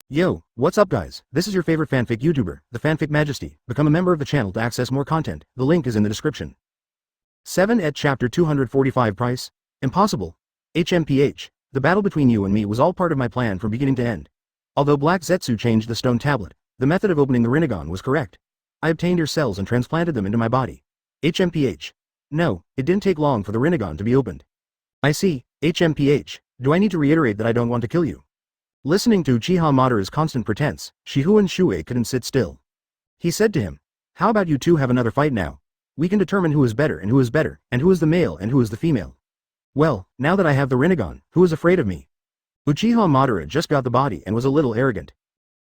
Yo, what's up guys? This is your favorite fanfic YouTuber, the Fanfic Majesty. Become a member of the channel to access more content. The link is in the description. 7 at chapter 245 Price? Impossible. HMPH. The battle between you and me was all part of my plan from beginning to end. Although Black Zetsu changed the stone tablet, the method of opening the Rinnegan was correct. I obtained your cells and transplanted them into my body. HMPH. No, it didn't take long for the Rinnegan to be opened. I see. HMPH. Do I need to reiterate that I don't want to kill you? Listening to Uchiha Madara's constant pretense, Shifengin Shuoye couldn't sit still. He said to him, "How about you two have another fight now? We can determine who is better, and who is the male and who is the female. Well, now that I have the Rinnegan, who is afraid of me?" Uchiha Madara just got the body and was a little arrogant.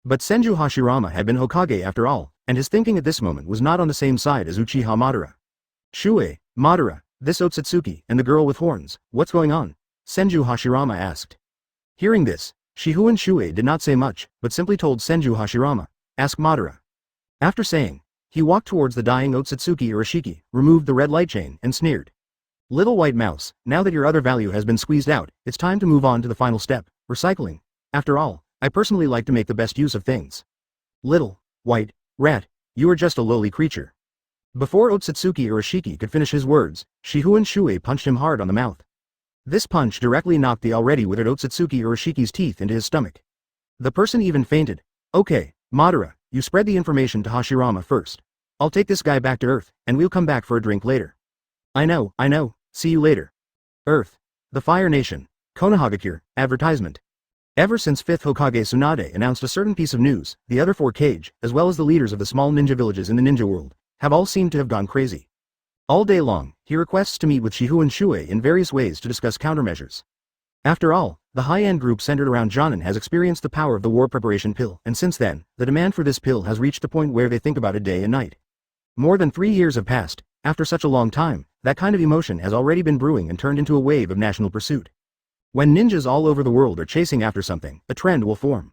But Senju Hashirama had been Hokage after all, and his thinking at this moment was not on the same side as Uchiha Madara. "Shuoye, Madara, this Otsutsuki, and the girl with horns, what's going on?" Senju Hashirama asked. Hearing this, Shifengin Shuoye did not say much, but simply told Senju Hashirama, "Ask Madara." After saying, he walked towards the dying Otsutsuki Urashiki, removed the red light chain, and sneered. "Little white mouse, now that your other value has been squeezed out, it's time to move on to the final step, recycling. After all, I personally like to make the best use of things. Little white rat, you are just a lowly creature." Before Otsutsuki Urashiki could finish his words, Shifengin Shuoye punched him hard on the mouth. This punch directly knocked the already withered Otsutsuki Urashiki's teeth into his stomach. The person even fainted. "Okay, Madara, you spread the information to Hashirama first. I'll take this guy back to Earth, and we'll come back for a drink later." I know, see you later. Earth. The Fire Nation. Konoha advertisement. Ever since 5th Hokage Tsunade announced a certain piece of news, the other 4 Kage, as well as the leaders of the small ninja villages in the ninja world, have all seemed to have gone crazy. All day long, he requests to meet with Shifengin Shuoye in various ways to discuss countermeasures. After all, the high-end group centered around Jonin has experienced the power of the war preparation pill, and since then, the demand for this pill has reached the point where they think about it day and night. More than 3 years have passed. After such a long time, that kind of emotion has already been brewing and turned into a wave of national pursuit. When ninjas all over the world are chasing after something, a trend will form.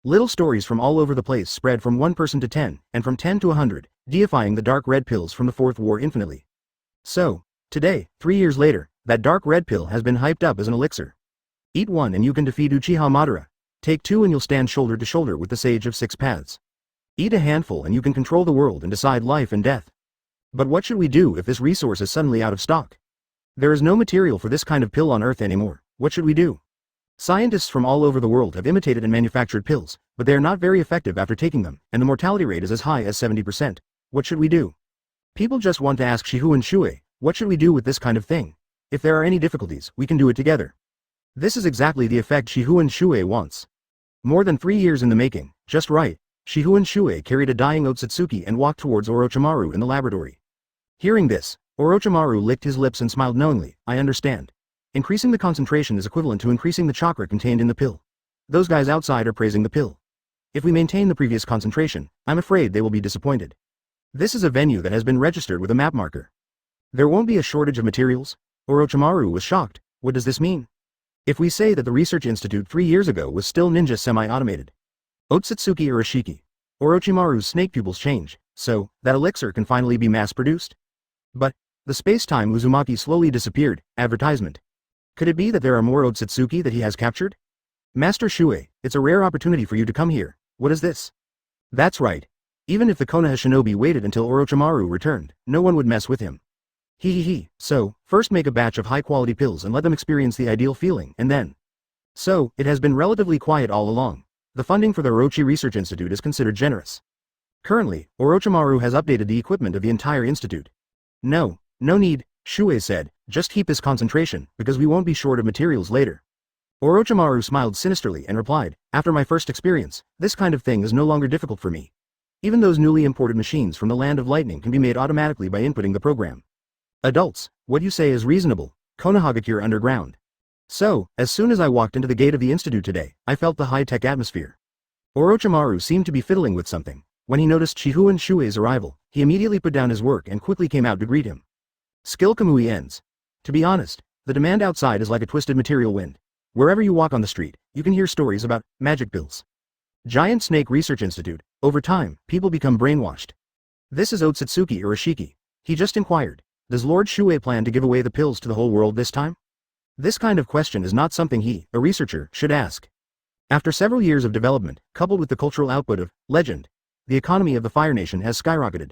Little stories from all over the place spread from 1 person to 10, and from 10 to 100, deifying the dark red pills from the 4th war infinitely. So, today, 3 years later, that dark red pill has been hyped up as an elixir. Eat 1 and you can defeat Uchiha Madara. Take 2 and you'll stand shoulder to shoulder with the Sage of 6 Paths. Eat a handful and you can control the world and decide life and death. But what should we do if this resource is suddenly out of stock? There is no material for this kind of pill on Earth anymore. What should we do? Scientists from all over the world have imitated and manufactured pills, but they are not very effective after taking them, and the mortality rate is as high as 70%. What should we do? People just want to ask Shifengin Shuoye, what should we do with this kind of thing? If there are any difficulties, we can do it together. This is exactly the effect Shifengin Shuoye wants. More than 3 years in the making, just right, Shifengin Shuoye carried a dying Otsutsuki and walked towards Orochimaru in the laboratory. Hearing this, Orochimaru licked his lips and smiled knowingly. I understand. Increasing the concentration is equivalent to increasing the chakra contained in the pill. Those guys outside are praising the pill. If we maintain the previous concentration, I'm afraid they will be disappointed. This is a venue that has been registered with a map marker. There won't be a shortage of materials? Orochimaru was shocked. What does this mean? If we say that the research institute 3 years ago was still ninja semi-automated. Otsutsuki Urashiki. Orochimaru's snake pupils change, so, that elixir can finally be mass-produced? But, the space-time Uzumaki slowly disappeared. Advertisement. Could it be that there are more Otsutsuki that he has captured? Master Shuoye, it's a rare opportunity for you to come here. What is this? That's right. Even if the Konoha shinobi waited until Orochimaru returned, no one would mess with him. So, first make a batch of high-quality pills and let them experience the ideal feeling, and then. So, it has been relatively quiet all along. The funding for the Orochi Research Institute is considered generous. Currently, Orochimaru has updated the equipment of the entire institute. No need, Shuoye said, just keep his concentration, because we won't be short of materials later. Orochimaru smiled sinisterly and replied, after my first experience, this kind of thing is no longer difficult for me. Even those newly imported machines from the Land of Lightning can be made automatically by inputting the program. Adults, what you say is reasonable. Konoha underground. So, as soon as I walked into the gate of the institute today, I felt the high-tech atmosphere. Orochimaru seemed to be fiddling with something. When he noticed Shifengin Shuoye's arrival, he immediately put down his work and quickly came out to greet him. Skill Kamui ends. To be honest, the demand outside is like a twisted material wind. Wherever you walk on the street, you can hear stories about magic pills. Giant Snake Research Institute. Over time, people become brainwashed. This is Otsutsuki Urashiki. He just inquired. Does Lord Shuoye plan to give away the pills to the whole world this time? This kind of question is not something he, a researcher, should ask. After several years of development, coupled with the cultural output of legend, the economy of the Fire Nation has skyrocketed.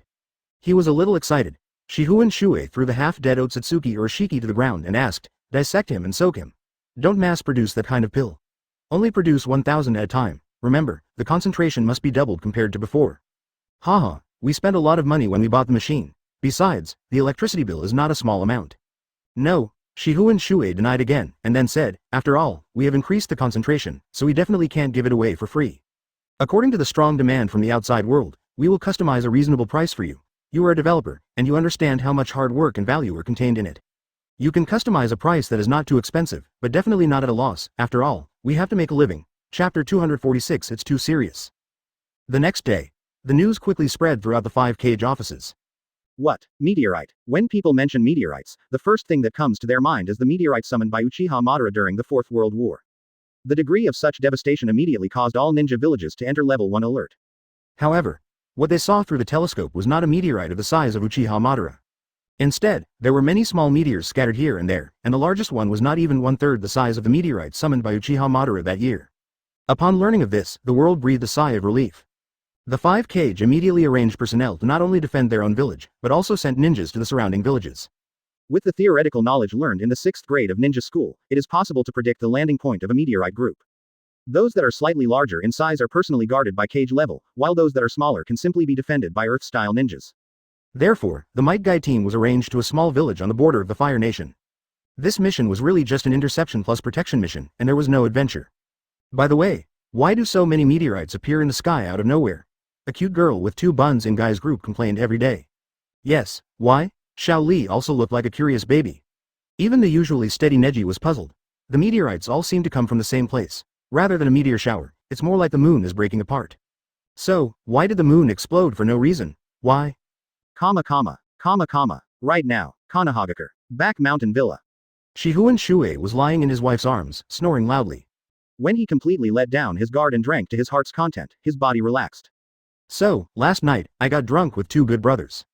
He was a little excited. Shifengin Shuoye threw the half-dead Otsutsuki Orochimaru to the ground and asked, "Dissect him and soak him. Don't mass-produce that kind of pill. Only produce 1,000 at a time. Remember, the concentration must be doubled compared to before." Haha, we spent a lot of money when we bought the machine. Besides, the electricity bill is not a small amount. No, Shifengin Shuoye denied again, and then said, "After all, we have increased the concentration, so we definitely can't give it away for free. According to the strong demand from the outside world, we will customize a reasonable price for you. You are a developer, and you understand how much hard work and value are contained in it. You can customize a price that is not too expensive, but definitely not at a loss. After all, we have to make a living." Chapter 246. It's too serious. The next day, the news quickly spread throughout the 5 Cage offices. What? Meteorite. When people mention meteorites, the first thing that comes to their mind is the meteorite summoned by Uchiha Madara during the Fourth World War. The degree of such devastation immediately caused all ninja villages to enter level 1 alert. However, what they saw through the telescope was not a meteorite of the size of Uchiha Madara. Instead, there were many small meteors scattered here and there, and the largest one was not even 1/3 the size of the meteorite summoned by Uchiha Madara that year. Upon learning of this, the world breathed a sigh of relief. The 5 Cage immediately arranged personnel to not only defend their own village, but also sent ninjas to the surrounding villages. With the theoretical knowledge learned in the 6th grade of ninja school, it is possible to predict the landing point of a meteorite group. Those that are slightly larger in size are personally guarded by Cage level, while those that are smaller can simply be defended by Earth-style ninjas. Therefore, the Might Guy team was arranged to a small village on the border of the Fire Nation. This mission was really just an interception plus protection mission, and there was no adventure. By the way, why do so many meteorites appear in the sky out of nowhere? A cute girl with 2 buns in Guy's group complained every day. Yes, why? Xiao Li also looked like a curious baby. Even the usually steady Neji was puzzled. The meteorites all seem to come from the same place. Rather than a meteor shower, it's more like the moon is breaking apart. So, why did the moon explode for no reason? Why? Right now, Konohagakure. Back Mountain Villa. Shifengin Shuoye was lying in his wife's arms, snoring loudly. When he completely let down his guard and drank to his heart's content, his body relaxed. So, last night, I got drunk with 2 good brothers.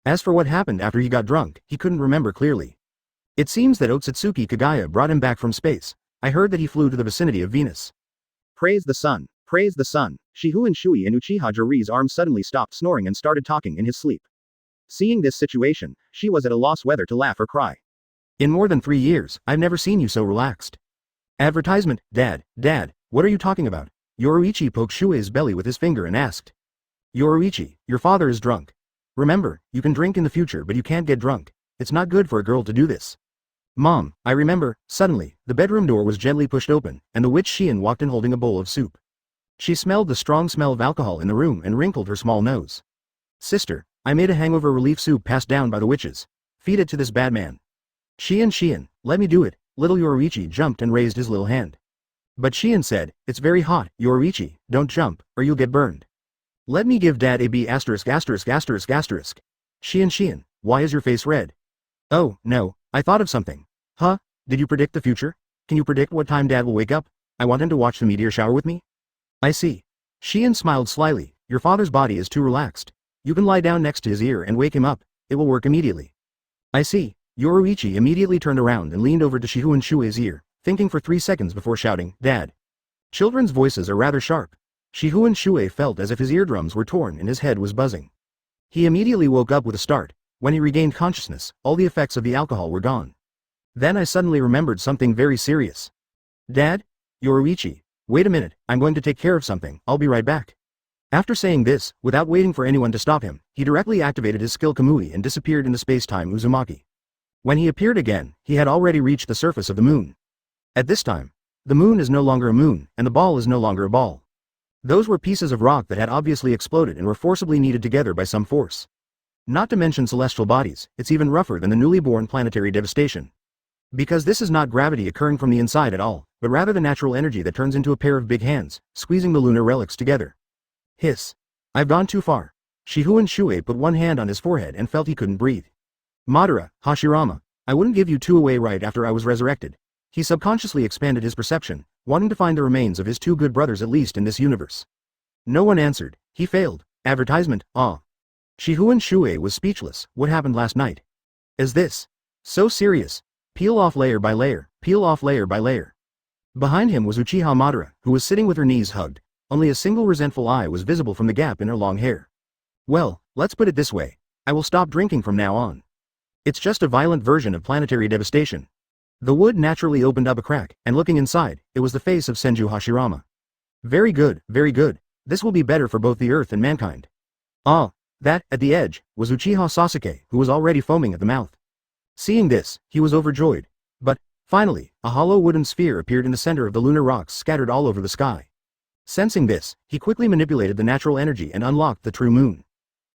As for what happened after he got drunk, he couldn't remember clearly. It seems that Otsutsuki Kagaya brought him back from space. I heard that he flew to the vicinity of Venus. Praise the sun. Praise the sun. Shifengin Shuoye in Uchiha Juri's arms suddenly stopped snoring and started talking in his sleep. Seeing this situation, she was at a loss whether to laugh or cry. In more than 3 years, I've never seen you so relaxed. Advertisement. Dad, what are you talking about? Yoruichi poked Shuei's belly with his finger and asked. Yoruichi, your father is drunk. Remember, you can drink in the future but you can't get drunk. It's not good for a girl to do this. Mom, I remember. Suddenly, the bedroom door was gently pushed open, and the witch Xian walked in holding a bowl of soup. She smelled the strong smell of alcohol in the room and wrinkled her small nose. Sister, I made a hangover relief soup passed down by the witches. Feed it to this bad man. Xian, let me do it. Little Yoruichi jumped and raised his little hand. But Xian said, it's very hot, Yoruichi, don't jump, or you'll get burned. Let me give Dad a B********. Xian, why is your face red? Oh, no, I thought of something. Huh? Did you predict the future? Can you predict what time Dad will wake up? I want him to watch the meteor shower with me. I see. Xian smiled slyly. Your father's body is too relaxed. You can lie down next to his ear and wake him up. It will work immediately. I see. Yoruichi immediately turned around and leaned over to Shifengin Shuoye's ear, thinking for 3 seconds before shouting, Dad. Children's voices are rather sharp. Shifengin Shuoye felt as if his eardrums were torn and his head was buzzing. He immediately woke up with a start. When he regained consciousness, all the effects of the alcohol were gone. Then I suddenly remembered something very serious. Dad? Yoruichi, wait a minute, I'm going to take care of something, I'll be right back. After saying this, without waiting for anyone to stop him, he directly activated his skill Kamui and disappeared into space-time Uzumaki. When he appeared again, he had already reached the surface of the moon. At this time, the moon is no longer a moon, and the ball is no longer a ball. Those were pieces of rock that had obviously exploded and were forcibly kneaded together by some force. Not to mention celestial bodies, it's even rougher than the newly born planetary devastation. Because this is not gravity occurring from the inside at all, but rather the natural energy that turns into a pair of big hands, squeezing the lunar relics together. Hiss. I've gone too far. Shifengin Shuoye put one hand on his forehead and felt he couldn't breathe. Madara, Hashirama, I wouldn't give you 2 away right after I was resurrected. He subconsciously expanded his perception, wanting to find the remains of his 2 good brothers at least in this universe. No one answered. He failed. Advertisement, Shifengin Shuoye was speechless. What happened last night? Is this so serious? Peel off layer by layer, peel off layer by layer. Behind him was Uchiha Madara, who was sitting with her knees hugged. Only a single resentful eye was visible from the gap in her long hair. Well, let's put it this way. I will stop drinking from now on. It's just a violent version of planetary devastation. The wood naturally opened up a crack, and looking inside, it was the face of Senju Hashirama. Very good, very good. This will be better for both the earth and mankind. Ah, that, at the edge, was Uchiha Sasuke, who was already foaming at the mouth. Seeing this, he was overjoyed. But, finally, a hollow wooden sphere appeared in the center of the lunar rocks scattered all over the sky. Sensing this, he quickly manipulated the natural energy and unlocked the true moon.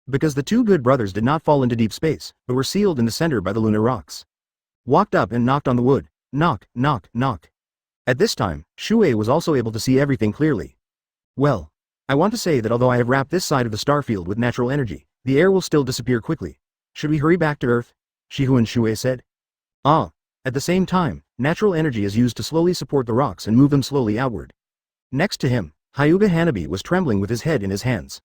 Because the two good brothers did not fall into deep space, but were sealed in the center by the lunar rocks. Walked up and knocked on the wood. Knock, knock, knock. At this time, Shuoye was also able to see everything clearly. Well, I want to say that although I have wrapped this side of the star field with natural energy, the air will still disappear quickly. Should we hurry back to Earth? Shihun Shuoye said. Ah. At the same time, natural energy is used to slowly support the rocks and move them slowly outward. Next to him, Hyuga Hanabi was trembling with his head in his hands.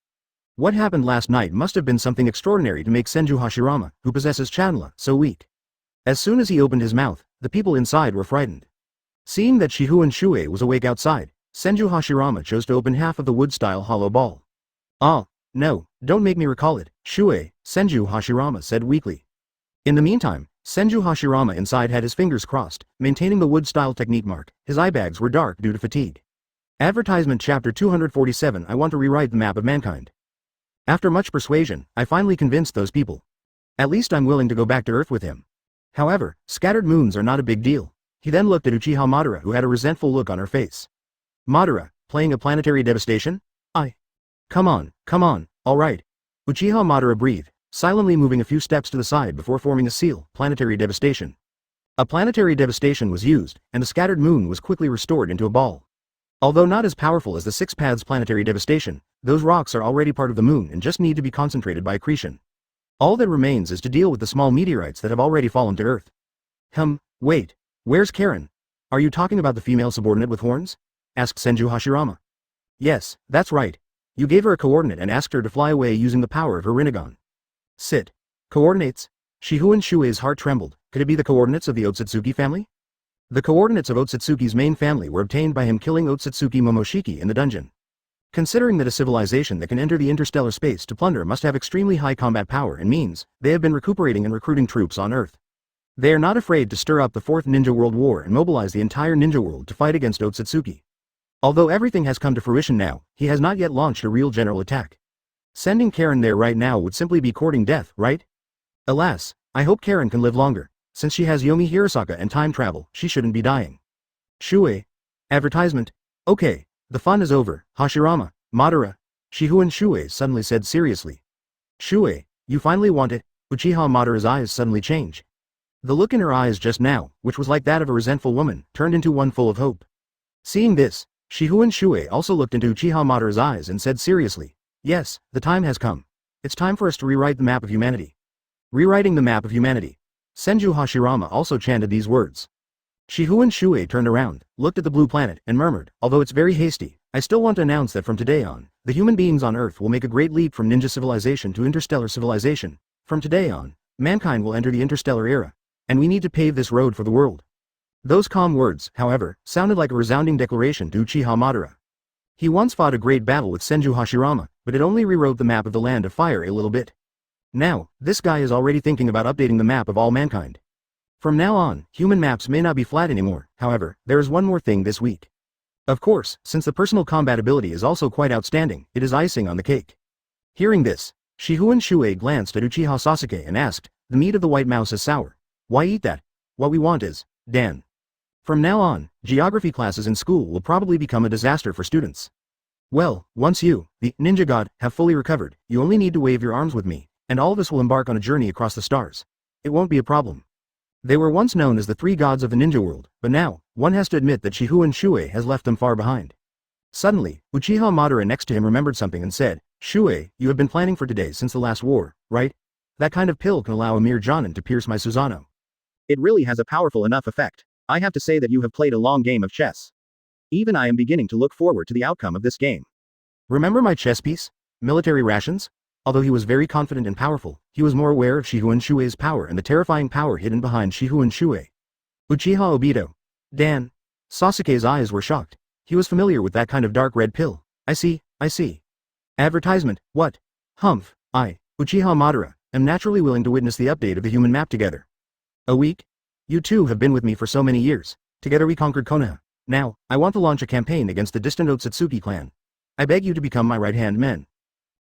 What happened last night must have been something extraordinary to make Senju Hashirama, who possesses Chanla, so weak. As soon as he opened his mouth, the people inside were frightened. Seeing that Shihun Shuoye was awake outside, Senju Hashirama chose to open half of the wood-style hollow ball. Ah, no, don't make me recall it, Shuoye, Senju Hashirama said weakly. In the meantime, Senju Hashirama inside had his fingers crossed, maintaining the wood-style technique mark. His eye bags were dark due to fatigue. Advertisement Chapter 247 I want to rewrite the map of mankind. After much persuasion, I finally convinced those people. At least I'm willing to go back to Earth with him. However, scattered moons are not a big deal. He then looked at Uchiha Madara, who had a resentful look on her face. Madara, playing a planetary devastation? Come on, alright. Uchiha Madara breathed, silently moving a few steps to the side before forming a seal, planetary devastation. A planetary devastation was used, and the scattered moon was quickly restored into a ball. Although not as powerful as the Six Paths planetary devastation, those rocks are already part of the moon and just need to be concentrated by accretion. All that remains is to deal with the small meteorites that have already fallen to Earth. Wait, where's Karen? Are you talking about the female subordinate with horns? Asked Senju Hashirama. Yes, that's right. You gave her a coordinate and asked her to fly away using the power of her Rinnegan. Sit. Coordinates? Shihun Shuoye's heart trembled. Could it be the coordinates of the Otsutsuki family? The coordinates of Otsutsuki's main family were obtained by him killing Otsutsuki Momoshiki in the dungeon. Considering that a civilization that can enter the interstellar space to plunder must have extremely high combat power and means, they have been recuperating and recruiting troops on Earth. They are not afraid to stir up the Fourth Ninja World War and mobilize the entire ninja world to fight against Otsutsuki. Although everything has come to fruition now, he has not yet launched a real general attack. Sending Karen there right now would simply be courting death, right? Alas, I hope Karen can live longer. Since she has Yomi Hirasaka and time travel, she shouldn't be dying. Shuoye. Advertisement. Okay, the fun is over. Hashirama, Madara. Shihun Shuoye suddenly said seriously. Shuoye, you finally want it? Uchiha Madara's eyes suddenly change. The look in her eyes just now, which was like that of a resentful woman, turned into one full of hope. Seeing this, Shihun Shuoye also looked into Uchiha Madara's eyes and said seriously, yes, the time has come. It's time for us to rewrite the map of humanity. Rewriting the map of humanity. Senju Hashirama also chanted these words. Shihun Shuoye turned around, looked at the blue planet, and murmured, although it's very hasty, I still want to announce that from today on, the human beings on Earth will make a great leap from ninja civilization to interstellar civilization. From today on, mankind will enter the interstellar era. And we need to pave this road for the world. Those calm words, however, sounded like a resounding declaration to Uchiha Madara. He once fought a great battle with Senju Hashirama, but it only rewrote the map of the Land of Fire a little bit. Now, this guy is already thinking about updating the map of all mankind. From now on, human maps may not be flat anymore. However, there is one more thing this week. Of course, since the personal combat ability is also quite outstanding, it is icing on the cake. Hearing this, Shihun Shuoye glanced at Uchiha Sasuke and asked, the meat of the white mouse is sour. Why eat that? What we want is, Dan. From now on, geography classes in school will probably become a disaster for students. Well, once you, the ninja god, have fully recovered, you only need to wave your arms with me, and all of us will embark on a journey across the stars. It won't be a problem. They were once known as the three gods of the ninja world, but now, one has to admit that Shihun Shuoye has left them far behind. Suddenly, Uchiha Madara next to him remembered something and said, Shuoye, you have been planning for today since the last war, right? That kind of pill can allow a mere Jonin to pierce my Susanoo. It really has a powerful enough effect. I have to say that you have played a long game of chess. Even I am beginning to look forward to the outcome of this game. Remember my chess piece? Military rations? Although he was very confident and powerful, he was more aware of Shihun Shuoye's power and the terrifying power hidden behind Shihun Shuoye. Uchiha Obito. Dan. Sasuke's eyes were shocked. He was familiar with that kind of dark red pill. I see. Advertisement, what? Humph, I, Uchiha Madara, am naturally willing to witness the update of the human map together. A week? You two have been with me for so many years. Together we conquered Konoha. Now, I want to launch a campaign against the distant Otsutsuki clan. I beg you to become my right-hand men.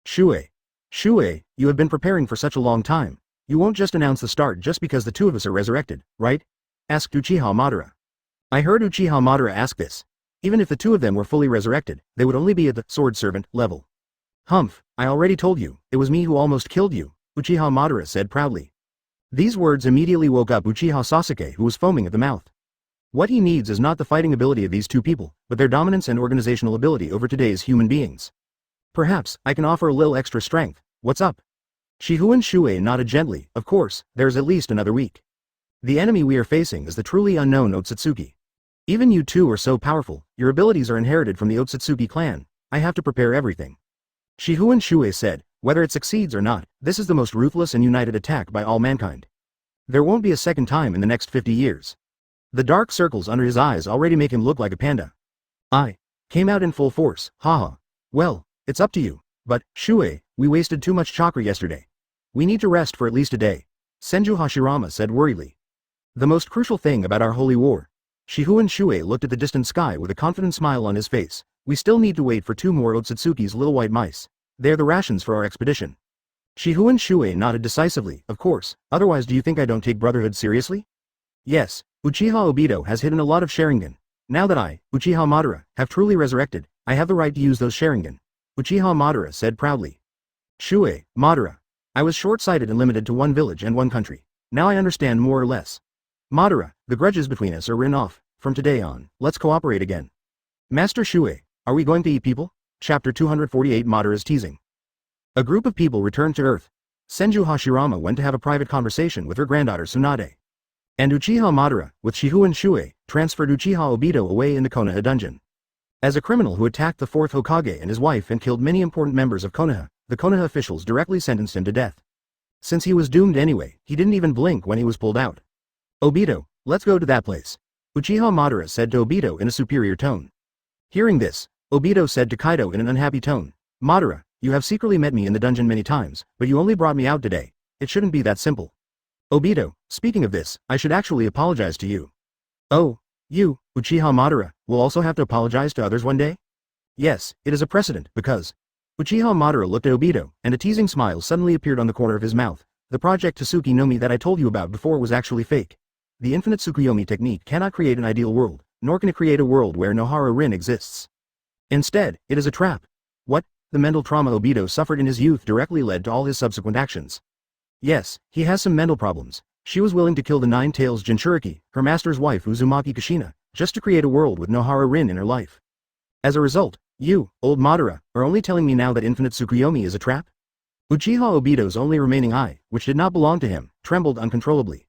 Shuoye, you have been preparing for such a long time. You won't just announce the start just because the two of us are resurrected, right? Asked Uchiha Madara. I heard Uchiha Madara ask this. Even if the two of them were fully resurrected, they would only be at the sword servant level. Humph, I already told you, it was me who almost killed you, Uchiha Madara said proudly. These words immediately woke up Uchiha Sasuke, who was foaming at the mouth. What he needs is not the fighting ability of these two people, but their dominance and organizational ability over today's human beings. Perhaps I can offer a little extra strength. What's up? Shifengin Shuoye nodded gently. Of course, there's at least another week. The enemy we are facing is the truly unknown Otsutsuki. Even you two are so powerful, your abilities are inherited from the Otsutsuki clan. I have to prepare everything. Shifengin Shuoye said, whether it succeeds or not, this is the most ruthless and united attack by all mankind. There won't be a second time in the next 50 years. The dark circles under his eyes already make him look like a panda. I came out in full force, haha. Well, it's up to you, but, Shuoye, we wasted too much chakra yesterday. We need to rest for at least a day. Senju Hashirama said worriedly. The most crucial thing about our holy war. Shifengin Shuoye looked at the distant sky with a confident smile on his face. We still need to wait for 2 more Otsutsuki's little white mice. They're the rations for our expedition. Shifengin Shuoye nodded decisively. Of course, otherwise do you think I don't take brotherhood seriously? Yes, Uchiha Obito has hidden a lot of Sharingan. Now that I, Uchiha Madara, have truly resurrected, I have the right to use those Sharingan. Uchiha Madara said proudly. Shuoye, Madara. I was short-sighted and limited to one village and one country. Now I understand more or less. Madara, the grudges between us are written off. From today on, let's cooperate again. Master Shuoye, are we going to eat people? Chapter 248 Madara's teasing. A group of people returned to Earth. Senju Hashirama went to have a private conversation with her granddaughter Tsunade. And Uchiha Madara, with Shifengin Shuoye, transferred Uchiha Obito away in the Konoha dungeon. As a criminal who attacked the 4th Hokage and his wife and killed many important members of Konoha, the Konoha officials directly sentenced him to death. Since he was doomed anyway, he didn't even blink when he was pulled out. Obito, let's go to that place. Uchiha Madara said to Obito in a superior tone. Hearing this, Obito said to Kaido in an unhappy tone, Madara, you have secretly met me in the dungeon many times, but you only brought me out today. It shouldn't be that simple. Obito, speaking of this, I should actually apologize to you. Oh, you, Uchiha Madara, will also have to apologize to others one day? Yes, it is a precedent, because... Uchiha Madara looked at Obito, and a teasing smile suddenly appeared on the corner of his mouth. The project Tsuki no Mi that I told you about before was actually fake. The infinite Tsukuyomi technique cannot create an ideal world, nor can it create a world where Nohara Rin exists. Instead, it is a trap. What? The mental trauma Obito suffered in his youth directly led to all his subsequent actions. Yes, he has some mental problems. She was willing to kill the Nine Tails Jinchuriki, her master's wife Uzumaki Kushina, just to create a world with Nohara Rin in her life. As a result, you, old Madara, are only telling me now that infinite Tsukuyomi is a trap? Uchiha Obito's only remaining eye, which did not belong to him, trembled uncontrollably.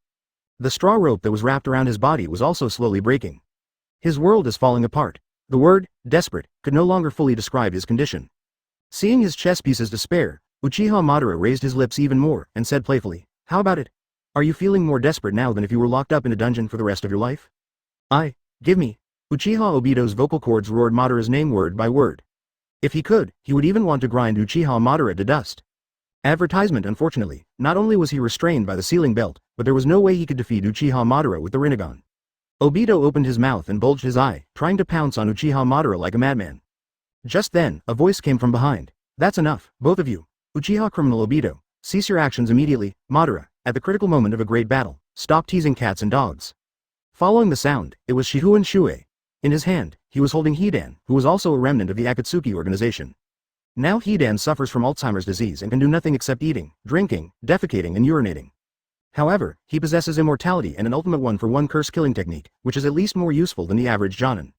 The straw rope that was wrapped around his body was also slowly breaking. His world is falling apart. The word, desperate, could no longer fully describe his condition. Seeing his chess pieces despair, Uchiha Madara raised his lips even more, and said playfully, how about it? Are you feeling more desperate now than if you were locked up in a dungeon for the rest of your life? Give me. Uchiha Obito's vocal cords roared Madara's name word by word. If he could, he would even want to grind Uchiha Madara to dust. Advertisement. Unfortunately, not only was he restrained by the sealing belt, but there was no way he could defeat Uchiha Madara with the Rinnegan. Obito opened his mouth and bulged his eye, trying to pounce on Uchiha Madara like a madman. Just then, a voice came from behind. That's enough, both of you. Uchiha criminal Obito, cease your actions immediately. Madara, at the critical moment of a great battle, stop teasing cats and dogs. Following the sound, it was Shifengin Shuoye. In his hand, he was holding Hidan, who was also a remnant of the Akatsuki Organization. Now Hidan suffers from Alzheimer's disease and can do nothing except eating, drinking, defecating and urinating. However, he possesses immortality and an ultimate one-for-one curse-killing technique, which is at least more useful than the average Jonin.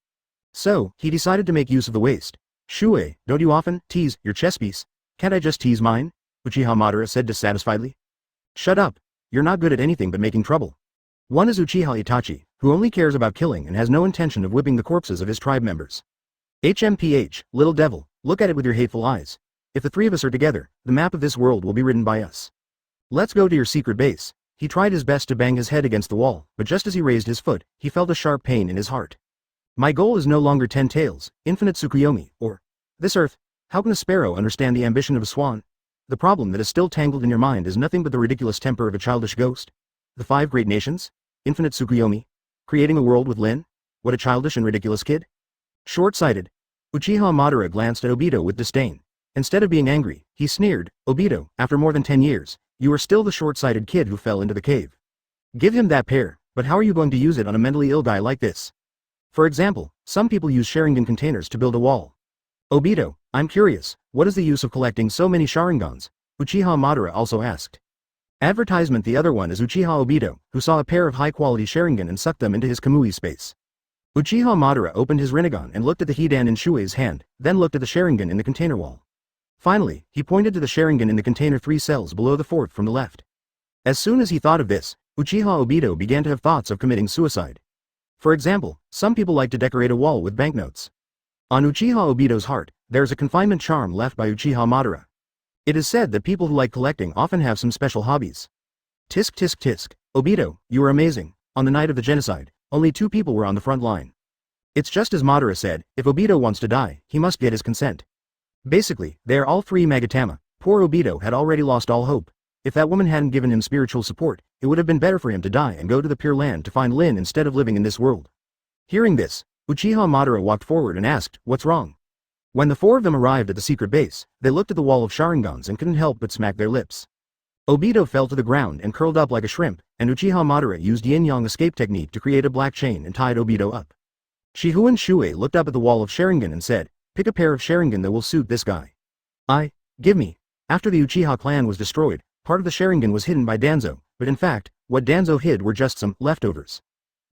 So, he decided to make use of the waste. Shuoye, don't you often tease your chess piece? Can't I just tease mine? Uchiha Madara said dissatisfiedly. Shut up. You're not good at anything but making trouble. One is Uchiha Itachi, who only cares about killing and has no intention of whipping the corpses of his tribe members. HMPH, little devil, look at it with your hateful eyes. If the three of us are together, the map of this world will be written by us. Let's go to your secret base. He tried his best to bang his head against the wall, but just as he raised his foot, he felt a sharp pain in his heart. My goal is no longer 10 tails, infinite Tsukuyomi, or this earth. How can a sparrow understand the ambition of a swan? The problem that is still tangled in your mind is nothing but the ridiculous temper of a childish ghost. The 5 great nations? Infinite Tsukuyomi? Creating a world with Lin? What a childish and ridiculous kid. Short-sighted. Uchiha Madara glanced at Obito with disdain. Instead of being angry, he sneered, Obito, after more than 10 years, you are still the short-sighted kid who fell into the cave. Give him that pair, but how are you going to use it on a mentally ill guy like this? For example, some people use Sharingan containers to build a wall. Obito, I'm curious, what is the use of collecting so many Sharingans? Uchiha Madara also asked. Advertisement. The other one is Uchiha Obito, who saw a pair of high-quality Sharingan and sucked them into his Kamui space. Uchiha Madara opened his Rinnegan and looked at the Hidan in Shuei's hand, then looked at the Sharingan in the container wall. Finally, he pointed to the Sharingan in the container 3 cells below the 4th from the left. As soon as he thought of this, Uchiha Obito began to have thoughts of committing suicide. For example, some people like to decorate a wall with banknotes. On Uchiha Obito's heart, there is a confinement charm left by Uchiha Madara. It is said that people who like collecting often have some special hobbies. Tisk tisk tisk, Obito, you are amazing. On the night of the genocide, only 2 people were on the front line. It's just as Madara said, if Obito wants to die, he must get his consent. Basically, they are all 3 Magatama. Poor Obito had already lost all hope. If that woman hadn't given him spiritual support, it would have been better for him to die and go to the Pure Land to find Lin instead of living in this world. Hearing this, Uchiha Madara walked forward and asked, what's wrong? When the 4 of them arrived at the secret base, they looked at the wall of Sharingans and couldn't help but smack their lips. Obito fell to the ground and curled up like a shrimp, and Uchiha Madara used yin-yang escape technique to create a black chain and tied Obito up. Shifengin Shuoye looked up at the wall of Sharingan and said, pick a pair of Sharingan that will suit this guy. Give me. After the Uchiha clan was destroyed, part of the Sharingan was hidden by Danzo, but in fact, what Danzo hid were just some leftovers.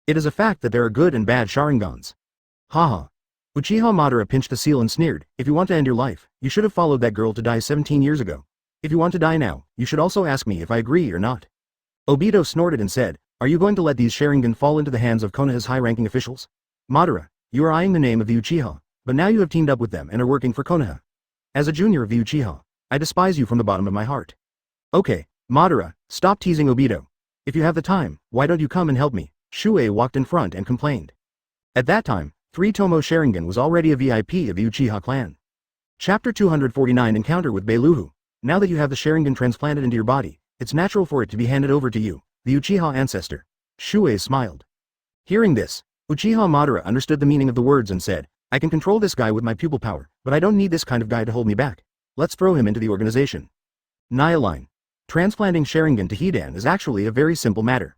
It is a fact that there are good and bad Sharingans. Haha. Uchiha Madara pinched the seal and sneered, if you want to end your life, you should have followed that girl to die 17 years ago. If you want to die now, you should also ask me if I agree or not. Obito snorted and said, are you going to let these Sharingan fall into the hands of Konoha's high-ranking officials? Madara, you are eyeing the name of the Uchiha, but now you have teamed up with them and are working for Konoha. As a junior of the Uchiha, I despise you from the bottom of my heart. Okay, Madara, stop teasing Obito. If you have the time, why don't you come and help me? Shuei walked in front and complained. At that time, 3 Tomo Sharingan was already a VIP of the Uchiha clan. Chapter 249 Encounter with Beiluhu. Now that you have the Sharingan transplanted into your body, it's natural for it to be handed over to you, the Uchiha ancestor. Shuei smiled. Hearing this, Uchiha Madara understood the meaning of the words and said, I can control this guy with my pupil power, but I don't need this kind of guy to hold me back. Let's throw him into the organization. Nyaline. Transplanting Sharingan to Hidan is actually a very simple matter.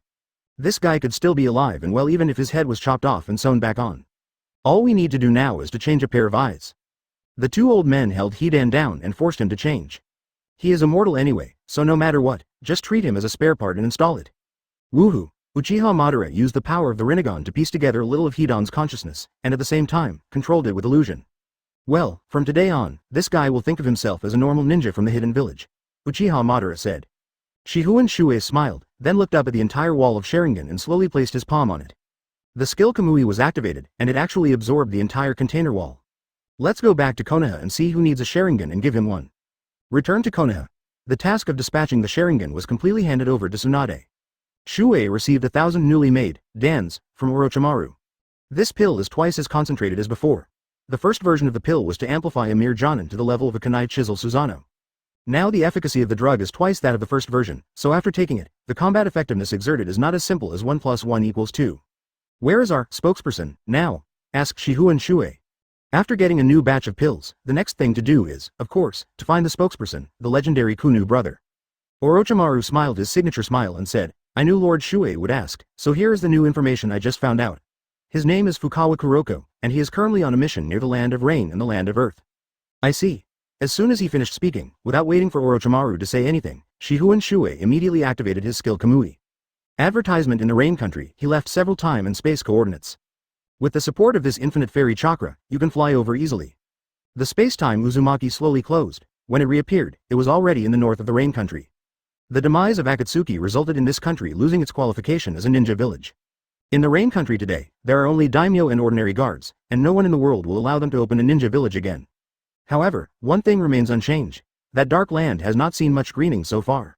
This guy could still be alive and well even if his head was chopped off and sewn back on. All we need to do now is to change a pair of eyes. The 2 old men held Hidan down and forced him to change. He is immortal anyway, so no matter what, just treat him as a spare part and install it. Woohoo! Uchiha Madara used the power of the Rinnegan to piece together a little of Hidan's consciousness, and at the same time, controlled it with illusion. Well, from today on, this guy will think of himself as a normal ninja from the hidden village. Uchiha Madara said. Shifengin Shuoye smiled, then looked up at the entire wall of Sharingan and slowly placed his palm on it. The skill Kamui was activated, and it actually absorbed the entire container wall. Let's go back to Konoha and see who needs a Sharingan and give him one. Return to Konoha. The task of dispatching the Sharingan was completely handed over to Tsunade. Shuei received 1,000 newly made dans from Orochimaru. This pill is twice as concentrated as before. The first version of the pill was to amplify a mere Jonin to the level of a kunai chisel Susanoo. Now the efficacy of the drug is twice that of the first version, so after taking it, the combat effectiveness exerted is not as simple as 1 + 1 = 2. Where is our spokesperson now? Asked Shifengin Shuoye. After getting a new batch of pills, the next thing to do is, of course, to find the spokesperson, the legendary Kunu brother. Orochimaru smiled his signature smile and said, I knew Lord Shuei would ask, so here is the new information I just found out. His name is Fukawa Kuroko, and he is currently on a mission near the Land of Rain and the Land of Earth. I see. As soon as he finished speaking, without waiting for Orochimaru to say anything, Shifengin Shuoye immediately activated his skill Kamui. Advertisement in the Rain Country, he left several time and space coordinates. With the support of this infinite fairy chakra, you can fly over easily. The space-time Uzumaki slowly closed. When it reappeared, it was already in the north of the Rain Country. The demise of Akatsuki resulted in this country losing its qualification as a ninja village. In the Rain Country today, there are only daimyo and ordinary guards, and no one in the world will allow them to open a ninja village again. However, one thing remains unchanged. That dark land has not seen much greening so far.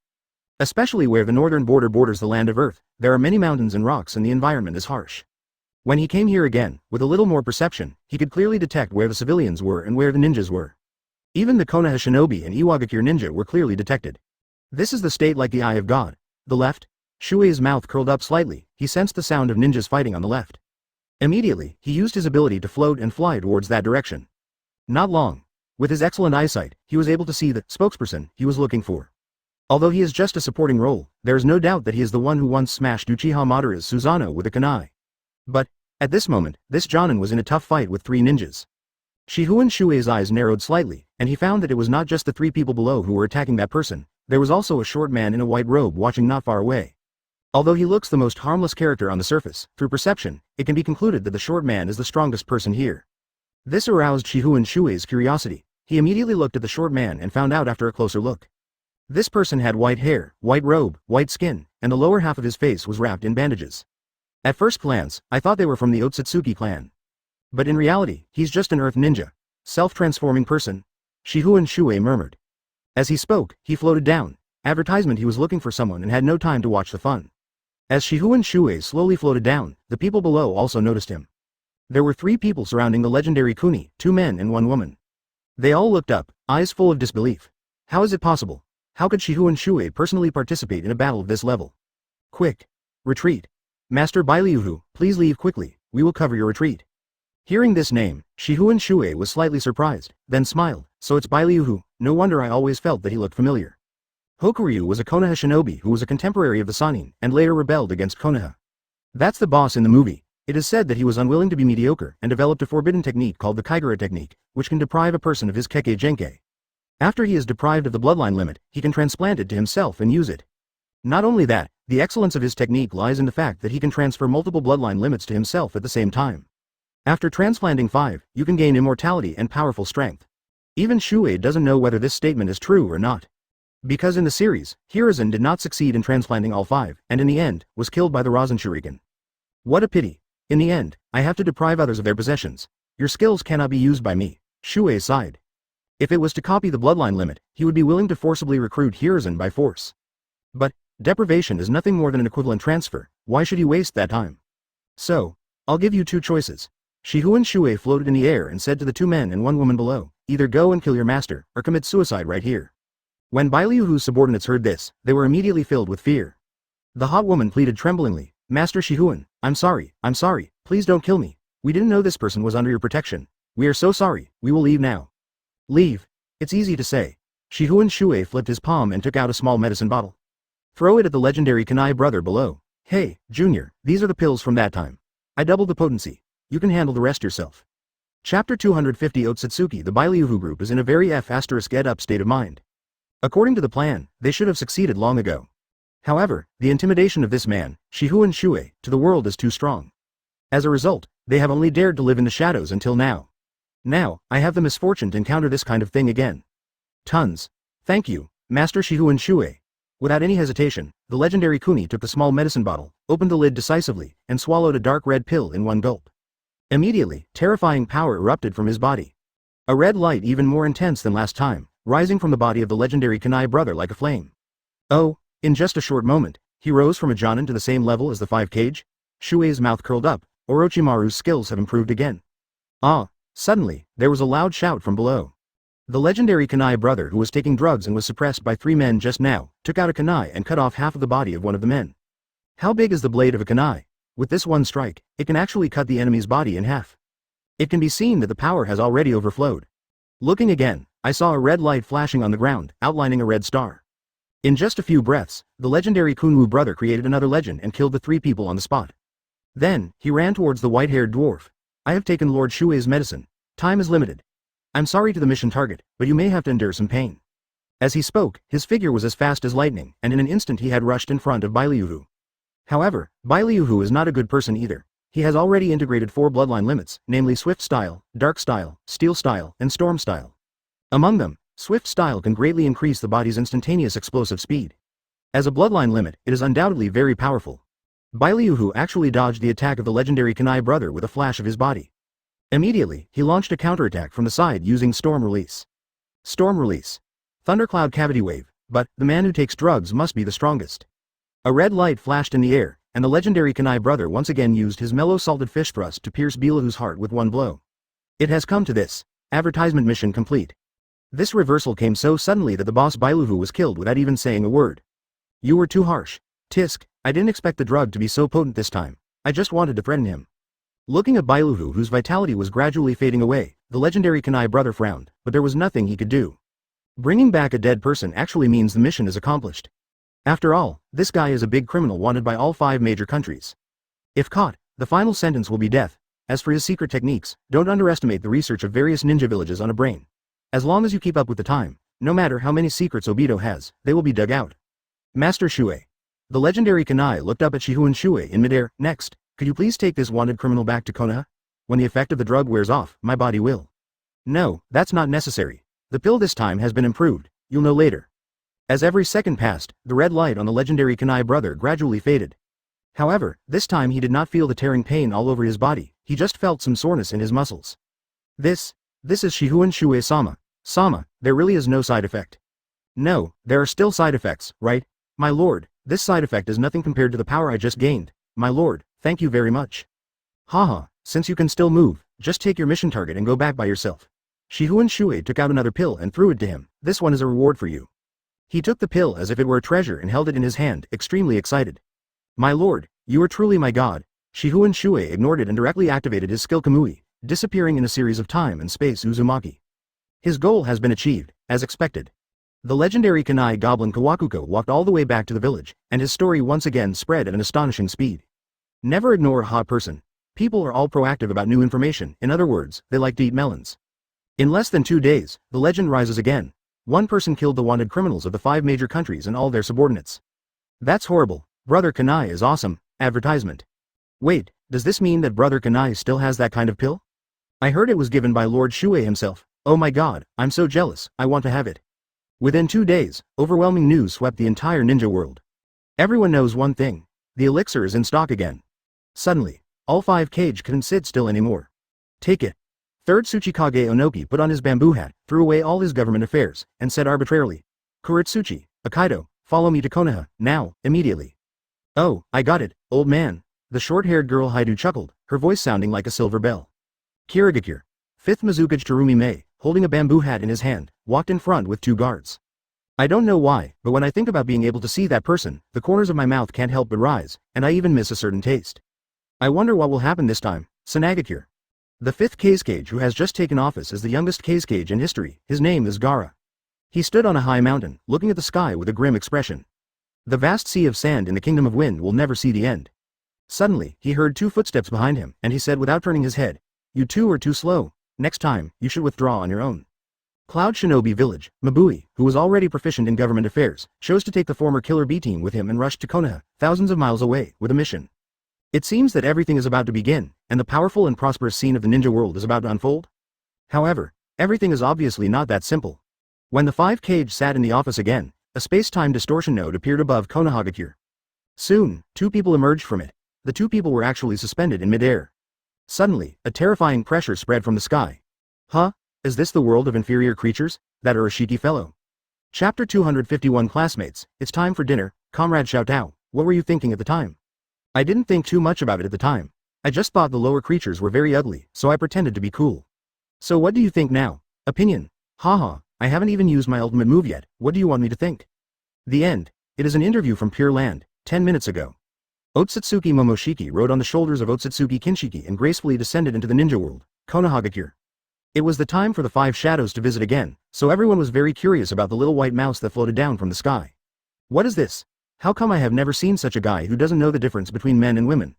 Especially where the northern border borders the Land of Earth, there are many mountains and rocks and the environment is harsh. When he came here again, with a little more perception, he could clearly detect where the civilians were and where the ninjas were. Even the Konoha shinobi and Iwagakure ninja were clearly detected. This is the state like the eye of God. The left? Shuei's mouth curled up slightly, he sensed the sound of ninjas fighting on the left. Immediately, he used his ability to float and fly towards that direction. Not long. With his excellent eyesight, he was able to see the spokesperson he was looking for. Although he is just a supporting role, there is no doubt that he is the one who once smashed Uchiha Madara's Susanoo with a kunai. But, at this moment, this Jonin was in a tough fight with 3 ninjas. Shihun Shuei's eyes narrowed slightly, and he found that it was not just the 3 people below who were attacking that person, there was also a short man in a white robe watching not far away. Although he looks the most harmless character on the surface, through perception, it can be concluded that the short man is the strongest person here. This aroused Shihun Shuei's curiosity. He immediately looked at the short man and found out after a closer look. This person had white hair, white robe, white skin, and the lower half of his face was wrapped in bandages. At first glance, I thought they were from the Otsutsuki clan. But in reality, he's just an earth ninja. Self-transforming person? Shihun Shuei murmured. As he spoke, he floated down. Advertisement he was looking for someone and had no time to watch the fun. As Shihun Shuei slowly floated down, the people below also noticed him. There were 3 people surrounding the legendary Kuni, 2 men and 1 woman. They all looked up, eyes full of disbelief. How is it possible? How could Shihun Shuei personally participate in a battle of this level? Quick! Retreat! Master Bailiuhu, please leave quickly, we will cover your retreat. Hearing this name, Shihun Shuei was slightly surprised, then smiled, so it's Bailiuhu, no wonder I always felt that he looked familiar. Hokuryu was a Konoha shinobi who was a contemporary of the Sannin, and later rebelled against Konoha. That's the boss in the movie. It is said that he was unwilling to be mediocre and developed a forbidden technique called the Kaigura technique, which can deprive a person of his Kekkei Genkei. After he is deprived of the bloodline limit, he can transplant it to himself and use it. Not only that, the excellence of his technique lies in the fact that he can transfer multiple bloodline limits to himself at the same time. After transplanting 5, you can gain immortality and powerful strength. Even Shuei doesn't know whether this statement is true or not. Because in the series, Hiruzen did not succeed in transplanting all 5, and in the end, was killed by the Rasen Shuriken. What a pity. In the end, I have to deprive others of their possessions. Your skills cannot be used by me. Shuei sighed. If it was to copy the bloodline limit, he would be willing to forcibly recruit Hiruzen by force. But, deprivation is nothing more than an equivalent transfer, why should he waste that time? So, I'll give you 2 choices. Shihun Shuei floated in the air and said to the 2 men and 1 woman below, either go and kill your master, or commit suicide right here. When Bailiuhu's subordinates heard this, they were immediately filled with fear. The hot woman pleaded tremblingly, Master Shihun, I'm sorry, please don't kill me. We didn't know this person was under your protection. We are so sorry, we will leave now. Leave. It's easy to say. Shihun Shuei flipped his palm and took out a small medicine bottle. Throw it at the legendary kunai brother below. Hey, Junior, these are the pills from that time. I doubled the potency. You can handle the rest yourself. Chapter 250 Otsutsuki. The Bailiuhu group is in a very ed up state of mind. According to the plan, they should have succeeded long ago. However, the intimidation of this man, Shihun Shuei, to the world is too strong. As a result, they have only dared to live in the shadows until now. Now, I have the misfortune to encounter this kind of thing again. Tons. Thank you, Master Shihun Shuei. Without any hesitation, the legendary Kuni took the small medicine bottle, opened the lid decisively, and swallowed a dark red pill in one gulp. Immediately, terrifying power erupted from his body. A red light even more intense than last time, rising from the body of the legendary kunai brother like a flame. Oh, in just a short moment, he rose from a Jonin to the same level as the 5 Kage? Shuei's mouth curled up, Orochimaru's skills have improved again. Ah! Suddenly, there was a loud shout from below. The legendary kunai brother who was taking drugs and was suppressed by 3 men just now, took out a kunai and cut off half of the body of one of the men. How big is the blade of a kunai? With this one strike, it can actually cut the enemy's body in half. It can be seen that the power has already overflowed. Looking again, I saw a red light flashing on the ground, outlining a red star. In just a few breaths, the legendary Kunwu brother created another legend and killed the 3 people on the spot. Then, he ran towards the white-haired dwarf. I have taken Lord Shuei's medicine. Time is limited. I'm sorry to the mission target, but you may have to endure some pain. As he spoke, his figure was as fast as lightning, and in an instant he had rushed in front of Bailiuhu. However, Bailiuhu is not a good person either. He has already integrated 4 bloodline limits, namely Swift Style, Dark Style, Steel Style, and Storm Style. Among them, Swift Style can greatly increase the body's instantaneous explosive speed. As a bloodline limit, it is undoubtedly very powerful. Bailiuhu actually dodged the attack of the legendary kunai brother with a flash of his body. Immediately, he launched a counterattack from the side using Storm Release. Storm Release. Thundercloud Cavity Wave, but the man who takes drugs must be the strongest. A red light flashed in the air, and the legendary Kunai brother once again used his mellow salted fish thrust to pierce Biluhu's heart with one blow. It has come to this. Advertisement mission complete. This reversal came so suddenly that the boss Biluhu was killed without even saying a word. You were too harsh. Tisk, I didn't expect the drug to be so potent this time. I just wanted to threaten him. Looking at Biluhu, whose vitality was gradually fading away, the legendary Kunai brother frowned, but there was nothing he could do. Bringing back a dead person actually means the mission is accomplished. After all, this guy is a big criminal wanted by all 5 major countries. If caught, the final sentence will be death. As for his secret techniques, don't underestimate the research of various ninja villages on a brain. As long as you keep up with the time, no matter how many secrets Obito has, they will be dug out. Master Shuoye. The legendary Kunai looked up at Shifengin Shuoye in midair. Next, could you please take this wanted criminal back to Konoha? When the effect of the drug wears off, my body will. No, that's not necessary. The pill this time has been improved, you'll know later. As every second passed, the red light on the legendary Kunai brother gradually faded. However, this time he did not feel the tearing pain all over his body, he just felt some soreness in his muscles. This is Shifengin Shuoye-sama. Sama, there really is no side effect. No, there are still side effects, right? My lord, this side effect is nothing compared to the power I just gained. My lord, thank you very much. Haha, since you can still move, just take your mission target and go back by yourself. Shifengin Shuoye took out another pill and threw it to him. This one is a reward for you. He took the pill as if it were a treasure and held it in his hand, extremely excited. My lord, you are truly my god. Shifengin Shuoye ignored it and directly activated his skill Kamui, disappearing in a series of time and space Uzumaki. His goal has been achieved, as expected. The legendary Kunai goblin Kawakuko walked all the way back to the village, and his story once again spread at an astonishing speed. Never ignore a hot person. People are all proactive about new information, in other words, they like to eat melons. In less than 2 days, the legend rises again. One person killed the wanted criminals of the 5 major countries and all their subordinates. That's horrible. Brother Kunai is awesome. Advertisement. Wait, does this mean that Brother Kunai still has that kind of pill? I heard it was given by Lord Shuoye himself. Oh my god, I'm so jealous, I want to have it. Within 2 days, overwhelming news swept the entire ninja world. Everyone knows one thing. The elixir is in stock again. Suddenly, all 5 Kage couldn't sit still anymore. Take it. Third Tsuchikage Onoki put on his bamboo hat, threw away all his government affairs, and said arbitrarily, Kuretsuchi, Akaido, follow me to Konoha, now, immediately. Oh, I got it, old man. The short-haired girl Haidu chuckled, her voice sounding like a silver bell. Kirigakure. 5th Mizukage Terumi Mei, holding a bamboo hat in his hand, walked in front with 2 guards. I don't know why, but when I think about being able to see that person, the corners of my mouth can't help but rise, and I even miss a certain taste. I wonder what will happen this time. Sanagakure. The 5th Kage who has just taken office as the youngest Kage in history, his name is Gaara. He stood on a high mountain, looking at the sky with a grim expression. The vast sea of sand in the Kingdom of Wind will never see the end. Suddenly, he heard 2 footsteps behind him, and he said without turning his head, You 2 are too slow. Next time, you should withdraw on your own. Cloud Shinobi Village, Mabui, who was already proficient in government affairs, chose to take the former Killer B team with him and rushed to Konoha, thousands of miles away, with a mission. It seems that everything is about to begin, and the powerful and prosperous scene of the ninja world is about to unfold. However, everything is obviously not that simple. When the 5 Kage sat in the office again, a space-time distortion node appeared above Konohagakure. Soon, 2 people emerged from it. The 2 people were actually suspended in midair. Suddenly, a terrifying pressure spread from the sky. Huh? Is this the world of inferior creatures? That Orochimaru fellow. Chapter 251 Classmates, it's time for dinner, Comrade Xiaotao, what were you thinking at the time? I didn't think too much about it at the time. I just thought the lower creatures were very ugly, so I pretended to be cool. So what do you think now? Opinion. Haha, I haven't even used my ultimate move yet, what do you want me to think? The end. It is an interview from Pure Land, 10 minutes ago. Otsutsuki Momoshiki rode on the shoulders of Otsutsuki Kinshiki and gracefully descended into the ninja world, Konohagakure. It was the time for the 5 shadows to visit again, so everyone was very curious about the little white mouse that floated down from the sky. What is this? How come I have never seen such a guy who doesn't know the difference between men and women?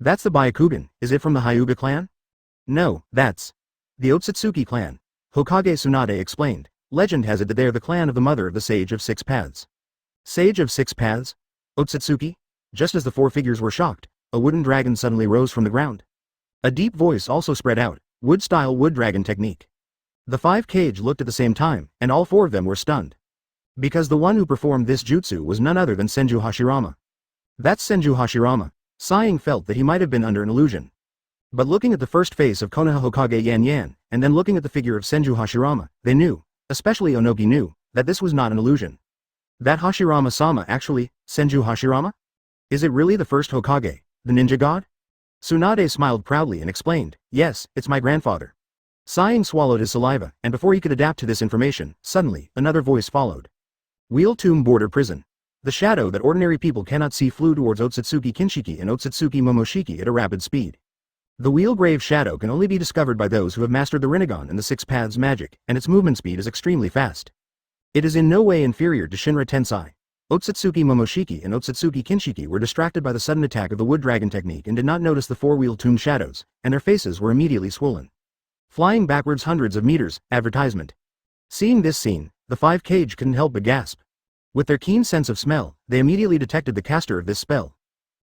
That's the Byakugan, is it from the Hyuga clan? No, that's the Otsutsuki clan. Hokage Tsunade explained. Legend has it that they are the clan of the mother of the Sage of 6 Paths. Sage of 6 Paths? Otsutsuki? Just as the 4 figures were shocked, a wooden dragon suddenly rose from the ground. A deep voice also spread out, wood-style wood dragon technique. The 5 Kage looked at the same time, and all 4 of them were stunned. Because the one who performed this jutsu was none other than Senju Hashirama. That's Senju Hashirama. Sighing felt that he might have been under an illusion. But looking at the first face of Konoha Hokage Yan Yan, and then looking at the figure of Senju Hashirama, they knew, especially Onoki knew, that this was not an illusion. That Hashirama-sama actually, Senju Hashirama? Is it really the first Hokage, the ninja god? Tsunade smiled proudly and explained, yes, it's my grandfather. Sighing swallowed his saliva, and before he could adapt to this information, suddenly, another voice followed. Wheel Tomb Border Prison. The shadow that ordinary people cannot see flew towards Otsutsuki Kinshiki and Otsutsuki Momoshiki at a rapid speed. The Wheelgrave shadow can only be discovered by those who have mastered the Rinnegan and the Six Paths magic, and its movement speed is extremely fast. It is in no way inferior to Shinra Tensei. Otsutsuki Momoshiki and Otsutsuki Kinshiki were distracted by the sudden attack of the Wood Dragon technique and did not notice the four-wheel tomb shadows, and their faces were immediately swollen. Flying backwards hundreds of meters, advertisement. Seeing this scene, the five Kage couldn't help but gasp. With their keen sense of smell, they immediately detected the caster of this spell.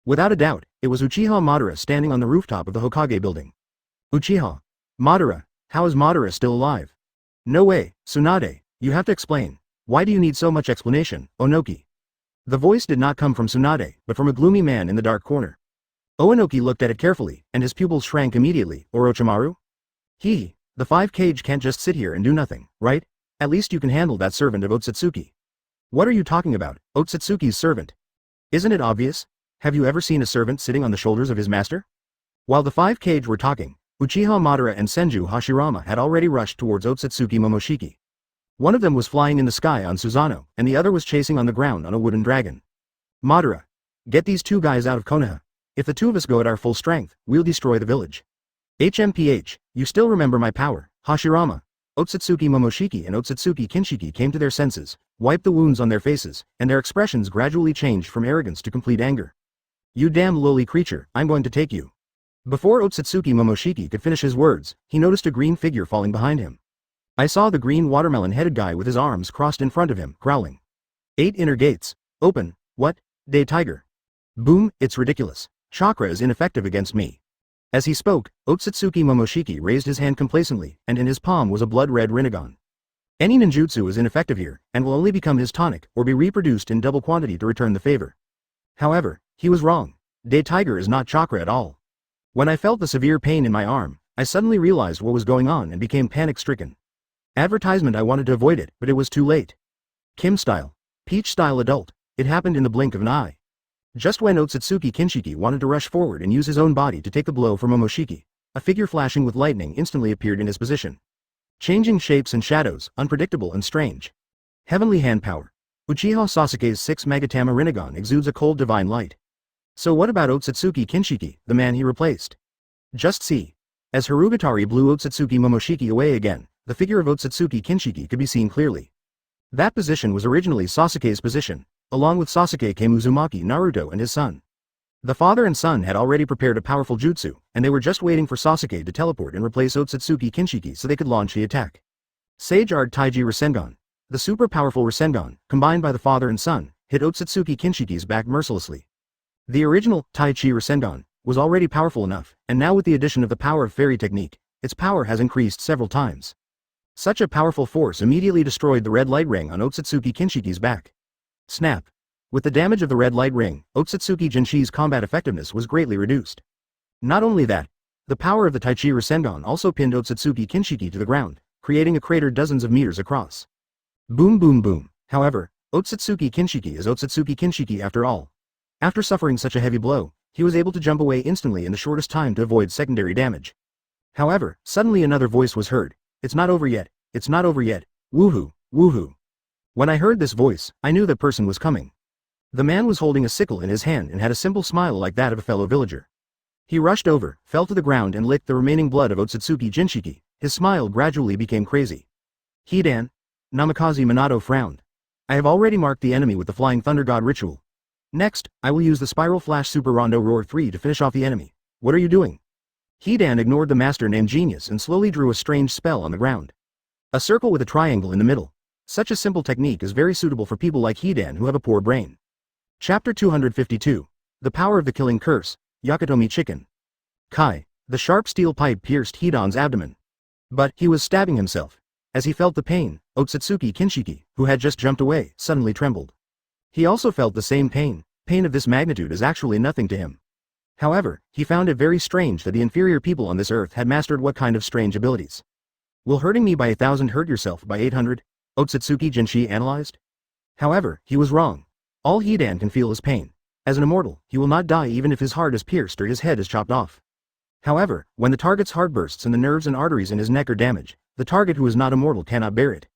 Without a doubt, it was Uchiha Madara standing on the rooftop of the Hokage building. Uchiha. Madara, how is Madara still alive? No way, Tsunade, you have to explain. Why do you need so much explanation, Onoki? The voice did not come from Tsunade, but from a gloomy man in the dark corner. Onoki looked at it carefully, and his pupils shrank immediately. Orochimaru? The five Kage can't just sit here and do nothing, right? At least you can handle that servant of Otsutsuki. What are you talking about, Otsutsuki's servant? Isn't it obvious? Have you ever seen a servant sitting on the shoulders of his master? While the five Kage were talking, Uchiha Madara and Senju Hashirama had already rushed towards Otsutsuki Momoshiki. One of them was flying in the sky on Susanoo, and the other was chasing on the ground on a wooden dragon. Madara. Get these two guys out of Konoha. If the two of us go at our full strength, we'll destroy the village. HMPH, you still remember my power, Hashirama. Otsutsuki Momoshiki and Otsutsuki Kinshiki came to their senses, wiped the wounds on their faces, and their expressions gradually changed from arrogance to complete anger. You damn lowly creature, I'm going to take you. Before Otsutsuki Momoshiki could finish his words, he noticed a green figure falling behind him. I saw the green watermelon-headed guy with his arms crossed in front of him, growling. 8 inner gates. Open. What? Day Tiger. Boom, it's ridiculous. Chakra is ineffective against me. As he spoke, Otsutsuki Momoshiki raised his hand complacently, and in his palm was a blood-red Rinnegan. Any ninjutsu is ineffective here, and will only become his tonic or be reproduced in double quantity to return the favor. However, he was wrong. Day Tiger is not chakra at all. When I felt the severe pain in my arm, I suddenly realized what was going on and became panic-stricken. Advertisement, I wanted to avoid it, but it was too late. Kim style. Peach style adult. It happened in the blink of an eye. Just when Otsutsuki Kinshiki wanted to rush forward and use his own body to take the blow for Momoshiki, a figure flashing with lightning instantly appeared in his position. Changing shapes and shadows, unpredictable and strange. Heavenly hand power. Uchiha Sasuke's 6 Magatama Rinnegan exudes a cold divine light. So what about Otsutsuki Kinshiki, the man he replaced? Just see. As Harugatari blew Otsutsuki Momoshiki away again, the figure of Otsutsuki Kinshiki could be seen clearly. That position was originally Sasuke's position. Along with Sasuke came Uzumaki Naruto and his son. The father and son had already prepared a powerful jutsu, and they were just waiting for Sasuke to teleport and replace Otsutsuki Kinshiki so they could launch the attack. Sage Art Taiji Rasengan. The super powerful Rasengan, combined by the father and son, hit Otsutsuki Kinshiki's back mercilessly. The original Tai Chi Rasengan was already powerful enough, and now with the addition of the power of fairy technique, its power has increased several times. Such a powerful force immediately destroyed the red light ring on Otsutsuki Kinshiki's back. Snap. With the damage of the red light ring, Otsutsuki Jinshi's combat effectiveness was greatly reduced. Not only that, the power of the Taichi Rasengan also pinned Otsutsuki Kinshiki to the ground, creating a crater dozens of meters across. Boom boom boom. However, Otsutsuki Kinshiki is Otsutsuki Kinshiki after all. After suffering such a heavy blow, he was able to jump away instantly in the shortest time to avoid secondary damage. However, suddenly another voice was heard. It's not over yet, it's not over yet, woohoo, woohoo. When I heard this voice, I knew that person was coming. The man was holding a sickle in his hand and had a simple smile like that of a fellow villager. He rushed over, fell to the ground and licked the remaining blood of Otsutsuki Jinshiki. His smile gradually became crazy. Hidan. Namikaze Minato frowned. I have already marked the enemy with the Flying Thunder God ritual. Next, I will use the Spiral Flash Super Rondo Roar 3 to finish off the enemy. What are you doing? Hidan ignored the master named Genius and slowly drew a strange spell on the ground. A circle with a triangle in the middle. Such a simple technique is very suitable for people like Hidan who have a poor brain. Chapter 252. The Power of the Killing Curse, Yakatomi Chicken. Kai. The sharp steel pipe pierced Hidan's abdomen. But he was stabbing himself. As he felt the pain, Otsutsuki Kinshiki, who had just jumped away, suddenly trembled. He also felt the same pain. Pain of this magnitude is actually nothing to him. However, he found it very strange that the inferior people on this earth had mastered what kind of strange abilities. Will hurting me by 1,000 hurt yourself by 800? Otsutsuki Jinshi analyzed. However, he was wrong. All Hidan can feel is pain. As an immortal, he will not die even if his heart is pierced or his head is chopped off. However, when the target's heart bursts and the nerves and arteries in his neck are damaged, the target who is not immortal cannot bear it.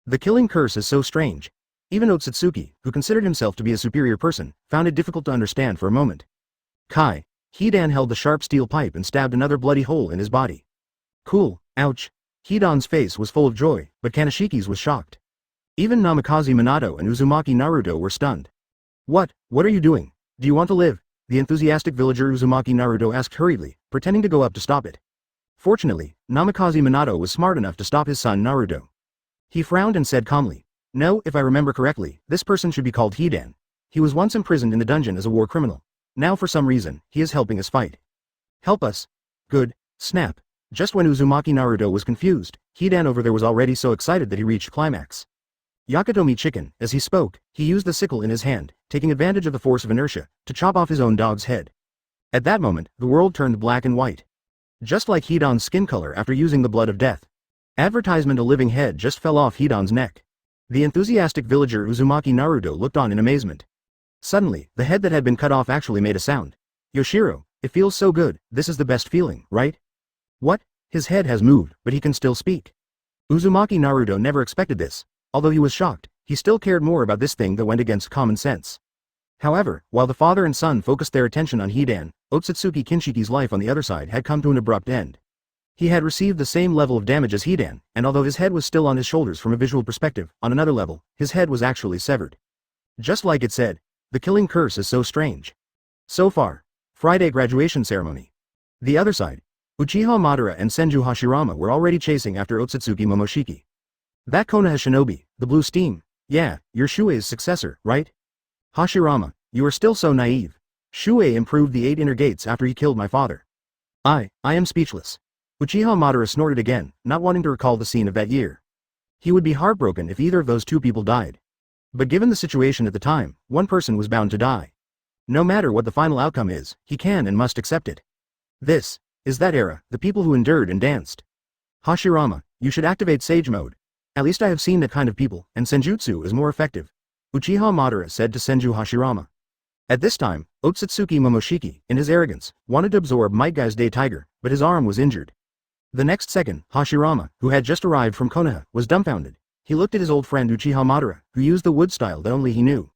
The killing curse is so strange. Even Otsutsuki, who considered himself to be a superior person, found it difficult to understand for a moment. Kai. Hidan held the sharp steel pipe and stabbed another bloody hole in his body. Cool, ouch. Hidan's face was full of joy, but Kanashiki's was shocked. Even Namikaze Minato and Uzumaki Naruto were stunned. What are you doing? Do you want to live? The enthusiastic villager Uzumaki Naruto asked hurriedly, pretending to go up to stop it. Fortunately, Namikaze Minato was smart enough to stop his son Naruto. He frowned and said calmly, "No, if I remember correctly, this person should be called Hidan. He was once imprisoned in the dungeon as a war criminal. Now for some reason, he is helping us fight." "Help us? Good." Snap. Just when Uzumaki Naruto was confused, Hidan over there was already so excited that he reached climax. Yakatomi Chicken, as he spoke, he used the sickle in his hand, taking advantage of the force of inertia, to chop off his own dog's head. At that moment, the world turned black and white. Just like Hidan's skin color after using the blood of death. Advertisement: a living head just fell off Hidan's neck. The enthusiastic villager Uzumaki Naruto looked on in amazement. Suddenly, the head that had been cut off actually made a sound. "Yoshiro, it feels so good, this is the best feeling, right?" "What? His head has moved, but he can still speak." Uzumaki Naruto never expected this. Although he was shocked, he still cared more about this thing that went against common sense. However, while the father and son focused their attention on Hidan, Otsutsuki Kinshiki's life on the other side had come to an abrupt end. He had received the same level of damage as Hidan, and although his head was still on his shoulders from a visual perspective, on another level, his head was actually severed. Just like it said, the killing curse is so strange. So far. Friday graduation ceremony. The other side. Uchiha Madara and Senju Hashirama were already chasing after Otsutsuki Momoshiki. "That Konoha shinobi, the blue steam. Yeah, you're Shuei's successor, right?" "Hashirama, you are still so naive. Shuei improved the 8 inner gates after he killed my father." I am speechless." Uchiha Madara snorted again, not wanting to recall the scene of that year. He would be heartbroken if either of those two people died. But given the situation at the time, one person was bound to die. No matter what the final outcome is, he can and must accept it. This is that era, the people who endured and danced. "Hashirama, you should activate Sage Mode. At least I have seen that kind of people, and Senjutsu is more effective," Uchiha Madara said to Senju Hashirama. At this time, Otsutsuki Momoshiki, in his arrogance, wanted to absorb Might Guy's Day Tiger, but his arm was injured. The next second, Hashirama, who had just arrived from Konoha, was dumbfounded. He looked at his old friend Uchiha Madara, who used the wood style that only he knew.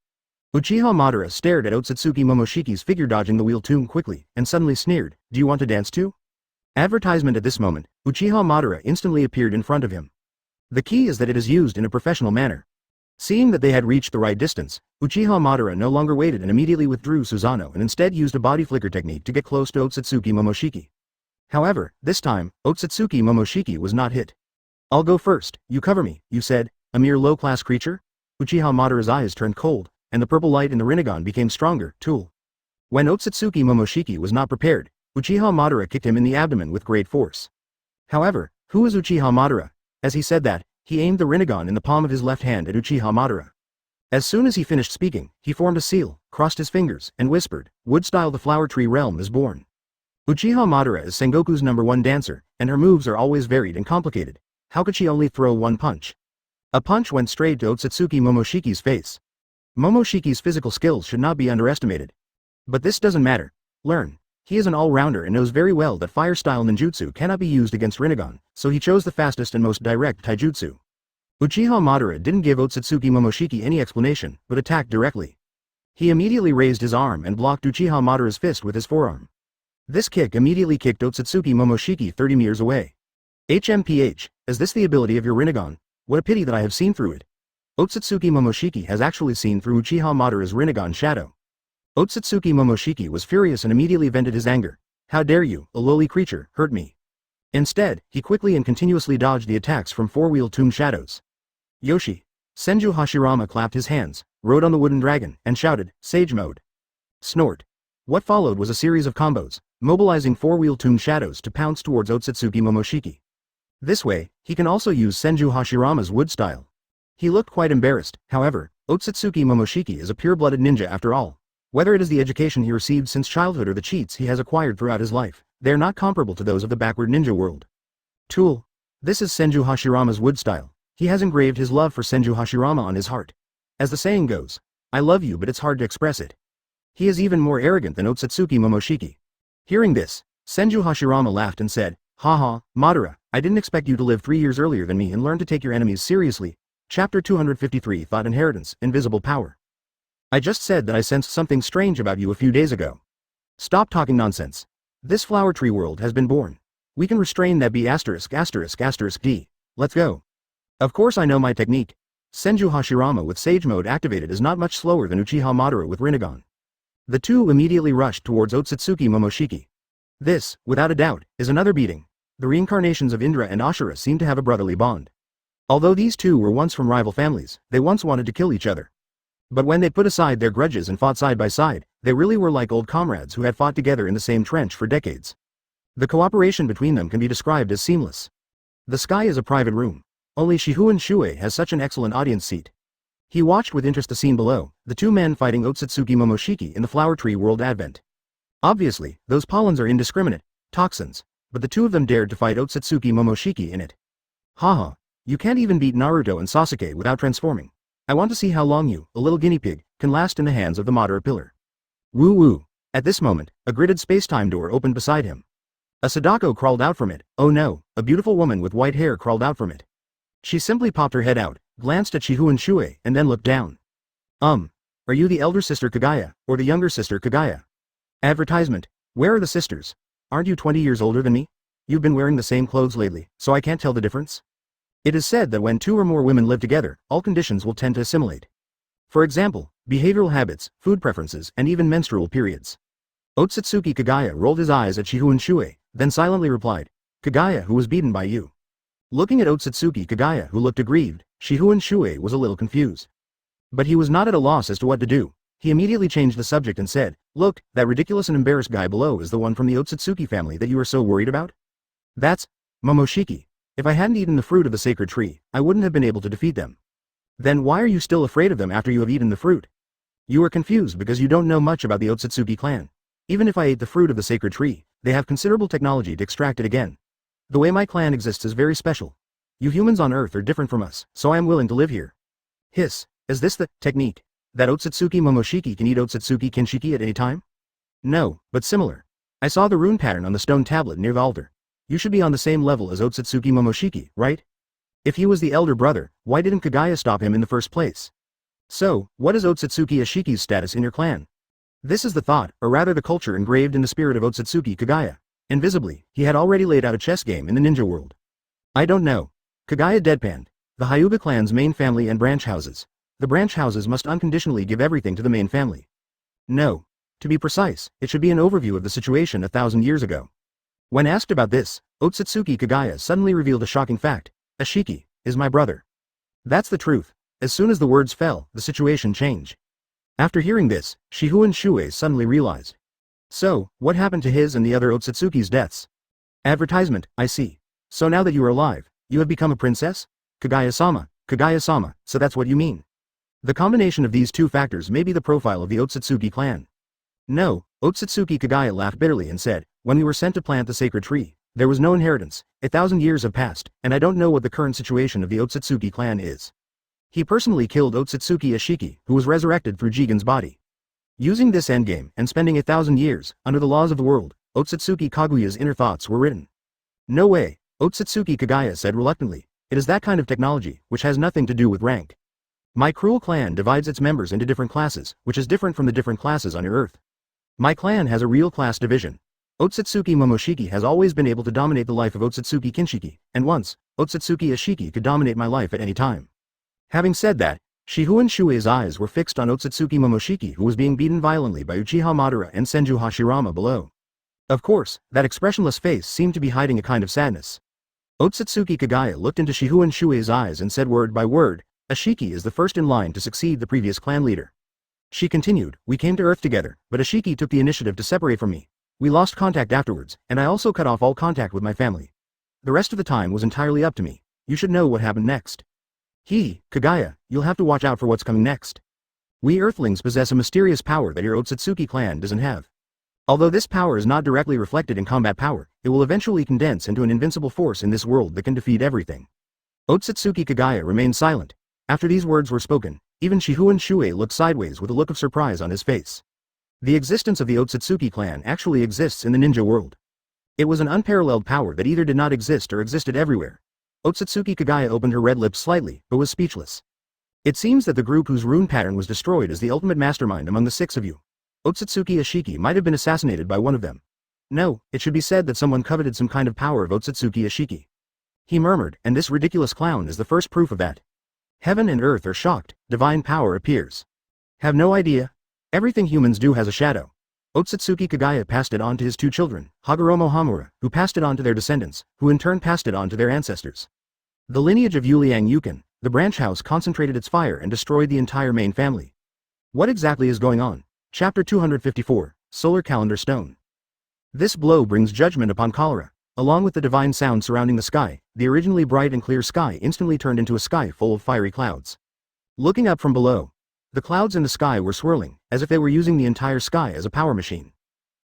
Uchiha Madara stared at Otsutsuki Momoshiki's figure dodging the wheel tomb quickly, and suddenly sneered, "Do you want to dance too?" Advertisement: at this moment, Uchiha Madara instantly appeared in front of him. The key is that it is used in a professional manner. Seeing that they had reached the right distance, Uchiha Madara no longer waited and immediately withdrew Susanoo and instead used a body flicker technique to get close to Otsutsuki Momoshiki. However, this time, Otsutsuki Momoshiki was not hit. "I'll go first, you cover me," you said, "a mere low-class creature?" Uchiha Madara's eyes turned cold, and the purple light in the Rinnegan became stronger, too. When Otsutsuki Momoshiki was not prepared, Uchiha Madara kicked him in the abdomen with great force. However, who is Uchiha Madara? As he said that, he aimed the Rinnegan in the palm of his left hand at Uchiha Madara. As soon as he finished speaking, he formed a seal, crossed his fingers, and whispered, "Wood-style, the flower tree realm is born." Uchiha Madara is Sengoku's #1 dancer, and her moves are always varied and complicated. How could she only throw one punch? A punch went straight to Otsutsuki Momoshiki's face. Momoshiki's physical skills should not be underestimated. But this doesn't matter. Learn. He is an all-rounder and knows very well that fire-style ninjutsu cannot be used against Rinnegan, so he chose the fastest and most direct taijutsu. Uchiha Madara didn't give Otsutsuki Momoshiki any explanation, but attacked directly. He immediately raised his arm and blocked Uchiha Madara's fist with his forearm. This kick immediately kicked Otsutsuki Momoshiki 30 meters away. HMPH, is this the ability of your Rinnegan? What a pity that I have seen through it. Otsutsuki Momoshiki has actually seen through Uchiha Madara's Rinnegan shadow. Otsutsuki Momoshiki was furious and immediately vented his anger. "How dare you, a lowly creature, hurt me?" Instead, he quickly and continuously dodged the attacks from four-wheel tomb shadows. "Yoshi!" Senju Hashirama clapped his hands, rode on the wooden dragon, and shouted, "Sage Mode!" Snort. What followed was a series of combos, mobilizing four-wheel tomb shadows to pounce towards Otsutsuki Momoshiki. This way, he can also use Senju Hashirama's wood style. He looked quite embarrassed. However, Otsutsuki Momoshiki is a pure-blooded ninja after all. Whether it is the education he received since childhood or the cheats he has acquired throughout his life, they are not comparable to those of the backward ninja world. Tool. This is Senju Hashirama's wood style. He has engraved his love for Senju Hashirama on his heart. As the saying goes, "I love you but it's hard to express it." He is even more arrogant than Otsutsuki Momoshiki. Hearing this, Senju Hashirama laughed and said, Haha, Madara, I didn't expect you to live 3 years earlier than me and learn to take your enemies seriously. Chapter 253 Thought Inheritance, Invisible Power. I just said that I sensed something strange about you a few days ago. Stop talking nonsense. This flower tree world has been born. We can restrain that B*********. D. Let's go. Of course I know my technique. Senju Hashirama with Sage Mode activated is not much slower than Uchiha Madara with Rinnegan. The two immediately rushed towards Otsutsuki Momoshiki. This, without a doubt, is another beating. The reincarnations of Indra and Ashura seem to have a brotherly bond. Although these two were once from rival families, they once wanted to kill each other. But when they put aside their grudges and fought side by side, they really were like old comrades who had fought together in the same trench for decades. The cooperation between them can be described as seamless. The sky is a private room. Only Shifengin Shuoye has such an excellent audience seat. He watched with interest the scene below, the two men fighting Otsutsuki Momoshiki in the flower tree world advent. Obviously, those pollens are indiscriminate, toxins, but the two of them dared to fight Otsutsuki Momoshiki in it. Haha, you can't even beat Naruto and Sasuke without transforming. I want to see how long you, a little guinea pig, can last in the hands of the Madara pillar. Woo woo. At this moment, a gridded space-time door opened beside him. A Sadako crawled out from it. Oh no, a beautiful woman with white hair crawled out from it. She simply popped her head out, glanced at Shifengin Shuoye, and then looked down. Are you the elder sister Kaguya, or the younger sister Kaguya? Advertisement. Where are the sisters? Aren't you 20 years older than me? You've been wearing the same clothes lately, so I can't tell the difference. It is said that when two or more women live together, all conditions will tend to assimilate. For example, behavioral habits, food preferences, and even menstrual periods. Otsutsuki Kaguya rolled his eyes at Shifengin Shuoye, then silently replied, Kaguya who was beaten by you. Looking at Otsutsuki Kaguya who looked aggrieved, Shifengin Shuoye was a little confused. But he was not at a loss as to what to do. He immediately changed the subject and said, Look, that ridiculous and embarrassed guy below is the one from the Otsutsuki family that you are so worried about? That's Momoshiki. If I hadn't eaten the fruit of the sacred tree, I wouldn't have been able to defeat them. Then why are you still afraid of them after you have eaten the fruit? You are confused because you don't know much about the Otsutsuki clan. Even if I ate the fruit of the sacred tree, they have considerable technology to extract it again. The way my clan exists is very special. You humans on Earth are different from us, so I am willing to live here. Hiss, is this the technique? That Otsutsuki Momoshiki can eat Otsutsuki Kinshiki at any time? No, but similar. I saw the rune pattern on the stone tablet near the altar. You should be on the same level as Otsutsuki Momoshiki, right? If he was the elder brother, why didn't Kaguya stop him in the first place? So, what is Otsutsuki Ashiki's status in your clan? This is the thought, or rather the culture engraved in the spirit of Otsutsuki Kaguya. Invisibly, he had already laid out a chess game in the ninja world. I don't know. Kaguya deadpanned. The Hyuga clan's main family and branch houses. The branch houses must unconditionally give everything to the main family. No. To be precise, it should be an overview of the situation 1,000 years ago. When asked about this, Otsutsuki Kaguya suddenly revealed a shocking fact. Ashiki is my brother. That's the truth. As soon as the words fell, the situation changed. After hearing this, Shifengin Shuoye suddenly realized. So, what happened to his and the other Otsutsuki's deaths? Advertisement, I see. So now that you are alive, you have become a princess? Kaguya-sama, so that's what you mean. The combination of these two factors may be the profile of the Otsutsuki clan. No, Otsutsuki Kaguya laughed bitterly and said, when we were sent to plant the sacred tree, there was no inheritance. 1,000 years have passed, and I don't know what the current situation of the Otsutsuki clan is. He personally killed Otsutsuki Ashiki, who was resurrected through Jigen's body. Using this endgame and spending 1,000 years, under the laws of the world, Otsutsuki Kaguya's inner thoughts were written. No way, Otsutsuki Kaguya said reluctantly, it is that kind of technology, which has nothing to do with rank. My cruel clan divides its members into different classes, which is different from the different classes on your Earth. My clan has a real class division. Otsutsuki Momoshiki has always been able to dominate the life of Otsutsuki Kinshiki, and once, Otsutsuki Ashiki could dominate my life at any time. Having said that, Shifengin Shuoye's eyes were fixed on Otsutsuki Momoshiki who was being beaten violently by Uchiha Madara and Senju Hashirama below. Of course, that expressionless face seemed to be hiding a kind of sadness. Otsutsuki Kaguya looked into Shifengin Shuoye's eyes and said word by word, Ashiki is the first in line to succeed the previous clan leader. She continued, we came to Earth together, but Ashiki took the initiative to separate from me. We lost contact afterwards, and I also cut off all contact with my family. The rest of the time was entirely up to me. You should know what happened next. Kaguya, you'll have to watch out for what's coming next. We Earthlings possess a mysterious power that your Otsutsuki clan doesn't have. Although this power is not directly reflected in combat power, it will eventually condense into an invincible force in this world that can defeat everything. Otsutsuki Kaguya remained silent. After these words were spoken, even Shifengin Shuoye looked sideways with a look of surprise on his face. The existence of the Otsutsuki clan actually exists in the ninja world. It was an unparalleled power that either did not exist or existed everywhere. Otsutsuki Kagaya opened her red lips slightly, but was speechless. It seems that the group whose rune pattern was destroyed is the ultimate mastermind among the 6 of you. Otsutsuki Ashiki might have been assassinated by one of them. No, it should be said that someone coveted some kind of power of Otsutsuki Ashiki. He murmured, and this ridiculous clown is the first proof of that. Heaven and earth are shocked, divine power appears. Have no idea? Everything humans do has a shadow. Otsutsuki Kagaya passed it on to his 2 children, Hagoromo Hamura, who passed it on to their descendants, who in turn passed it on to their ancestors. The lineage of Yuliang Yukin, the branch house concentrated its fire and destroyed the entire main family. What exactly is going on? Chapter 254, Solar Calendar Stone. This blow brings judgment upon cholera. Along with the divine sound surrounding the sky, the originally bright and clear sky instantly turned into a sky full of fiery clouds. Looking up from below, the clouds in the sky were swirling, as if they were using the entire sky as a power machine.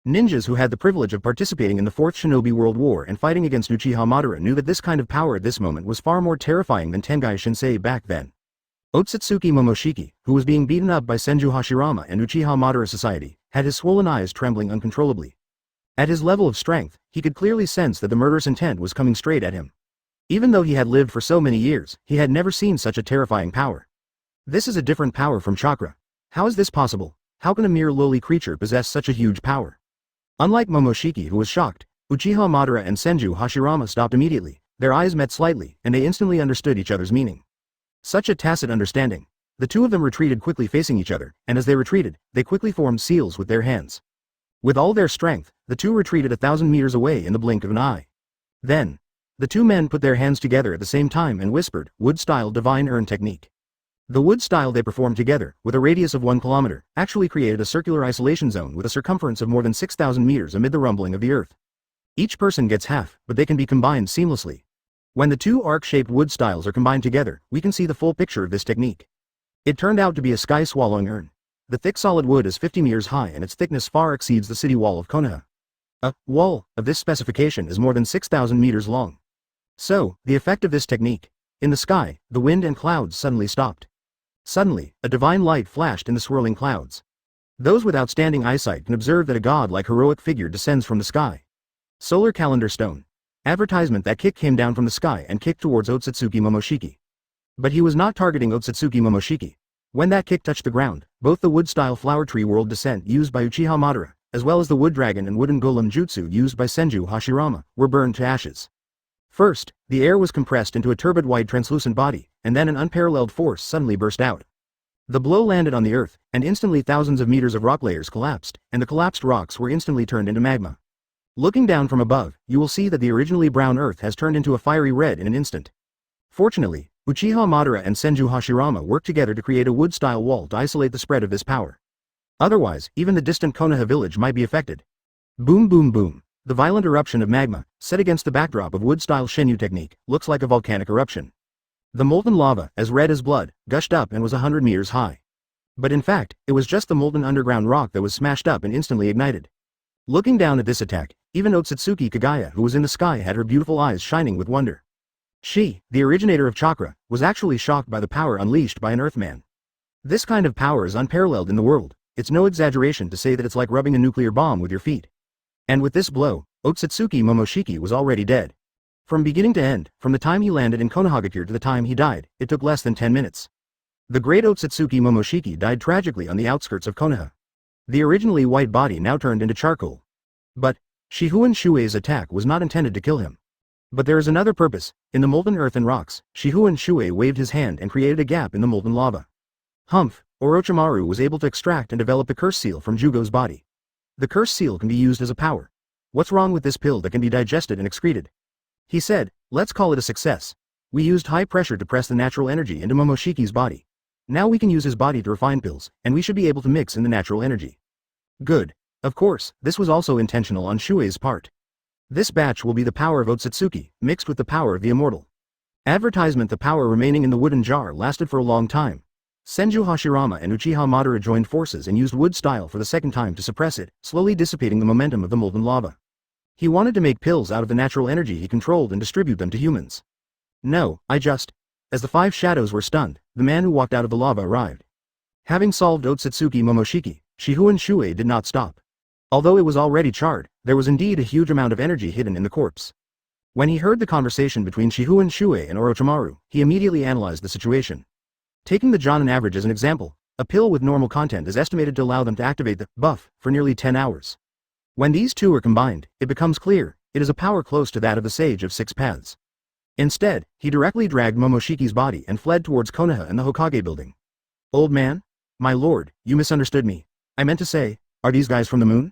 Ninjas who had the privilege of participating in the 4th Shinobi World War and fighting against Uchiha Madara knew that this kind of power at this moment was far more terrifying than Tengai Shinsei back then. Otsutsuki Momoshiki, who was being beaten up by Senju Hashirama and Uchiha Madara society, had his swollen eyes trembling uncontrollably. At his level of strength, he could clearly sense that the murderous intent was coming straight at him. Even though he had lived for so many years, he had never seen such a terrifying power. This is a different power from chakra. How is this possible? How can a mere lowly creature possess such a huge power? Unlike Momoshiki, who was shocked, Uchiha Madara and Senju Hashirama stopped immediately. Their eyes met slightly, and they instantly understood each other's meaning. Such a tacit understanding. The 2 of them retreated quickly facing each other, and as they retreated, they quickly formed seals with their hands. With all their strength, the 2 retreated 1,000 meters away in the blink of an eye. Then, the 2 men put their hands together at the same time and whispered, wood-style divine urn technique. The wood style they performed together, with a radius of 1 kilometer, actually created a circular isolation zone with a circumference of more than 6,000 meters amid the rumbling of the earth. Each person gets half, but they can be combined seamlessly. When the 2 arc-shaped wood styles are combined together, we can see the full picture of this technique. It turned out to be a sky-swallowing urn. The thick solid wood is 50 meters high and its thickness far exceeds the city wall of Konoha. A wall of this specification is more than 6,000 meters long. So, the effect of this technique. In the sky, the wind and clouds suddenly stopped. Suddenly, a divine light flashed in the swirling clouds. Those with outstanding eyesight can observe that a god-like heroic figure descends from the sky. Solar Calendar Stone. Advertisement. That kick came down from the sky and kicked towards Otsutsuki Momoshiki. But he was not targeting Otsutsuki Momoshiki. When that kick touched the ground, both the wood-style flower tree world descent used by Uchiha Madara, as well as the wood dragon and wooden golem jutsu used by Senju Hashirama, were burned to ashes. First, the air was compressed into a turbid white translucent body, and then an unparalleled force suddenly burst out. The blow landed on the earth, and instantly thousands of meters of rock layers collapsed, and the collapsed rocks were instantly turned into magma. Looking down from above, you will see that the originally brown earth has turned into a fiery red in an instant. Fortunately, Uchiha Madara and Senju Hashirama worked together to create a wood-style wall to isolate the spread of this power. Otherwise, even the distant Konoha village might be affected. Boom boom boom. The violent eruption of magma, set against the backdrop of wood-style Shinyu technique, looks like a volcanic eruption. The molten lava, as red as blood, gushed up and was 100 meters high. But in fact, it was just the molten underground rock that was smashed up and instantly ignited. Looking down at this attack, even Otsutsuki Kagaya, who was in the sky, had her beautiful eyes shining with wonder. She, the originator of chakra, was actually shocked by the power unleashed by an Earthman. This kind of power is unparalleled in the world. It's no exaggeration to say that it's like rubbing a nuclear bomb with your feet. And with this blow, Otsutsuki Momoshiki was already dead. From beginning to end, from the time he landed in Konohagakure to the time he died, it took less than 10 minutes. The great Otsutsuki Momoshiki died tragically on the outskirts of Konoha. The originally white body now turned into charcoal. But, Shifengin Shuoye's attack was not intended to kill him. But there is another purpose. In the molten earth and rocks, Shifengin Shuoye waved his hand and created a gap in the molten lava. Humph, Orochimaru was able to extract and develop the curse seal from Jugo's body. The curse seal can be used as a power. What's wrong with this pill that can be digested and excreted? He said, let's call it a success. We used high pressure to press the natural energy into Momoshiki's body. Now we can use his body to refine pills, and we should be able to mix in the natural energy. Good. Of course, this was also intentional on Shuoye's part. This batch will be the power of Otsutsuki, mixed with the power of the immortal. Advertisement. The power remaining in the wooden jar lasted for a long time. Senju Hashirama and Uchiha Madara joined forces and used wood style for the second time to suppress it, slowly dissipating the momentum of the molten lava. He wanted to make pills out of the natural energy he controlled and distribute them to humans. No, As the 5 shadows were stunned, the man who walked out of the lava arrived. Having solved Otsutsuki Momoshiki, Shifengin Shuoye did not stop. Although it was already charred, there was indeed a huge amount of energy hidden in the corpse. When he heard the conversation between Shifengin Shuoye and Orochimaru, he immediately analyzed the situation. Taking the Chinin average as an example, a pill with normal content is estimated to allow them to activate the buff for nearly 10 hours. When these two are combined, it becomes clear, it is a power close to that of the Sage of Six Paths. Instead, he directly dragged Momoshiki's body and fled towards Konoha and the Hokage building. Old man? My lord, you misunderstood me. I meant to say, are these guys from the moon?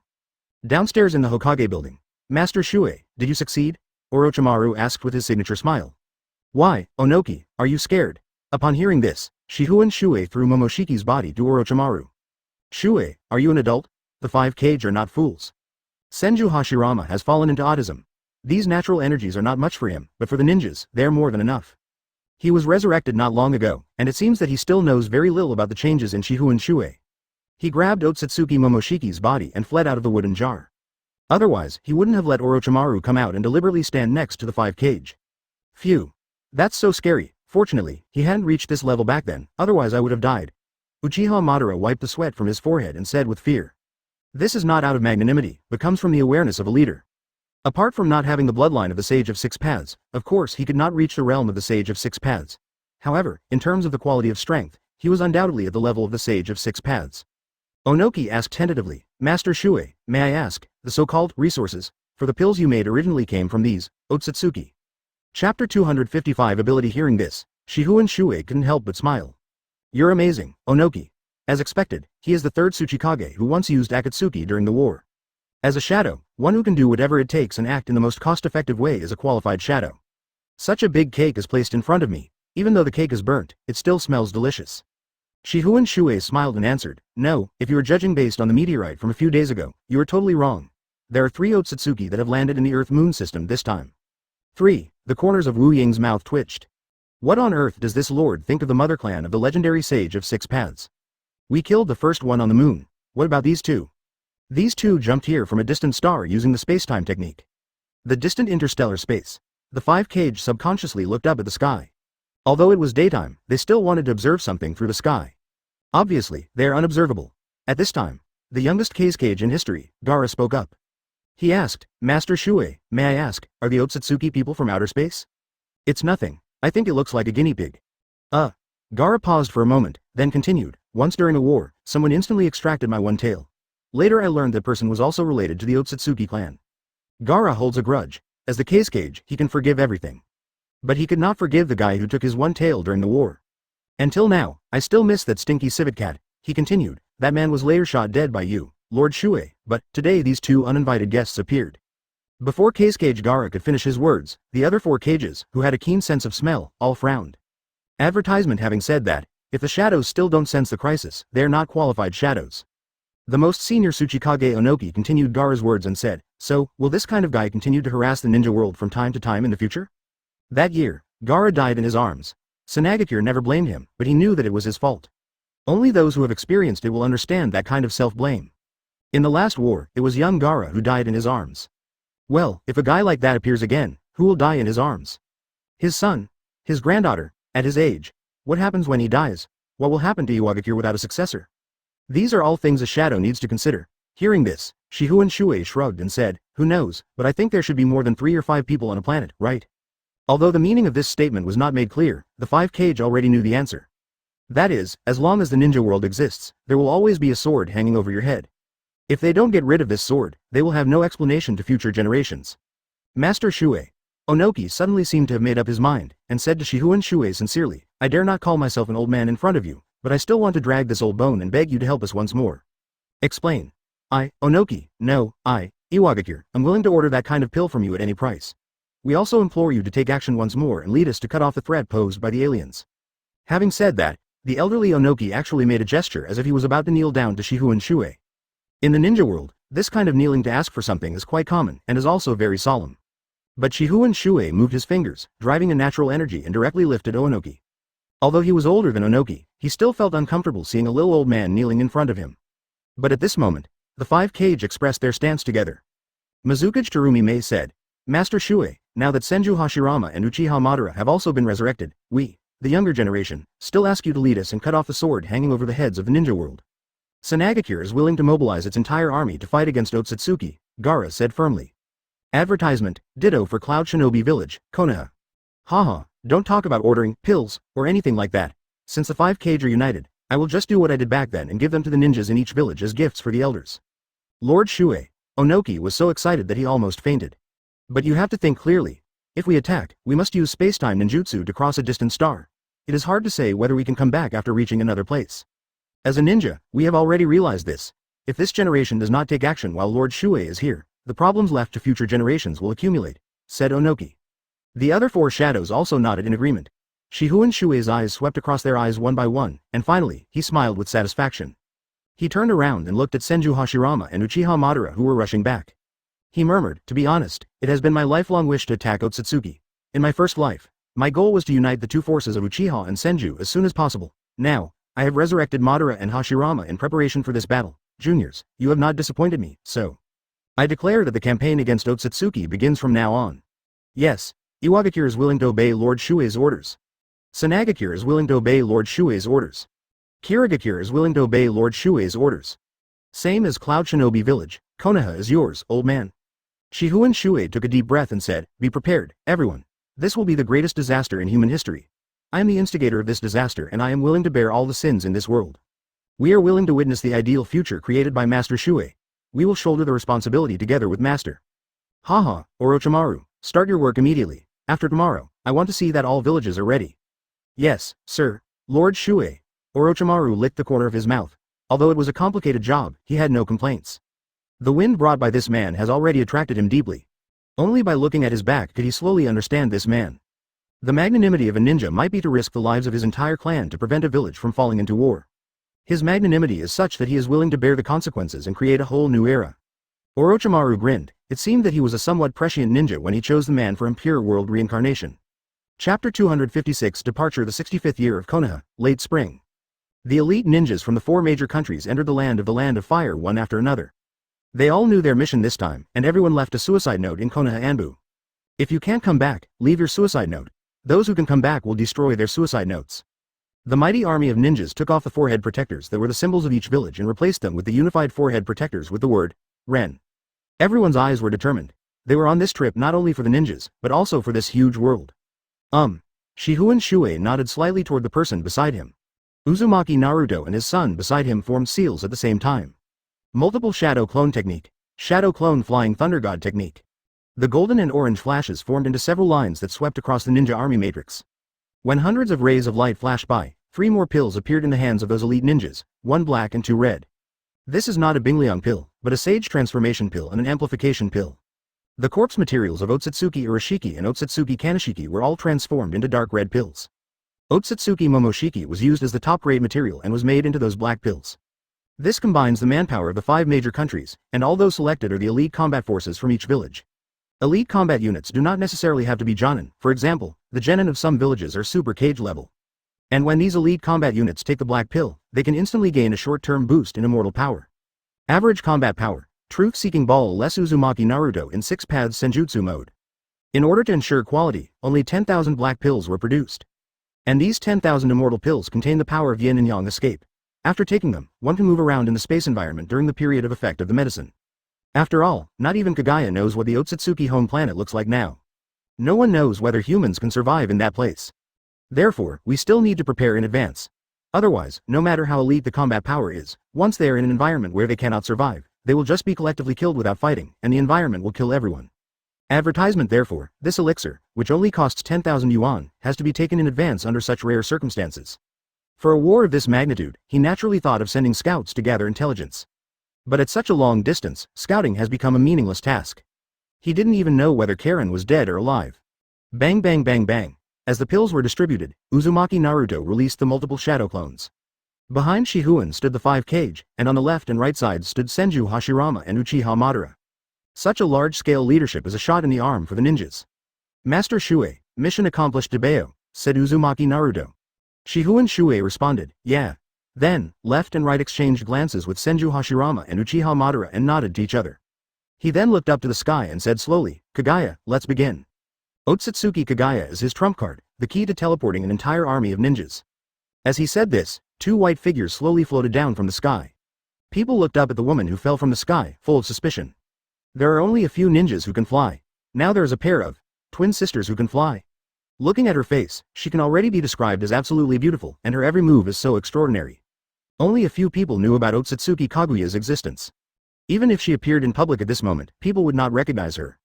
Downstairs in the Hokage building. Master Shuoye, did you succeed? Orochimaru asked with his signature smile. Why, Onoki, are you scared? Upon hearing this, Shifengin Shuoye threw Momoshiki's body to Orochimaru. Shuoye, are you an adult? The 5 Kage are not fools. Senju Hashirama has fallen into autism. These natural energies are not much for him, but for the ninjas, they are more than enough. He was resurrected not long ago, and it seems that he still knows very little about the changes in Shifengin Shuoye. He grabbed Otsutsuki Momoshiki's body and fled out of the wooden jar. Otherwise, he wouldn't have let Orochimaru come out and deliberately stand next to the 5 Kage. Phew. That's so scary. Fortunately, he hadn't reached this level back then, otherwise I would have died. Uchiha Madara wiped the sweat from his forehead and said with fear. This is not out of magnanimity, but comes from the awareness of a leader. Apart from not having the bloodline of the Sage of Six Paths, of course he could not reach the realm of the Sage of Six Paths. However, in terms of the quality of strength, he was undoubtedly at the level of the Sage of Six Paths. Onoki asked tentatively, Master Shuoye, may I ask, the so-called resources for the pills you made originally came from these, Otsutsuki. Chapter 255 Ability. Hearing this, Shifengin Shuoye couldn't help but smile. You're amazing, Onoki. As expected, he is the third Tsuchikage who once used Akatsuki during the war. As a shadow, one who can do whatever it takes and act in the most cost-effective way is a qualified shadow. Such a big cake is placed in front of me. Even though the cake is burnt, it still smells delicious. Shifengin Shuoye smiled and answered, no, if you are judging based on the meteorite from a few days ago, you are totally wrong. There are 3 Otsutsuki that have landed in the Earth-Moon system this time. 3. The corners of Wu Ying's mouth twitched. What on earth does this lord think of the mother clan of the legendary Sage of Six Paths? We killed the first one on the moon. What about these 2? These 2 jumped here from a distant star using the space-time technique. The distant interstellar space. The 5 Kage subconsciously looked up at the sky. Although it was daytime, they still wanted to observe something through the sky. Obviously, they are unobservable. At this time, the youngest Kage in history, Gaara spoke up. He asked, Master Shuoye, may I ask, are the Otsutsuki people from outer space? It's nothing. I think it looks like a guinea pig. Gaara paused for a moment, then continued, once during a war, someone instantly extracted my one tail. Later I learned that person was also related to the Otsutsuki clan. Gaara holds a grudge. As the Kage, he can forgive everything. But he could not forgive the guy who took his one tail during the war. Until now, I still miss that stinky civet cat, he continued. That man was later shot dead by you, Lord Shuoye, but today these 2 uninvited guests appeared. Before Kage Gaara could finish his words, the other 4 Kages, who had a keen sense of smell, all frowned. Advertisement having said that, if the shadows still don't sense the crisis, they are not qualified shadows. The most senior Tsuchikage Onoki continued Gaara's words and said, so, will this kind of guy continue to harass the ninja world from time to time in the future? That year, Gaara died in his arms. Tsunagakure never blamed him, but he knew that it was his fault. Only those who have experienced it will understand that kind of self-blame. In the last war, it was young Gaara who died in his arms. Well, if a guy like that appears again, who will die in his arms? His son? His granddaughter? At his age? What happens when he dies? What will happen to Iwagakure without a successor? These are all things a shadow needs to consider. Hearing this, Shifengin Shuoye shrugged and said, who knows, but I think there should be more than 3 or 5 people on a planet, right? Although the meaning of this statement was not made clear, the 5 Kage already knew the answer. That is, as long as the ninja world exists, there will always be a sword hanging over your head. If they don't get rid of this sword, they will have no explanation to future generations. Master Shuoye. Onoki suddenly seemed to have made up his mind, and said to Shifengin Shuoye sincerely, I dare not call myself an old man in front of you, but I still want to drag this old bone and beg you to help us once more. Explain. Onoki, no, Iwagakure, I'm willing to order that kind of pill from you at any price. We also implore you to take action once more and lead us to cut off the threat posed by the aliens. Having said that, the elderly Onoki actually made a gesture as if he was about to kneel down to Shifengin Shuoye. In the ninja world, this kind of kneeling to ask for something is quite common and is also very solemn. But Shifengin Shuoye moved his fingers, driving a natural energy and directly lifted Onoki. Although he was older than Onoki, he still felt uncomfortable seeing a little old man kneeling in front of him. But at this moment, the 5 Kage expressed their stance together. Mizukage Terumi said, Master Shuoye, now that Senju Hashirama and Uchiha Madara have also been resurrected, we, the younger generation, still ask you to lead us and cut off the sword hanging over the heads of the ninja world. Senagakure is willing to mobilize its entire army to fight against Otsutsuki, Gaara said firmly. Advertisement, ditto for Cloud Shinobi Village, Konoha. Haha, don't talk about ordering pills or anything like that. Since the 5 Kage are united, I will just do what I did back then and give them to the ninjas in each village as gifts for the elders. Lord Shuei, Onoki was so excited that he almost fainted. But you have to think clearly. If we attack, we must use space-time ninjutsu to cross a distant star. It is hard to say whether we can come back after reaching another place. As a ninja, we have already realized this. If this generation does not take action while Lord Shuei is here, the problems left to future generations will accumulate, said Onoki. The other 4 shadows also nodded in agreement. Shihun Shuei's eyes swept across their eyes one by one, and finally, he smiled with satisfaction. He turned around and looked at Senju Hashirama and Uchiha Madara who were rushing back. He murmured, to be honest, it has been my lifelong wish to attack Otsutsuki. In my first life, my goal was to unite the 2 forces of Uchiha and Senju as soon as possible. Now, I have resurrected Madara and Hashirama in preparation for this battle. Juniors, you have not disappointed me, so I declare that the campaign against Otsutsuki begins from now on. Yes, Iwagakure is willing to obey Lord Shuei's orders. Senagakure is willing to obey Lord Shuei's orders. Kirigakure is willing to obey Lord Shuei's orders. Same as Cloud Shinobi Village, Konoha is yours, old man. Shihun Shuei took a deep breath and said, be prepared, everyone. This will be the greatest disaster in human history. I am the instigator of this disaster and I am willing to bear all the sins in this world. We are willing to witness the ideal future created by Master Shuei. We will shoulder the responsibility together with Master. Haha, Orochimaru, start your work immediately. After tomorrow, I want to see that all villages are ready. Yes, sir. Lord Shuei. Orochimaru licked the corner of his mouth. Although it was a complicated job, he had no complaints. The wind brought by this man has already attracted him deeply. Only by looking at his back could he slowly understand this man. The magnanimity of a ninja might be to risk the lives of his entire clan to prevent a village from falling into war. His magnanimity is such that he is willing to bear the consequences and create a whole new era. Orochimaru grinned. It seemed that he was a somewhat prescient ninja when he chose the man for impure world reincarnation. Chapter 256 Departure The 65th year of Konoha, late spring. The elite ninjas from the 4 major countries entered the land of fire one after another. They all knew their mission this time, and everyone left a suicide note in Konoha Anbu. If you can't come back, leave your suicide note. Those who can come back will destroy their suicide notes. The mighty army of ninjas took off the forehead protectors that were the symbols of each village and replaced them with the unified forehead protectors with the word, Ren. Everyone's eyes were determined. They were on this trip not only for the ninjas, but also for this huge world. Shihun Shuei nodded slightly toward the person beside him. Uzumaki Naruto and his son beside him formed seals at the same time. Multiple shadow clone technique. Shadow clone flying thunder god technique. The golden and orange flashes formed into several lines that swept across the ninja army matrix. When hundreds of rays of light flashed by, 3 more pills appeared in the hands of those elite ninjas, 1 black and 2 red. This is not a Bingliang pill, but a sage transformation pill and an amplification pill. The corpse materials of Otsutsuki Urashiki and Otsutsuki Kaneshiki were all transformed into dark red pills. Otsutsuki Momoshiki was used as the top-grade material and was made into those black pills. This combines the manpower of the 5 major countries, and all those selected are the elite combat forces from each village. Elite combat units do not necessarily have to be Jonin. For example, the genin of some villages are super Kage level. And when these elite combat units take the black pill, they can instantly gain a short-term boost in immortal power. Average combat power. Truth-seeking ball less Uzumaki Naruto in 6 paths Senjutsu mode. In order to ensure quality, only 10,000 black pills were produced. And these 10,000 immortal pills contain the power of yin and yang escape. After taking them, one can move around in the space environment during the period of effect of the medicine. After all, not even Kagaya knows what the Otsutsuki home planet looks like now. No one knows whether humans can survive in that place. Therefore, we still need to prepare in advance. Otherwise, no matter how elite the combat power is, once they are in an environment where they cannot survive, they will just be collectively killed without fighting, and the environment will kill everyone. Advertisement therefore, this elixir, which only costs 10,000 yuan, has to be taken in advance under such rare circumstances. For a war of this magnitude, he naturally thought of sending scouts to gather intelligence. But at such a long distance, scouting has become a meaningless task. He didn't even know whether Karen was dead or alive. Bang bang bang bang. As the pills were distributed, Uzumaki Naruto released the multiple shadow clones. Behind Shihun stood the 5 Kage, and on the left and right sides stood Senju Hashirama and Uchiha Madara. Such a large-scale leadership is a shot in the arm for the ninjas. Master Shuei, mission accomplished Debeo, said Uzumaki Naruto. Shihun Shuei responded, yeah. Then, left and right exchanged glances with Senju Hashirama and Uchiha Madara and nodded to each other. He then looked up to the sky and said slowly, Kagaya, let's begin. Otsutsuki Kagaya is his trump card, the key to teleporting an entire army of ninjas. As he said this, 2 white figures slowly floated down from the sky. People looked up at the woman who fell from the sky, full of suspicion. There are only a few ninjas who can fly. Now there is a pair of twin sisters who can fly. Looking at her face, she can already be described as absolutely beautiful, and her every move is so extraordinary. Only a few people knew about Otsutsuki Kaguya's existence. Even if she appeared in public at this moment, people would not recognize her.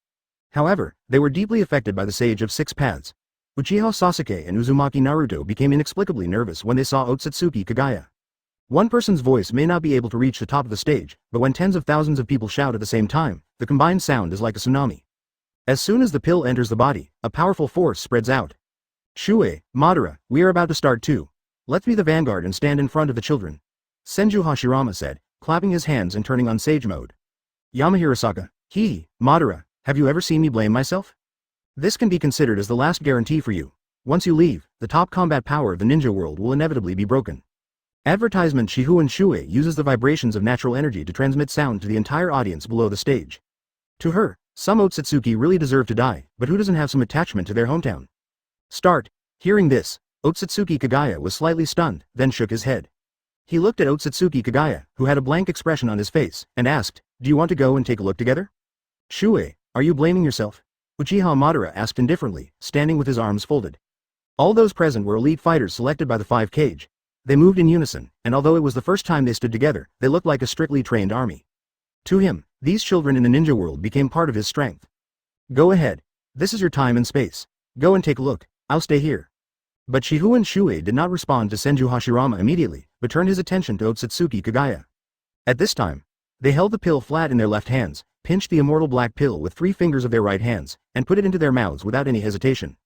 However, they were deeply affected by the Sage of Six Paths. Uchiha Sasuke and Uzumaki Naruto became inexplicably nervous when they saw Otsutsuki Kaguya. One person's voice may not be able to reach the top of the stage, but when tens of thousands of people shout at the same time, the combined sound is like a tsunami. As soon as the pill enters the body, a powerful force spreads out. Shuoye, Madara, we are about to start too. Let's be the vanguard and stand in front of the children. Senju Hashirama said, clapping his hands and turning on sage mode. Yamahirasaka, Madara, have you ever seen me blame myself? This can be considered as the last guarantee for you. Once you leave, the top combat power of the ninja world will inevitably be broken. Advertisement Shifengin Shuoye uses the vibrations of natural energy to transmit sound to the entire audience below the stage. To her, some Otsutsuki really deserve to die, but who doesn't have some attachment to their hometown? Start. Hearing this, Otsutsuki Kaguya was slightly stunned, then shook his head. He looked at Otsutsuki Kaguya, who had a blank expression on his face, and asked, do you want to go and take a look together? Shuoye, are you blaming yourself? Uchiha Madara asked indifferently, standing with his arms folded. All those present were elite fighters selected by the 5 Cage. They moved in unison, and although it was the first time they stood together, they looked like a strictly trained army. To him, these children in the ninja world became part of his strength. Go ahead. This is your time and space. Go and take a look, I'll stay here. But Shifengin Shuoye did not respond to Senju Hashirama immediately, but turned his attention to Otsutsuki Kaguya. At this time, they held the pill flat in their left hands, pinched the immortal black pill with 3 fingers of their right hands, and put it into their mouths without any hesitation.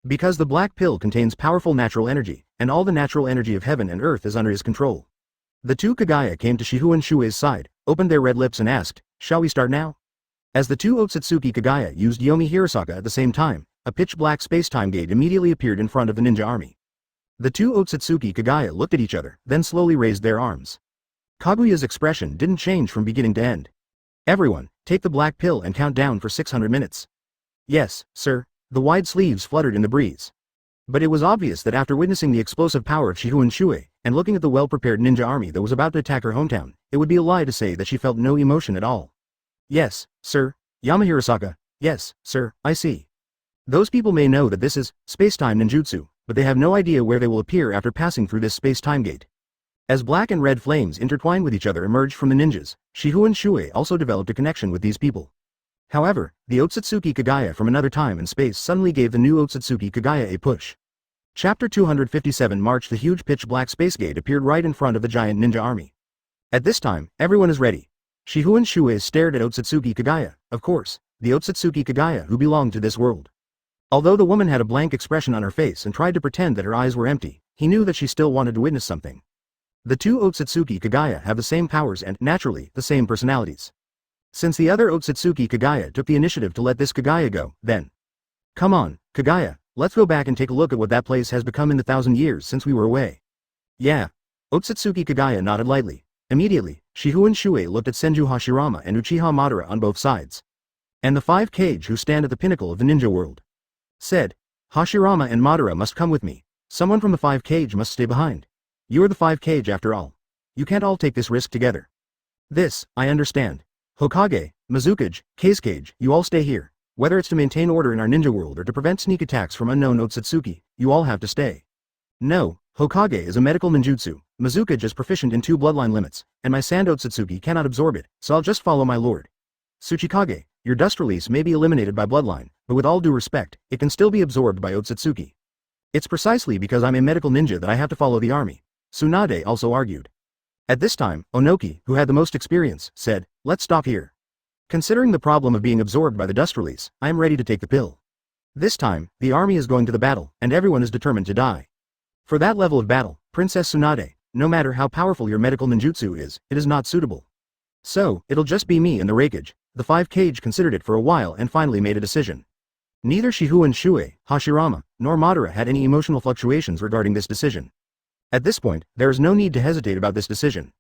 Because the black pill contains powerful natural energy, and all the natural energy of heaven and earth is under his control. The 2 Kaguya came to Shifengin Shuoye's side, opened their red lips and asked, shall we start now? As the 2 Otsutsuki Kaguya used Yomi Hirasaka at the same time, a pitch-black space-time gate immediately appeared in front of the ninja army. The 2 Otsutsuki Kaguya looked at each other, then slowly raised their arms. Kaguya's expression didn't change from beginning to end. Everyone, take the black pill and count down for 600 minutes. Yes, sir. The wide sleeves fluttered in the breeze. But it was obvious that after witnessing the explosive power of Shifengin Shuoye, and looking at the well-prepared ninja army that was about to attack her hometown, it would be a lie to say that she felt no emotion at all. Yes, sir. Yamahirasaka, yes, sir, I see. Those people may know that this is space-time ninjutsu, but they have no idea where they will appear after passing through this space-time gate. As black and red flames intertwined with each other emerged from the ninjas, Shifengin Shuoye also developed a connection with these people. However, the Otsutsuki Kaguya from another time and space suddenly gave the new Otsutsuki Kaguya a push. Chapter 257 March. The huge pitch-black space gate appeared right in front of the giant ninja army. At this time, everyone is ready. Shifengin Shuoye stared at Otsutsuki Kaguya, of course, the Otsutsuki Kaguya who belonged to this world. Although the woman had a blank expression on her face and tried to pretend that her eyes were empty, he knew that she still wanted to witness something. The 2 Otsutsuki Kaguya have the same powers and, naturally, the same personalities. Since the other Otsutsuki Kaguya took the initiative to let this Kaguya go, then. Come on, Kaguya, let's go back and take a look at what that place has become in the 1,000 years since we were away. Yeah. Otsutsuki Kaguya nodded lightly. Immediately, Shifengin Shuoye looked at Senju Hashirama and Uchiha Madara on both sides. And the 5 Cage who stand at the pinnacle of the ninja world. Said, Hashirama and Madara must come with me. Someone from the 5 Cage must stay behind. You are the 5 Cage after all. You can't all take this risk together. This, I understand. Hokage, Mizukage, Kazekage, you all stay here. Whether it's to maintain order in our ninja world or to prevent sneak attacks from unknown Otsutsuki, you all have to stay. No, Hokage is a medical ninjutsu, Mizukage is proficient in 2 bloodline limits, and my Sand Otsutsuki cannot absorb it, so I'll just follow my lord. Tsuchikage, your dust release may be eliminated by bloodline, but with all due respect, it can still be absorbed by Otsutsuki. It's precisely because I'm a medical ninja that I have to follow the army. Tsunade also argued. At this time, Onoki, who had the most experience, said, let's stop here. Considering the problem of being absorbed by the dust release, I am ready to take the pill. This time, the army is going to the battle, and everyone is determined to die. For that level of battle, Princess Tsunade, no matter how powerful your medical ninjutsu is, it is not suitable. So, it'll just be me and the Reikage. The 5 Cage considered it for a while and finally made a decision. Neither Shifengin Shuoye, Hashirama, nor Madara had any emotional fluctuations regarding this decision. At this point, there is no need to hesitate about this decision.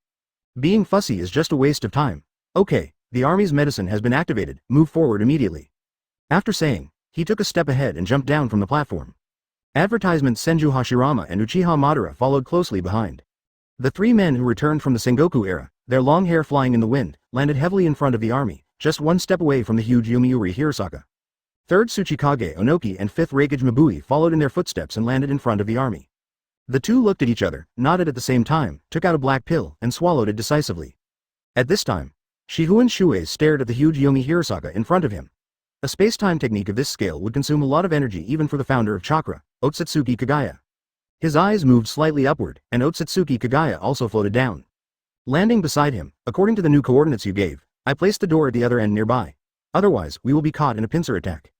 Being fussy is just a waste of time. Okay, the army's medicine has been activated, move forward immediately. After saying, he took a step ahead and jumped down from the platform. Advertisement Senju Hashirama and Uchiha Madara followed closely behind. The 3 men who returned from the Sengoku era, their long hair flying in the wind, landed heavily in front of the army, just one step away from the huge Yomiuri Hirasaka. 3rd Tsuchikage Onoki and 5th Reikage Mabui followed in their footsteps and landed in front of the army. The two looked at each other, nodded at the same time, took out a black pill, and swallowed it decisively. At this time, Shifengin Shuoye stared at the huge Yomi Hirasaka in front of him. A space-time technique of this scale would consume a lot of energy even for the founder of chakra, Otsutsuki Kagaya. His eyes moved slightly upward, and Otsutsuki Kagaya also floated down. Landing beside him, according to the new coordinates you gave, I placed the door at the other end nearby. Otherwise, we will be caught in a pincer attack.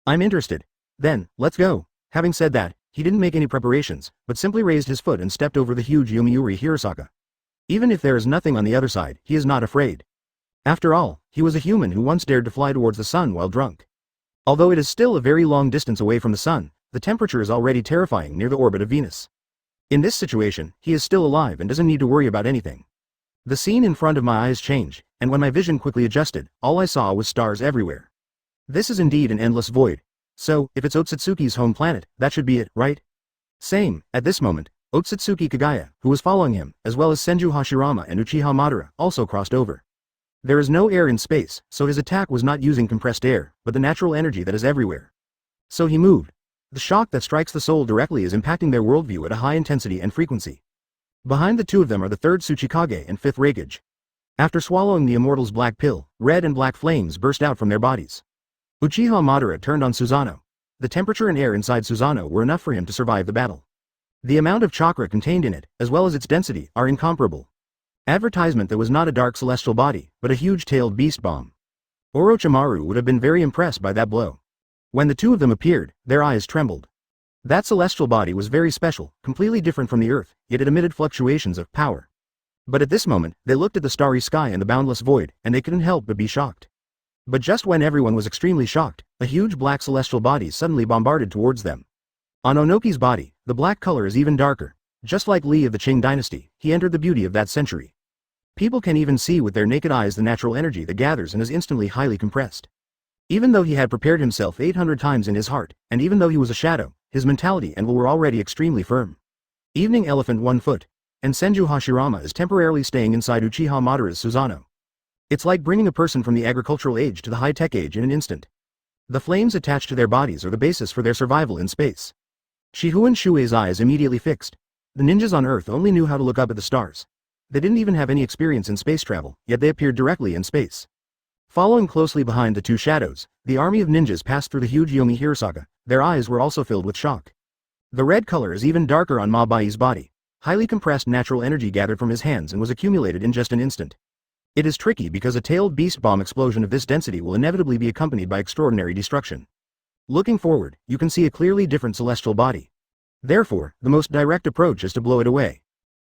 I'm interested. Then, let's go. Having said that, he didn't make any preparations, but simply raised his foot and stepped over the huge Yomiuri Hirasaka. Even if there is nothing on the other side, he is not afraid. After all, he was a human who once dared to fly towards the sun while drunk. Although it is still a very long distance away from the sun, the temperature is already terrifying near the orbit of Venus. In this situation, he is still alive and doesn't need to worry about anything. The scene in front of my eyes changed, and when my vision quickly adjusted, all I saw was stars everywhere. This is indeed an endless void. So, if it's Otsutsuki's home planet, that should be it, right? Same, at this moment, Otsutsuki Kagaya, who was following him, as well as Senju Hashirama and Uchiha Madara, also crossed over. There is no air in space, so his attack was not using compressed air, but the natural energy that is everywhere. So he moved. The shock that strikes the soul directly is impacting their worldview at a high intensity and frequency. Behind the two of them are the 3rd Tsuchikage and 5th Reikage. After swallowing the immortal's black pill, red and black flames burst out from their bodies. Uchiha Madara turned on Susanoo. The temperature and air inside Susanoo were enough for him to survive the battle. The amount of chakra contained in it, as well as its density, are incomparable. Advertisement that was not a dark celestial body, but a huge-tailed beast bomb. Orochimaru would have been very impressed by that blow. When the two of them appeared, their eyes trembled. That celestial body was very special, completely different from the earth, yet it emitted fluctuations of power. But at this moment, they looked at the starry sky and the boundless void, and they couldn't help but be shocked. But just when everyone was extremely shocked, a huge black celestial body suddenly bombarded towards them. On Onoki's body, the black color is even darker. Just like Li of the Qing dynasty, he entered the beauty of that century. People can even see with their naked eyes the natural energy that gathers and is instantly highly compressed. Even though he had prepared himself 800 times in his heart, and even though he was a shadow, his mentality and will were already extremely firm. Evening Elephant 1 foot, and Senju Hashirama is temporarily staying inside Uchiha Madara's Susanoo. It's like bringing a person from the agricultural age to the high-tech age in an instant. The flames attached to their bodies are the basis for their survival in space. Shifengin Shuoye's eyes immediately fixed. The ninjas on Earth only knew how to look up at the stars. They didn't even have any experience in space travel, yet they appeared directly in space. Following closely behind the two shadows, the army of ninjas passed through the huge Yomi Hirasaka. Their eyes were also filled with shock. The red color is even darker on Mabai's body. Highly compressed natural energy gathered from his hands and was accumulated in just an instant. It is tricky because a tailed beast bomb explosion of this density will inevitably be accompanied by extraordinary destruction. Looking forward, you can see a clearly different celestial body. Therefore, the most direct approach is to blow it away.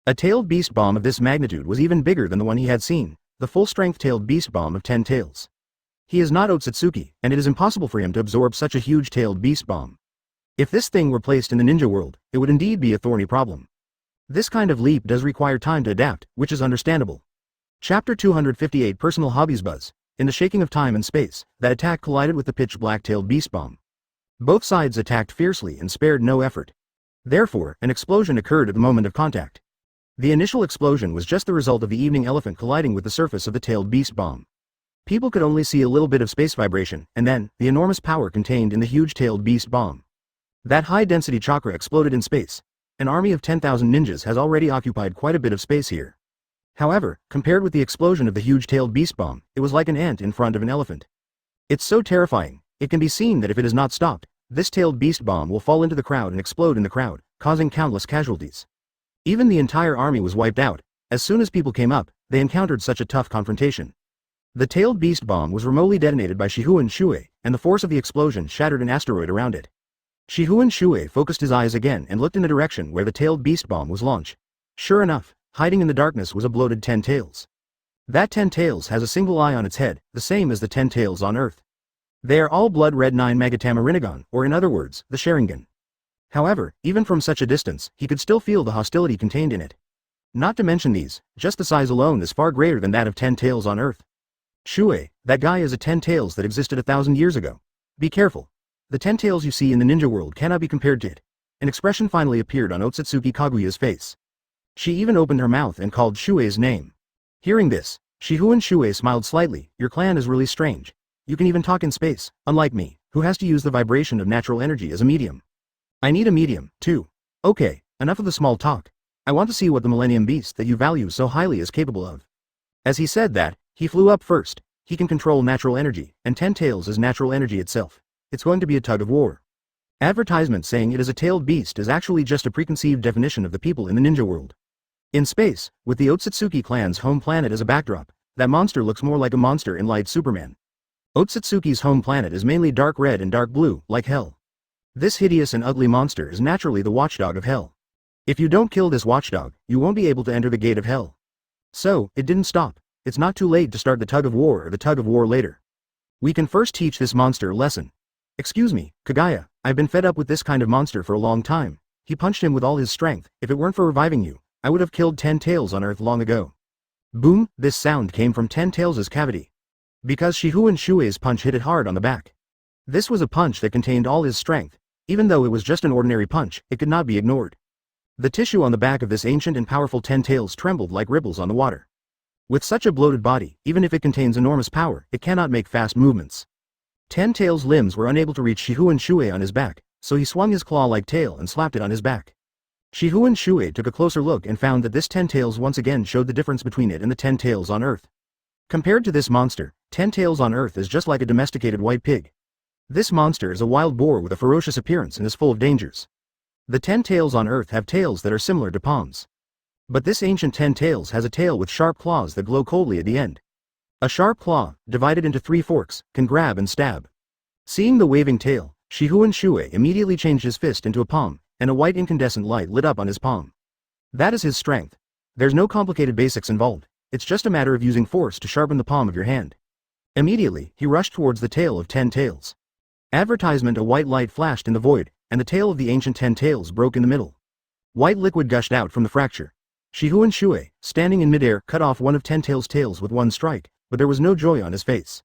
A tailed beast bomb of this magnitude was even bigger than the one he had seen, the full-strength tailed beast bomb of 10 tails. He is not Otsutsuki, and it is impossible for him to absorb such a huge tailed beast bomb. If this thing were placed in the ninja world, it would indeed be a thorny problem. This kind of leap does require time to adapt, which is understandable. Chapter 258 Personal Hobbies Buzz. In the shaking of time and space, that attack collided with the pitch black-tailed beast bomb. Both sides attacked fiercely and spared no effort. Therefore, an explosion occurred at the moment of contact. The initial explosion was just the result of the evening elephant colliding with the surface of the tailed beast bomb. People could only see a little bit of space vibration, and then, the enormous power contained in the huge tailed beast bomb. That high-density chakra exploded in space. An army of 10,000 ninjas has already occupied quite a bit of space here. However, compared with the explosion of the huge-tailed beast bomb, it was like an ant in front of an elephant. It's so terrifying, it can be seen that if it is not stopped, this tailed beast bomb will fall into the crowd and explode in the crowd, causing countless casualties. Even the entire army was wiped out. As soon as people came up, they encountered such a tough confrontation. The tailed beast bomb was remotely detonated by Shifengin Shuoye, and the force of the explosion shattered an asteroid around it. Shifengin Shuoye focused his eyes again and looked in the direction where the tailed beast bomb was launched. Sure enough, hiding in the darkness was a bloated 10 tails. That 10 tails has a single eye on its head, the same as the 10 tails on Earth. They are all blood red 9 Magatama Rinnegan, or in other words, the Sharingan. However, even from such a distance, he could still feel the hostility contained in it. Not to mention these, just the size alone is far greater than that of 10 tails on Earth. Shuoye, that guy is a 10 tails that existed 1,000 years ago. Be careful. The 10 tails you see in the ninja world cannot be compared to it. An expression finally appeared on Otsutsuki Kaguya's face. She even opened her mouth and called Shuoye's name. Hearing this, Shifengin Shuoye smiled slightly. Your clan is really strange. You can even talk in space, unlike me, who has to use the vibration of natural energy as a medium. I need a medium, too. Okay, enough of the small talk. I want to see what the Millennium Beast that you value so highly is capable of. As he said that, he flew up first. He can control natural energy, and 10 tails is natural energy itself. It's going to be a tug of war. Advertisement saying it is a tailed beast is actually just a preconceived definition of the people in the ninja world. In space, with the Otsutsuki clan's home planet as a backdrop, that monster looks more like a monster in Light Superman. Otsutsuki's home planet is mainly dark red and dark blue, like hell. This hideous and ugly monster is naturally the watchdog of hell. If you don't kill this watchdog, you won't be able to enter the gate of hell. So, it didn't stop. It's not too late to start the tug of war or the tug of war later. We can first teach this monster a lesson. Excuse me, Kaguya, I've been fed up with this kind of monster for a long time. He punched him with all his strength. If it weren't for reviving you, I would have killed 10 tails on Earth long ago. Boom, this sound came from 10 tails' cavity. Because Shifengin Shuoye's punch hit it hard on the back. This was a punch that contained all his strength. Even though it was just an ordinary punch, it could not be ignored. The tissue on the back of this ancient and powerful 10 tails trembled like ripples on the water. With such a bloated body, even if it contains enormous power, it cannot make fast movements. 10 tails' limbs were unable to reach Shifengin Shuoye on his back, so he swung his claw-like tail and slapped it on his back. Shifengin Shuoye took a closer look and found that this 10 tails once again showed the difference between it and the 10 tails on Earth. Compared to this monster, 10 tails on Earth is just like a domesticated white pig. This monster is a wild boar with a ferocious appearance and is full of dangers. The 10 tails on Earth have tails that are similar to palms. But this ancient 10 tails has a tail with sharp claws that glow coldly at the end. A sharp claw, divided into 3 forks, can grab and stab. Seeing the waving tail, Shifengin Shuoye immediately changed his fist into a palm, and a white incandescent light lit up on his palm. That is his strength. There's no complicated basics involved, it's just a matter of using force to sharpen the palm of your hand. Immediately, he rushed towards the tail of 10 tails. Advertisement: a white light flashed in the void, and the tail of the ancient 10 tails broke in the middle. White liquid gushed out from the fracture. Shifengin Shuoye, standing in midair, cut off one of 10 tails' tails with one strike, but there was no joy on his face.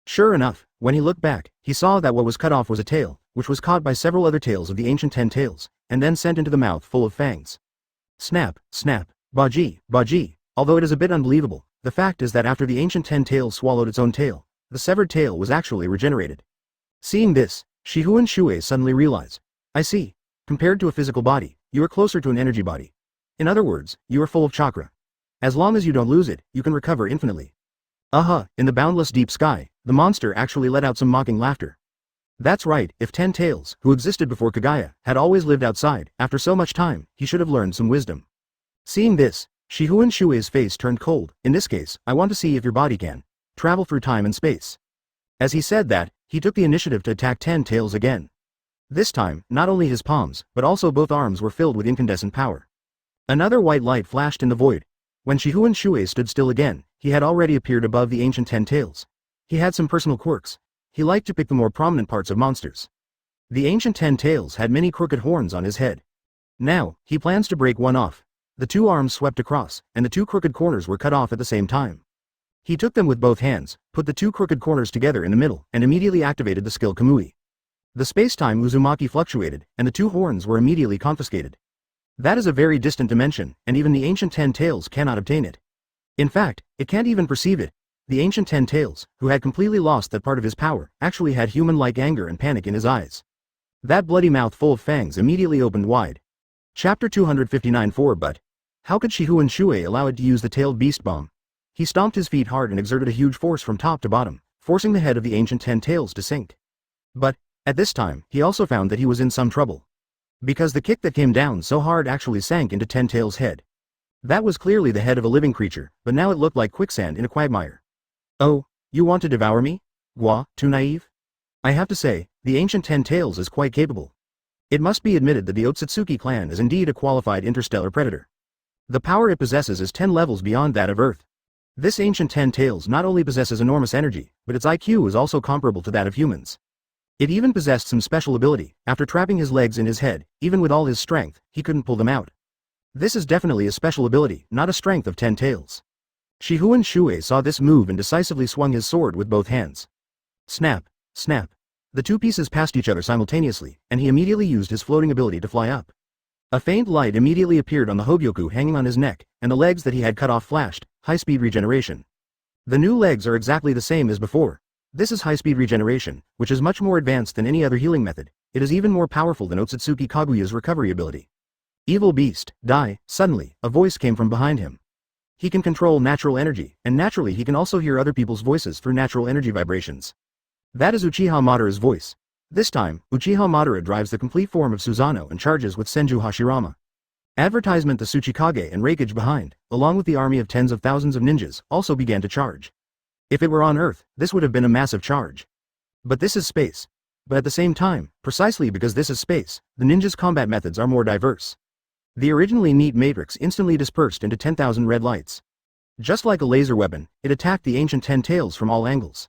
Sure enough, when he looked back, he saw that what was cut off was a tail, which was caught by several other tails of the ancient 10 tails, and then sent into the mouth full of fangs. Snap, snap, baji, baji. Although it is a bit unbelievable, the fact is that after the ancient 10 tails swallowed its own tail, the severed tail was actually regenerated. Seeing this, Shifengin Shuoye suddenly realized, I see. Compared to a physical body, you are closer to an energy body. In other words, you are full of chakra. As long as you don't lose it, you can recover infinitely. In the boundless deep sky, the monster actually let out some mocking laughter. That's right, if 10 tails, who existed before Kaguya, had always lived outside, after so much time, he should have learned some wisdom. Seeing this, Shifengin Shuoye's face turned cold. In this case, I want to see if your body can travel through time and space. As he said that, he took the initiative to attack 10 tails again. This time, not only his palms, but also both arms were filled with incandescent power. Another white light flashed in the void. When Shifengin Shuoye stood still again, he had already appeared above the ancient 10 tails. He had some personal quirks. He liked to pick the more prominent parts of monsters. The ancient 10 tails had many crooked horns on his head. Now, he plans to break one off. The 2 arms swept across, and the 2 crooked corners were cut off at the same time. He took them with both hands, put the 2 crooked corners together in the middle, and immediately activated the skill Kamui. The space-time Uzumaki fluctuated, and the 2 horns were immediately confiscated. That is a very distant dimension, and even the ancient 10 tails cannot obtain it. In fact, it can't even perceive it. The ancient 10 tails, who had completely lost that part of his power, actually had human-like anger and panic in his eyes. That bloody mouth full of fangs immediately opened wide. Chapter 259 But how could Shifengin Shuoye allow it to use the tailed beast bomb? He stomped his feet hard and exerted a huge force from top to bottom, forcing the head of the ancient 10 tails to sink. But, at this time, he also found that he was in some trouble. Because the kick that came down so hard actually sank into 10 tails' head. That was clearly the head of a living creature, but now it looked like quicksand in a quagmire. Oh, you want to devour me? Gua, too naive? I have to say, the ancient 10 tails is quite capable. It must be admitted that the Otsutsuki clan is indeed a qualified interstellar predator. The power it possesses is 10 levels beyond that of Earth. This ancient 10 tails not only possesses enormous energy, but its IQ is also comparable to that of humans. It even possessed some special ability. After trapping his legs in his head, even with all his strength, he couldn't pull them out. This is definitely a special ability, not a strength of 10 tails. Shifengin Shuoye saw this move and decisively swung his sword with both hands. Snap, snap. The 2 pieces passed each other simultaneously, and he immediately used his floating ability to fly up. A faint light immediately appeared on the Hogyoku hanging on his neck, and the legs that he had cut off flashed, high-speed regeneration. The new legs are exactly the same as before. This is high-speed regeneration, which is much more advanced than any other healing method. It is even more powerful than Otsutsuki Kaguya's recovery ability. Evil beast, die. Suddenly, a voice came from behind him. He can control natural energy, and naturally he can also hear other people's voices through natural energy vibrations. That is Uchiha Madara's voice. This time, Uchiha Madara drives the complete form of Susanoo and charges with Senju Hashirama. Advertisement: the Tsuchikage and Reikage behind, along with the army of tens of thousands of ninjas, also began to charge. If it were on Earth, this would have been a massive charge. But this is space. But at the same time, precisely because this is space, the ninjas' combat methods are more diverse. The originally neat matrix instantly dispersed into 10,000 red lights. Just like a laser weapon, it attacked the ancient 10 tails from all angles.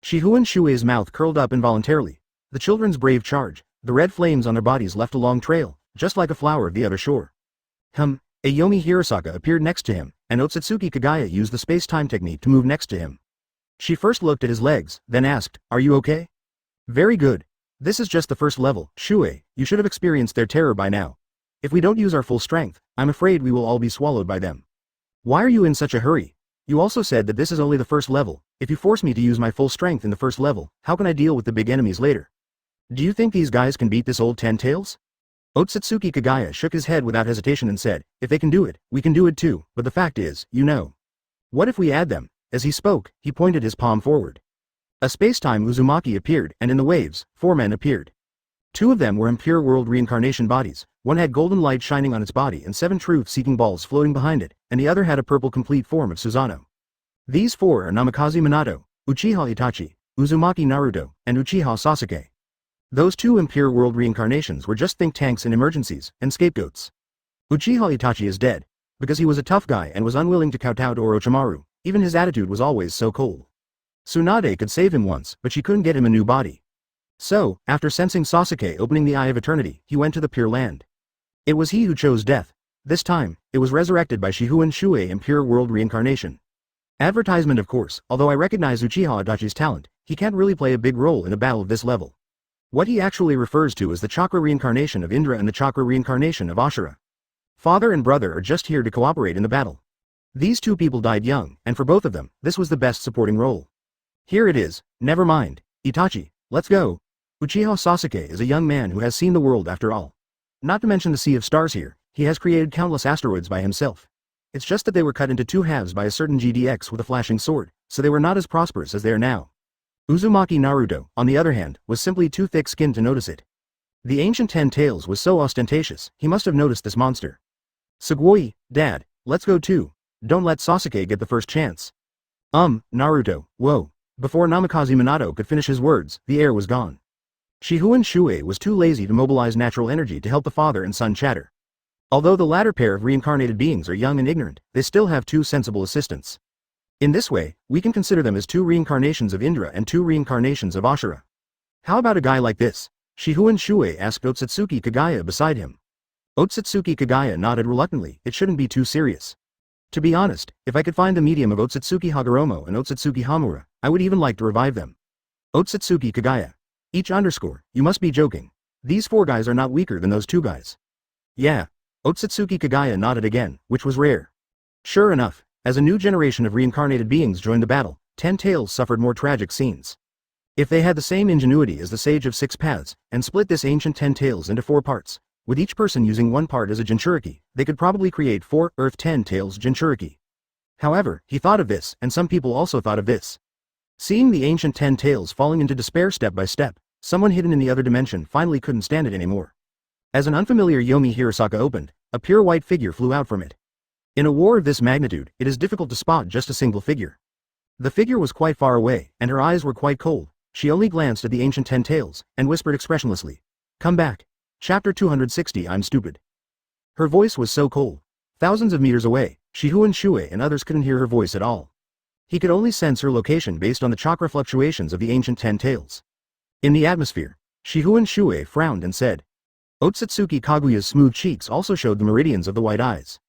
Shifengin Shuoye's mouth curled up involuntarily. The children's brave charge, the red flames on their bodies left a long trail, just like a flower of the other shore. A Yomi Hirasaka appeared next to him, and Otsutsuki Kaguya used the space-time technique to move next to him. She first looked at his legs, then asked, "Are you okay?" "Very good. This is just the first level, Shuoye, you should have experienced their terror by now. If we don't use our full strength, I'm afraid we will all be swallowed by them." "Why are you in such a hurry? You also said that this is only the first level. If you force me to use my full strength in the first level, how can I deal with the big enemies later? Do you think these guys can beat this old 10 tails?" Otsutsuki Kaguya shook his head without hesitation and said, "If they can do it, we can do it too, but the fact is, you know. What if we add them?" As he spoke, he pointed his palm forward. A space-time Uzumaki appeared, and in the waves, 4 men appeared. 2 of them were impure world reincarnation bodies. One had golden light shining on its body and 7 truth-seeking balls floating behind it, and the other had a purple complete form of Susanoo. These 4 are Namikaze Minato, Uchiha Itachi, Uzumaki Naruto, and Uchiha Sasuke. Those 2 impure world reincarnations were just think tanks in emergencies, and scapegoats. Uchiha Itachi is dead, because he was a tough guy and was unwilling to kowtow to Orochimaru. Even his attitude was always so cold. Tsunade could save him once, but she couldn't get him a new body. So, after sensing Sasuke opening the Eye of Eternity, he went to the Pure Land. It was he who chose death. This time, it was resurrected by Shifengin Shuoye Impure World Reincarnation. Advertisement, of course. Although I recognize Uchiha Itachi's talent, he can't really play a big role in a battle of this level. What he actually refers to is the chakra reincarnation of Indra and the chakra reincarnation of Ashura. Father and brother are just here to cooperate in the battle. These 2 people died young, and for both of them, this was the best supporting role. Here it is. Never mind, Itachi, let's go. Uchiha Sasuke is a young man who has seen the world after all. Not to mention the sea of stars here, he has created countless asteroids by himself. It's just that they were cut into 2 halves by a certain GDX with a flashing sword, so they were not as prosperous as they are now. Uzumaki Naruto, on the other hand, was simply too thick-skinned to notice it. The ancient 10 tails was so ostentatious, he must have noticed this monster. "Sugoi, Dad, let's go too. Don't let Sasuke get the first chance." Naruto, whoa. Before Namikaze Minato could finish his words, the air was gone. Shifengin Shuoye was too lazy to mobilize natural energy to help the father and son chatter. Although the latter pair of reincarnated beings are young and ignorant, they still have 2 sensible assistants. In this way, we can consider them as 2 reincarnations of Indra and 2 reincarnations of Ashura. "How about a guy like this?" Shifengin Shuoye asked Otsutsuki Kaguya beside him. Otsutsuki Kaguya nodded reluctantly. It shouldn't be too serious. To be honest, if I could find the medium of Otsutsuki Hagoromo and Otsutsuki Hamura, I would even like to revive them. Otsutsuki Kaguya. You must be joking. These 4 guys are not weaker than those 2 guys. Yeah. Otsutsuki Kaguya nodded again, which was rare. Sure enough, as a new generation of reincarnated beings joined the battle, 10 tails suffered more tragic scenes. If they had the same ingenuity as the Sage of 6 Paths, and split this ancient 10 tails into 4 parts, with each person using 1 part as a Jinchuriki, they could probably create 4 Earth 10 tails Jinchuriki. However, he thought of this, and some people also thought of this. Seeing the ancient 10 tails falling into despair step by step, someone hidden in the other dimension finally couldn't stand it anymore. As an unfamiliar Yomi Hirasaka opened, a pure white figure flew out from it. In a war of this magnitude, it is difficult to spot just a single figure. The figure was quite far away, and her eyes were quite cold. She only glanced at the ancient 10 tails, and whispered expressionlessly, "Come back." Chapter 260. I'm stupid. Her voice was so cold. Thousands of meters away, Shifengin Shuoye and others couldn't hear her voice at all. He could only sense her location based on the chakra fluctuations of the ancient 10 tails. In the atmosphere, Shifengin Shuoye frowned and said. Otsutsuki Kaguya's smooth cheeks also showed the meridians of the white eyes.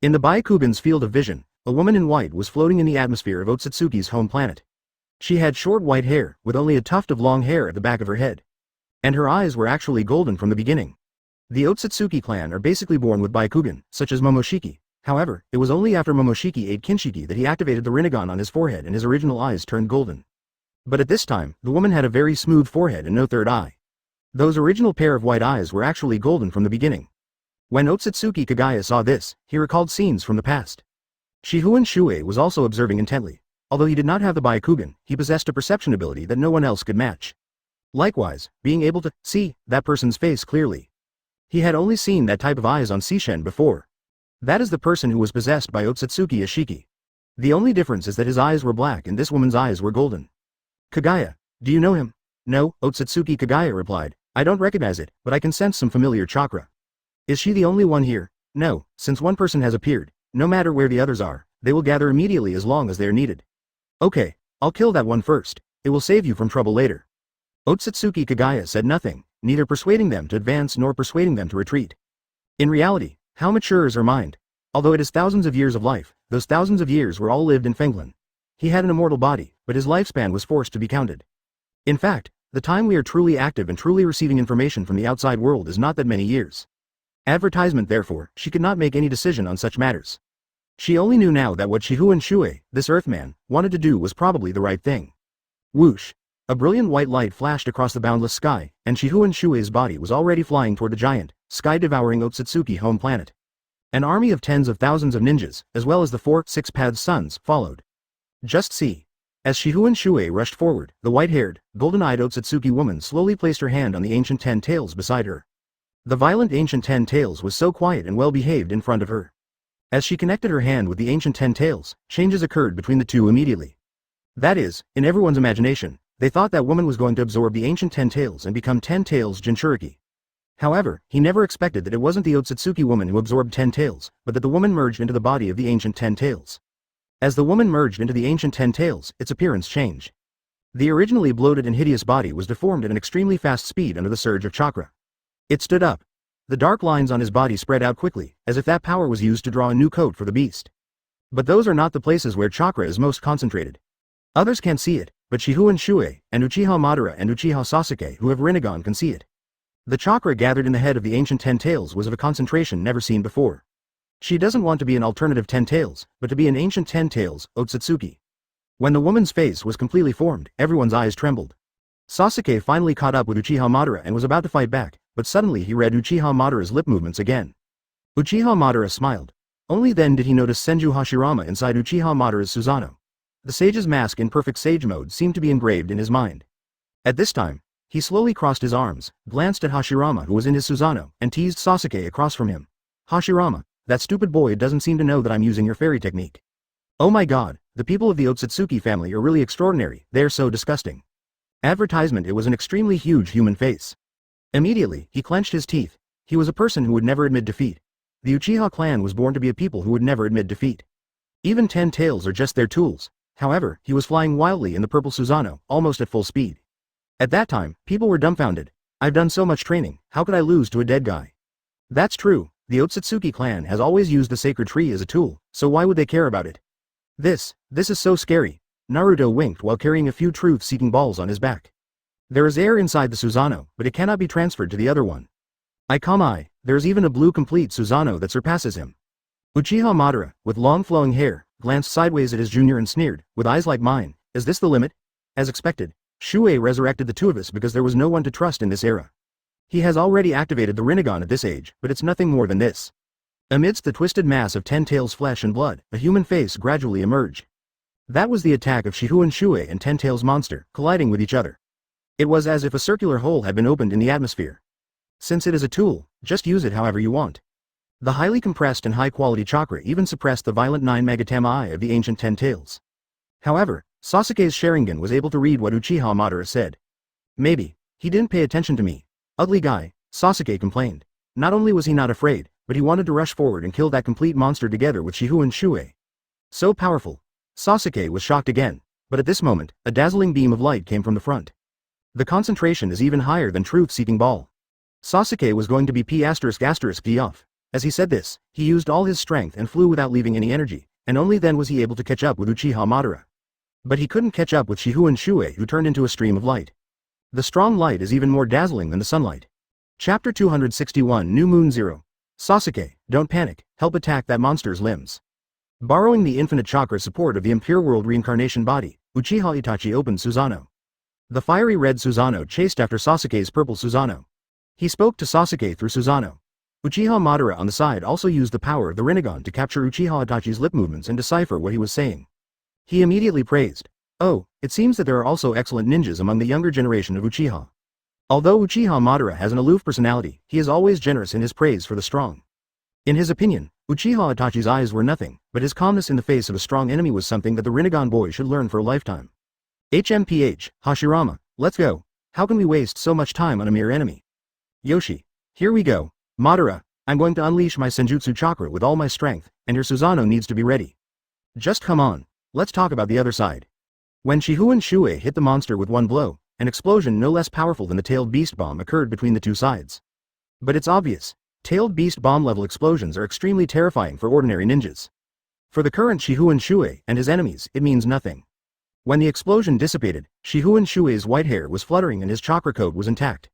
In the Byakugan's field of vision, a woman in white was floating in the atmosphere of Otsutsuki's home planet. She had short white hair, with only a tuft of long hair at the back of her head. And her eyes were actually golden from the beginning. The Otsutsuki clan are basically born with Byakugan, such as Momoshiki. However, it was only after Momoshiki ate Kinshiki that he activated the Rinnegan on his forehead and his original eyes turned golden. But at this time, the woman had a very smooth forehead and no third eye. Those original pair of white eyes were actually golden from the beginning. When Otsutsuki Kagaya saw this, he recalled scenes from the past. Shifengin Shuoye was also observing intently. Although he did not have the Byakugan, he possessed a perception ability that no one else could match. Likewise, being able to see that person's face clearly. He had only seen that type of eyes on Sishen before. That is the person who was possessed by Otsutsuki Ashiki. The only difference is that his eyes were black and this woman's eyes were golden. Kagaya, do you know him? No, Otsutsuki Kagaya replied. I don't recognize it, but I can sense some familiar chakra. Is she the only one here? No, since one person has appeared, no matter where the others are, they will gather immediately as long as they are needed. Okay, I'll kill that one first. It will save you from trouble later. Otsutsuki Kagaya said nothing, neither persuading them to advance nor persuading them to retreat. In reality, how mature is her mind? Although it is thousands of years of life, those thousands of years were all lived in Fenglan. He had an immortal body, but his lifespan was forced to be counted. In fact, the time we are truly active and truly receiving information from the outside world is not that many years. Advertisement therefore, she could not make any decision on such matters. She only knew now that what Shifengin Shuoye, this Earthman, wanted to do was probably the right thing. Whoosh! A brilliant white light flashed across the boundless sky, and Shifengin Shuoye's body was already flying toward the giant, sky-devouring Otsutsuki home planet. An army of tens of thousands of ninjas, as well as the 4 six-paths sons, followed. Just see. As Shifengin Shuoye rushed forward, the white-haired, golden-eyed Otsutsuki woman slowly placed her hand on the ancient 10 tails beside her. The violent ancient 10 tails was so quiet and well-behaved in front of her. As she connected her hand with the ancient 10 tails, changes occurred between the two immediately. That is, in everyone's imagination, they thought that woman was going to absorb the ancient 10 tails and become 10 tails Jinchuriki. However, he never expected that it wasn't the Otsutsuki woman who absorbed 10 tails, but that the woman merged into the body of the ancient 10 tails. As the woman merged into the ancient 10 tails, its appearance changed. The originally bloated and hideous body was deformed at an extremely fast speed under the surge of chakra. It stood up. The dark lines on his body spread out quickly, as if that power was used to draw a new coat for the beast. But those are not the places where chakra is most concentrated. Others can't see it, but Shifengin Shuoye, and Uchiha Madara and Uchiha Sasuke who have Rinnegan can see it. The chakra gathered in the head of the ancient 10 tails was of a concentration never seen before. She doesn't want to be an alternative 10 tails, but to be an ancient 10 tails, Otsutsuki. When the woman's face was completely formed, everyone's eyes trembled. Sasuke finally caught up with Uchiha Madara and was about to fight back, but suddenly he read Uchiha Madara's lip movements again. Uchiha Madara smiled. Only then did he notice Senju Hashirama inside Uchiha Madara's Susanoo. The sage's mask in perfect sage mode seemed to be engraved in his mind. At this time, he slowly crossed his arms, glanced at Hashirama who was in his Susanoo, and teased Sasuke across from him. Hashirama, that stupid boy doesn't seem to know that I'm using your fairy technique. Oh my god, the people of the Otsutsuki family are really extraordinary, they're so disgusting. Advertisement. It was an extremely huge human face. Immediately, he clenched his teeth. He was a person who would never admit defeat. The Uchiha clan was born to be a people who would never admit defeat. Even 10 tails are just their tools. However, he was flying wildly in the purple Susanoo, almost at full speed. At that time, people were dumbfounded. I've done so much training, how could I lose to a dead guy? That's true, the Otsutsuki clan has always used the sacred tree as a tool, so why would they care about it? This is so scary. Naruto winked while carrying a few truth-seeking balls on his back. There is air inside the Susanoo, but it cannot be transferred to the other one. There is even a blue complete Susanoo that surpasses him. Uchiha Madara, with long flowing hair, glanced sideways at his junior and sneered, with eyes like mine, is this the limit? As expected, Shuoye resurrected the two of us because there was no one to trust in this era. He has already activated the Rinnegan at this age, but it's nothing more than this. Amidst the twisted mass of 10 tails flesh and blood, a human face gradually emerged. That was the attack of Shifengin Shuoye and 10 tails monster, colliding with each other. It was as if a circular hole had been opened in the atmosphere. Since it is a tool, just use it however you want. The highly compressed and high-quality chakra even suppressed the violent 9 Magatama eye of the ancient 10 tails. However, Sasuke's Sharingan was able to read what Uchiha Madara said. Maybe, he didn't pay attention to me. Ugly guy, Sasuke complained. Not only was he not afraid, but he wanted to rush forward and kill that complete monster together with Shifengin Shuoye. So powerful. Sasuke was shocked again, but at this moment, a dazzling beam of light came from the front. The concentration is even higher than truth-seeking ball. Sasuke was going to be P***** off. As he said this, he used all his strength and flew without leaving any energy, and only then was he able to catch up with Uchiha Madara. But he couldn't catch up with Shifengin Shuoye who turned into a stream of light. The strong light is even more dazzling than the sunlight. Chapter 261 New Moon Zero. Sasuke, don't panic, help attack that monster's limbs. Borrowing the infinite chakra support of the Impure World reincarnation body, Uchiha Itachi opened Susanoo. The fiery red Susanoo chased after Sasuke's purple Susanoo. He spoke to Sasuke through Susanoo. Uchiha Madara on the side also used the power of the Rinnegan to capture Uchiha Itachi's lip movements and decipher what he was saying. He immediately praised. Oh, it seems that there are also excellent ninjas among the younger generation of Uchiha. Although Uchiha Madara has an aloof personality, he is always generous in his praise for the strong. In his opinion, Uchiha Itachi's eyes were nothing, but his calmness in the face of a strong enemy was something that the Rinnegan boy should learn for a lifetime. HMPH, Hashirama, let's go. How can we waste so much time on a mere enemy? Yoshi. Here we go. Madara, I'm going to unleash my Senjutsu chakra with all my strength, and your Susanoo needs to be ready. Just come on. Let's talk about the other side. When Shifengin Shuoye hit the monster with one blow, an explosion no less powerful than the tailed beast bomb occurred between the two sides. But it's obvious. Tailed beast bomb level explosions are extremely terrifying for ordinary ninjas. For the current Shifengin Shuoye and his enemies, it means nothing. When the explosion dissipated, Shifengin Shuoye's white hair was fluttering and his chakra coat was intact.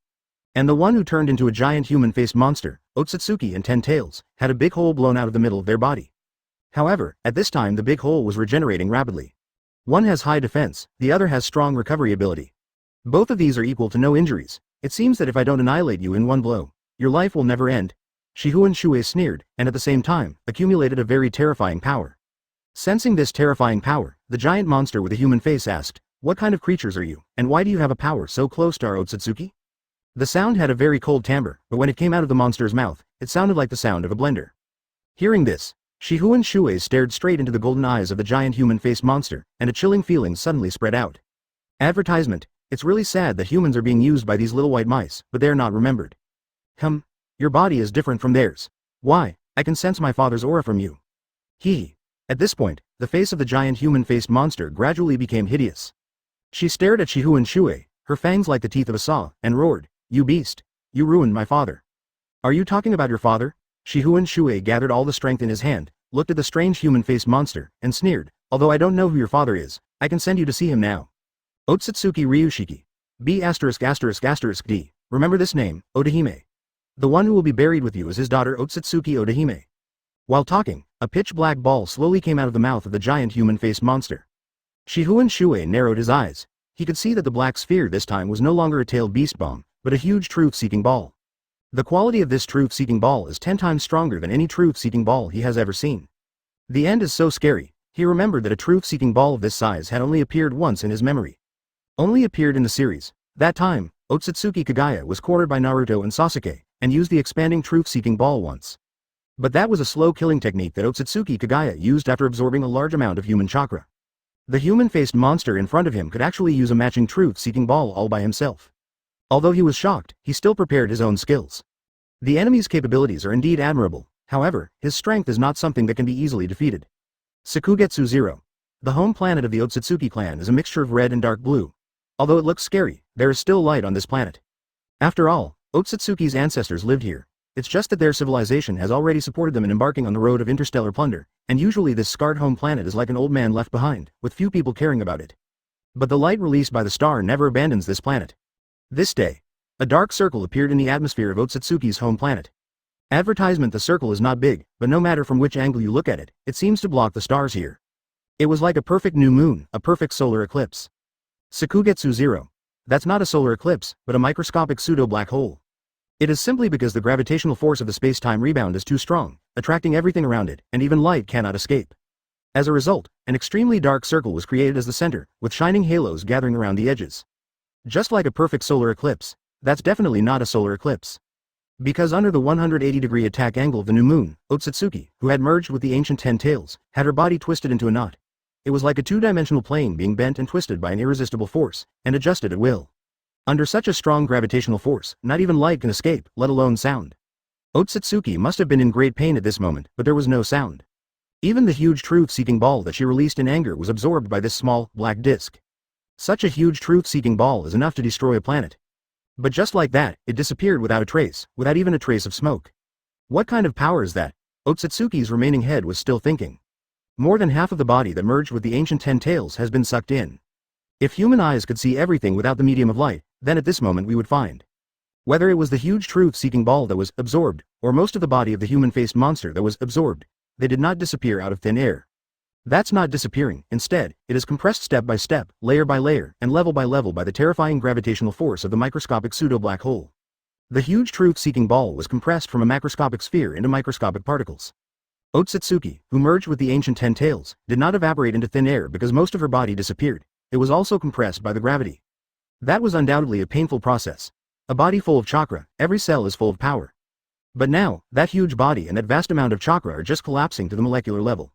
And the one who turned into a giant human-faced monster, Otsutsuki and Ten Tails, had a big hole blown out of the middle of their body. However, at this time the big hole was regenerating rapidly. One has high defense, the other has strong recovery ability. Both of these are equal to no injuries. It seems that if I don't annihilate you in one blow, your life will never end. Shifengin Shuoye sneered, and at the same time, accumulated a very terrifying power. Sensing this terrifying power, the giant monster with a human face asked, "What kind of creatures are you, and why do you have a power so close to our Otsutsuki?" The sound had a very cold timbre, but when it came out of the monster's mouth, it sounded like the sound of a blender. Hearing this, Shifengin Shuoye stared straight into the golden eyes of the giant human-faced monster, and a chilling feeling suddenly spread out. Advertisement: it's really sad that humans are being used by these little white mice, but they're not remembered. Your body is different from theirs. Why, I can sense my father's aura from you. Hee. At this point, the face of the giant human-faced monster gradually became hideous. She stared at Shifengin Shuoye, her fangs like the teeth of a saw, and roared, "You beast! You ruined my father." "Are you talking about your father?" Shifengin Shuoye gathered all the strength in his hand, looked at the strange human-faced monster, and sneered, "Although I don't know who your father is, I can send you to see him now. Otsutsuki Ryushiki. B*****D. Remember this name, Odahime. The one who will be buried with you is his daughter Otsutsuki Odahime." While talking, a pitch-black ball slowly came out of the mouth of the giant human-faced monster. Shifengin Shuoye narrowed his eyes. He could see that the black sphere this time was no longer a tailed beast bomb, but a huge truth-seeking ball. The quality of this truth-seeking ball is 10 times stronger than any truth-seeking ball he has ever seen. The end is so scary. He remembered that a truth-seeking ball of this size had only appeared once in his memory. Only appeared in the series. That time, Otsutsuki Kagaya was cornered by Naruto and Sasuke, and used the expanding truth-seeking ball once. But that was a slow-killing technique that Otsutsuki Kagaya used after absorbing a large amount of human chakra. The human-faced monster in front of him could actually use a matching truth-seeking ball all by himself. Although he was shocked, he still prepared his own skills. The enemy's capabilities are indeed admirable, however, his strength is not something that can be easily defeated. Sakugetsu Zero. The home planet of the Otsutsuki clan is a mixture of red and dark blue. Although it looks scary, there is still light on this planet. After all, Otsutsuki's ancestors lived here. It's just that their civilization has already supported them in embarking on the road of interstellar plunder, and usually this scarred home planet is like an old man left behind, with few people caring about it. But the light released by the star never abandons this planet. This day, a dark circle appeared in the atmosphere of Otsutsuki's home planet. Advertisement: the circle is not big, but no matter from which angle you look at it, it seems to block the stars here. It was like a perfect new moon, a perfect solar eclipse. Sakugetsu Zero. That's not a solar eclipse, but a microscopic pseudo-black hole. It is simply because the gravitational force of the space-time rebound is too strong, attracting everything around it, and even light cannot escape. As a result, an extremely dark circle was created as the center, with shining halos gathering around the edges. Just like a perfect solar eclipse, that's definitely not a solar eclipse. Because under the 180-degree attack angle of the new moon, Otsutsuki, who had merged with the ancient Ten Tails, had her body twisted into a knot. It was like a two-dimensional plane being bent and twisted by an irresistible force, and adjusted at will. Under such a strong gravitational force, not even light can escape, let alone sound. Otsutsuki must have been in great pain at this moment, but there was no sound. Even the huge truth-seeking ball that she released in anger was absorbed by this small, black disc. Such a huge truth-seeking ball is enough to destroy a planet. But just like that, it disappeared without a trace, without even a trace of smoke. What kind of power is that? Otsutsuki's remaining head was still thinking. More than half of the body that merged with the ancient Ten Tails has been sucked in. If human eyes could see everything without the medium of light, then at this moment we would find. Whether it was the huge truth-seeking ball that was absorbed, or most of the body of the human-faced monster that was absorbed, they did not disappear out of thin air. That's not disappearing, instead, it is compressed step by step, layer by layer, and level by level by the terrifying gravitational force of the microscopic pseudo-black hole. The huge truth-seeking ball was compressed from a macroscopic sphere into microscopic particles. Otsutsuki, who merged with the ancient Ten Tails, did not evaporate into thin air because most of her body disappeared. It was also compressed by the gravity. That was undoubtedly a painful process. A body full of chakra, every cell is full of power. But now, that huge body and that vast amount of chakra are just collapsing to the molecular level.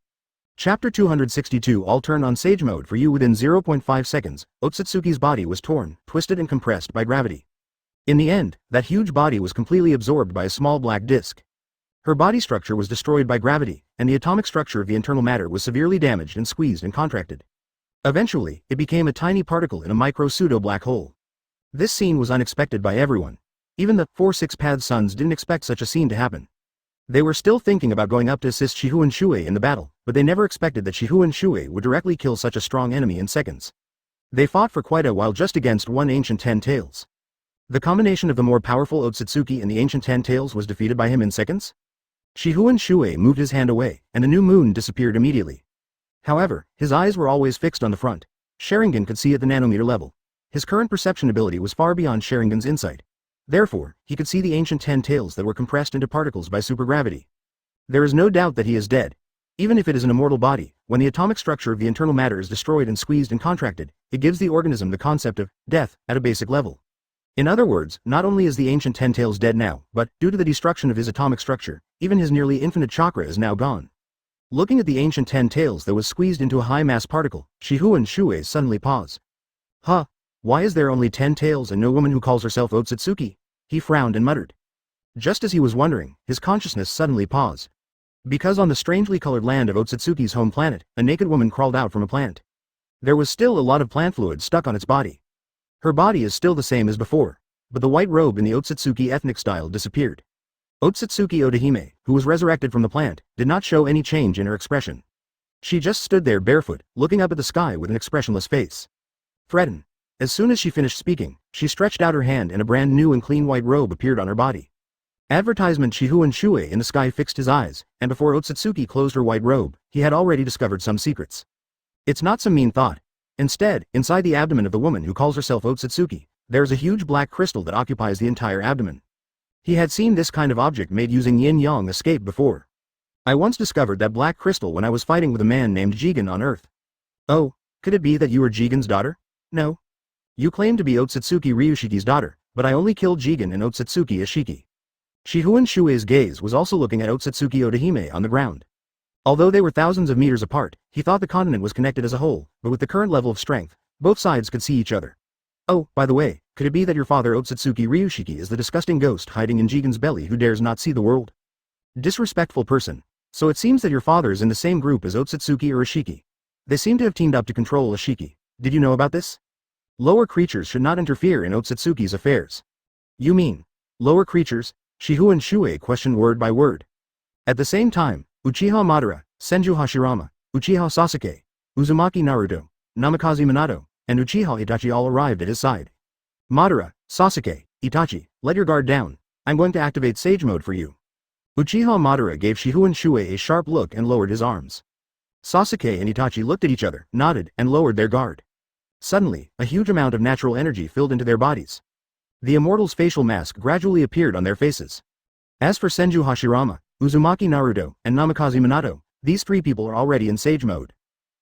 Chapter 262 All turn on Sage Mode for you within 0.5 seconds, Otsutsuki's body was torn, twisted and compressed by gravity. In the end, that huge body was completely absorbed by a small black disk. Her body structure was destroyed by gravity, and the atomic structure of the internal matter was severely damaged and squeezed and contracted. Eventually, it became a tiny particle in a micro-pseudo-black hole. This scene was unexpected by everyone. Even the 4-6 sons didn't expect such a scene to happen. They were still thinking about going up to assist Shifengin Shuoye in the battle, but they never expected that Shifengin Shuoye would directly kill such a strong enemy in seconds. They fought for quite a while just against one ancient Ten Tails. The combination of the more powerful Otsutsuki and the ancient Ten Tails was defeated by him in seconds? Shifengin Shuoye moved his hand away, and the new moon disappeared immediately. However, his eyes were always fixed on the front. Sharingan could see at the nanometer level. His current perception ability was far beyond Sharingan's insight. Therefore, he could see the ancient Ten Tails that were compressed into particles by supergravity. There is no doubt that he is dead. Even if it is an immortal body, when the atomic structure of the internal matter is destroyed and squeezed and contracted, it gives the organism the concept of death at a basic level. In other words, not only is the ancient Ten Tails dead now, but, due to the destruction of his atomic structure, even his nearly infinite chakra is now gone. Looking at the ancient Ten Tails that was squeezed into a high-mass particle, Shifengin Shuoye suddenly paused. Huh? Why is there only 10 tails and no woman who calls herself Otsutsuki? He frowned and muttered. Just as he was wondering, his consciousness suddenly paused. Because on the strangely colored land of Otsutsuki's home planet, a naked woman crawled out from a plant. There was still a lot of plant fluid stuck on its body. Her body is still the same as before, but the white robe in the Otsutsuki ethnic style disappeared. Otsutsuki Otahime, who was resurrected from the plant, did not show any change in her expression. She just stood there barefoot, looking up at the sky with an expressionless face. Threaten. As soon as she finished speaking, she stretched out her hand and a brand new and clean white robe appeared on her body. Advertisement Shifengin Shuoye in the sky fixed his eyes, and before Otsutsuki closed her white robe, he had already discovered some secrets. It's not some mean thought. Instead, inside the abdomen of the woman who calls herself Otsutsuki, there's a huge black crystal that occupies the entire abdomen. He had seen this kind of object made using yin-yang escape before. I once discovered that black crystal when I was fighting with a man named Jigen on Earth. Oh, could it be that you were Jigen's daughter? No. You claim to be Otsutsuki Ryushiki's daughter, but I only killed Jigen and Otsutsuki Ashiki. Shifengin Shuoye's gaze was also looking at Otsutsuki Otahime on the ground. Although they were thousands of meters apart, he thought the continent was connected as a whole, but with the current level of strength, both sides could see each other. Oh, by the way, could it be that your father Otsutsuki Ryushiki is the disgusting ghost hiding in Jigen's belly who dares not see the world? Disrespectful person. So it seems that your father is in the same group as Otsutsuki or Ashiki. They seem to have teamed up to control Ashiki. Did you know about this? Lower creatures should not interfere in Otsutsuki's affairs. You mean, lower creatures? Shifengin Shuoye questioned word by word. At the same time, Uchiha Madara, Senju Hashirama, Uchiha Sasuke, Uzumaki Naruto, Namikaze Minato, and Uchiha Itachi all arrived at his side. Madara, Sasuke, Itachi, let your guard down. I'm going to activate Sage Mode for you. Uchiha Madara gave Shifengin Shuoye a sharp look and lowered his arms. Sasuke and Itachi looked at each other, nodded, and lowered their guard. Suddenly, a huge amount of natural energy filled into their bodies. The immortal's facial mask gradually appeared on their faces. As for Senju Hashirama, Uzumaki Naruto, and Namikaze Minato, these three people are already in Sage Mode.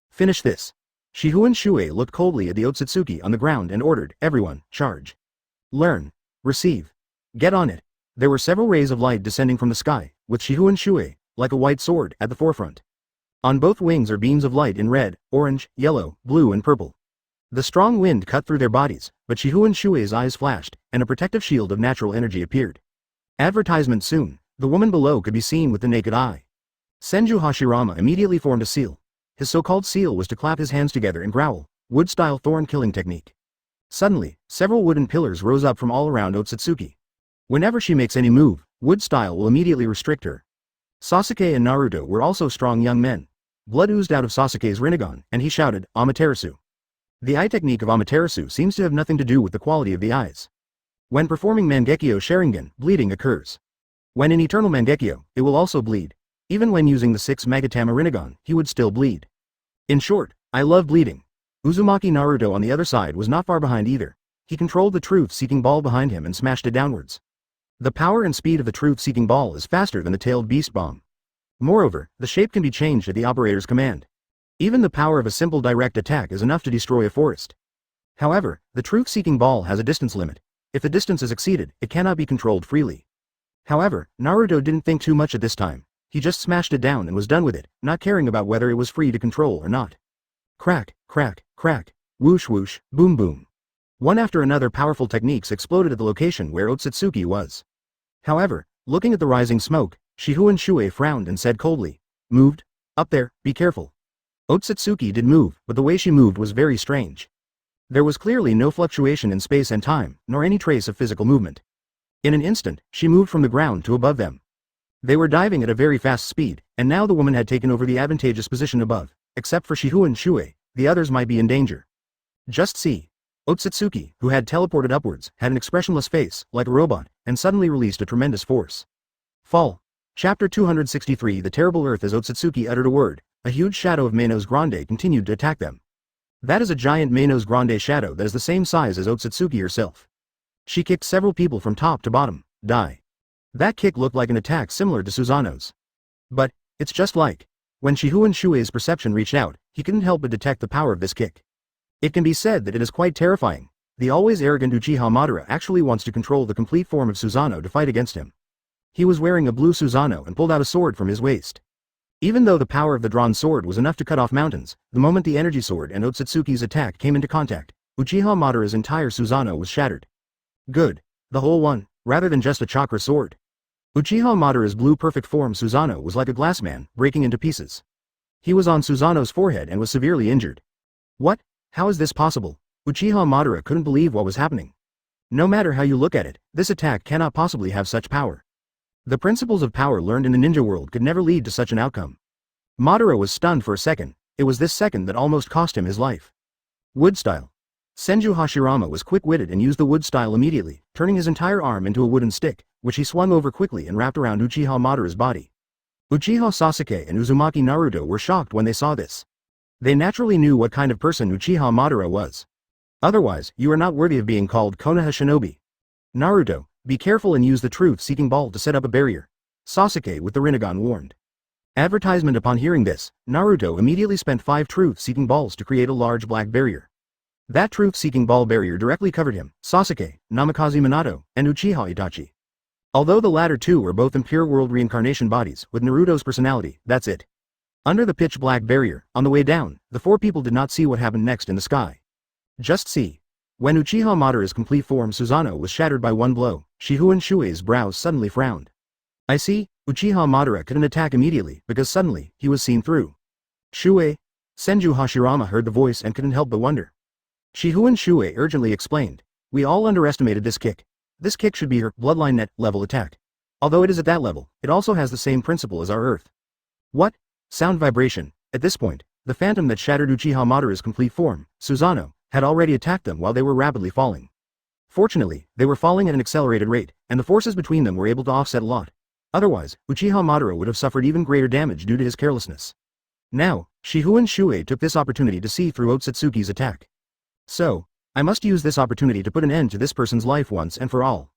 Finish this. Shifengin Shuoye looked coldly at the Otsutsuki on the ground and ordered, everyone, charge. Learn. Receive. Get on it. There were several rays of light descending from the sky, with Shifengin Shuoye, like a white sword, at the forefront. On both wings are beams of light in red, orange, yellow, blue and purple. The strong wind cut through their bodies, but Shifengin Shuoye's eyes flashed, and a protective shield of natural energy appeared. Advertisement soon. The woman below could be seen with the naked eye. Senju Hashirama immediately formed a seal. His so-called seal was to clap his hands together and growl, wood-style thorn-killing technique. Suddenly, several wooden pillars rose up from all around Otsutsuki. Whenever she makes any move, wood-style will immediately restrict her. Sasuke and Naruto were also strong young men. Blood oozed out of Sasuke's Rinnegan, and he shouted, Amaterasu. The eye technique of Amaterasu seems to have nothing to do with the quality of the eyes. When performing Mangekyo Sharingan, bleeding occurs. When in Eternal Mangekyo, it will also bleed. Even when using the 6 Magatama Rinnegan, he would still bleed. In short, I love bleeding. Uzumaki Naruto on the other side was not far behind either. He controlled the truth-seeking ball behind him and smashed it downwards. The power and speed of the truth-seeking ball is faster than the tailed beast bomb. Moreover, the shape can be changed at the operator's command. Even the power of a simple direct attack is enough to destroy a forest. However, the truth-seeking ball has a distance limit. If the distance is exceeded, it cannot be controlled freely. However, Naruto didn't think too much at this time. He just smashed it down and was done with it, not caring about whether it was free to control or not. Crack, crack, crack, whoosh whoosh, boom boom. One after another powerful techniques exploded at the location where Otsutsuki was. However, looking at the rising smoke, Shifengin Shuoye frowned and said coldly, "Moved? Up there, be careful." Otsutsuki did move, but the way she moved was very strange. There was clearly no fluctuation in space and time, nor any trace of physical movement. In an instant, she moved from the ground to above them. They were diving at a very fast speed, and now the woman had taken over the advantageous position above. Except for Shifengin Shuoye, the others might be in danger. Just see. Otsutsuki, who had teleported upwards, had an expressionless face, like a robot, and suddenly released a tremendous force. Fall. Chapter 263 The Terrible Earth. As Otsutsuki uttered a word, a huge shadow of Manos Grande continued to attack them. That is a giant Manos Grande shadow that is the same size as Otsutsuki herself. She kicked several people from top to bottom. Die. That kick looked like an attack similar to Susanoo's. But, it's just like. When Shifengin Shuoye's perception reached out, he couldn't help but detect the power of this kick. It can be said that it is quite terrifying. The always arrogant Uchiha Madara actually wants to control the complete form of Susanoo to fight against him. He was wearing a blue Susanoo and pulled out a sword from his waist. Even though the power of the drawn sword was enough to cut off mountains, the moment the energy sword and Otsutsuki's attack came into contact, Uchiha Madara's entire Susanoo was shattered. Good. The whole one, rather than just a chakra sword. Uchiha Madara's blue perfect form Susanoo was like a glass man, breaking into pieces. He was on Susanoo's forehead and was severely injured. What? How is this possible? Uchiha Madara couldn't believe what was happening. No matter how you look at it, this attack cannot possibly have such power. The principles of power learned in the ninja world could never lead to such an outcome. Madara was stunned for a second. It was this second that almost cost him his life. Wood style. Senju Hashirama was quick-witted and used the wood style immediately, turning his entire arm into a wooden stick, which he swung over quickly and wrapped around Uchiha Madara's body. Uchiha Sasuke and Uzumaki Naruto were shocked when they saw this. They naturally knew what kind of person Uchiha Madara was. Otherwise, you are not worthy of being called Konoha Shinobi. Naruto, be careful and use the truth-seeking ball to set up a barrier. Sasuke with the Rinnegan warned. Advertisement. Upon hearing this, Naruto immediately spent 5 truth-seeking balls to create a large black barrier. That truth-seeking ball barrier directly covered him, Sasuke, Namikaze Minato, and Uchiha Itachi. Although the latter two were both impure world reincarnation bodies, with Naruto's personality, that's it. Under the pitch-black barrier, on the way down, the 4 people did not see what happened next in the sky. Just see. When Uchiha Madara's complete form Susanoo was shattered by one blow, Shifengin Shuoye's brows suddenly frowned. I see, Uchiha Madara couldn't attack immediately because suddenly, he was seen through. Shuoye? Senju Hashirama heard the voice and couldn't help but wonder. Shifengin Shuoye urgently explained. We all underestimated this kick. This kick should be her bloodline net level attack. Although it is at that level, it also has the same principle as our Earth. What? Sound vibration. At this point, the phantom that shattered Uchiha Madara's complete form, Susanoo, had already attacked them while they were rapidly falling. Fortunately, they were falling at an accelerated rate, and the forces between them were able to offset a lot. Otherwise, Uchiha Madara would have suffered even greater damage due to his carelessness. Now, Shifengin Shuoye took this opportunity to see through Otsutsuki's attack. So, I must use this opportunity to put an end to this person's life once and for all.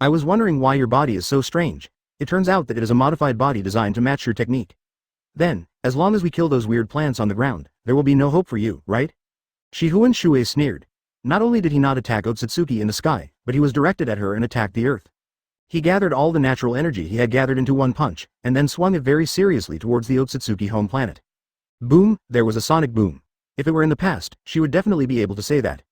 I was wondering why your body is so strange. It turns out that it is a modified body designed to match your technique. Then, as long as we kill those weird plants on the ground, there will be no hope for you, right? Shifengin Shuoye sneered. Not only did he not attack Otsutsuki in the sky, but he was directed at her and attacked the earth. He gathered all the natural energy he had gathered into one punch, and then swung it very seriously towards the Otsutsuki home planet. Boom, there was a sonic boom. If it were in the past, she would definitely be able to say that.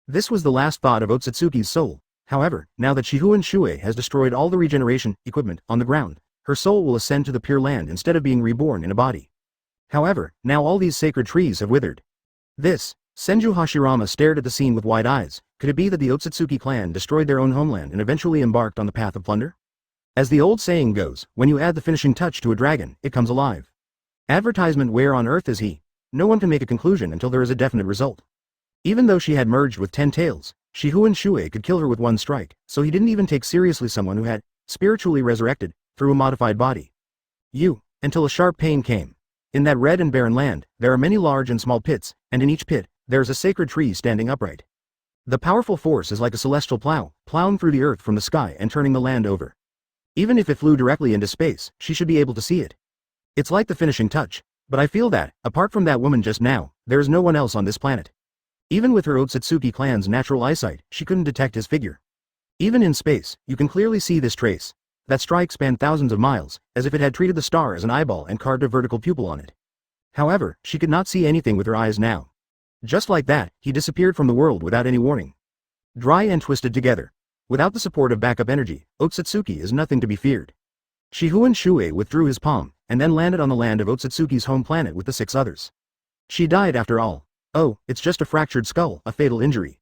This was the last thought of Otsutsuki's soul. However, now that Shifengin Shuoye has destroyed all the regeneration equipment on the ground, her soul will ascend to the pure land instead of being reborn in a body. However, now all these sacred trees have withered. Senju Hashirama stared at the scene with wide eyes. Could it be that the Otsutsuki clan destroyed their own homeland and eventually embarked on the path of plunder? As the old saying goes, when you add the finishing touch to a dragon, it comes alive. Advertisement. Where on earth is he? No one can make a conclusion until there is a definite result. Even though she had merged with 10 tails, Shifengin Shuoye could kill her with one strike, so he didn't even take seriously someone who had, spiritually resurrected, through a modified body. Until a sharp pain came. In that red and barren land, there are many large and small pits, and in each pit, there is a sacred tree standing upright. The powerful force is like a celestial plow, plowing through the earth from the sky and turning the land over. Even if it flew directly into space, she should be able to see it. It's like the finishing touch, but I feel that, apart from that woman just now, there is no one else on this planet. Even with her Otsutsuki clan's natural eyesight, she couldn't detect his figure. Even in space, you can clearly see this trace. That strike spanned thousands of miles, as if it had treated the star as an eyeball and carved a vertical pupil on it. However, she could not see anything with her eyes now. Just like that, he disappeared from the world without any warning. Dry and twisted together. Without the support of backup energy, Otsutsuki is nothing to be feared. Shifengin Shuoye withdrew his palm, and then landed on the land of Otsutsuki's home planet with the 6 others. She died after all. Oh, it's just a fractured skull, a fatal injury.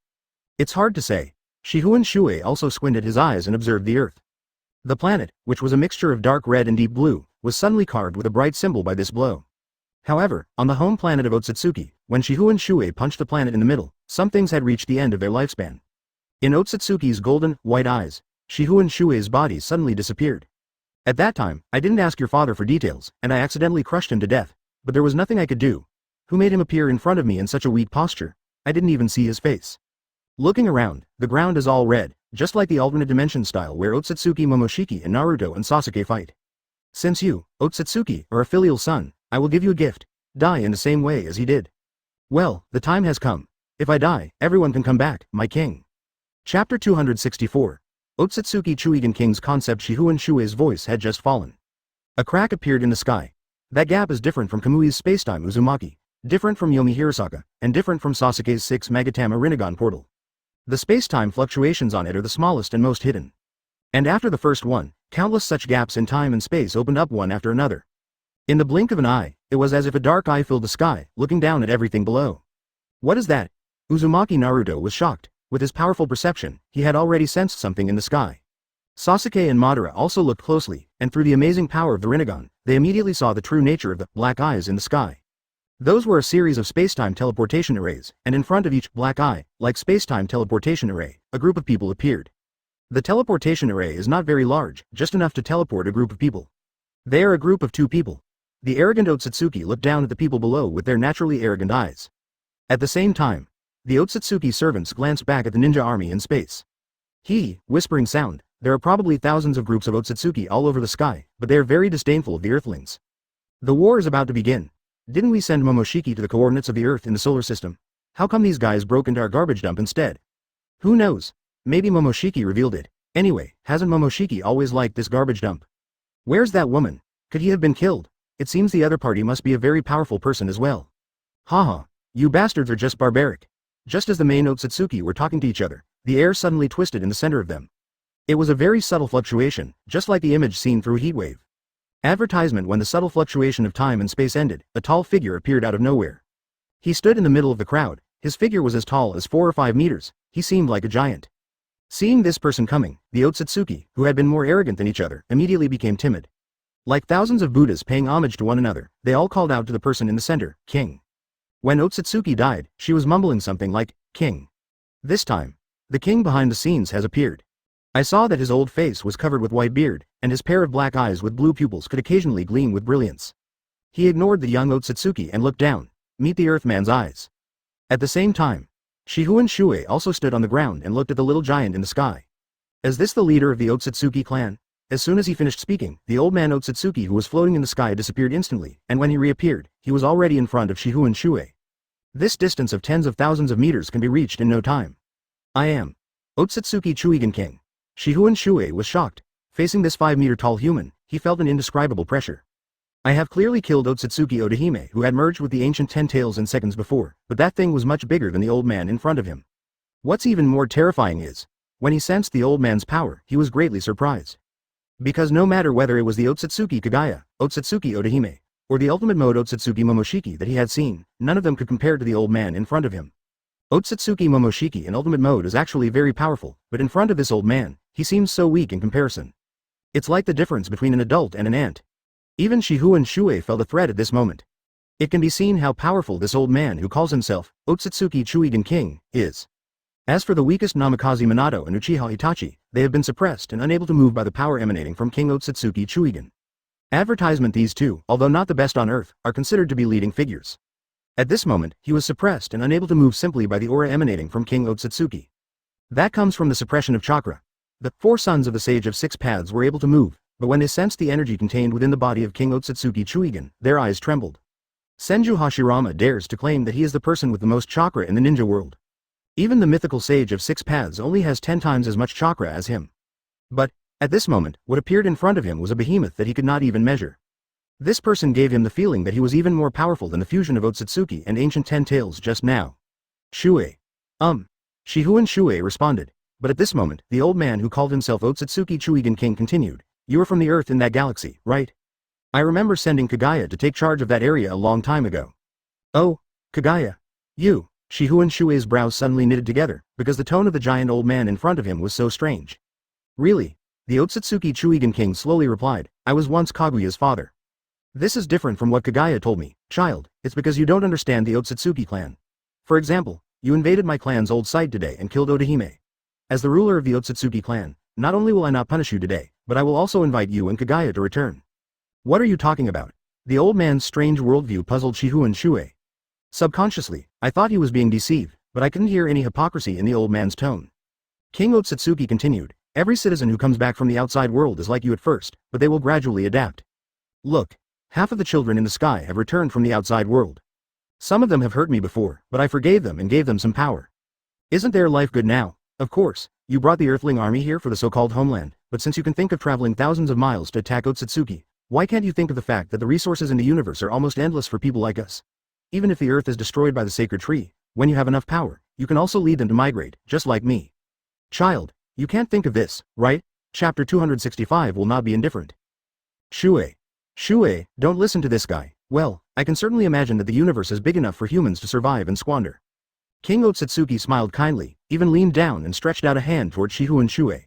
It's hard to say. Shifengin Shuoye also squinted his eyes and observed the earth. The planet, which was a mixture of dark red and deep blue, was suddenly carved with a bright symbol by this blow. However, on the home planet of Otsutsuki, when Shifengin Shuoye punched the planet in the middle, some things had reached the end of their lifespan. In Otsutsuki's golden, white eyes, Shifengin Shuoye's body suddenly disappeared. At that time, I didn't ask your father for details, and I accidentally crushed him to death, but there was nothing I could do. Who made him appear in front of me in such a weak posture? I didn't even see his face. Looking around, the ground is all red, just like the alternate dimension style where Otsutsuki Momoshiki and Naruto and Sasuke fight. Since you, Otsutsuki, are a filial son, I will give you a gift. Die in the same way as he did. Well, the time has come. If I die, everyone can come back, my king. Chapter 264. Otsutsuki Chuigan King's concept. Shifengin Shuoye's voice had just fallen. A crack appeared in the sky. That gap is different from Kamui's spacetime Uzumaki, different from Yomi Hirasaka, and different from Sasuke's 6 Magatama Rinnegan portal. The spacetime fluctuations on it are the smallest and most hidden. And after the first one, countless such gaps in time and space opened up one after another. In the blink of an eye, it was as if a dark eye filled the sky, looking down at everything below. What is that? Uzumaki Naruto was shocked. With his powerful perception, he had already sensed something in the sky. Sasuke and Madara also looked closely, and through the amazing power of the Rinnegan, they immediately saw the true nature of the black eyes in the sky. Those were a series of spacetime teleportation arrays, and in front of each black eye, like spacetime teleportation array, a group of people appeared. The teleportation array is not very large, just enough to teleport a group of people. They are a group of 2 people. The arrogant Otsutsuki looked down at the people below with their naturally arrogant eyes. At the same time, the Otsutsuki servants glanced back at the ninja army in space. Whispering sound, there are probably thousands of groups of Otsutsuki all over the sky, but they are very disdainful of the Earthlings. The war is about to begin. Didn't we send Momoshiki to the coordinates of the Earth in the solar system? How come these guys broke into our garbage dump instead? Who knows? Maybe Momoshiki revealed it. Anyway, hasn't Momoshiki always liked this garbage dump? Where's that woman? Could he have been killed? It seems the other party must be a very powerful person as well. Haha, you bastards are just barbaric. Just as the main Otsutsuki were talking to each other, the air suddenly twisted in the center of them. It was a very subtle fluctuation, just like the image seen through a heatwave. Advertisement. When the subtle fluctuation of time and space ended, a tall figure appeared out of nowhere. He stood in the middle of the crowd. His figure was as tall as 4 or 5 meters. He seemed like a giant. Seeing this person coming, the Otsutsuki, who had been more arrogant than each other, immediately became timid. Like thousands of Buddhas paying homage to one another, they all called out to the person in the center, King. When Otsutsuki died, she was mumbling something like, King. This time, the king behind the scenes has appeared. I saw that his old face was covered with white beard, and his pair of black eyes with blue pupils could occasionally gleam with brilliance. He ignored the young Otsutsuki and looked down, meet the Earthman's eyes. At the same time, Shifengin Shuoye also stood on the ground and looked at the little giant in the sky. Is this the leader of the Otsutsuki clan? As soon as he finished speaking, the old man Otsutsuki who was floating in the sky disappeared instantly, and when he reappeared, he was already in front of Shifengin Shuoye. This distance of tens of thousands of meters can be reached in no time. I am Otsutsuki Chuigan King. Shifengin Shuoye was shocked. Facing this 5-meter-tall human, he felt an indescribable pressure. I have clearly killed Otsutsuki Odahime, who had merged with the ancient 10 Tails in seconds before, but that thing was much bigger than the old man in front of him. What's even more terrifying is, when he sensed the old man's power, he was greatly surprised. Because no matter whether it was the Otsutsuki Kagaya, Otsutsuki Odahime, or the ultimate mode Otsutsuki Momoshiki that he had seen, none of them could compare to the old man in front of him. Otsutsuki Momoshiki in ultimate mode is actually very powerful, but in front of this old man, he seems so weak in comparison. It's like the difference between an adult and an ant. Even Shifengin Shuoye felt a threat at this moment. It can be seen how powerful this old man who calls himself Otsutsuki Chuigan King is. As for the weakest Namikaze Minato and Uchiha Itachi, they have been suppressed and unable to move by the power emanating from King Otsutsuki Chuigen. Advertisement: these two, although not the best on earth, are considered to be leading figures. At this moment, he was suppressed and unable to move simply by the aura emanating from King Otsutsuki. That comes from the suppression of chakra. The 4 sons of the Sage of Six Paths were able to move, but when they sensed the energy contained within the body of King Otsutsuki Chuigen, their eyes trembled. Senju Hashirama dares to claim that he is the person with the most chakra in the ninja world. Even the mythical Sage of Six Paths only has 10 times as much chakra as him. But, at this moment, what appeared in front of him was a behemoth that he could not even measure. This person gave him the feeling that he was even more powerful than the fusion of Otsutsuki and ancient 10 Tails just now. Shuoye. Shifengin Shuoye responded. But at this moment, the old man who called himself Otsutsuki Chuigen King continued. You are from the Earth in that galaxy, right? I remember sending Kagaya to take charge of that area a long time ago. Oh, Kagaya. You. Shifengin Shuoye's brows suddenly knitted together, because the tone of the giant old man in front of him was so strange. Really? The Otsutsuki Chuigen King slowly replied, I was once Kaguya's father. This is different from what Kagaya told me, child, it's because you don't understand the Otsutsuki clan. For example, you invaded my clan's old site today and killed Odahime. As the ruler of the Otsutsuki clan, not only will I not punish you today, but I will also invite you and Kagaya to return. What are you talking about? The old man's strange worldview puzzled Shifengin Shuoye. Subconsciously, I thought he was being deceived, but I couldn't hear any hypocrisy in the old man's tone. King Otsutsuki continued, every citizen who comes back from the outside world is like you at first, but they will gradually adapt. Look. Half of the children in the sky have returned from the outside world. Some of them have hurt me before, but I forgave them and gave them some power. Isn't their life good now? Of course, you brought the Earthling army here for the so-called homeland, but since you can think of traveling thousands of miles to attack Otsutsuki, why can't you think of the fact that the resources in the universe are almost endless for people like us? Even if the Earth is destroyed by the sacred tree, when you have enough power, you can also lead them to migrate, just like me. Child, you can't think of this, right? Chapter 265 will not be indifferent. Shuoye, don't listen to this guy. Well, I can certainly imagine that the universe is big enough for humans to survive and squander. King Otsutsuki smiled kindly, even leaned down and stretched out a hand toward Shifengin Shuoye.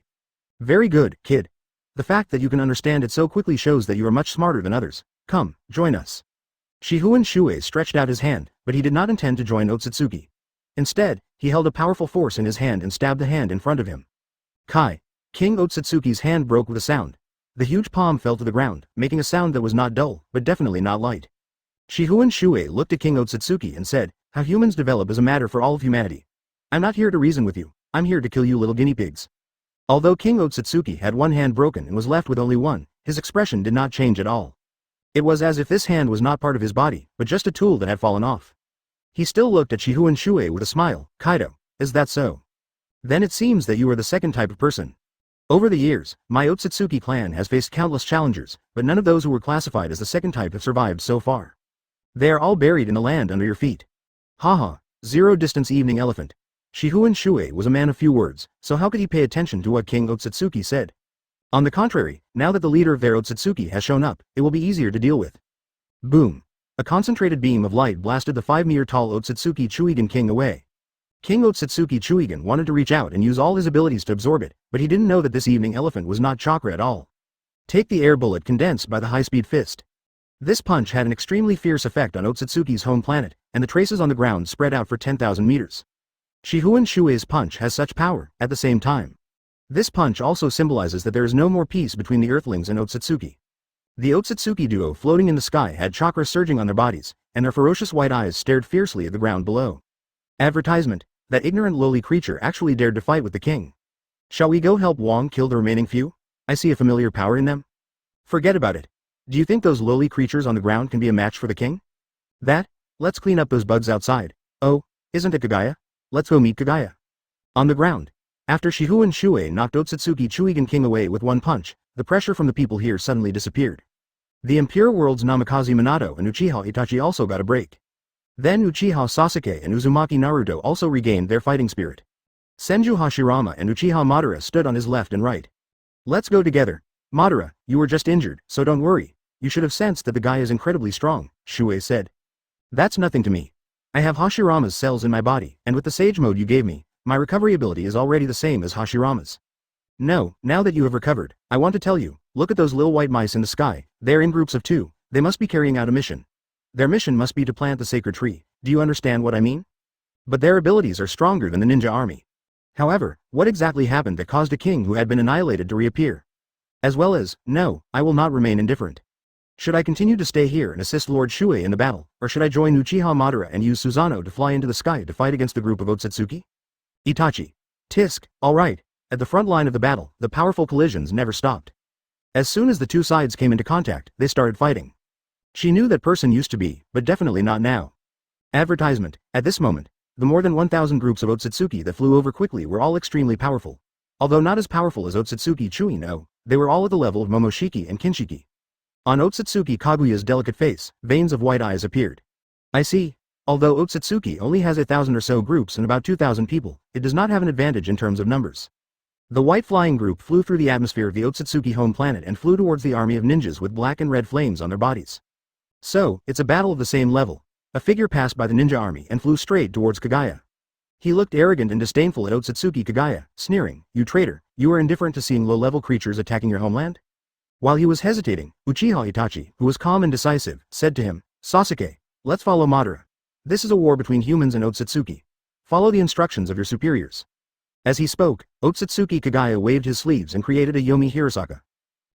Very good, kid. The fact that you can understand it so quickly shows that you are much smarter than others. Come, join us. Shifengin Shuoye stretched out his hand, but he did not intend to join Otsutsuki. Instead, he held a powerful force in his hand and stabbed the hand in front of him. Kai. King Otsutsuki's hand broke with a sound. The huge palm fell to the ground, making a sound that was not dull, but definitely not light. Shifengin Shuoye looked at King Otsutsuki and said, how humans develop is a matter for all of humanity. I'm not here to reason with you, I'm here to kill you little guinea pigs. Although King Otsutsuki had one hand broken and was left with only one, his expression did not change at all. It was as if this hand was not part of his body, but just a tool that had fallen off. He still looked at Shifengin Shuoye with a smile. Kaido, is that so? Then it seems that you are the second type of person. Over the years, my Otsutsuki clan has faced countless challengers, but none of those who were classified as the second type have survived so far. They are all buried in the land under your feet. Haha, zero-distance evening elephant. Shifengin Shuoye was a man of few words, so how could he pay attention to what King Otsutsuki said? On the contrary, now that the leader of their Otsutsuki has shown up, it will be easier to deal with. Boom. A concentrated beam of light blasted the 5-meter-tall Otsutsuki Chuigen King away. King Otsutsuki Chuigen wanted to reach out and use all his abilities to absorb it, but he didn't know that this evening elephant was not chakra at all. Take the air bullet condensed by the high-speed fist. This punch had an extremely fierce effect on Otsutsuki's home planet, and the traces on the ground spread out for 10,000 meters. Shifengin Shuoye's punch has such power, at the same time. This punch also symbolizes that there is no more peace between the Earthlings and Otsutsuki. The Otsutsuki duo floating in the sky had chakra surging on their bodies, and their ferocious white eyes stared fiercely at the ground below. Advertisement. That ignorant lowly creature actually dared to fight with the king. Shall we go help Wong kill the remaining few? I see a familiar power in them. Forget about it. Do you think those lowly creatures on the ground can be a match for the king? Let's clean up those bugs outside. Oh, isn't it Kagaya? Let's go meet Kagaya. On the ground. After Shifengin Shuoye knocked Otsutsuki Chuigen King away with one punch, the pressure from the people here suddenly disappeared. The Impure World's Namikaze Minato and Uchiha Itachi also got a break. Then Uchiha Sasuke and Uzumaki Naruto also regained their fighting spirit. Senju Hashirama and Uchiha Madara stood on his left and right. Let's go together. Madara, you were just injured, so don't worry. You should have sensed that the guy is incredibly strong, Shuoye said. That's nothing to me. I have Hashirama's cells in my body, and with the sage mode you gave me, my recovery ability is already the same as Hashirama's. No, now that you have recovered, I want to tell you, look at those little white mice in the sky, they're in groups of 2, they must be carrying out a mission. Their mission must be to plant the sacred tree, do you understand what I mean? But their abilities are stronger than the ninja army. However, what exactly happened that caused a king who had been annihilated to reappear? As well as, no, I will not remain indifferent. Should I continue to stay here and assist Lord Shuoye in the battle, or should I join Uchiha Madara and use Susanoo to fly into the sky to fight against the group of Otsutsuki? Itachi. Tisk, alright. At the front line of the battle, the powerful collisions never stopped. As soon as the two sides came into contact, they started fighting. She knew that person used to be, but definitely not now. Advertisement. At this moment, the more than 1,000 groups of Otsutsuki that flew over quickly were all extremely powerful. Although not as powerful as Otsutsuki Chūnin, they were all at the level of Momoshiki and Kinshiki. On Otsutsuki Kaguya's delicate face, veins of white eyes appeared. I see. Although Otsutsuki only has 1,000 or so groups and about 2,000 people, it does not have an advantage in terms of numbers. The white flying group flew through the atmosphere of the Otsutsuki home planet and flew towards the army of ninjas with black and red flames on their bodies. So, it's a battle of the same level. A figure passed by the ninja army and flew straight towards Kaguya. He looked arrogant and disdainful at Otsutsuki Kaguya, sneering, "You traitor, you are indifferent to seeing low-level creatures attacking your homeland?" While he was hesitating, Uchiha Itachi, who was calm and decisive, said to him, "Sasuke, let's follow Madara. This is a war between humans and Otsutsuki. Follow the instructions of your superiors." As he spoke, Otsutsuki Kaguya waved his sleeves and created a Yomi Hirasaka.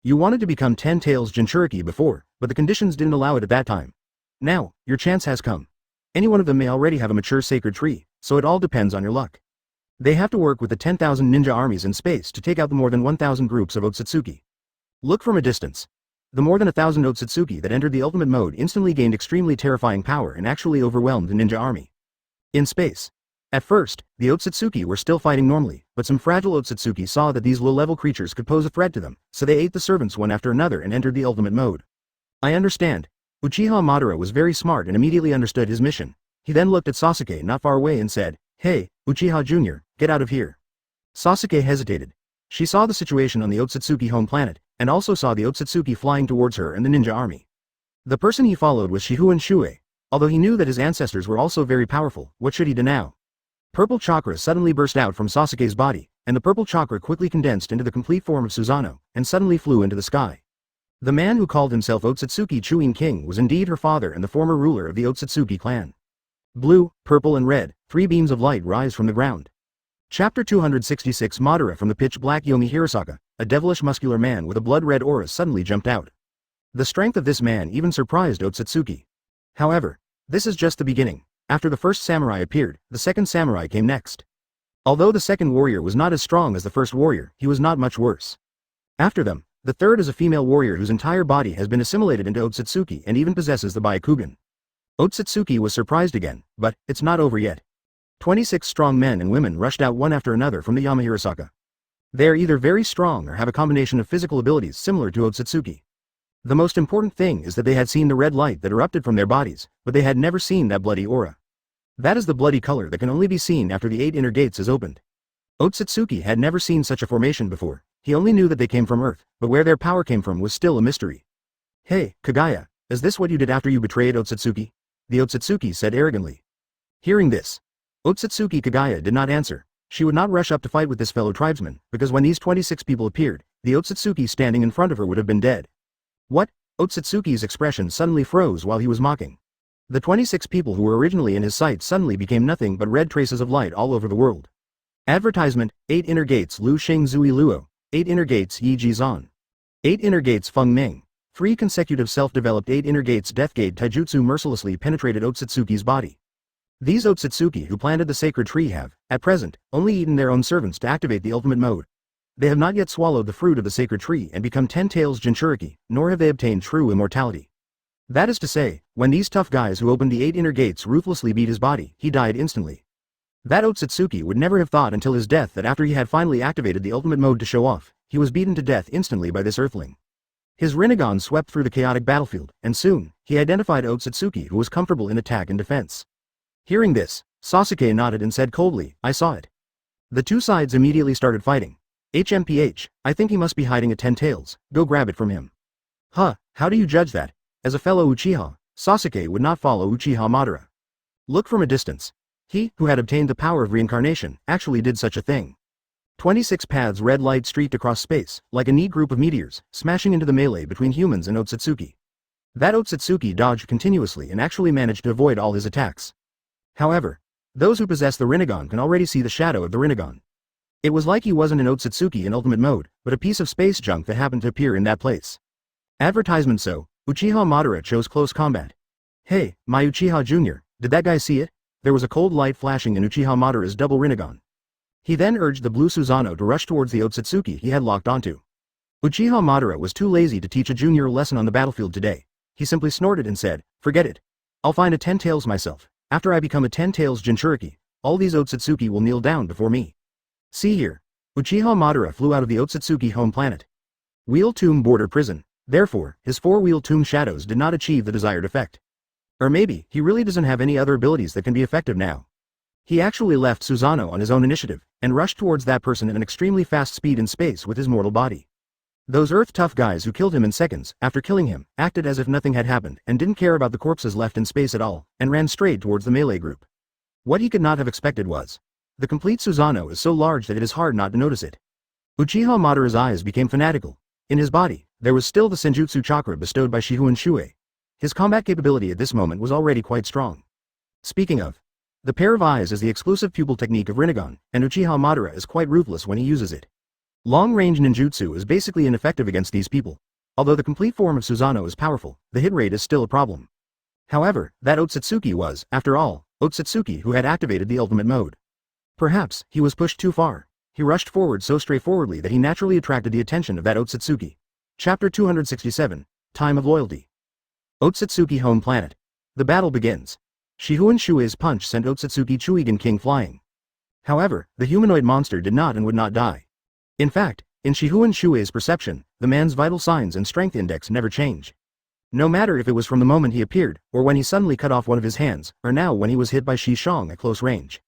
You wanted to become 10 Tails Jinchuriki before, but the conditions didn't allow it at that time. Now, your chance has come. Any one of them may already have a mature sacred tree, so it all depends on your luck. They have to work with the 10,000 ninja armies in space to take out the more than 1,000 groups of Otsutsuki. Look from a distance. The more than 1,000 Otsutsuki that entered the ultimate mode instantly gained extremely terrifying power and actually overwhelmed the ninja army. In space. At first, the Otsutsuki were still fighting normally, but some fragile Otsutsuki saw that these low-level creatures could pose a threat to them, so they ate the servants one after another and entered the ultimate mode. I understand. Uchiha Madara was very smart and immediately understood his mission. He then looked at Sasuke not far away and said, "Hey, Uchiha Jr., get out of here." Sasuke hesitated. She saw the situation on the Otsutsuki home planet, and also saw the Otsutsuki flying towards her and the ninja army. The person he followed was Shifengin Shuoye. Although he knew that his ancestors were also very powerful, what should he do now? Purple chakra suddenly burst out from Sasuke's body, and the purple chakra quickly condensed into the complete form of Susanoo, and suddenly flew into the sky. The man who called himself Otsutsuki Chūnin King was indeed her father and the former ruler of the Otsutsuki clan. Blue, purple and red, three beams of light rise from the ground. Chapter 266 Madara from the pitch-black Yomi Hirasaka, a devilish muscular man with a blood-red aura suddenly jumped out. The strength of this man even surprised Otsutsuki. However, this is just the beginning. After the first samurai appeared, the second samurai came next. Although the second warrior was not as strong as the first warrior, he was not much worse. After them, the third is a female warrior whose entire body has been assimilated into Otsutsuki and even possesses the Byakugan. Otsutsuki was surprised again, but it's not over yet. 26 strong men and women rushed out one after another from the Yamahirasaka. They are either very strong or have a combination of physical abilities similar to Otsutsuki. The most important thing is that they had seen the red light that erupted from their bodies, but they had never seen that bloody aura. That is the bloody color that can only be seen after the 8 inner gates is opened. Otsutsuki had never seen such a formation before. He only knew that they came from Earth, but where their power came from was still a mystery. "Hey, Kaguya, is this what you did after you betrayed Otsutsuki?" the Otsutsuki said arrogantly. Hearing this, Otsutsuki Kaguya did not answer. She would not rush up to fight with this fellow tribesman, because when these 26 people appeared, the Otsutsuki standing in front of her would have been dead. What? Otsutsuki's expression suddenly froze while he was mocking. The 26 people who were originally in his sight suddenly became nothing but red traces of light all over the world. Advertisement, 8 inner gates Lu Sheng Zui Luo, 8 inner gates Yi Ji Zan. 8 inner gates Feng Ming. 3 consecutive self-developed 8 inner gates Deathgate Taijutsu mercilessly penetrated Otsutsuki's body. These Otsutsuki who planted the sacred tree have, at present, only eaten their own servants to activate the ultimate mode. They have not yet swallowed the fruit of the sacred tree and become 10 Tails Jinchuriki, nor have they obtained true immortality. That is to say, when these tough guys who opened the 8 inner gates ruthlessly beat his body, he died instantly. That Otsutsuki would never have thought until his death that after he had finally activated the ultimate mode to show off, he was beaten to death instantly by this earthling. His Rinnegan swept through the chaotic battlefield, and soon, he identified Otsutsuki who was comfortable in attack and defense. Hearing this, Sasuke nodded and said coldly, "I saw it." The two sides immediately started fighting. HMPH, I think he must be hiding at 10 Tails, go grab it from him. Huh, how do you judge that? As a fellow Uchiha, Sasuke would not follow Uchiha Madara. Look from a distance. He, who had obtained the power of reincarnation, actually did such a thing. 26 paths red light streaked across space, like a neat group of meteors, smashing into the melee between humans and Otsutsuki. That Otsutsuki dodged continuously and actually managed to avoid all his attacks. However, those who possess the Rinnegan can already see the shadow of the Rinnegan. It was like he wasn't an Otsutsuki in ultimate mode, but a piece of space junk that happened to appear in that place. Advertisement. So, Uchiha Madara chose close combat. Hey, my Uchiha Jr., did that guy see it? There was a cold light flashing in Uchiha Madara's double Rinnegan. He then urged the blue Susanoo to rush towards the Otsutsuki he had locked onto. Uchiha Madara was too lazy to teach a junior a lesson on the battlefield today. He simply snorted and said, "Forget it. I'll find a 10 tails myself. After I become a 10 tails Jinchuriki, all these Otsutsuki will kneel down before me." See here. Uchiha Madara flew out of the Otsutsuki home planet. Wheel Tomb Border Prison. Therefore, his 4 Wheel Tomb shadows did not achieve the desired effect. Or maybe, he really doesn't have any other abilities that can be effective now. He actually left Susanoo on his own initiative, and rushed towards that person at an extremely fast speed in space with his mortal body. Those Earth-tough guys who killed him in seconds, after killing him, acted as if nothing had happened and didn't care about the corpses left in space at all, and ran straight towards the melee group. What he could not have expected was, the complete Susanoo is so large that it is hard not to notice it. Uchiha Madara's eyes became fanatical. In his body, there was still the Senjutsu chakra bestowed by Shifengin Shuoye. His combat capability at this moment was already quite strong. Speaking of, the pair of eyes is the exclusive pupil technique of Rinnegan, and Uchiha Madara is quite ruthless when he uses it. Long-range ninjutsu is basically ineffective against these people. Although the complete form of Susanoo is powerful, the hit rate is still a problem. However, that Otsutsuki was, after all, Otsutsuki who had activated the ultimate mode. Perhaps, he was pushed too far. He rushed forward so straightforwardly that he naturally attracted the attention of that Otsutsuki. Chapter 267, Time of Loyalty. Otsutsuki home planet. The battle begins. Shifengin Shuoye's punch sent Otsutsuki Chuigan King flying. However, the humanoid monster did not and would not die. In fact, in Shifengin Shuoye's perception, the man's vital signs and strength index never change. No matter if it was from the moment he appeared, or when he suddenly cut off one of his hands, or now when he was hit by Shi Shang at close range.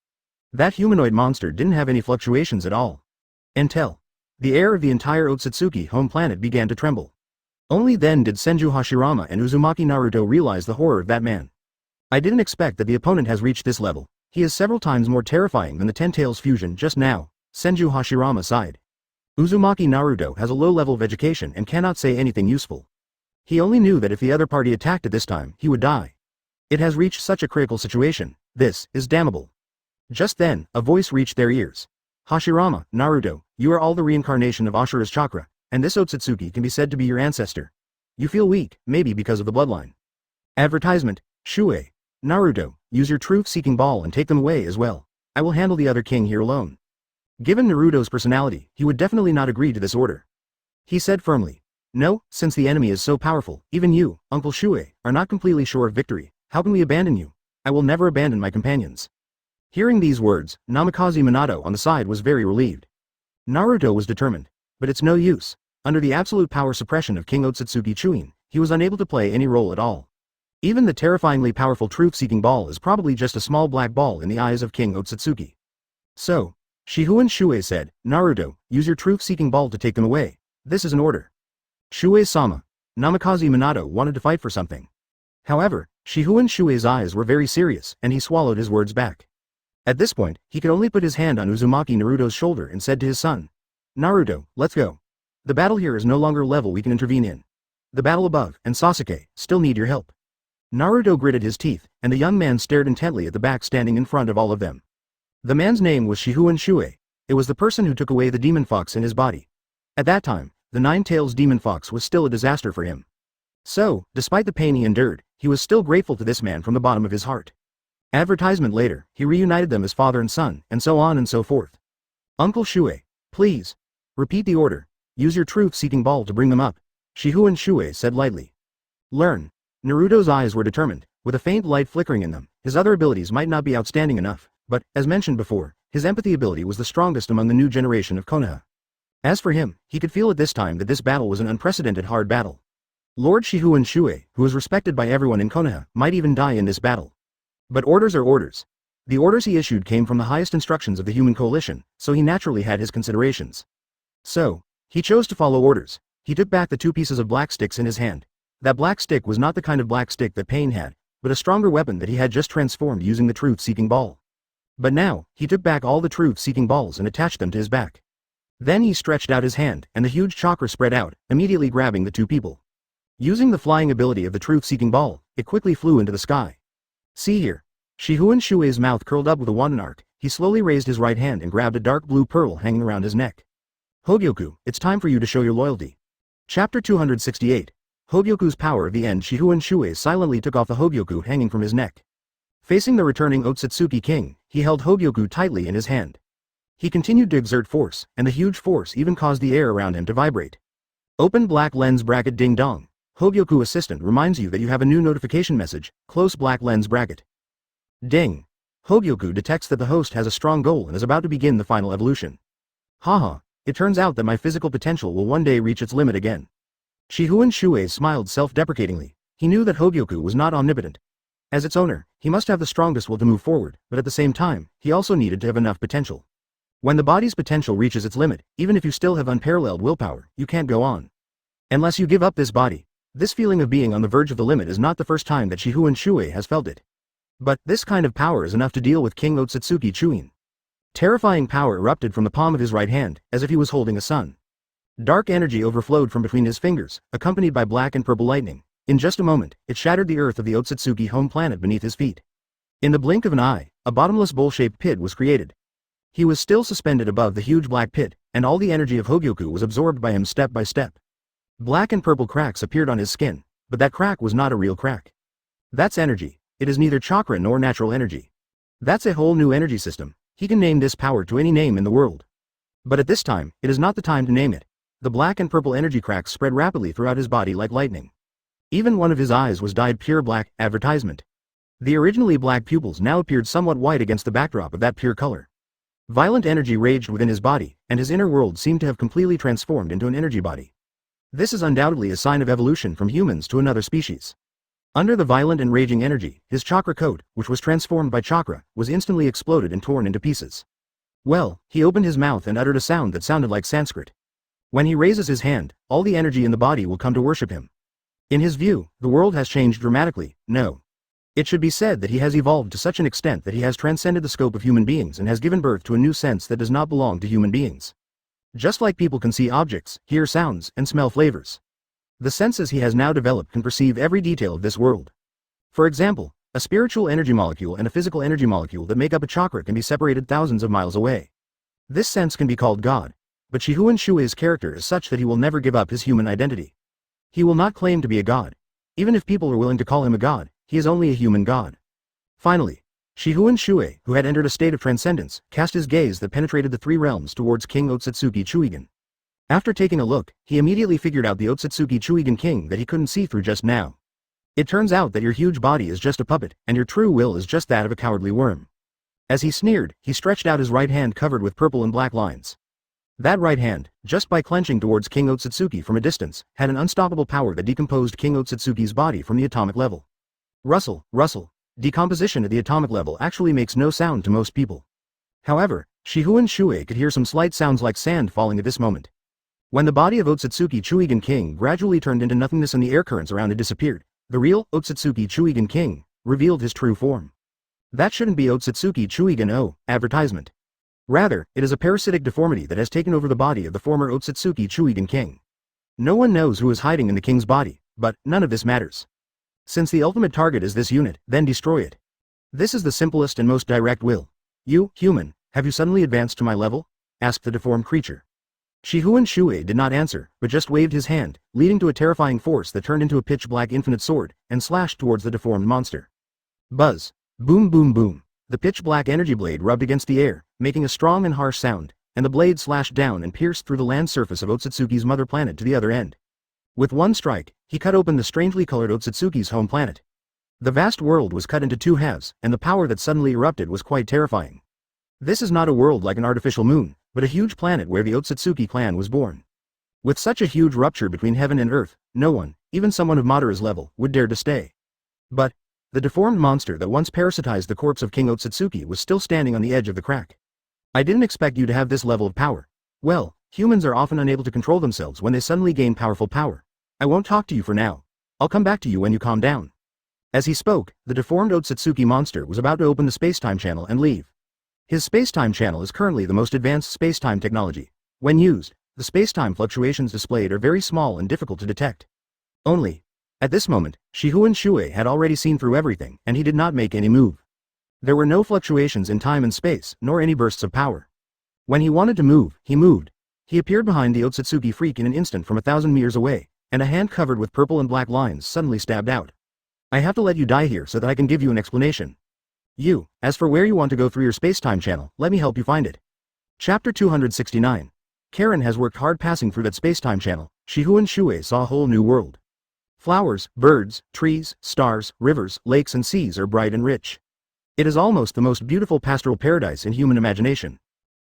That humanoid monster didn't have any fluctuations at all. Until the air of the entire Otsutsuki home planet began to tremble. Only then did Senju Hashirama and Uzumaki Naruto realize the horror of that man. I didn't expect that the opponent has reached this level. He is several times more terrifying than the Ten Tails fusion just now, Senju Hashirama sighed. Uzumaki Naruto has a low level of education and cannot say anything useful. He only knew that if the other party attacked at this time, he would die. It has reached such a critical situation. This is damnable. Just then, a voice reached their ears. Hashirama, Naruto, you are all the reincarnation of Ashura's chakra, and this Otsutsuki can be said to be your ancestor. You feel weak, maybe because of the bloodline. Advertisement, Shuoye. Naruto, use your truth-seeking ball and take them away as well. I will handle the other king here alone. Given Naruto's personality, he would definitely not agree to this order. He said firmly, no, since the enemy is so powerful, even you, Uncle Shuoye, are not completely sure of victory. How can we abandon you? I will never abandon my companions. Hearing these words, Namikaze Minato on the side was very relieved. Naruto was determined. But it's no use. Under the absolute power suppression of King Otsutsuki Chunin, he was unable to play any role at all. Even the terrifyingly powerful truth-seeking ball is probably just a small black ball in the eyes of King Otsutsuki. So, Shifengin Shuoye said, Naruto, use your truth-seeking ball to take them away. This is an order. Shuoye-sama. Namikaze Minato wanted to fight for something. However, Shifengin Shuoye's eyes were very serious, and he swallowed his words back. At this point, he could only put his hand on Uzumaki Naruto's shoulder and said to his son, Naruto, let's go. The battle here is no longer a level we can intervene in. The battle above, and Sasuke, still need your help. Naruto gritted his teeth, and the young man stared intently at the back standing in front of all of them. The man's name was Shifengin Shuoye. It was the person who took away the demon fox in his body. At that time, the Nine-Tails demon fox was still a disaster for him. So, despite the pain he endured, he was still grateful to this man from the bottom of his heart. Advertisement later, he reunited them as father and son, and so on and so forth. Uncle Shuoye, please. Repeat the order. Use your truth-seeking ball to bring them up. Shifengin Shuoye said lightly. Learn. Naruto's eyes were determined, with a faint light flickering in them. His other abilities might not be outstanding enough, but, as mentioned before, his empathy ability was the strongest among the new generation of Konoha. As for him, he could feel at this time that this battle was an unprecedented hard battle. Lord Shifengin Shuoye, who was respected by everyone in Konoha, might even die in this battle. But orders are orders. The orders he issued came from the highest instructions of the human coalition, so he naturally had his considerations. So, he chose to follow orders. He took back the 2 pieces of black sticks in his hand. That black stick was not the kind of black stick that Pain had, but a stronger weapon that he had just transformed using the truth-seeking ball. But now, he took back all the truth-seeking balls and attached them to his back. Then he stretched out his hand, and the huge chakra spread out, immediately grabbing the 2 people. Using the flying ability of the truth-seeking ball, it quickly flew into the sky. See here. Shifengin Shuoye's mouth curled up with a wanton arc. He slowly raised his right hand and grabbed a dark blue pearl hanging around his neck. Hogyoku, it's time for you to show your loyalty. Chapter 268. Hogyoku's power. At the end, Shifengin Shuoye silently took off the Hogyoku hanging from his neck. Facing the returning Otsutsuki king, he held Hogyoku tightly in his hand. He continued to exert force, and the huge force even caused the air around him to vibrate. Open black lens bracket ding dong. Hogyoku assistant reminds you that you have a new notification message, close black lens bracket. Ding. Hogyoku detects that the host has a strong goal and is about to begin the final evolution. Haha, it turns out that my physical potential will one day reach its limit again. Shifengin Shuoye smiled self-deprecatingly. He knew that Hogyoku was not omnipotent. As its owner, he must have the strongest will to move forward, but at the same time, he also needed to have enough potential. When the body's potential reaches its limit, even if you still have unparalleled willpower, you can't go on. Unless you give up this body. This feeling of being on the verge of the limit is not the first time that Shifengin Shuoye has felt it. But, this kind of power is enough to deal with King Otsutsuki Chūnin. Terrifying power erupted from the palm of his right hand, as if he was holding a sun. Dark energy overflowed from between his fingers, accompanied by black and purple lightning. In just a moment, it shattered the earth of the Otsutsuki home planet beneath his feet. In the blink of an eye, a bottomless bowl-shaped pit was created. He was still suspended above the huge black pit, and all the energy of Hogyoku was absorbed by him step by step. Black and purple cracks appeared on his skin, but that crack was not a real crack. That's energy. It is neither chakra nor natural energy. That's a whole new energy system. He can name this power to any name in the world. But at this time, it is not the time to name it. The black and purple energy cracks spread rapidly throughout his body like lightning. Even one of his eyes was dyed pure black, advertisement. The originally black pupils now appeared somewhat white against the backdrop of that pure color. Violent energy raged within his body, and his inner world seemed to have completely transformed into an energy body. This is undoubtedly a sign of evolution from humans to another species. Under the violent and raging energy, his chakra coat, which was transformed by chakra, was instantly exploded and torn into pieces. Well, he opened his mouth and uttered a sound that sounded like Sanskrit. When he raises his hand, all the energy in the body will come to worship him. In his view, the world has changed dramatically. No. It should be said that he has evolved to such an extent that he has transcended the scope of human beings and has given birth to a new sense that does not belong to human beings. Just like people can see objects, hear sounds, and smell flavors. The senses he has now developed can perceive every detail of this world. For example, a spiritual energy molecule and a physical energy molecule that make up a chakra can be separated thousands of miles away. This sense can be called God. But Shifengin Shuoye's character is such that he will never give up his human identity. He will not claim to be a god. Even if people are willing to call him a god, he is only a human god. Finally, Shifengin Shuoye, who had entered a state of transcendence, cast his gaze that penetrated the three realms towards King Otsutsuki Chūnin. After taking a look, he immediately figured out the Otsutsuki Chūnin king that he couldn't see through just now. It turns out that your huge body is just a puppet, and your true will is just that of a cowardly worm. As he sneered, he stretched out his right hand covered with purple and black lines. That right hand, just by clenching towards King Otsutsuki from a distance, had an unstoppable power that decomposed King Otsutsuki's body from the atomic level. Rustle, rustle. Decomposition at the atomic level actually makes no sound to most people. However, Shifengin Shuoye could hear some slight sounds like sand falling at this moment. When the body of Otsutsuki Chūnin king gradually turned into nothingness and the air currents around it disappeared, the real Otsutsuki Chūnin king revealed his true form. That shouldn't be Otsutsuki Chūnin advertisement. Rather, it is a parasitic deformity that has taken over the body of the former Otsutsuki Chūnin king. No one knows who is hiding in the king's body, but none of this matters. Since the ultimate target is this unit, then destroy it. This is the simplest and most direct will. You, human, have you suddenly advanced to my level? Asked the deformed creature. Shifengin Shuoye did not answer, but just waved his hand, leading to a terrifying force that turned into a pitch-black infinite sword, and slashed towards the deformed monster. Buzz. Boom boom boom. The pitch-black energy blade rubbed against the air, making a strong and harsh sound, and the blade slashed down and pierced through the land surface of Otsutsuki's mother planet to the other end. With one strike, he cut open the strangely colored Otsutsuki's home planet. The vast world was cut into two halves, and the power that suddenly erupted was quite terrifying. This is not a world like an artificial moon, but a huge planet where the Otsutsuki clan was born. With such a huge rupture between heaven and earth, no one, even someone of Madara's level, would dare to stay. But the deformed monster that once parasitized the corpse of King Otsutsuki was still standing on the edge of the crack. I didn't expect you to have this level of power. Well, humans are often unable to control themselves when they suddenly gain powerful power. I won't talk to you for now. I'll come back to you when you calm down. As he spoke, the deformed Otsutsuki monster was about to open the space-time channel and leave. His space-time channel is currently the most advanced space-time technology. When used, the space-time fluctuations displayed are very small and difficult to detect. Only, at this moment, Shifengin Shuoye had already seen through everything, and he did not make any move. There were no fluctuations in time and space, nor any bursts of power. When he wanted to move, he moved. He appeared behind the Otsutsuki freak in an instant from 1,000 meters away, and a hand covered with purple and black lines suddenly stabbed out. I have to let you die here so that I can give you an explanation. As for where you want to go through your space-time channel, let me help you find it. Chapter 269. Karen has worked hard passing through that space-time channel. Shifengin Shuoye saw a whole new world. Flowers, birds, trees, stars, rivers, lakes and seas are bright and rich. It is almost the most beautiful pastoral paradise in human imagination.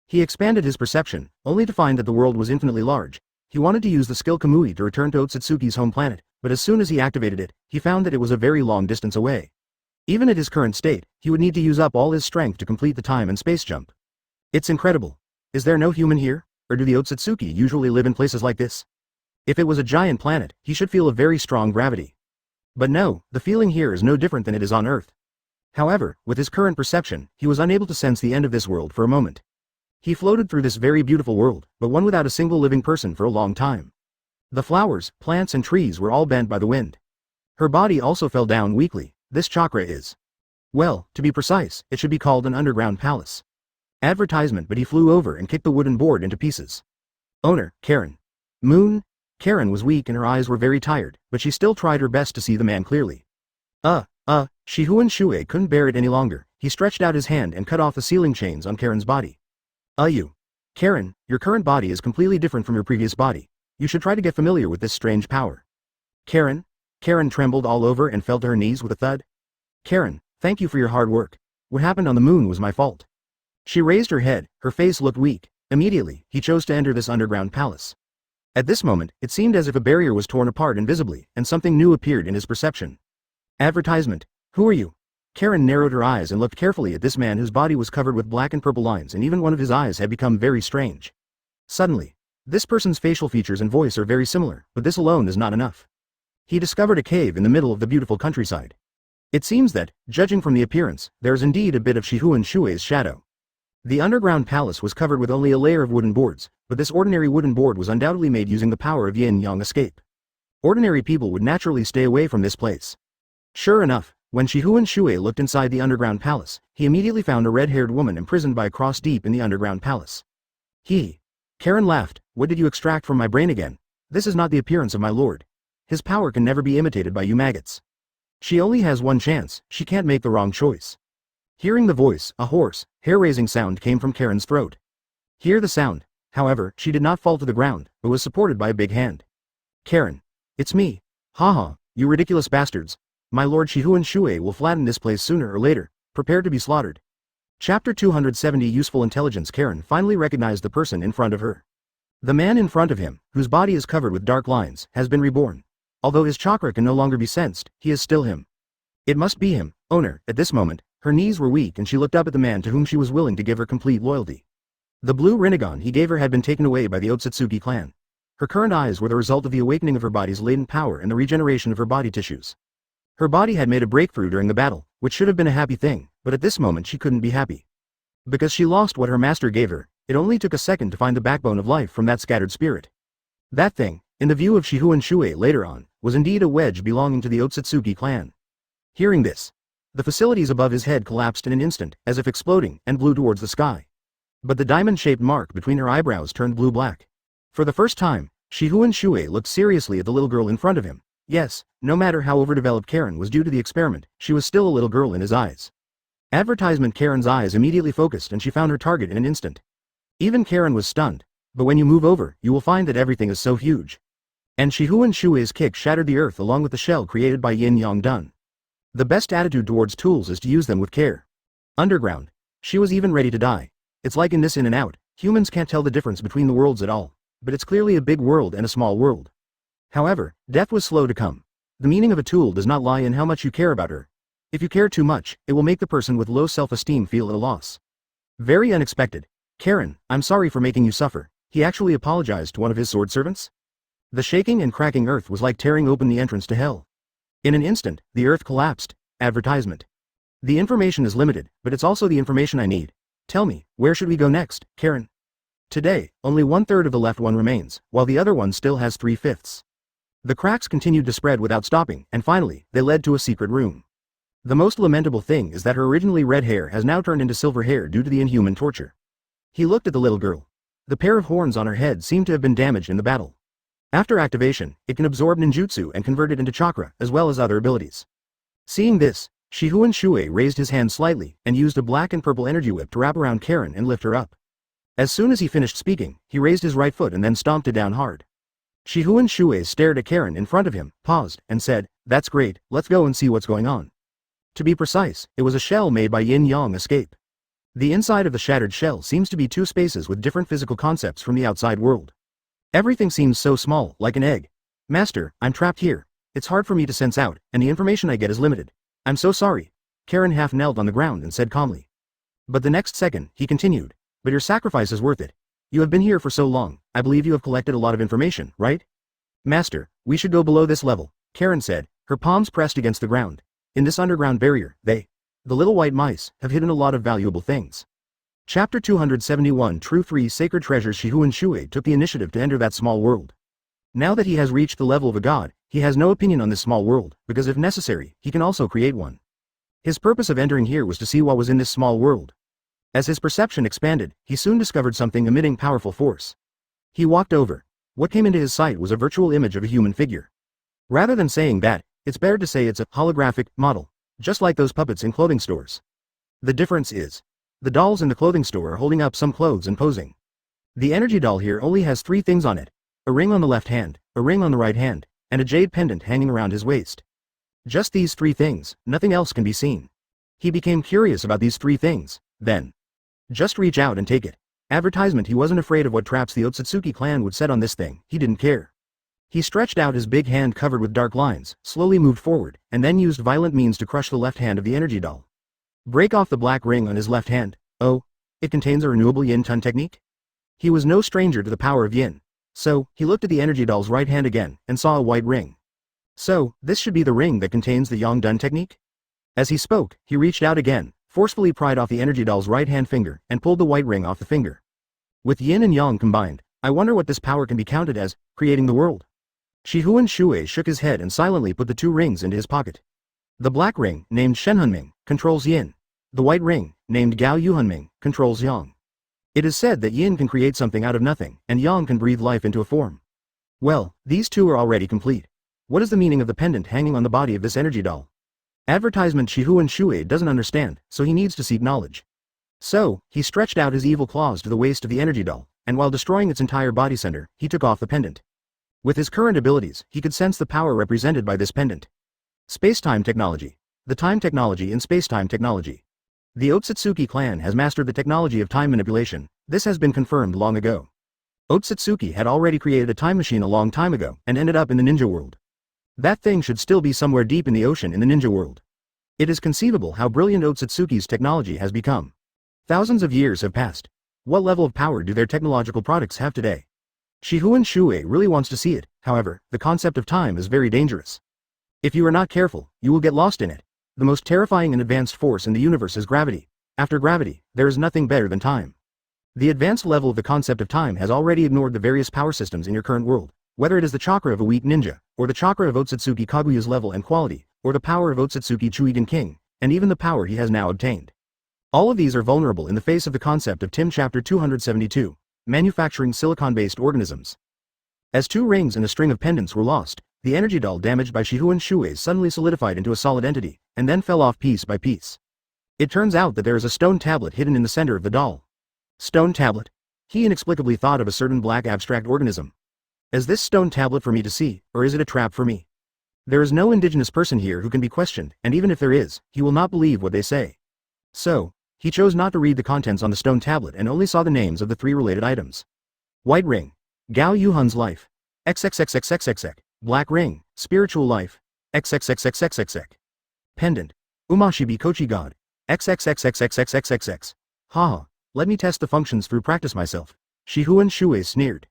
He expanded his perception, only to find that the world was infinitely large. He wanted to use the skill Kamui to return to Otsutsuki's home planet, but as soon as he activated it, he found that it was a very long distance away. Even at his current state, he would need to use up all his strength to complete the time and space jump. It's incredible. Is there no human here? Or do the Otsutsuki usually live in places like this? If it was a giant planet, he should feel a very strong gravity. But no, the feeling here is no different than it is on Earth. However, with his current perception, he was unable to sense the end of this world for a moment. He floated through this very beautiful world, but one without a single living person for a long time. The flowers, plants and trees were all bent by the wind. Her body also fell down weakly. This chakra is, well, to be precise, it should be called an underground palace. Advertisement, but he flew over and kicked the wooden board into pieces. Owner, Karen. Moon? Karen was weak and her eyes were very tired, but she still tried her best to see the man clearly. Shifengin Shuoye couldn't bear it any longer. He stretched out his hand and cut off the sealing chains on Karen's body. Karen, your current body is completely different from your previous body. You should try to get familiar with this strange power. Karen trembled all over and fell to her knees with a thud. Karen, thank you for your hard work. What happened on the moon was my fault. She raised her head, her face looked weak. Immediately, he chose to enter this underground palace. At this moment, it seemed as if a barrier was torn apart invisibly, and something new appeared in his perception. Advertisement. Who are you? Karen narrowed her eyes and looked carefully at this man whose body was covered with black and purple lines and even one of his eyes had become very strange. Suddenly, this person's facial features and voice are very similar, but this alone is not enough. He discovered a cave in the middle of the beautiful countryside. It seems that, judging from the appearance, there is indeed a bit of Shifengin Shuoye's shadow. The underground palace was covered with only a layer of wooden boards, but this ordinary wooden board was undoubtedly made using the power of yin-yang escape. Ordinary people would naturally stay away from this place. Sure enough, when Shifengin Shuoye looked inside the underground palace, he immediately found a red-haired woman imprisoned by a cross deep in the underground palace. Karen laughed. What did you extract from my brain again? This is not the appearance of my lord. His power can never be imitated by you maggots. She only has one chance, she can't make the wrong choice. Hearing the voice, a hoarse, hair-raising sound came from Karen's throat. Hear the sound. However, she did not fall to the ground, but was supported by a big hand. Karen. It's me. Haha, you ridiculous bastards. My lord Shifengin Shuoye will flatten this place sooner or later. Prepare to be slaughtered. Chapter 270 Useful Intelligence. Karen finally recognized the person in front of her. The man in front of him, whose body is covered with dark lines, has been reborn. Although his chakra can no longer be sensed, he is still him. It must be him, owner. At this moment, her knees were weak and she looked up at the man to whom she was willing to give her complete loyalty. The blue rinnegan he gave her had been taken away by the Otsutsuki clan. Her current eyes were the result of the awakening of her body's latent power and the regeneration of her body tissues. Her body had made a breakthrough during the battle, which should have been a happy thing, but at this moment she couldn't be happy. Because she lost what her master gave her, it only took a second to find the backbone of life from that scattered spirit. That thing, in the view of Shifengin Shuoye later on, was indeed a wedge belonging to the Otsutsuki clan. Hearing this, the facilities above his head collapsed in an instant, as if exploding, and blew towards the sky. But the diamond-shaped mark between her eyebrows turned blue-black. For the first time, Shifengin Shuoye looked seriously at the little girl in front of him. Yes, no matter how overdeveloped Karen was due to the experiment, she was still a little girl in his eyes. Advertisement. Karen's eyes immediately focused and she found her target in an instant. Even Karen was stunned. But when you move over, you will find that everything is so huge. And Shifengin Shuoye's kick shattered the earth along with the shell created by yin-yang dun. The best attitude towards tools is to use them with care. Underground. She was even ready to die. It's like in this In and Out, humans can't tell the difference between the worlds at all. But it's clearly a big world and a small world. However, death was slow to come. The meaning of a tool does not lie in how much you care about her. If you care too much, it will make the person with low self-esteem feel at a loss. Very unexpected. Karen, I'm sorry for making you suffer. He actually apologized to one of his sword servants? The shaking and cracking earth was like tearing open the entrance to hell. In an instant, the earth collapsed. Advertisement. The information is limited, but it's also the information I need. Tell me, where should we go next, Karen? Today, only 1/3 of the left one remains, while the other one still has 3/5. The cracks continued to spread without stopping, and finally, they led to a secret room. The most lamentable thing is that her originally red hair has now turned into silver hair due to the inhuman torture. He looked at the little girl. The pair of horns on her head seemed to have been damaged in the battle. After activation, it can absorb ninjutsu and convert it into chakra, as well as other abilities. Seeing this, Shifengin Shuoye raised his hand slightly and used a black and purple energy whip to wrap around Karen and lift her up. As soon as he finished speaking, he raised his right foot and then stomped it down hard. Shifengin Shuoye stared at Karen in front of him, paused, and said, "That's great, let's go and see what's going on." To be precise, it was a shell made by yin-yang escape. The inside of the shattered shell seems to be two spaces with different physical concepts from the outside world. Everything seems so small, like an egg. "Master, I'm trapped here. It's hard for me to sense out, and the information I get is limited. I'm so sorry." Karen half knelt on the ground and said calmly. But the next second, he continued, "But your sacrifice is worth it. You have been here for so long, I believe you have collected a lot of information, right?" "Master, we should go below this level," Karen said, her palms pressed against the ground. "In this underground barrier, the little white mice, have hidden a lot of valuable things." Chapter 271 True 3 Sacred Treasures. Shifengin Shuoye took the initiative to enter that small world. Now that he has reached the level of a god, he has no opinion on this small world, because if necessary, he can also create one. His purpose of entering here was to see what was in this small world. As his perception expanded, he soon discovered something emitting powerful force. He walked over. What came into his sight was a virtual image of a human figure. Rather than saying that, it's better to say it's a holographic model, just like those puppets in clothing stores. The difference is, the dolls in the clothing store are holding up some clothes and posing. The energy doll here only has 3 things on it: a ring on the left hand, a ring on the right hand, and a jade pendant hanging around his waist. Just these 3 things, nothing else can be seen. He became curious about these 3 things, then. Just reach out and take it. Advertisement. He wasn't afraid of what traps the Otsutsuki clan would set on this thing, he didn't care. He stretched out his big hand covered with dark lines, slowly moved forward, and then used violent means to crush the left hand of the energy doll. Break off the black ring on his left hand. Oh, it contains a renewable yin-tun technique? He was no stranger to the power of yin. So, he looked at the energy doll's right hand again, and saw a white ring. So, this should be the ring that contains the yang-dun technique? As he spoke, he reached out again, forcefully pried off the energy doll's right hand finger, and pulled the white ring off the finger. With yin and yang combined, I wonder what this power can be counted as, creating the world. Shifengin Shuoye shook his head and silently put the 2 rings into his pocket. The black ring, named Shenhunming, controls yin. The white ring, named Gao Yuhunming, controls yang. It is said that yin can create something out of nothing, and yang can breathe life into a form. Well, these 2 are already complete. What is the meaning of the pendant hanging on the body of this energy doll? Advertisement. Shifengin Shuoye doesn't understand, so he needs to seek knowledge. So, he stretched out his evil claws to the waist of the energy doll, and while destroying its entire body center, he took off the pendant. With his current abilities, he could sense the power represented by this pendant. Space-time technology. The time technology in space-time technology. The Otsutsuki clan has mastered the technology of time manipulation. This has been confirmed long ago. Otsutsuki had already created a time machine a long time ago, and ended up in the ninja world. That thing should still be somewhere deep in the ocean in the ninja world. It is conceivable how brilliant Otsutsuki's technology has become. Thousands of years have passed. What level of power do their technological products have today? Shifengin Shuoye really wants to see it. However, the concept of time is very dangerous. If you are not careful, you will get lost in it. The most terrifying and advanced force in the universe is gravity. After gravity, there is nothing better than time. The advanced level of the concept of time has already ignored the various power systems in your current world, whether it is the chakra of a weak ninja, or the chakra of Otsutsuki Kaguya's level and quality, or the power of Otsutsuki Chuigan King, and even the power he has now obtained. All of these are vulnerable in the face of the concept of TIM Chapter 272, Manufacturing Silicon-Based Organisms. As 2 rings and a string of pendants were lost, the energy doll damaged by Shifengin Shuoye suddenly solidified into a solid entity, and then fell off piece by piece. It turns out that there is a stone tablet hidden in the center of the doll. Stone tablet? He inexplicably thought of a certain black abstract organism. Is this stone tablet for me to see, or is it a trap for me? There is no indigenous person here who can be questioned, and even if there is, he will not believe what they say. So, he chose not to read the contents on the stone tablet and only saw the names of the 3 related items. White ring. Gao Yuhun's life. XXXXXXX. Black ring. Spiritual life. XXXXXXX. Pendant. Umashibi Kochi God. XXXXXXXXX. Haha, let me test the functions through practice myself. Shifengin Shuoye sneered.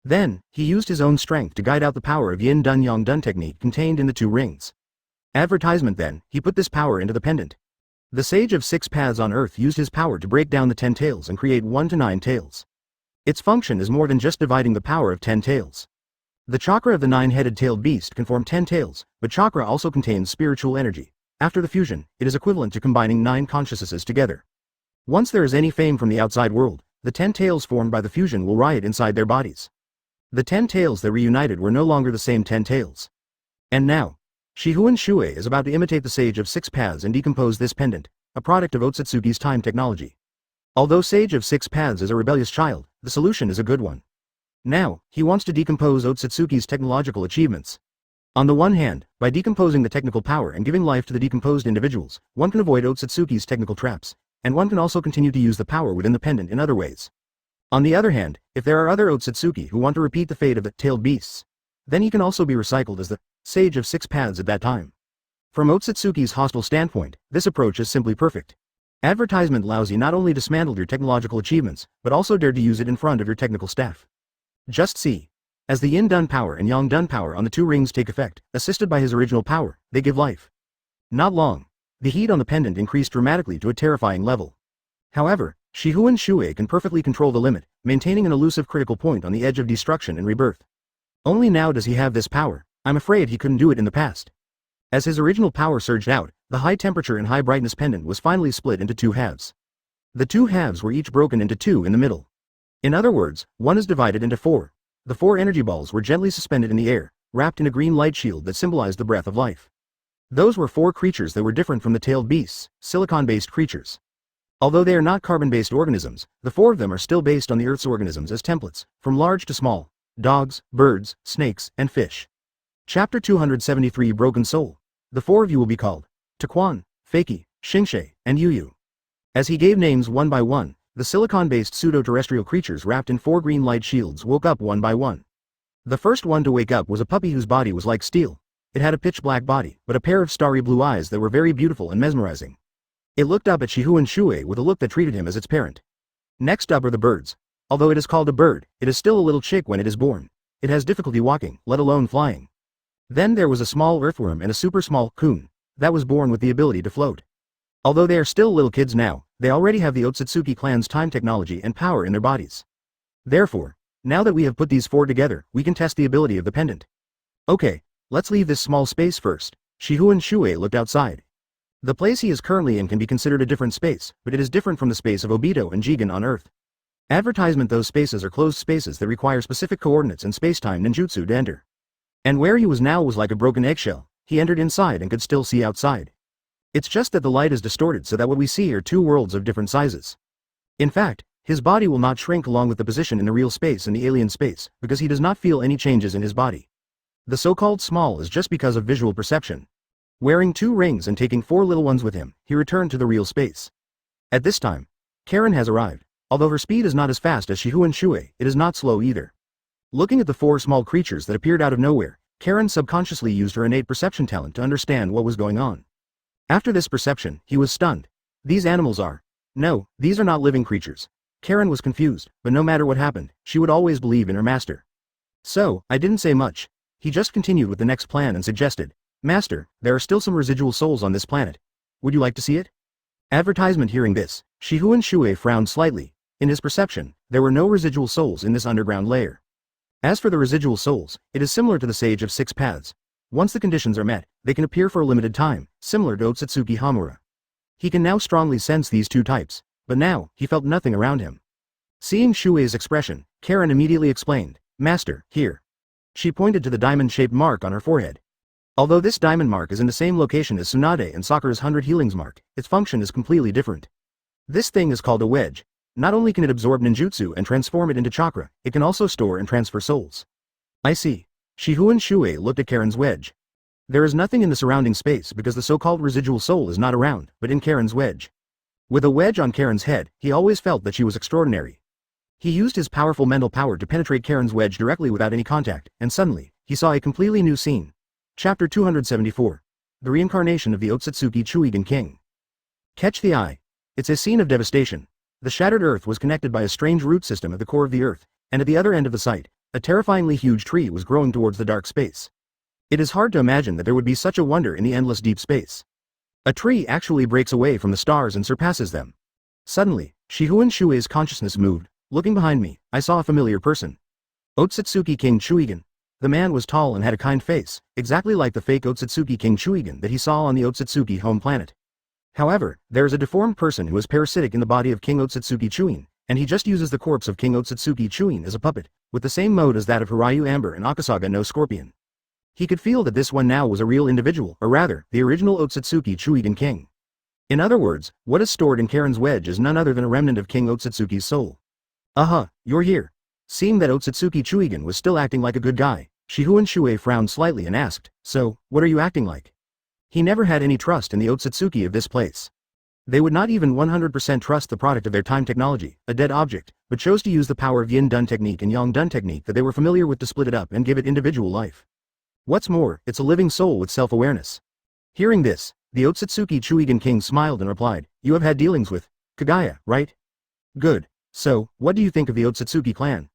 Then, he used his own strength to guide out the power of Yin Dun Yang Dun technique contained in the 2 rings. Advertisement. Then, he put this power into the pendant. The sage of 6 paths on earth used his power to break down the 10 tails and create 1 to 9 tails. Its function is more than just dividing the power of 10 tails. The chakra of the 9-headed tailed beast can form 10 tails, but chakra also contains spiritual energy. After the fusion, it is equivalent to combining 9 consciousnesses together. Once there is any fame from the outside world, the 10 tails formed by the fusion will riot inside their bodies. The 10 tails that reunited were no longer the same 10 tails. And now, Shifengin Shuoye is about to imitate the Sage of 6 Paths and decompose this pendant, a product of Otsutsuki's time technology. Although Sage of 6 Paths is a rebellious child, the solution is a good one. Now, he wants to decompose Otsutsuki's technological achievements. On the one hand, by decomposing the technical power and giving life to the decomposed individuals, one can avoid Otsutsuki's technical traps, and one can also continue to use the power within the pendant in other ways. On the other hand, if there are other Otsutsuki who want to repeat the fate of the tailed beasts, then he can also be recycled as the Sage of 6 Paths at that time. From Otsutsuki's hostile standpoint, this approach is simply perfect. Advertisement allows you not only to dismantle your technological achievements, but also dare to use it in front of your technical staff. Just see. As the Yin Dun power and Yang Dun power on the 2 rings take effect, assisted by his original power, they give life. Not long. The heat on the pendant increased dramatically to a terrifying level. However, Shifengin Shuoye can perfectly control the limit, maintaining an elusive critical point on the edge of destruction and rebirth. Only now does he have this power. I'm afraid he couldn't do it in the past. As his original power surged out, the high temperature and high brightness pendant was finally split into 2 halves. The 2 halves were each broken into 2 in the middle. In other words, one is divided into 4. The 4 energy balls were gently suspended in the air, wrapped in a green light shield that symbolized the breath of life. Those were 4 creatures that were different from the tailed beasts, silicon-based creatures. Although they are not carbon-based organisms, the 4 of them are still based on the Earth's organisms as templates, from large to small: dogs, birds, snakes, and fish. Chapter 273 Broken Soul. The 4 of you will be called Taquan, Fakey, Xingshe, and Yuyu. As he gave names one by one, the silicon-based pseudo-terrestrial creatures wrapped in 4 green light shields woke up one by one. The first one to wake up was a puppy whose body was like steel. It had a pitch-black body, but a pair of starry blue eyes that were very beautiful and mesmerizing. It looked up at Shifengin Shuoye with a look that treated him as its parent. Next up are the birds. Although it is called a bird, it is still a little chick when it is born. It has difficulty walking, let alone flying. Then there was a small earthworm and a super small coon that was born with the ability to float. Although they are still little kids now, they already have the Otsutsuki clan's time technology and power in their bodies. Therefore, now that we have put these 4 together, we can test the ability of the pendant. Okay, let's leave this small space first. Shifengin Shuoye looked outside. The place he is currently in can be considered a different space, but it is different from the space of Obito and Jigen on Earth. Advertisement: those spaces are closed spaces that require specific coordinates and space-time ninjutsu to enter. And where he was now was like a broken eggshell. He entered inside and could still see outside. It's just that the light is distorted so that what we see are 2 worlds of different sizes. In fact, his body will not shrink along with the position in the real space and the alien space, because he does not feel any changes in his body. The so-called small is just because of visual perception. Wearing 2 rings and taking 4 little ones with him, he returned to the real space. At this time, Karen has arrived. Although her speed is not as fast as Shifengin Shuoye, it is not slow either. Looking at the 4 small creatures that appeared out of nowhere, Karen subconsciously used her innate perception talent to understand what was going on. After this perception, he was stunned. These animals are... No, these are not living creatures. Karen was confused, but no matter what happened, she would always believe in her master. So, I didn't say much. He just continued with the next plan and suggested, "Master, there are still some residual souls on this planet. Would you like to see it?" Advertisement. Hearing this, Shifengin Shuoye frowned slightly. In his perception, there were no residual souls in this underground layer. As for the residual souls, it is similar to the Sage of 6 Paths. Once the conditions are met, they can appear for a limited time, similar to Otsutsuki Hamura. He can now strongly sense these 2 types, but now, he felt nothing around him. Seeing Shuoye's expression, Karen immediately explained, "Master, here." She pointed to the diamond-shaped mark on her forehead. Although this diamond mark is in the same location as Tsunade and Sakura's 100 healings mark, its function is completely different. This thing is called a wedge. Not only can it absorb ninjutsu and transform it into chakra, it can also store and transfer souls. I see. Shifengin Shuoye looked at Karen's wedge. There is nothing in the surrounding space because the so-called residual soul is not around, but in Karen's wedge. With a wedge on Karen's head, he always felt that she was extraordinary. He used his powerful mental power to penetrate Karen's wedge directly without any contact, and suddenly, he saw a completely new scene. Chapter 274. The Reincarnation of the Otsutsuki Chuigen King. Catch the eye. It's a scene of devastation. The shattered earth was connected by a strange root system at the core of the earth, and at the other end of the site, a terrifyingly huge tree was growing towards the dark space. It is hard to imagine that there would be such a wonder in the endless deep space. A tree actually breaks away from the stars and surpasses them. Suddenly, Shifengin Shuoye's consciousness moved. Looking behind me, I saw a familiar person. Otsutsuki King Chuigen. The man was tall and had a kind face, exactly like the fake Otsutsuki King Chuigen that he saw on the Otsutsuki home planet. However, there is a deformed person who is parasitic in the body of King Otsutsuki Chuin, and he just uses the corpse of King Otsutsuki Chuin as a puppet, with the same mode as that of Hiryu Amber and Akasaga no Scorpion. He could feel that this one now was a real individual, or rather, the original Otsutsuki Chuigen King. In other words, what is stored in Karen's wedge is none other than a remnant of King Otsutsuki's soul. You're here. Seeing that Otsutsuki Chuigen was still acting like a good guy, Shifengin Shuoye frowned slightly and asked, "So, what are you acting like?" He never had any trust in the Otsutsuki of this place. They would not even 100% trust the product of their time technology, a dead object, but chose to use the power of Yin Dun technique and Yang Dun technique that they were familiar with to split it up and give it individual life. What's more, it's a living soul with self-awareness. Hearing this, the Otsutsuki Chuigen King smiled and replied, "You have had dealings with Kagaya, right? Good. So, what do you think of the Otsutsuki clan?"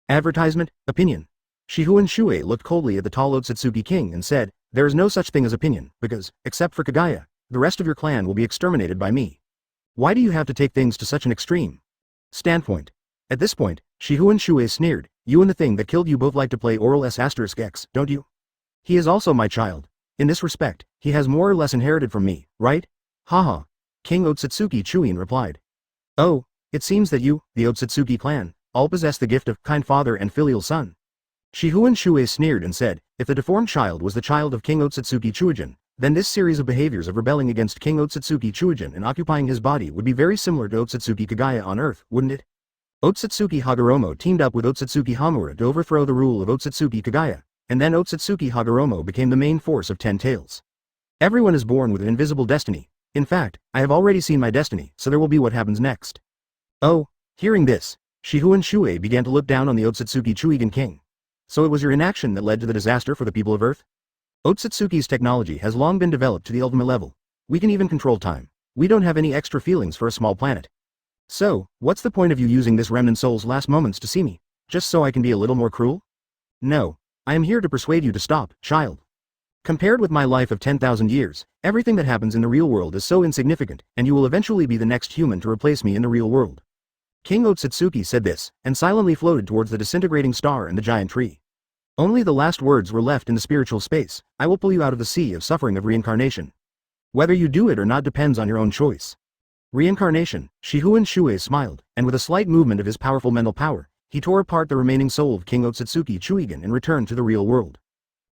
Advertisement, opinion. Shifengin Shuoye looked coldly at the tall Otsutsuki King and said, "There is no such thing as opinion, because, except for Kagaya, the rest of your clan will be exterminated by me. Why do you have to take things to such an extreme?" Standpoint. At this point, Shifengin Shuoye sneered, "You and the thing that killed you both like to play oral s**x, don't you? He is also my child. In this respect, he has more or less inherited from me, right? Haha." King Otsutsuki Chuin replied. "Oh, it seems that you, the Otsutsuki clan, all possess the gift of kind father and filial son." Shifengin Shuoye sneered and said, "If the deformed child was the child of King Otsutsuki Chuigen, then this series of behaviors of rebelling against King Otsutsuki Chuigen and occupying his body would be very similar to Otsutsuki Kagaya on Earth, wouldn't it?" Otsutsuki Hagoromo teamed up with Otsutsuki Hamura to overthrow the rule of Otsutsuki Kagaya, and then Otsutsuki Hagoromo became the main force of 10 Tails. Everyone is born with an invisible destiny. In fact, I have already seen my destiny, so there will be what happens next. Oh, hearing this, Shifengin Shuoye began to look down on the Otsutsuki Chuigen King. So it was your inaction that led to the disaster for the people of Earth? Otsutsuki's technology has long been developed to the ultimate level. We can even control time. We don't have any extra feelings for a small planet. So, what's the point of you using this remnant soul's last moments to see me? Just so I can be a little more cruel? No. I am here to persuade you to stop, child. Compared with my life of 10,000 years, everything that happens in the real world is so insignificant, and you will eventually be the next human to replace me in the real world. King Otsutsuki said this, and silently floated towards the disintegrating star and the giant tree. Only the last words were left in the spiritual space: "I will pull you out of the sea of suffering of reincarnation. Whether you do it or not depends on your own choice." Reincarnation, Shifengin Shuoye smiled, and with a slight movement of his powerful mental power, he tore apart the remaining soul of King Otsutsuki Chuigen and returned to the real world.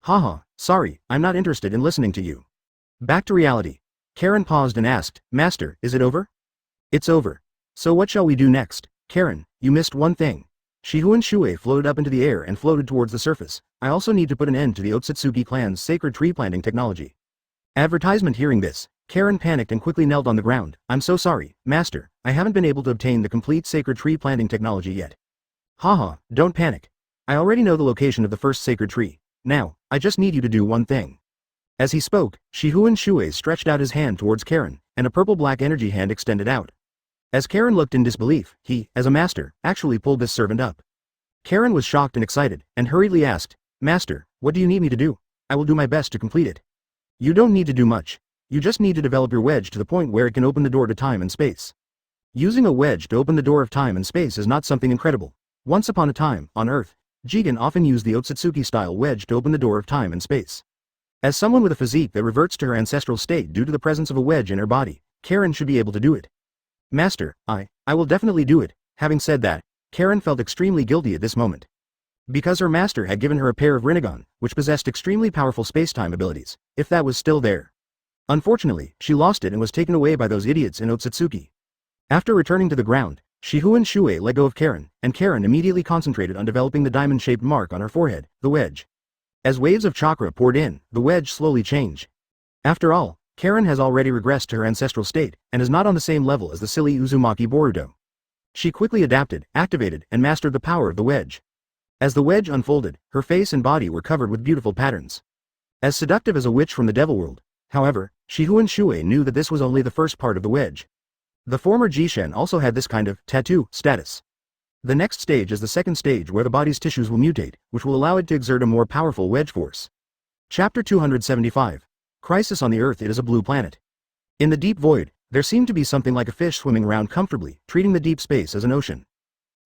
"Haha, sorry, I'm not interested in listening to you." Back to reality. Karen paused and asked, "Master, is it over?" "It's over. So what shall we do next?" "Karen, you missed one thing." Shifengin Shuoye floated up into the air and floated towards the surface. "I also need to put an end to the Otsutsuki clan's sacred tree planting technology." Advertisement. Hearing this, Karen panicked and quickly knelt on the ground. "I'm so sorry, Master, I haven't been able to obtain the complete sacred tree planting technology yet." "Haha, don't panic. I already know the location of the first sacred tree. Now, I just need you to do one thing." As he spoke, Shifengin Shuoye stretched out his hand towards Karen, and a purple-black energy hand extended out. As Karen looked in disbelief, he, as a master, actually pulled this servant up. Karen was shocked and excited, and hurriedly asked, "Master, what do you need me to do? I will do my best to complete it." "You don't need to do much. You just need to develop your wedge to the point where it can open the door to time and space." Using a wedge to open the door of time and space is not something incredible. Once upon a time, on Earth, Jigen often used the Otsutsuki-style wedge to open the door of time and space. As someone with a physique that reverts to her ancestral state due to the presence of a wedge in her body, Karen should be able to do it. "Master, I will definitely do it." Having said that, Karen felt extremely guilty at this moment. Because her master had given her a pair of Rinnegan, which possessed extremely powerful space-time abilities, if that was still there. Unfortunately, she lost it and was taken away by those idiots in Otsutsuki. After returning to the ground, Shifengin Shuoye let go of Karen, and Karen immediately concentrated on developing the diamond-shaped mark on her forehead, the wedge. As waves of chakra poured in, the wedge slowly changed. After all, Karen has already regressed to her ancestral state, and is not on the same level as the silly Uzumaki Boruto. She quickly adapted, activated, and mastered the power of the wedge. As the wedge unfolded, her face and body were covered with beautiful patterns. As seductive as a witch from the devil world, however, Shifengin Shuoye knew that this was only the first part of the wedge. The former Jishen also had this kind of tattoo status. The next stage is the second stage where the body's tissues will mutate, which will allow it to exert a more powerful wedge force. Chapter 275. Crisis on the Earth. It is a blue planet. In the deep void, there seemed to be something like a fish swimming around comfortably, treating the deep space as an ocean.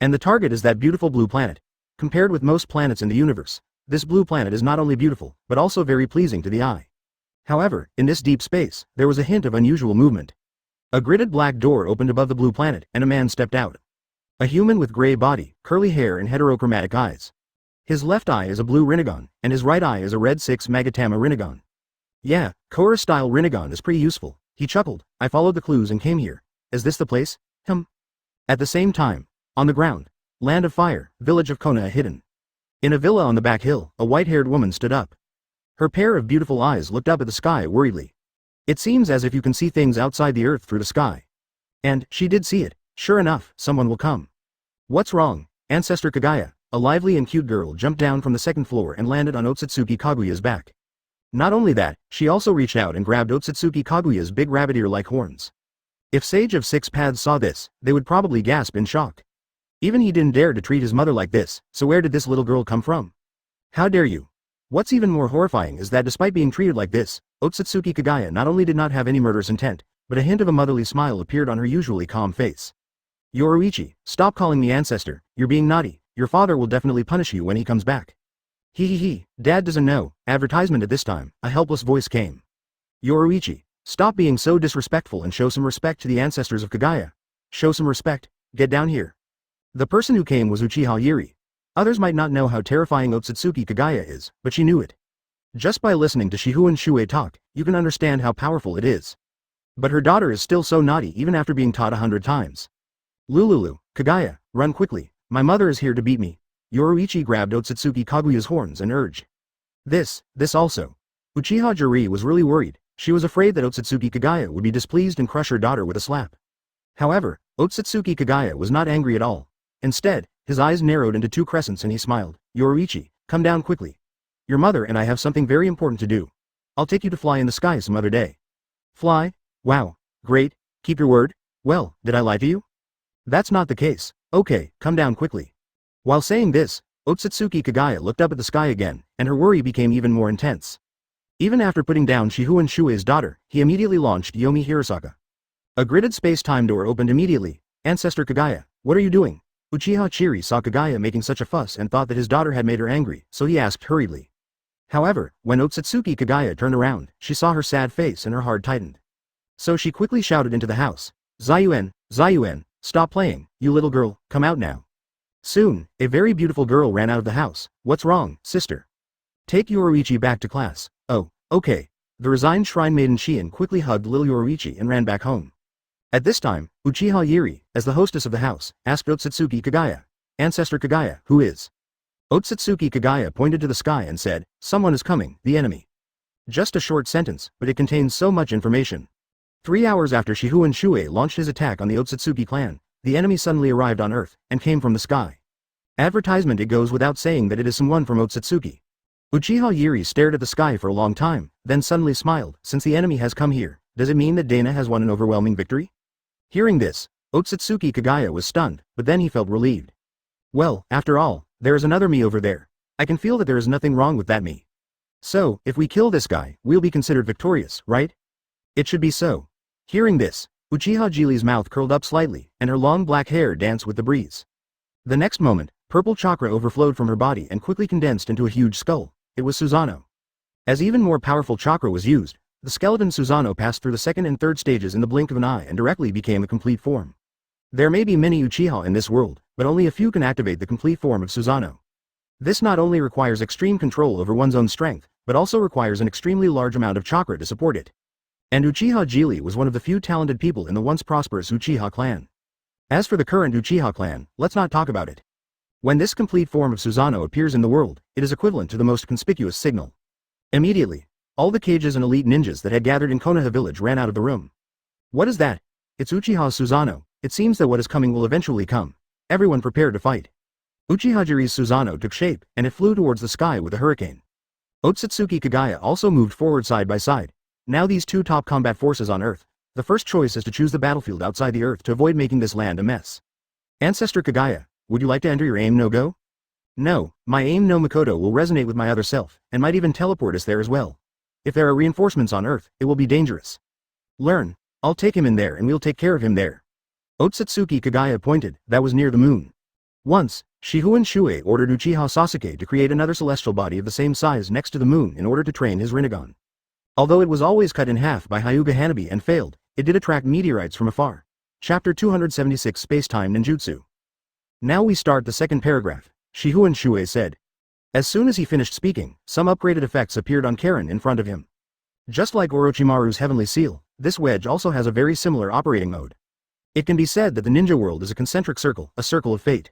And the target is that beautiful blue planet. Compared with most planets in the universe, This blue planet is not only beautiful, but also very pleasing to the eye. However, in this deep space, there was a hint of unusual movement. A gridded black door opened above the blue planet, and a man stepped out. A human with gray body, curly hair and heterochromatic eyes. His left eye is a blue Rinnegan, and his right eye is a red 6 Magatama Rinnegan. Yeah, Korra-style Rinnegan is pretty useful, he chuckled. I followed the clues and came here. Is this the place? At the same time, on the ground, land of fire, village of Konoha hidden. In a villa on the back hill, a white-haired woman stood up. Her pair of beautiful eyes looked up at the sky worriedly. It seems as if you can see things outside the earth through the sky. And she did see it. Sure enough, someone will come. What's wrong? Ancestor Kaguya, a lively and cute girl, jumped down from the second floor and landed on Otsutsuki Kaguya's back. Not only that, she also reached out and grabbed Otsutsuki Kaguya's big rabbit ear-like horns. If Sage of Six Paths saw this, they would probably gasp in shock. Even he didn't dare to treat his mother like this, so where did this little girl come from? How dare you? What's even more horrifying is that despite being treated like this, Otsutsuki Kaguya not only did not have any murderous intent, but a hint of a motherly smile appeared on her usually calm face. Yoruichi, stop calling me ancestor, you're being naughty, your father will definitely punish you when he comes back. Dad doesn't know. Advertisement at this time, a helpless voice came. Yoruichi, stop being so disrespectful and show some respect to the ancestors of Kaguya. Show some respect, get down here. The person who came was Uchiha Yuri. Others might not know how terrifying Otsutsuki Kaguya is, but she knew it. Just by listening to Shifengin Shuoye talk, you can understand how powerful it is. But her daughter is still so naughty even after being taught 100 times. Lululu, Kaguya, run quickly, my mother is here to beat me. Yoruichi grabbed Otsutsuki Kaguya's horns and urged. This also. Uchiha Yuri was really worried. She was afraid that Otsutsuki Kaguya would be displeased and crush her daughter with a slap. However, Otsutsuki Kaguya was not angry at all. Instead, his eyes narrowed into two crescents and he smiled. Yoruichi, come down quickly. Your mother and I have something very important to do. I'll take you to fly in the sky some other day. Fly? Wow. Great. Keep your word? Well, did I lie to you? That's not the case. Okay, come down quickly. While saying this, Otsutsuki Kaguya looked up at the sky again, and her worry became even more intense. Even after putting down Shifengin Shuoye's daughter, he immediately launched Yomi Hirasaka. A gridded space-time door opened immediately. Ancestor Kaguya, what are you doing? Uchiha Chiri saw Kaguya making such a fuss and thought that his daughter had made her angry, so he asked hurriedly. However, when Otsutsuki Kaguya turned around, she saw her sad face and her heart tightened. So she quickly shouted into the house. Zayuen, stop playing, you little girl, come out now. Soon, a very beautiful girl ran out of the house. What's wrong, sister? Take Yoruichi back to class. Oh, okay. The resigned shrine maiden Chien quickly hugged little Yoruichi and ran back home. At this time, Uchiha Yuri, as the hostess of the house, asked Otsutsuki Kaguya. Ancestor Kaguya, who is? Otsutsuki Kaguya pointed to the sky and said, someone is coming, the enemy. Just a short sentence, but it contains so much information. 3 hours after Shifengin Shuoye launched his attack on the Otsutsuki clan, the enemy suddenly arrived on Earth, and came from the sky. Advertisement. It goes without saying that it is someone from Otsutsuki. Uchiha Yuri stared at the sky for a long time, then suddenly smiled. Since the enemy has come here, does it mean that Dana has won an overwhelming victory? Hearing this, Otsutsuki Kaguya was stunned, but then he felt relieved. Well, after all, there is another me over there. I can feel that there is nothing wrong with that me. So, if we kill this guy, we'll be considered victorious, right? It should be so. Hearing this, Uchiha Jili's mouth curled up slightly, and her long black hair danced with the breeze. The next moment, purple chakra overflowed from her body and quickly condensed into a huge skull. It was Susanoo. As even more powerful chakra was used, the skeleton Susanoo passed through the second and third stages in the blink of an eye and directly became a complete form. There may be many Uchiha in this world, but only a few can activate the complete form of Susanoo. This not only requires extreme control over one's own strength, but also requires an extremely large amount of chakra to support it. And Uchiha Jili was one of the few talented people in the once prosperous Uchiha clan. As for the current Uchiha clan, let's not talk about it. When this complete form of Susanoo appears in the world, it is equivalent to the most conspicuous signal. Immediately, all the cages and elite ninjas that had gathered in Konoha village ran out of the room. What is that? It's Uchiha's Susanoo. It seems that what is coming will eventually come. Everyone prepare to fight. Uchiha Jiri's Susanoo took shape, and it flew towards the sky with a hurricane. Otsutsuki Kaguya also moved forward side by side. Now these two top combat forces on Earth. The first choice is to choose the battlefield outside the Earth to avoid making this land a mess. Ancestor Kaguya, would you like to enter your aim no go? No, my aim no Mikoto will resonate with my other self, and might even teleport us there as well. If there are reinforcements on Earth, it will be dangerous. Learn, I'll take him in there and we'll take care of him there. Otsutsuki Kaguya pointed, that was near the moon. Once, Shifengin Shuoye ordered Uchiha Sasuke to create another celestial body of the same size next to the moon in order to train his Rinnegan. Although it was always cut in half by Hyuga Hanabi and failed, it did attract meteorites from afar. Chapter 276 Space-Time Ninjutsu. Now we start the second paragraph, Shifengin Shuoye said. As soon as he finished speaking, some upgraded effects appeared on Karen in front of him. Just like Orochimaru's heavenly seal, this wedge also has a very similar operating mode. It can be said that the ninja world is a concentric circle, a circle of fate.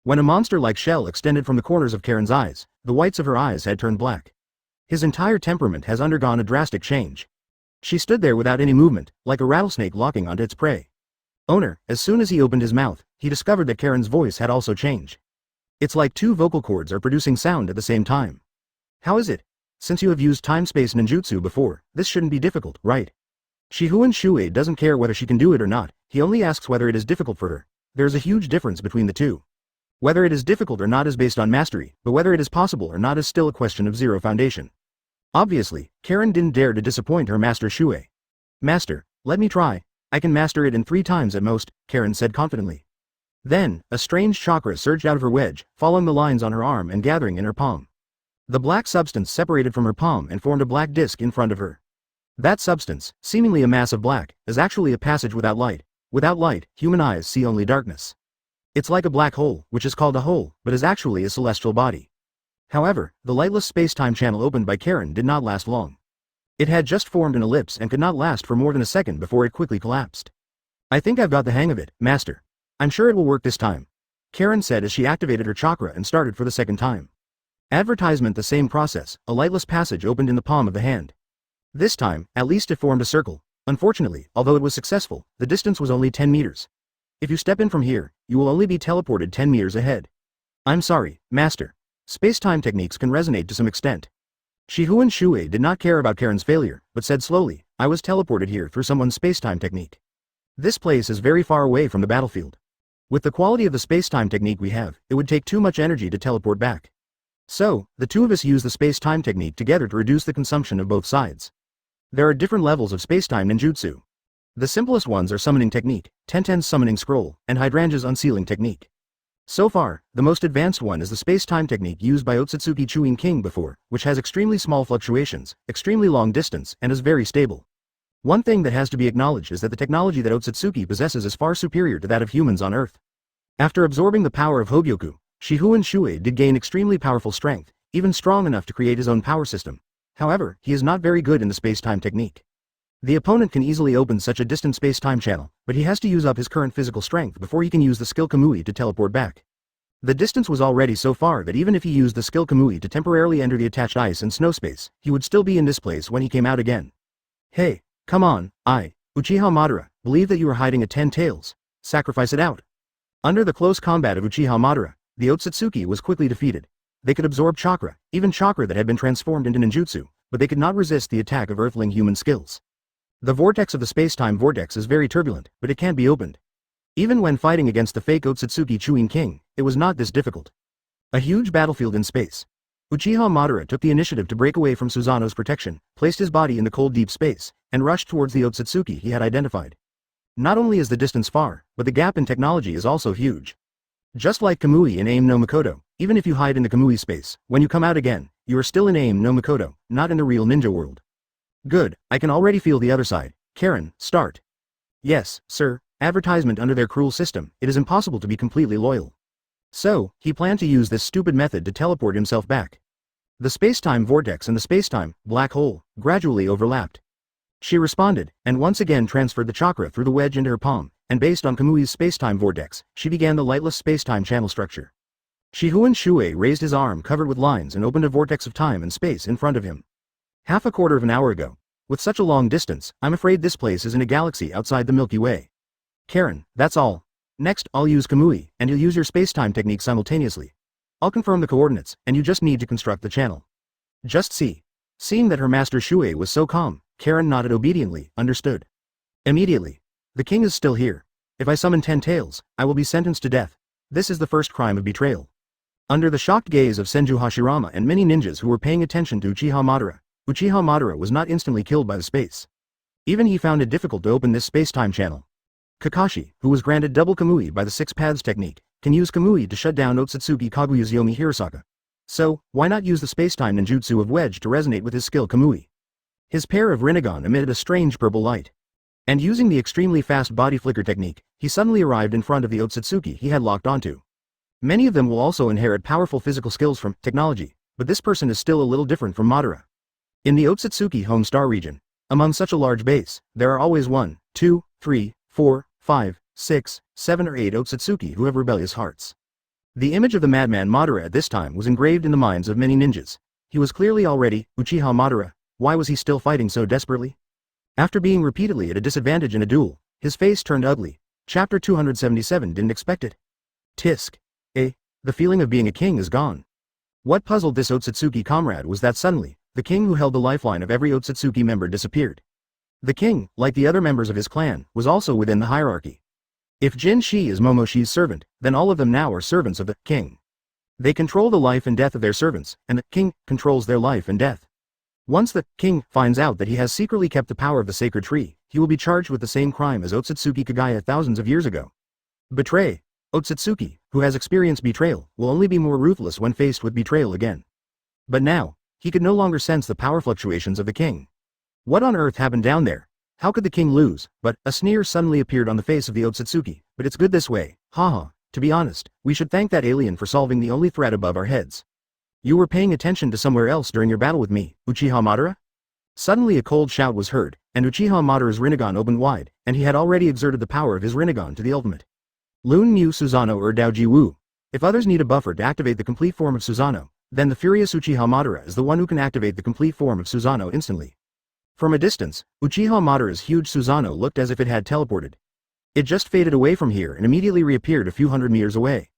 When a monster-like shell extended from the corners of Karen's eyes, the whites of her eyes had turned black. His entire temperament has undergone a drastic change. She stood there without any movement, like a rattlesnake locking onto its prey. Owner, as soon as he opened his mouth, he discovered that Karen's voice had also changed. It's like two vocal cords are producing sound at the same time. How is it? Since you have used time-space ninjutsu before, this shouldn't be difficult, right? Shifengin Shuoye doesn't care whether she can do it or not, he only asks whether it is difficult for her. There's a huge difference between the two. Whether it is difficult or not is based on mastery, but whether it is possible or not is still a question of zero foundation. Obviously, Karen didn't dare to disappoint her master Shuoye. Master, let me try. I can master it in 3 times at most, Karen said confidently. Then, a strange chakra surged out of her wedge, following the lines on her arm and gathering in her palm. The black substance separated from her palm and formed a black disc in front of her. That substance, seemingly a mass of black, is actually a passage without light. Without light, human eyes see only darkness. It's like a black hole, which is called a hole, but is actually a celestial body. However, the lightless space-time channel opened by Karen did not last long. It had just formed an ellipse and could not last for more than a second before it quickly collapsed. I think I've got the hang of it, Master. I'm sure it will work this time, Karen said as she activated her chakra and started for the second time. Advertisement: the same process, a lightless passage opened in the palm of the hand. This time, at least it formed a circle. Unfortunately, although it was successful, the distance was only 10 meters. If you step in from here, you will only be teleported 10 meters ahead. I'm sorry, Master. Space-time techniques can resonate to some extent. Shifengin Shuoye did not care about Karen's failure, but said slowly, I was teleported here through someone's space-time technique. This place is very far away from the battlefield. With the quality of the space-time technique we have, it would take too much energy to teleport back. So, the two of us use the space-time technique together to reduce the consumption of both sides. There are different levels of space-time ninjutsu. The simplest ones are summoning technique, Tenten's summoning scroll, and Hydrangea's unsealing technique. So far, the most advanced one is the space-time technique used by Otsutsuki Chūnin King before, which has extremely small fluctuations, extremely long distance, and is very stable. One thing that has to be acknowledged is that the technology that Otsutsuki possesses is far superior to that of humans on Earth. After absorbing the power of Hogyoku, Shifengin Shuoye did gain extremely powerful strength, even strong enough to create his own power system. However, he is not very good in the space-time technique. The opponent can easily open such a distant space-time channel, but he has to use up his current physical strength before he can use the skill Kamui to teleport back. The distance was already so far that even if he used the skill Kamui to temporarily enter the attached ice and snow space, he would still be in this place when he came out again. Hey, come on, Uchiha Madara, believe that you are hiding a 10 tails. Sacrifice it out. Under the close combat of Uchiha Madara, the Otsutsuki was quickly defeated. They could absorb chakra, even chakra that had been transformed into ninjutsu, but they could not resist the attack of earthling human skills. The vortex of the space-time vortex is very turbulent, but it can't be opened. Even when fighting against the fake Otsutsuki Chūnin King, it was not this difficult. A huge battlefield in space. Uchiha Madara took the initiative to break away from Susanoo's protection, placed his body in the cold deep space, and rushed towards the Otsutsuki he had identified. Not only is the distance far, but the gap in technology is also huge. Just like Kamui in Aim no Mikoto, even if you hide in the Kamui space, when you come out again, you are still in Aim no Mikoto, not in the real ninja world. Good, I can already feel the other side. Karen, start. Yes, sir. Advertisement: under their cruel system, it is impossible to be completely loyal. So, he planned to use this stupid method to teleport himself back. The space-time vortex and the space-time black hole gradually overlapped. She responded, and once again transferred the chakra through the wedge into her palm, and based on Kamui's space-time vortex, she began the lightless space-time channel structure. Shifengin Shuoye raised his arm covered with lines and opened a vortex of time and space in front of him. Half a quarter of an hour ago. With such a long distance, I'm afraid this place is in a galaxy outside the Milky Way. Karen, that's all. Next, I'll use Kamui, and you'll use your space-time technique simultaneously. I'll confirm the coordinates, and you just need to construct the channel. Just see. Seeing that her master Shuoye was so calm, Karen nodded obediently, understood. Immediately. The king is still here. If I summon 10 tails, I will be sentenced to death. This is the first crime of betrayal. Under the shocked gaze of Senju Hashirama and many ninjas who were paying attention to Uchiha Madara was not instantly killed by the space. Even he found it difficult to open this space-time channel. Kakashi, who was granted double Kamui by the Six Paths technique, can use Kamui to shut down Otsutsuki Kaguya's Yomi Hirosaka. So, why not use the space-time ninjutsu of Wedge to resonate with his skill Kamui? His pair of Rinnegan emitted a strange purple light. And using the extremely fast body flicker technique, he suddenly arrived in front of the Otsutsuki he had locked onto. Many of them will also inherit powerful physical skills from technology, but this person is still a little different from Madara. In the Otsutsuki home star region, among such a large base, there are always 1, 2, 3, 4, 5, 6, 7 or 8 Otsutsuki who have rebellious hearts. The image of the madman Madara at this time was engraved in the minds of many ninjas. He was clearly already Uchiha Madara. Why was he still fighting so desperately? After being repeatedly at a disadvantage in a duel, his face turned ugly. Chapter 277 didn't expect it. Tisk. The feeling of being a king is gone. What puzzled this Otsutsuki comrade was that suddenly, the king who held the lifeline of every Otsutsuki member disappeared. The king, like the other members of his clan, was also within the hierarchy. If Jin Shi is Momoshi's servant, then all of them now are servants of the king. They control the life and death of their servants, and the king controls their life and death. Once the king finds out that he has secretly kept the power of the sacred tree, he will be charged with the same crime as Otsutsuki Kagaya thousands of years ago. Betray. Otsutsuki, who has experienced betrayal, will only be more ruthless when faced with betrayal again. But now, he could no longer sense the power fluctuations of the king. What on earth happened down there? How could the king lose? But a sneer suddenly appeared on the face of the Otsutsuki. But it's good this way, haha. To be honest, we should thank that alien for solving the only threat above our heads. You were paying attention to somewhere else during your battle with me, Uchiha Madara? Suddenly a cold shout was heard, and Uchiha Madara's Rinnegan opened wide, and he had already exerted the power of his Rinnegan to the ultimate. Lun Mu Susanoo Daoji Wu. If others need a buffer to activate the complete form of Susanoo, then the furious Uchiha Madara is the one who can activate the complete form of Susanoo instantly. From a distance, Uchiha Madara's huge Susanoo looked as if it had teleported. It just faded away from here and immediately reappeared a few hundred meters away.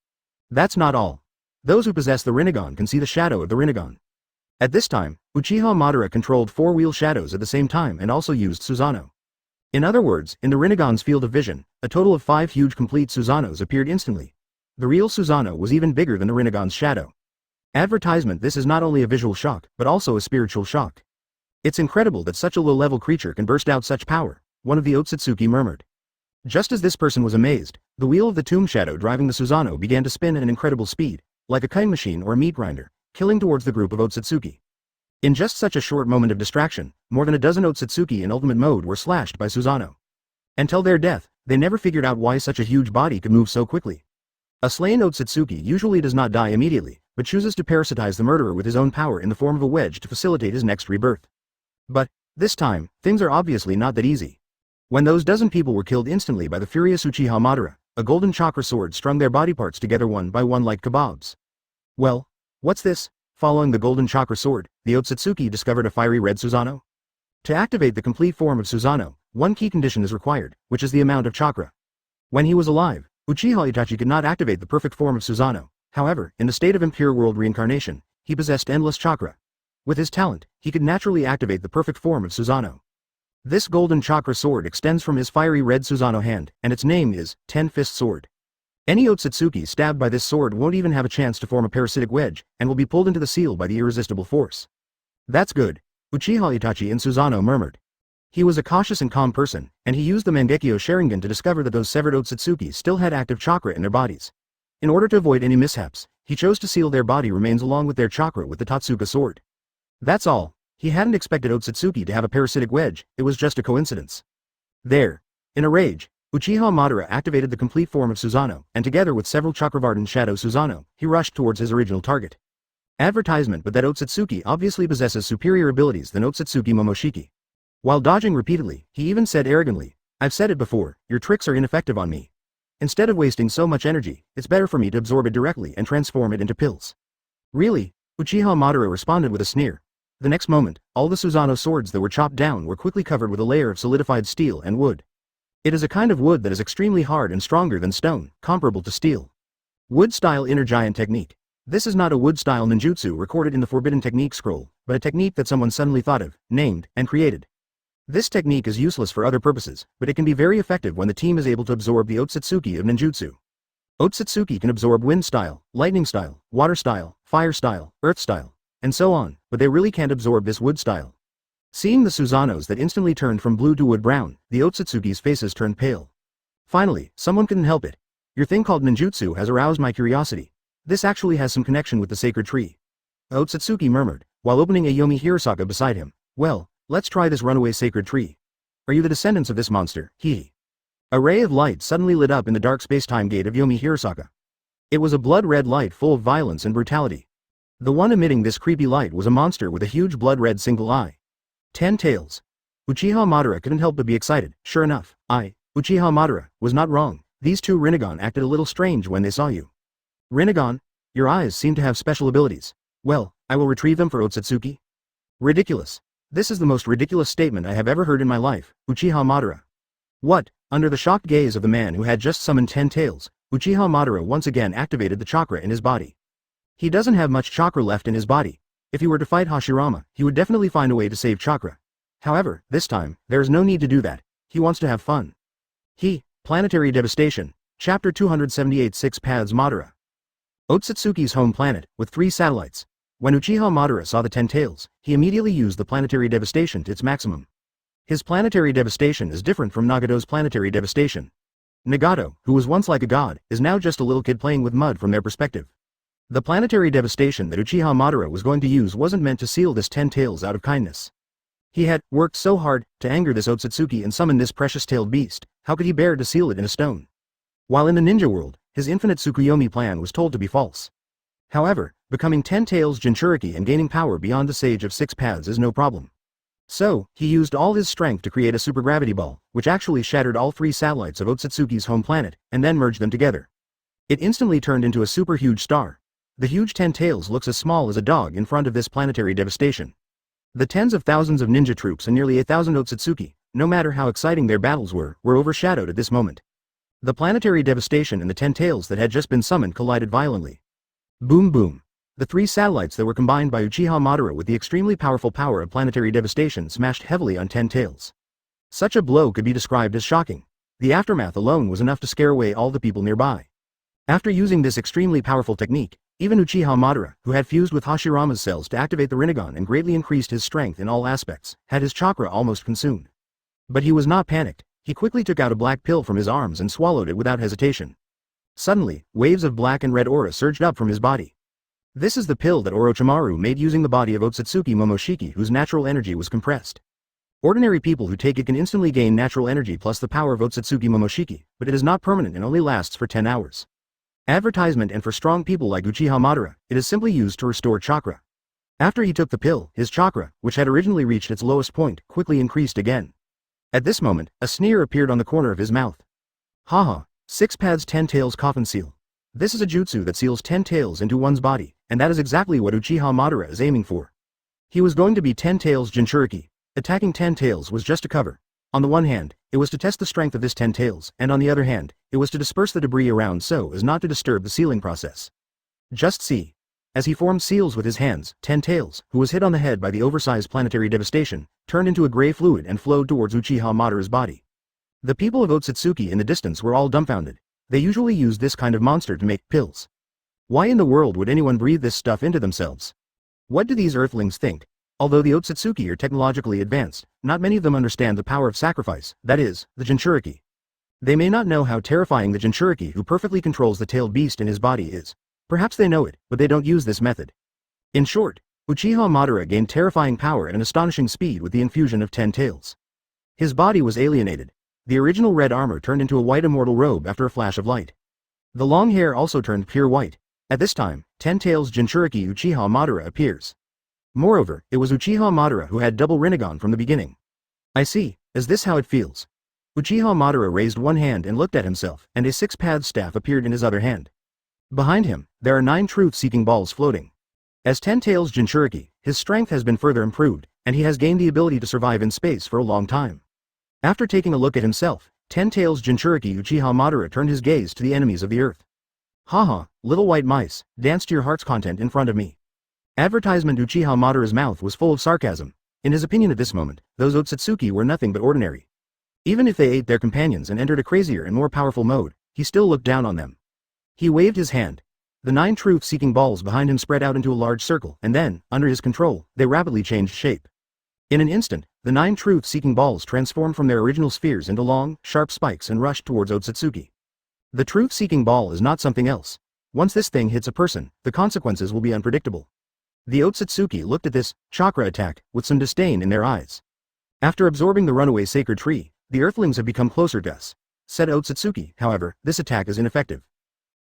That's not all. Those who possess the Rinnegan can see the shadow of the Rinnegan. At this time, Uchiha Madara controlled 4 wheel shadows at the same time and also used Susanoo. In other words, in the Rinnegan's field of vision, a total of 5 huge complete Susanoos appeared instantly. The real Susanoo was even bigger than the Rinnegan's shadow. Advertisement: this is not only a visual shock, but also a spiritual shock. It's incredible that such a low-level creature can burst out such power, one of the Otsutsuki murmured. Just as this person was amazed, the wheel of the tomb shadow driving the Susanoo began to spin at an incredible speed, like a cutting machine or a meat grinder, killing towards the group of Otsutsuki. In just such a short moment of distraction, more than a dozen Otsutsuki in ultimate mode were slashed by Susanoo. Until their death, they never figured out why such a huge body could move so quickly. A slain Otsutsuki usually does not die immediately, but chooses to parasitize the murderer with his own power in the form of a wedge to facilitate his next rebirth. But, this time, things are obviously not that easy. When those dozen people were killed instantly by the furious Uchiha Madara, a golden chakra sword strung their body parts together one by one like kebabs. Well, what's this? Following the golden chakra sword, the Otsutsuki discovered a fiery red Susanoo. To activate the complete form of Susanoo, one key condition is required, which is the amount of chakra. When he was alive, Uchiha Itachi could not activate the perfect form of Susanoo. However, in the state of impure world reincarnation, he possessed endless chakra. With his talent, he could naturally activate the perfect form of Susanoo. This golden chakra sword extends from his fiery red Susanoo hand, and its name is Ten-Fist Sword. Any Otsutsuki stabbed by this sword won't even have a chance to form a parasitic wedge, and will be pulled into the seal by the irresistible force. That's good, Uchiha Itachi in Susanoo murmured. He was a cautious and calm person, and he used the Mangekyo Sharingan to discover that those severed Otsutsuki still had active chakra in their bodies. In order to avoid any mishaps, he chose to seal their body remains along with their chakra with the Totsuka sword. That's all. He hadn't expected Otsutsuki to have a parasitic wedge, it was just a coincidence. There. In a rage, Uchiha Madara activated the complete form of Susanoo, and together with several Chakravartin Shadow Susanoo, he rushed towards his original target. Advertisement: but that Otsutsuki obviously possesses superior abilities than Otsutsuki Momoshiki. While dodging repeatedly, he even said arrogantly, "I've said it before, your tricks are ineffective on me. Instead of wasting so much energy, it's better for me to absorb it directly and transform it into pills." Really? Uchiha Madara responded with a sneer. The next moment, all the Susanoo swords that were chopped down were quickly covered with a layer of solidified steel and wood. It is a kind of wood that is extremely hard and stronger than stone, comparable to steel. Wood-style inner giant technique. This is not a wood-style ninjutsu recorded in the Forbidden Technique scroll, but a technique that someone suddenly thought of, named, and created. This technique is useless for other purposes, but it can be very effective when the team is able to absorb the Otsutsuki of ninjutsu. Otsutsuki can absorb wind style, lightning style, water style, fire style, earth style, and so on, but they really can't absorb this wood style. Seeing the Susanoos that instantly turned from blue to wood brown, the Otsutsuki's faces turned pale. Finally, someone couldn't help it. Your thing called ninjutsu has aroused my curiosity. This actually has some connection with the sacred tree. Otsutsuki murmured, while opening a Yomi Hirasaka beside him. Well, let's try this runaway sacred tree. Are you the descendants of this monster? Hee. A ray of light suddenly lit up in the dark space-time gate of Yomi Hirasaka. It was a blood-red light full of violence and brutality. The one emitting this creepy light was a monster with a huge blood-red single eye. 10 tails. Uchiha Madara couldn't help but be excited. Sure enough, Uchiha Madara, was not wrong. These two Rinnegan acted a little strange when they saw you. Rinnegan? Your eyes seem to have special abilities. Well, I will retrieve them for Otsutsuki. Ridiculous. This is the most ridiculous statement I have ever heard in my life, Uchiha Madara. What? Under the shocked gaze of the man who had just summoned 10 tails, Uchiha Madara once again activated the chakra in his body. He doesn't have much chakra left in his body. If he were to fight Hashirama, he would definitely find a way to save chakra. However, this time, there is no need to do that. He wants to have fun. Planetary Devastation. Chapter 278 6 Paths Madara. Otsutsuki's home planet, with 3 satellites. When Uchiha Madara saw the 10 tails, he immediately used the planetary devastation to its maximum. His planetary devastation is different from Nagato's planetary devastation. Nagato, who was once like a god, is now just a little kid playing with mud from their perspective. The planetary devastation that Uchiha Madara was going to use wasn't meant to seal this 10 tails out of kindness. He had worked so hard to anger this Otsutsuki and summon this precious-tailed beast. How could he bear to seal it in a stone? While in the ninja world, his infinite Tsukuyomi plan was told to be false. However, becoming 10 tails Jinchuriki and gaining power beyond the Sage of 6 Paths is no problem. So, he used all his strength to create a supergravity ball, which actually shattered all 3 satellites of Otsutsuki's home planet, and then merged them together. It instantly turned into a super huge star. The huge 10 tails looks as small as a dog in front of this planetary devastation. The tens of thousands of ninja troops and nearly 1,000 Otsutsuki, no matter how exciting their battles were overshadowed at this moment. The planetary devastation and the 10 tails that had just been summoned collided violently. Boom boom. The 3 satellites that were combined by Uchiha Madara with the extremely powerful power of planetary devastation smashed heavily on 10 tails. Such a blow could be described as shocking. The aftermath alone was enough to scare away all the people nearby. After using this extremely powerful technique, even Uchiha Madara, who had fused with Hashirama's cells to activate the Rinnegan and greatly increased his strength in all aspects, had his chakra almost consumed. But he was not panicked. He quickly took out a black pill from his arms and swallowed it without hesitation. Suddenly, waves of black and red aura surged up from his body. This is the pill that Orochimaru made using the body of Otsutsuki Momoshiki, whose natural energy was compressed. Ordinary people who take it can instantly gain natural energy plus the power of Otsutsuki Momoshiki, but it is not permanent and only lasts for 10 hours. Advertisement, and for strong people like Uchiha Madara, it is simply used to restore chakra. After he took the pill, his chakra, which had originally reached its lowest point, quickly increased again. At this moment, a sneer appeared on the corner of his mouth. Haha, 6 Paths 10 Tails Coffin Seal. This is a jutsu that seals 10 tails into one's body, and that is exactly what Uchiha Madara is aiming for. He was going to be 10 tails Jinchuriki. Attacking 10 tails was just a cover. On the one hand, it was to test the strength of this 10 tails, and on the other hand, it was to disperse the debris around so as not to disturb the sealing process. Just see. As he formed seals with his hands, 10 tails, who was hit on the head by the oversized planetary devastation, turned into a gray fluid and flowed towards Uchiha Madara's body. The people of Otsutsuki in the distance were all dumbfounded. They usually used this kind of monster to make pills. Why in the world would anyone breathe this stuff into themselves? What do these earthlings think? Although the Otsutsuki are technologically advanced, not many of them understand the power of sacrifice, that is, the Jinchuriki. They may not know how terrifying the Jinchuriki who perfectly controls the tailed beast in his body is. Perhaps they know it, but they don't use this method. In short, Uchiha Madara gained terrifying power at an astonishing speed with the infusion of 10 tails. His body was alienated. The original red armor turned into a white immortal robe after a flash of light. The long hair also turned pure white. At this time, 10 tails Jinchuriki Uchiha Madara appears. Moreover, it was Uchiha Madara who had double Rinnegan from the beginning. I see, is this how it feels? Uchiha Madara raised one hand and looked at himself, and a 6-path staff appeared in his other hand. Behind him, there are 9 truth-seeking balls floating. As 10 tails Jinchuriki, his strength has been further improved, and he has gained the ability to survive in space for a long time. After taking a look at himself, 10 tails Jinchuriki Uchiha Madara turned his gaze to the enemies of the earth. Haha, little white mice, dance to your heart's content in front of me. Advertisement. Uchiha Madara's mouth was full of sarcasm. In his opinion at this moment, those Otsutsuki were nothing but ordinary. Even if they ate their companions and entered a crazier and more powerful mode, he still looked down on them. He waved his hand. The 9 truth-seeking balls behind him spread out into a large circle, and then, under his control, they rapidly changed shape. In an instant, the 9 truth-seeking balls transformed from their original spheres into long, sharp spikes and rushed towards Otsutsuki. The truth-seeking ball is not something else. Once this thing hits a person, the consequences will be unpredictable. The Otsutsuki looked at this chakra attack with some disdain in their eyes. After absorbing the runaway sacred tree, the earthlings have become closer to us, said Otsutsuki. However, this attack is ineffective.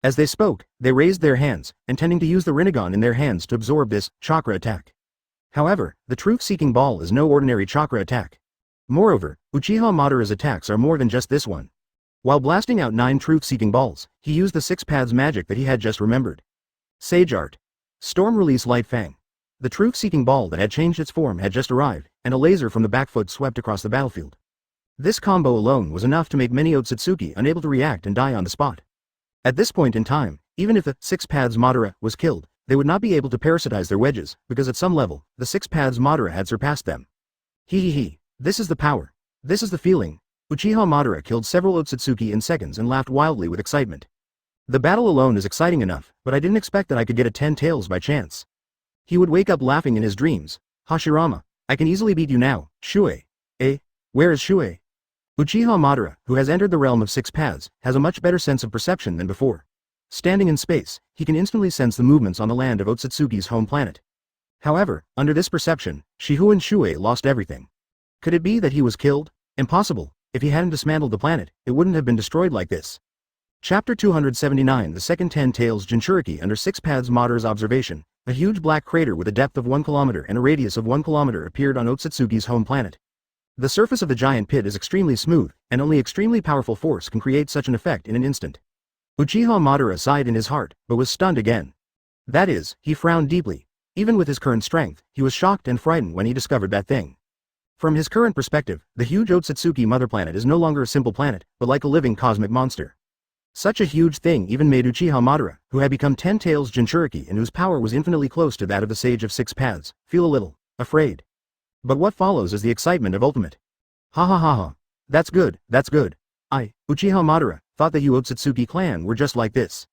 As they spoke, they raised their hands, intending to use the Rinnegan in their hands to absorb this chakra attack. However, the truth-seeking ball is no ordinary chakra attack. Moreover, Uchiha Madara's attacks are more than just this one. While blasting out 9 truth-seeking balls, he used the 6 paths magic that he had just remembered. Sage Art. Storm Release Light Fang. The truth-seeking ball that had changed its form had just arrived, and a laser from the back foot swept across the battlefield. This combo alone was enough to make many Otsutsuki unable to react and die on the spot. At this point in time, even if the 6 paths Madara was killed, they would not be able to parasitize their wedges, because at some level, the 6 paths Madara had surpassed them. Hee. This is the power. This is the feeling. Uchiha Madara killed several Otsutsuki in seconds and laughed wildly with excitement. The battle alone is exciting enough, but I didn't expect that I could get a 10 tails by chance. He would wake up laughing in his dreams. Hashirama, I can easily beat you now, Shuoye. Where is Shuoye? Uchiha Madara, who has entered the realm of 6 paths, has a much better sense of perception than before. Standing in space, he can instantly sense the movements on the land of Otsutsuki's home planet. However, under this perception, Shihu and Shuoye lost everything. Could it be that he was killed? Impossible. If he hadn't dismantled the planet, it wouldn't have been destroyed like this. Chapter 279. The second 10 tails Jinchuriki. Under 6 paths Madara's observation, a huge black crater with a depth of 1 kilometer and a radius of 1 kilometer appeared on Otsutsuki's home planet. The surface of the giant pit is extremely smooth, and only extremely powerful force can create such an effect in an instant. Uchiha Madara sighed in his heart, but was stunned again. That is, he frowned deeply. Even with his current strength, he was shocked and frightened when he discovered that thing. From his current perspective, the huge Otsutsuki mother planet is no longer a simple planet, but like a living cosmic monster. Such a huge thing even made Uchiha Madara, who had become 10 tails Jinchuriki and whose power was infinitely close to that of the Sage of 6 Paths, feel a little afraid. But what follows is the excitement of ultimate. Ha. That's good. I, Uchiha Madara, thought that you Otsutsuki clan were just like this.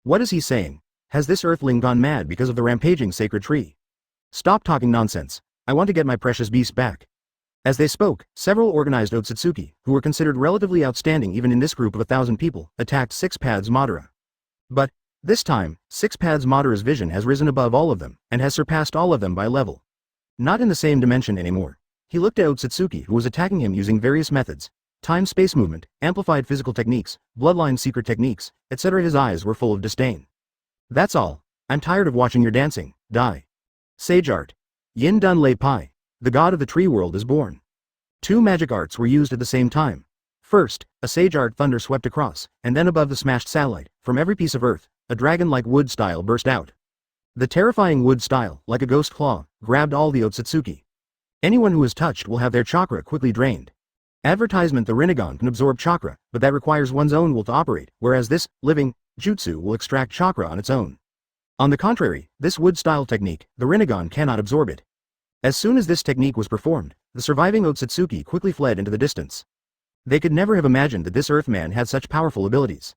What is he saying? Has this earthling gone mad because of the rampaging sacred tree? Stop talking nonsense. I want to get my precious beast back. As they spoke, several organized Otsutsuki, who were considered relatively outstanding even in this group of 1,000 people, attacked 6 paths Madara. But, this time, 6 paths Madara's vision has risen above all of them, and has surpassed all of them by level. Not in the same dimension anymore. He looked at Otsutsuki who was attacking him using various methods, time-space movement, amplified physical techniques, bloodline secret techniques, etc. His eyes were full of disdain. That's all. I'm tired of watching your dancing. Die. Sage Art. Yin Dun Lei Pai. The god of the tree world is born. 2 magic arts were used at the same time. First, a sage art thunder swept across, and then above the smashed satellite, from every piece of earth, a dragon-like wood style burst out. The terrifying wood style, like a ghost claw, grabbed all the Otsutsuki. Anyone who is touched will have their chakra quickly drained. Advertisement: the Rinnegan can absorb chakra, but that requires one's own will to operate, whereas this, living, jutsu will extract chakra on its own. On the contrary, this wood-style technique, the Rinnegan cannot absorb it. As soon as this technique was performed, the surviving Otsutsuki quickly fled into the distance. They could never have imagined that this Earthman had such powerful abilities.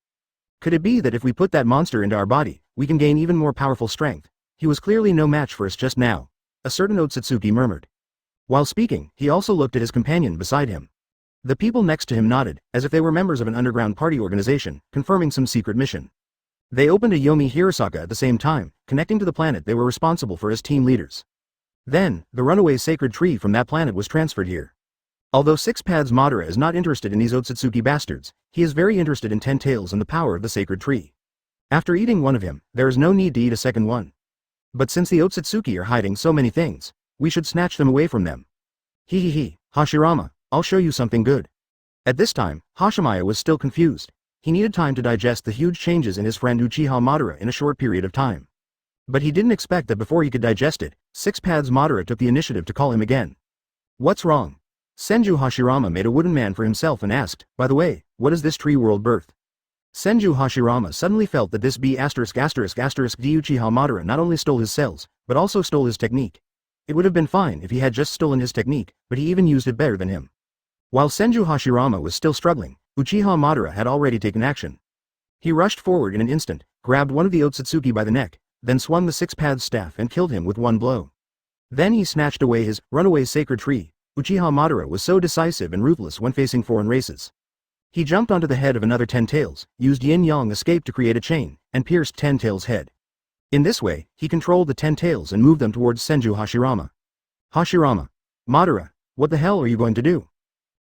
Could it be that if we put that monster into our body, we can gain even more powerful strength? He was clearly no match for us just now, a certain Otsutsuki murmured. While speaking, he also looked at his companion beside him. The people next to him nodded, as if they were members of an underground party organization, confirming some secret mission. They opened a Yomi Hirasaka at the same time, connecting to the planet they were responsible for as team leaders. Then, the runaway sacred tree from that planet was transferred here. Although 6 paths Madara is not interested in these Otsutsuki bastards, he is very interested in 10 tails and the power of the sacred tree. After eating one of him, there is no need to eat a second one. But since the Otsutsuki are hiding so many things, we should snatch them away from them. Hashirama, I'll show you something good. At this time, Hashirama was still confused. He needed time to digest the huge changes in his friend Uchiha Madara in a short period of time. But he didn't expect that before he could digest it, 6 paths Madara took the initiative to call him again. What's wrong? Senju Hashirama made a wooden man for himself and asked, by the way, what is this tree world birth? Senju Hashirama suddenly felt that this D Uchiha Madara not only stole his cells, but also stole his technique. It would have been fine if he had just stolen his technique, but he even used it better than him. While Senju Hashirama was still struggling, Uchiha Madara had already taken action. He rushed forward in an instant, grabbed one of the Otsutsuki by the neck, then swung the 6 paths staff and killed him with one blow. Then he snatched away his runaway sacred tree. Uchiha Madara was so decisive and ruthless when facing foreign races. He jumped onto the head of another Ten Tails, used yin-yang escape to create a chain, and pierced Ten Tails' head. In this way, he controlled the Ten Tails and moved them towards Senju Hashirama. Hashirama. Madara, what the hell are you going to do?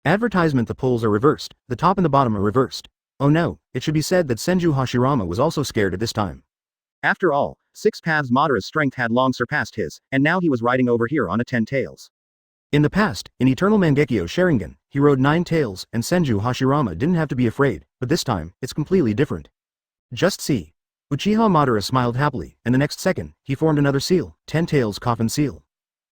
Advertisement: the poles are reversed, the top and the bottom are reversed. Oh no, it should be said that Senju Hashirama was also scared at this time. After all, Six Paths Madara's strength had long surpassed his, and now he was riding over here on a 10 tails. In the past, in Eternal Mangekyo Sharingan, he rode 9 tails, and Senju Hashirama didn't have to be afraid, but this time, it's completely different. Just see. Uchiha Madara smiled happily, and the next second, he formed another seal, 10 tails coffin seal.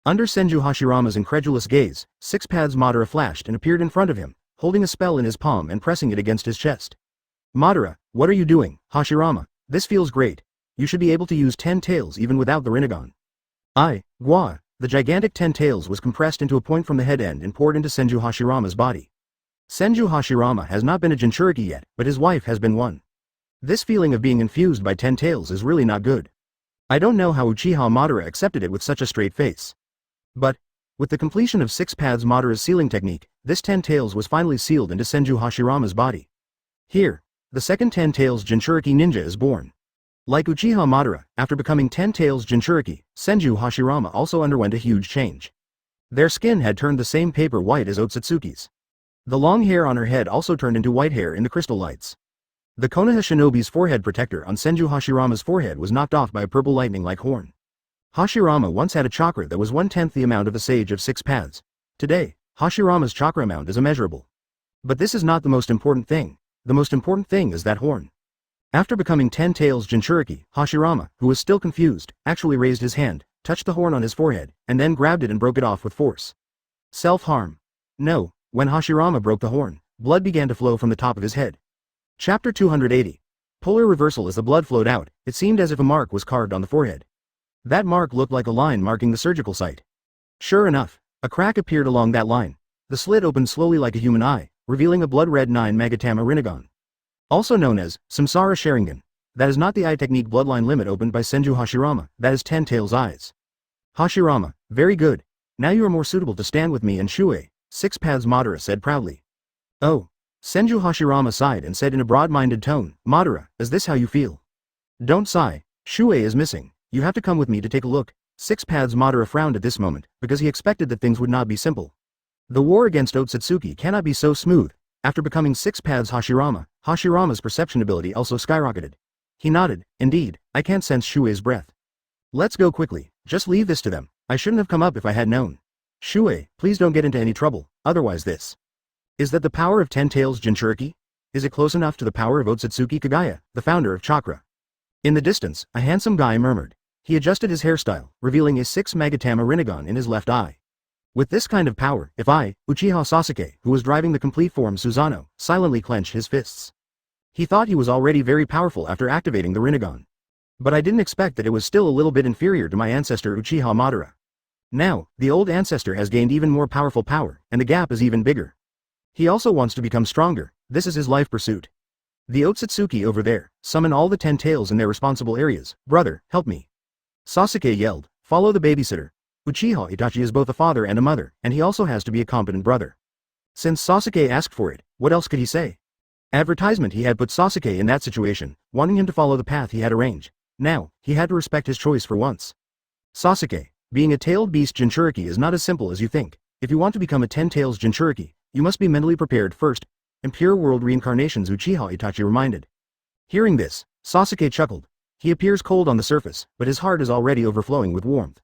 Under Senju Hashirama's incredulous gaze, Six Paths Madara flashed and appeared in front of him, holding a spell in his palm and pressing it against his chest. Madara, what are you doing, Hashirama? This feels great. You should be able to use 10 tails even without the Rinnegan. Gua. The gigantic 10 tails was compressed into a point from the head end and poured into Senju Hashirama's body. Senju Hashirama has not been a Jinchuriki yet, but his wife has been one. This feeling of being infused by 10 tails is really not good. I don't know how Uchiha Madara accepted it with such a straight face. But, with the completion of Six Paths Madara's sealing technique, this 10 tails was finally sealed into Senju Hashirama's body. Here, the second 10 tails Jinchuriki ninja is born. Like Uchiha Madara, after becoming 10 tails Jinchuriki, Senju Hashirama also underwent a huge change. Their skin had turned the same paper white as Otsutsuki's. The long hair on her head also turned into white hair in the crystal lights. The Konoha shinobi's forehead protector on Senju Hashirama's forehead was knocked off by a purple lightning-like horn. Hashirama once had a chakra that was 1/10 the amount of the Sage of Six Paths. Today, Hashirama's chakra amount is immeasurable. But this is not the most important thing. The most important thing is that horn. After becoming 10 tails Jinchuriki, Hashirama, who was still confused, actually raised his hand, touched the horn on his forehead, and then grabbed it and broke it off with force. Self-harm. No, when Hashirama broke the horn, blood began to flow from the top of his head. Chapter 280. Polar reversal. As the blood flowed out, it seemed as if a mark was carved on the forehead. That mark looked like a line marking the surgical site. Sure enough, a crack appeared along that line. The slit opened slowly like a human eye, revealing a blood-red 9 Magatama Rinnegan. Also known as Samsara Sharingan. That is not the eye technique bloodline limit opened by Senju Hashirama, that is 10 tails eyes. Hashirama, very good. Now you are more suitable to stand with me and Shuoye, Six Paths Madara said proudly. Oh. Senju Hashirama sighed and said in a broad-minded tone, Madara, is this how you feel? Don't sigh. Shuoye is missing. You have to come with me to take a look. Six Paths Madara frowned at this moment, because he expected that things would not be simple. The war against Otsutsuki cannot be so smooth. After becoming Six Paths Hashirama, Hashirama's perception ability also skyrocketed. He nodded. Indeed, I can't sense Shuoye's breath. Let's go quickly. Just leave this to them. I shouldn't have come up if I had known. Shuoye, please don't get into any trouble, otherwise this. Is that the power of 10 tails Jinchuriki? Is it close enough to the power of Otsutsuki Kagaya, the founder of chakra? In the distance, a handsome guy murmured. He adjusted his hairstyle, revealing a 6 Magatama Rinnegan in his left eye. With this kind of power, if I, Uchiha Sasuke, who was driving the complete form Susanoo, silently clenched his fists. He thought he was already very powerful after activating the Rinnegan. But I didn't expect that it was still a little bit inferior to my ancestor Uchiha Madara. Now, the old ancestor has gained even more powerful power, and the gap is even bigger. He also wants to become stronger. This is his life pursuit. The Otsutsuki over there, summon all the 10 tails in their responsible areas. Brother, help me. Sasuke yelled, follow the babysitter. Uchiha Itachi is both a father and a mother, and he also has to be a competent brother. Since Sasuke asked for it, what else could he say? Advertisement. He had put Sasuke in that situation, wanting him to follow the path he had arranged. Now, he had to respect his choice for once. Sasuke, being a tailed beast Jinchuriki is not as simple as you think. If you want to become a 10 tails Jinchuriki, you must be mentally prepared first. Impure world reincarnations, Uchiha Itachi reminded. Hearing this, Sasuke chuckled. He appears cold on the surface, but his heart is already overflowing with warmth.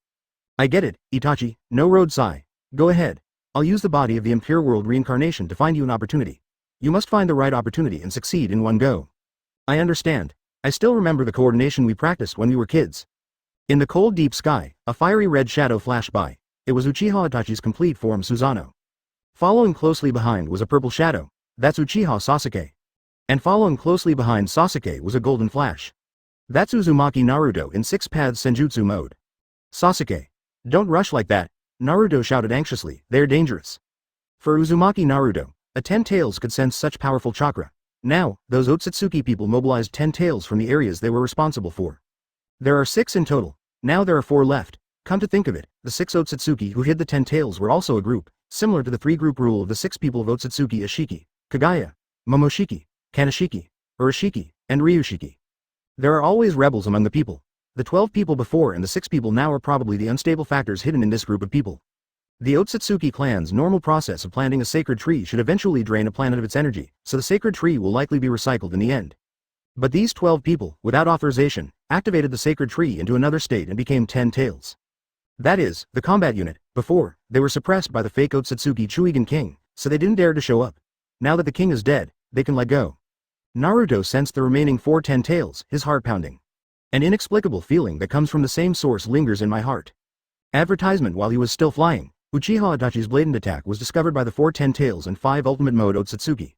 I get it, Itachi, no road sigh. Go ahead. I'll use the body of the impure world reincarnation to find you an opportunity. You must find the right opportunity and succeed in one go. I understand. I still remember the coordination we practiced when we were kids. In the cold deep sky, a fiery red shadow flashed by. It was Uchiha Itachi's complete form Susanoo. Following closely behind was a purple shadow. That's Uchiha Sasuke. And following closely behind Sasuke was a golden flash. That's Uzumaki Naruto in 6 Paths Senjutsu mode. Sasuke. Don't rush like that, Naruto shouted anxiously, they're dangerous. For Uzumaki Naruto, a 10 tails could sense such powerful chakra. Now, those Otsutsuki people mobilized 10 tails from the areas they were responsible for. There are 6 in total. Now there are 4 left. Come to think of it, the 6 Otsutsuki who hid the 10 tails were also a group, similar to the 3-group rule of the 6 people of Otsutsuki Ashiki, Kagaya, Momoshiki, Kaneshiki, Urashiki, and Ryushiki. There are always rebels among the people. The 12 people before and the 6 people now are probably the unstable factors hidden in this group of people. The Otsutsuki clan's normal process of planting a sacred tree should eventually drain a planet of its energy, so the sacred tree will likely be recycled in the end. But these 12 people, without authorization, activated the sacred tree into another state and became 10 tails. That is, the combat unit. Before, they were suppressed by the fake Otsutsuki Chuigan king, so they didn't dare to show up. Now that the king is dead, they can let go. Naruto sensed the remaining 4 10 tails, his heart pounding. An inexplicable feeling that comes from the same source lingers in my heart. Advertisement: while he was still flying, Uchiha Itachi's blatant attack was discovered by the 4 10 tails and 5 ultimate mode Otsutsuki.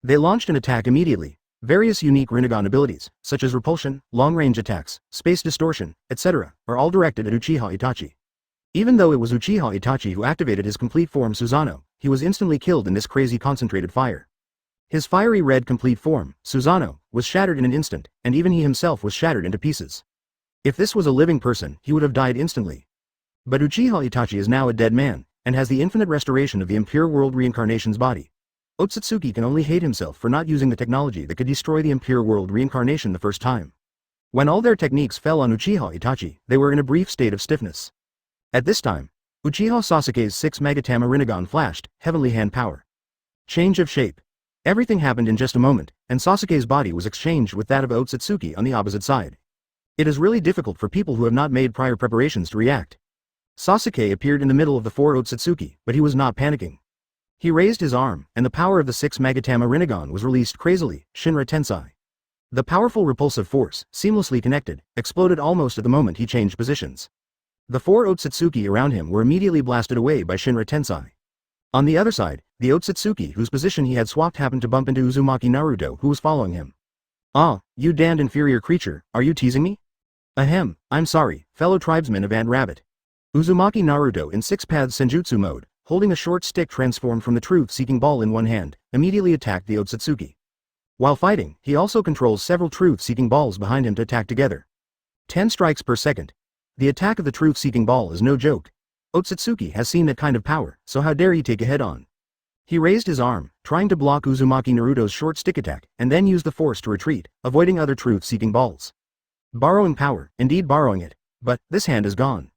They launched an attack immediately. Various unique Rinnegan abilities, such as repulsion, long-range attacks, space distortion, etc., are all directed at Uchiha Itachi. Even though it was Uchiha Itachi who activated his complete form Susanoo, he was instantly killed in this crazy concentrated fire. His fiery red complete form, Susanoo, was shattered in an instant, and even he himself was shattered into pieces. If this was a living person, he would have died instantly. But Uchiha Itachi is now a dead man, and has the infinite restoration of the impure world reincarnation's body. Otsutsuki can only hate himself for not using the technology that could destroy the impure world reincarnation the first time. When all their techniques fell on Uchiha Itachi, they were in a brief state of stiffness. At this time, Uchiha Sasuke's 6 Megatama Rinnegan flashed, heavenly hand power. Change of shape. Everything happened in just a moment, and Sasuke's body was exchanged with that of Otsutsuki on the opposite side. It is really difficult for people who have not made prior preparations to react. Sasuke appeared in the middle of the 4 Otsutsuki, but he was not panicking. He raised his arm, and the power of the 6 Megatama Rinnegan was released crazily, Shinra Tensei. The powerful repulsive force, seamlessly connected, exploded almost at the moment he changed positions. The 4 Otsutsuki around him were immediately blasted away by Shinra Tensei. On the other side, the Otsutsuki whose position he had swapped happened to bump into Uzumaki Naruto, who was following him. "Ah, you damned inferior creature, are you teasing me?" "Ahem, I'm sorry, fellow tribesmen of Ant Rabbit." Uzumaki Naruto in 6 paths Senjutsu mode, holding a short stick transformed from the truth-seeking ball in one hand, immediately attacked the Otsutsuki. While fighting, he also controls several truth-seeking balls behind him to attack together. 10 strikes per second. The attack of the truth-seeking ball is no joke. Otsutsuki has seen that kind of power, so how dare he take a head-on. He raised his arm, trying to block Uzumaki Naruto's short stick attack, and then used the force to retreat, avoiding other truth-seeking balls. Borrowing power, indeed borrowing it, but this hand is gone.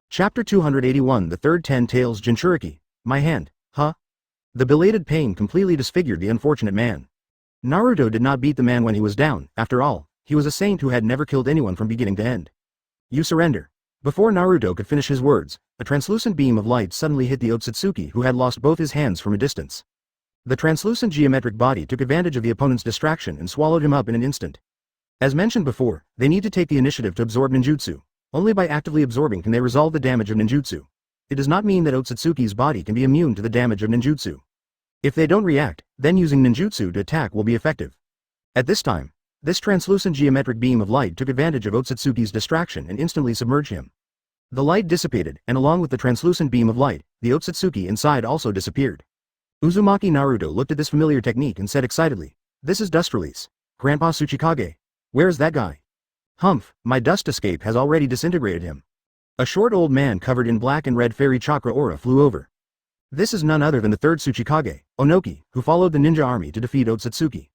Chapter 281 The Third 10 Tails Jinchuriki. My hand, huh? The belated pain completely disfigured the unfortunate man. Naruto did not beat the man when he was down, after all, he was a saint who had never killed anyone from beginning to end. You surrender. Before Naruto could finish his words, a translucent beam of light suddenly hit the Otsutsuki who had lost both his hands from a distance. The translucent geometric body took advantage of the opponent's distraction and swallowed him up in an instant. As mentioned before, they need to take the initiative to absorb ninjutsu. Only by actively absorbing can they resolve the damage of ninjutsu. It does not mean that Otsutsuki's body can be immune to the damage of ninjutsu. If they don't react, then using ninjutsu to attack will be effective. At this time, this translucent geometric beam of light took advantage of Otsutsuki's distraction and instantly submerged him. The light dissipated, and along with the translucent beam of light, the Otsutsuki inside also disappeared. Uzumaki Naruto looked at this familiar technique and said excitedly, "This is dust release. Grandpa Tsuchikage. Where is that guy?" "Humph, my dust escape has already disintegrated him." A short old man covered in black and red fairy chakra aura flew over. This is none other than the 3rd Tsuchikage, Onoki, who followed the ninja army to defeat Otsutsuki.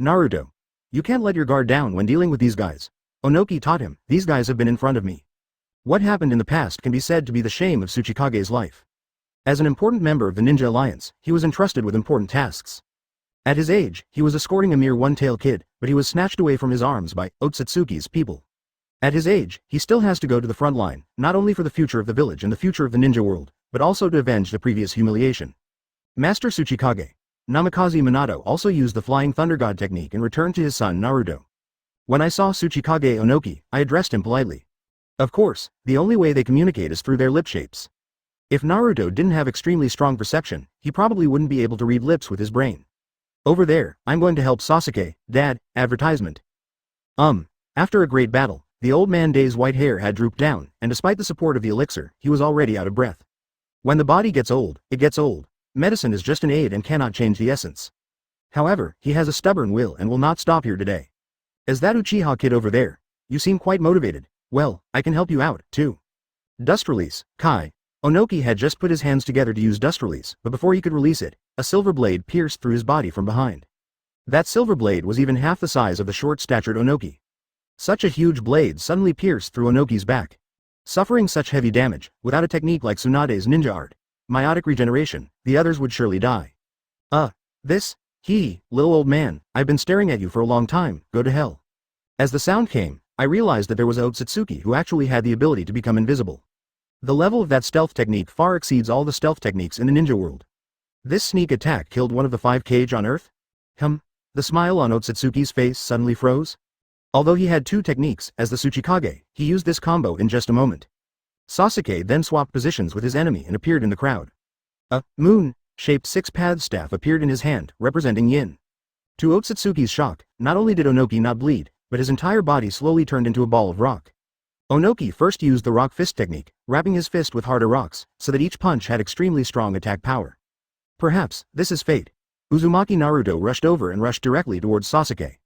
"Naruto, you can't let your guard down when dealing with these guys." Onoki taught him, "These guys have been in front of me." What happened in the past can be said to be the shame of Tsuchikage's life. As an important member of the Ninja Alliance, he was entrusted with important tasks. At his age, he was escorting a mere one-tail kid, but he was snatched away from his arms by Otsutsuki's people. At his age, he still has to go to the front line, not only for the future of the village and the future of the ninja world, but also to avenge the previous humiliation. Master Tsuchikage, Namikaze Minato, also used the Flying Thunder God technique and returned to his son Naruto. When I saw Tsuchikage Onoki, I addressed him politely. Of course, the only way they communicate is through their lip shapes. If Naruto didn't have extremely strong perception, he probably wouldn't be able to read lips with his brain. "Over there, I'm going to help Sasuke, Dad." Advertisement. After a great battle, the old man's white hair had drooped down, and despite the support of the elixir, he was already out of breath. When the body gets old, it gets old. Medicine is just an aid and cannot change the essence. However, he has a stubborn will and will not stop here today. "Is that Uchiha kid over there? You seem quite motivated. Well, I can help you out, too." Dust release, Kai. Onoki had just put his hands together to use dust release, but before he could release it, a silver blade pierced through his body from behind. That silver blade was even half the size of the short-statured Onoki. Such a huge blade suddenly pierced through Onoki's back. Suffering such heavy damage, without a technique like Tsunade's ninja art, meiotic regeneration, the others would surely die. Little old man, I've been staring at you for a long time, go to hell. As the sound came, I realized that there was a Otsutsuki who actually had the ability to become invisible. The level of that stealth technique far exceeds all the stealth techniques in the ninja world. This sneak attack killed one of the 5 Kage on Earth? The smile on Otsutsuki's face suddenly froze. Although he had 2 techniques, as the Tsuchikage, he used this combo in just a moment. Sasuke then swapped positions with his enemy and appeared in the crowd. A moon-shaped 6-path staff appeared in his hand, representing yin. To Otsutsuki's shock, not only did Onoki not bleed, but his entire body slowly turned into a ball of rock. Onoki first used the rock fist technique, wrapping his fist with harder rocks, so that each punch had extremely strong attack power. Perhaps, this is fate. Uzumaki Naruto rushed over and rushed directly towards Sasuke.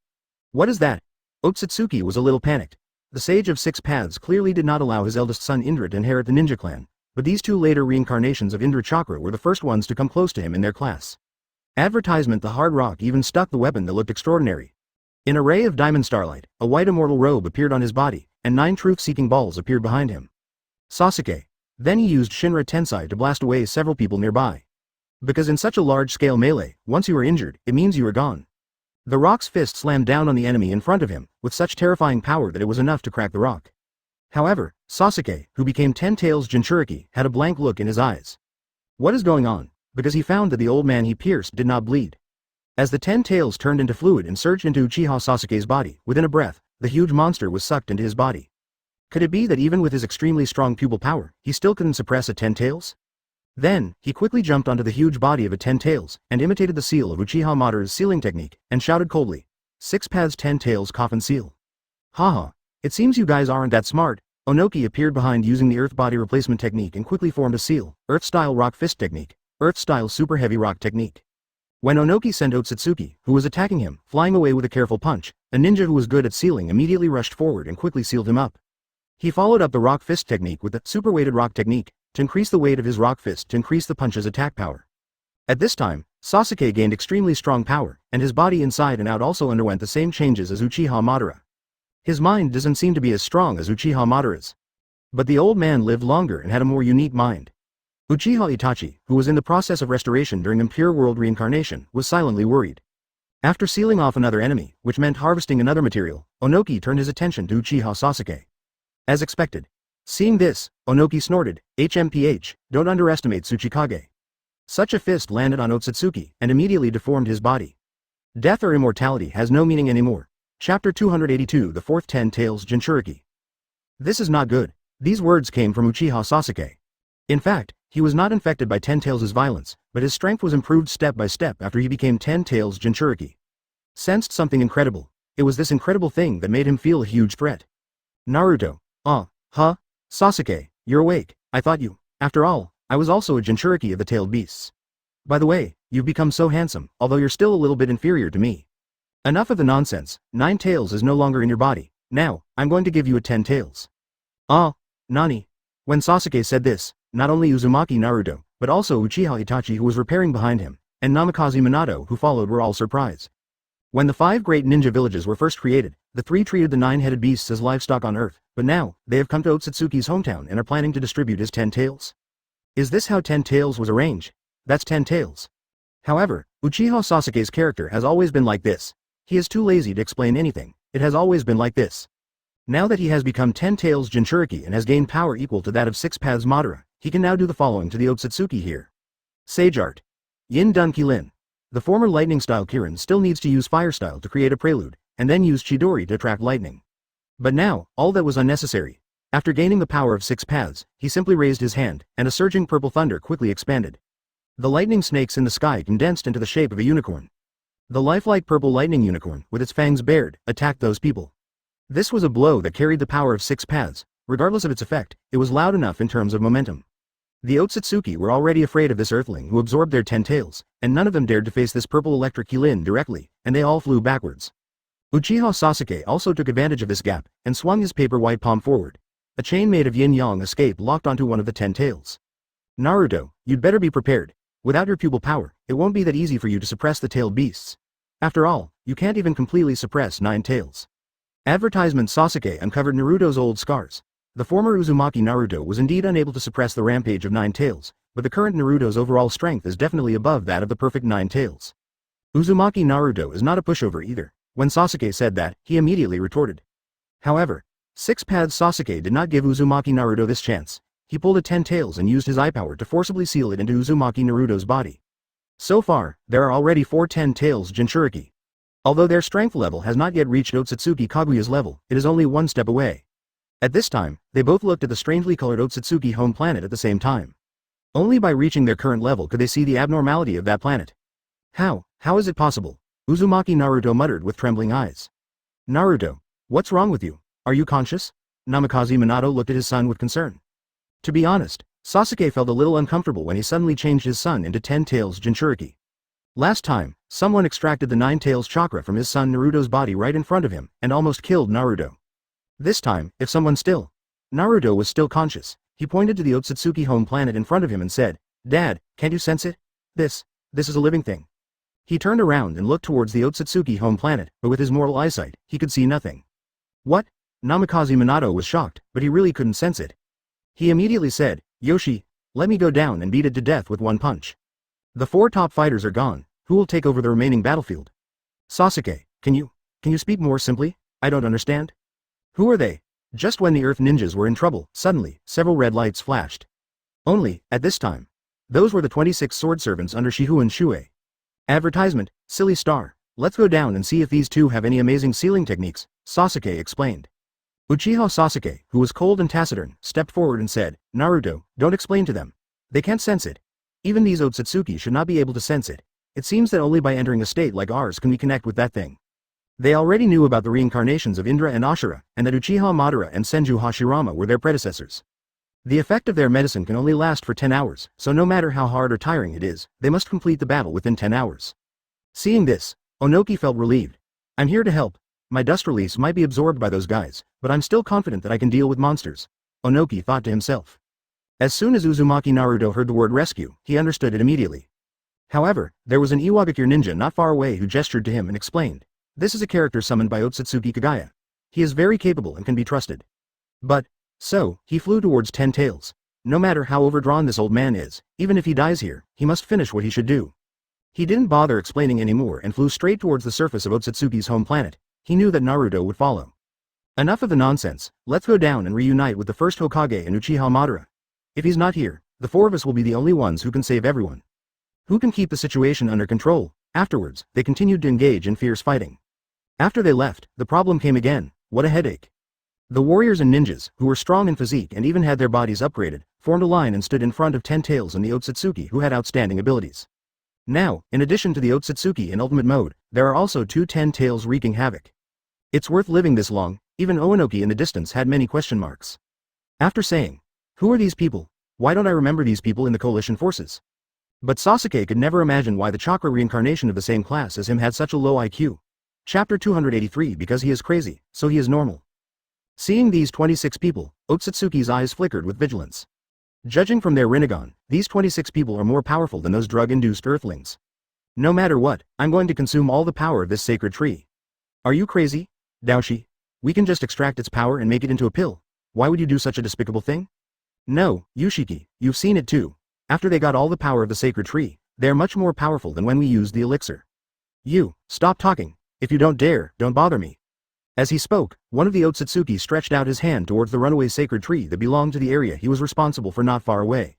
What is that? Otsutsuki was a little panicked. The Sage of 6 Paths clearly did not allow his eldest son Indra to inherit the ninja clan, but these 2 later reincarnations of Indra Chakra were the first ones to come close to him in their class. Advertisement: the hard rock even stuck the weapon that looked extraordinary. In a ray of diamond starlight, a white immortal robe appeared on his body, and 9 truth-seeking balls appeared behind him. Sasuke. Then he used Shinra Tensei to blast away several people nearby. Because in such a large-scale melee, once you are injured, it means you are gone. The rock's fist slammed down on the enemy in front of him, with such terrifying power that it was enough to crack the rock. However, Sasuke, who became 10 Tails Jinchuriki, had a blank look in his eyes. What is going on? Because he found that the old man he pierced did not bleed. As the 10 tails turned into fluid and surged into Uchiha Sasuke's body, within a breath, the huge monster was sucked into his body. Could it be that even with his extremely strong pupil power, he still couldn't suppress a 10 tails? Then, he quickly jumped onto the huge body of a 10 tails, and imitated the seal of Uchiha Madara's sealing technique, and shouted coldly, 6 paths 10 tails coffin seal. Haha, it seems you guys aren't that smart. Onoki appeared behind using the earth body replacement technique and quickly formed a seal, earth-style rock fist technique, earth-style super heavy rock technique. When Onoki sent Otsutsuki, who was attacking him, flying away with a careful punch, a ninja who was good at sealing immediately rushed forward and quickly sealed him up. He followed up the rock fist technique with the super weighted rock technique, to increase the weight of his rock fist to increase the punch's attack power. At this time, Sasuke gained extremely strong power, and his body inside and out also underwent the same changes as Uchiha Madara. His mind doesn't seem to be as strong as Uchiha Madara's. But the old man lived longer and had a more unique mind. Uchiha Itachi, who was in the process of restoration during Impure World reincarnation, was silently worried. After sealing off another enemy, which meant harvesting another material, Onoki turned his attention to Uchiha Sasuke. As expected. Seeing this, Onoki snorted, HMPH, don't underestimate Tsuchikage. Such a fist landed on Otsutsuki, and immediately deformed his body. Death or immortality has no meaning anymore. Chapter 282, The Fourth 10 Tails Jinchuriki. This is not good. These words came from Uchiha Sasuke. In fact, he was not infected by 10 Tails' violence, but his strength was improved step by step after he became 10 Tails Jinchuriki. Sensed something incredible. It was this incredible thing that made him feel a huge threat. Naruto. Sasuke, you're awake. I thought you. After all, I was also a Jinchuriki of the tailed beasts. By the way, you've become so handsome, although you're still a little bit inferior to me. Enough of the nonsense. 9 tails is no longer in your body. Now, I'm going to give you a 10 tails. Nani? When Sasuke said this, not only Uzumaki Naruto, but also Uchiha Itachi who was repairing behind him, and Namikaze Minato who followed were all surprised. When the 5 great ninja villages were first created, the 3 treated the 9-headed beasts as livestock on Earth, but now, they have come to Otsutsuki's hometown and are planning to distribute his 10 tails. Is this how 10 tails was arranged? That's 10 tails. However, Uchiha Sasuke's character has always been like this. He is too lazy to explain anything. It has always been like this. Now that he has become 10 Tails Jinchuriki and has gained power equal to that of 6 Paths Madara, he can now do the following to the Otsutsuki here. Sage Art. Yin Dun Kilin. The former lightning style Kirin still needs to use fire style to create a prelude, and then use Chidori to attract lightning. But now, all that was unnecessary. After gaining the power of 6 Paths, he simply raised his hand, and a surging purple thunder quickly expanded. The lightning snakes in the sky condensed into the shape of a unicorn. The lifelike purple lightning unicorn, with its fangs bared, attacked those people. This was a blow that carried the power of 6 Paths. Regardless of its effect, it was loud enough in terms of momentum. The Otsutsuki were already afraid of this earthling who absorbed their 10 tails, and none of them dared to face this purple electric Kilin directly, and they all flew backwards. Uchiha Sasuke also took advantage of this gap, and swung his paper white palm forward. A chain made of yin-yang escape locked onto one of the 10 tails. Naruto, you'd better be prepared. Without your pupil power, it won't be that easy for you to suppress the tailed beasts. After all, you can't even completely suppress 9 tails. Advertisement. Sasuke uncovered Naruto's old scars. The former Uzumaki Naruto was indeed unable to suppress the rampage of 9 tails, but the current Naruto's overall strength is definitely above that of the perfect 9 tails. Uzumaki Naruto is not a pushover either. When Sasuke said that, he immediately retorted. However, 6 Paths Sasuke did not give Uzumaki Naruto this chance. He pulled a 10 tails and used his eye power to forcibly seal it into Uzumaki Naruto's body. So far, there are already 4 10 tails Jinchuriki. Although their strength level has not yet reached Otsutsuki Kaguya's level, it is only one step away. At this time, they both looked at the strangely colored Otsutsuki home planet at the same time. Only by reaching their current level could they see the abnormality of that planet. How is it possible? Uzumaki Naruto muttered with trembling eyes. Naruto, what's wrong with you? Are you conscious? Namikaze Minato looked at his son with concern. To be honest, Sasuke felt a little uncomfortable when he suddenly changed his son into 10 tails Jinchuriki. Last time, someone extracted the 9 tails chakra from his son Naruto's body right in front of him and almost killed Naruto. This time, if someone still. Naruto was still conscious. He pointed to the Otsutsuki home planet in front of him and said, Dad, can't you sense it? This is a living thing. He turned around and looked towards the Otsutsuki home planet, but with his mortal eyesight, he could see nothing. What? Namikaze Minato was shocked, but he really couldn't sense it. He immediately said, Yoshi, let me go down and beat it to death with one punch. The 4 top fighters are gone. Who will take over the remaining battlefield? Sasuke, can you speak more simply? I don't understand. Who are they? Just when the Earth Ninjas were in trouble, suddenly, several red lights flashed. Only, at this time. Those were the 26 sword servants under Shifengin Shuoye. Advertisement, silly star. Let's go down and see if these two have any amazing sealing techniques, Sasuke explained. Uchiha Sasuke, who was cold and taciturn, stepped forward and said, Naruto, don't explain to them. They can't sense it. Even these Otsutsuki should not be able to sense it. It seems that only by entering a state like ours can we connect with that thing. They already knew about the reincarnations of Indra and Ashura, and that Uchiha Madara and Senju Hashirama were their predecessors. The effect of their medicine can only last for 10 hours, so no matter how hard or tiring it is, they must complete the battle within 10 hours. Seeing this, Onoki felt relieved. I'm here to help. My dust release might be absorbed by those guys, but I'm still confident that I can deal with monsters, Onoki thought to himself. As soon as Uzumaki Naruto heard the word rescue, he understood it immediately. However, there was an Iwagakure ninja not far away who gestured to him and explained. This is a character summoned by Otsutsuki Kaguya. He is very capable and can be trusted. So, he flew towards 10 tails. No matter how overdrawn this old man is, even if he dies here, he must finish what he should do. He didn't bother explaining anymore and flew straight towards the surface of Otsutsuki's home planet. He knew that Naruto would follow. Enough of the nonsense, let's go down and reunite with the first Hokage and Uchiha Madara. If he's not here, the 4 of us will be the only ones who can save everyone. Who can keep the situation under control? Afterwards, they continued to engage in fierce fighting. After they left, the problem came again. What a headache. The warriors and ninjas, who were strong in physique and even had their bodies upgraded, formed a line and stood in front of 10 tails and the Otsutsuki who had outstanding abilities. Now, in addition to the Otsutsuki in ultimate mode, there are also 2 10 tails wreaking havoc. It's worth living this long. Even Onoki in the distance had many question marks. After saying, who are these people? Why don't I remember these people in the coalition forces? But Sasuke could never imagine why the chakra reincarnation of the same class as him had such a low IQ. Chapter 283. Because he is crazy, so he is normal. Seeing these 26 people, Otsutsuki's eyes flickered with vigilance. Judging from their Rinnegan, these 26 people are more powerful than those drug-induced earthlings. No matter what, I'm going to consume all the power of this sacred tree. Are you crazy, Daoshi? We can just extract its power and make it into a pill. Why would you do such a despicable thing? No, Yushiki, you've seen it too. After they got all the power of the sacred tree, they are much more powerful than when we used the elixir. You, stop talking. If you don't dare, don't bother me. As he spoke, one of the Otsutsuki stretched out his hand towards the runaway sacred tree that belonged to the area he was responsible for not far away.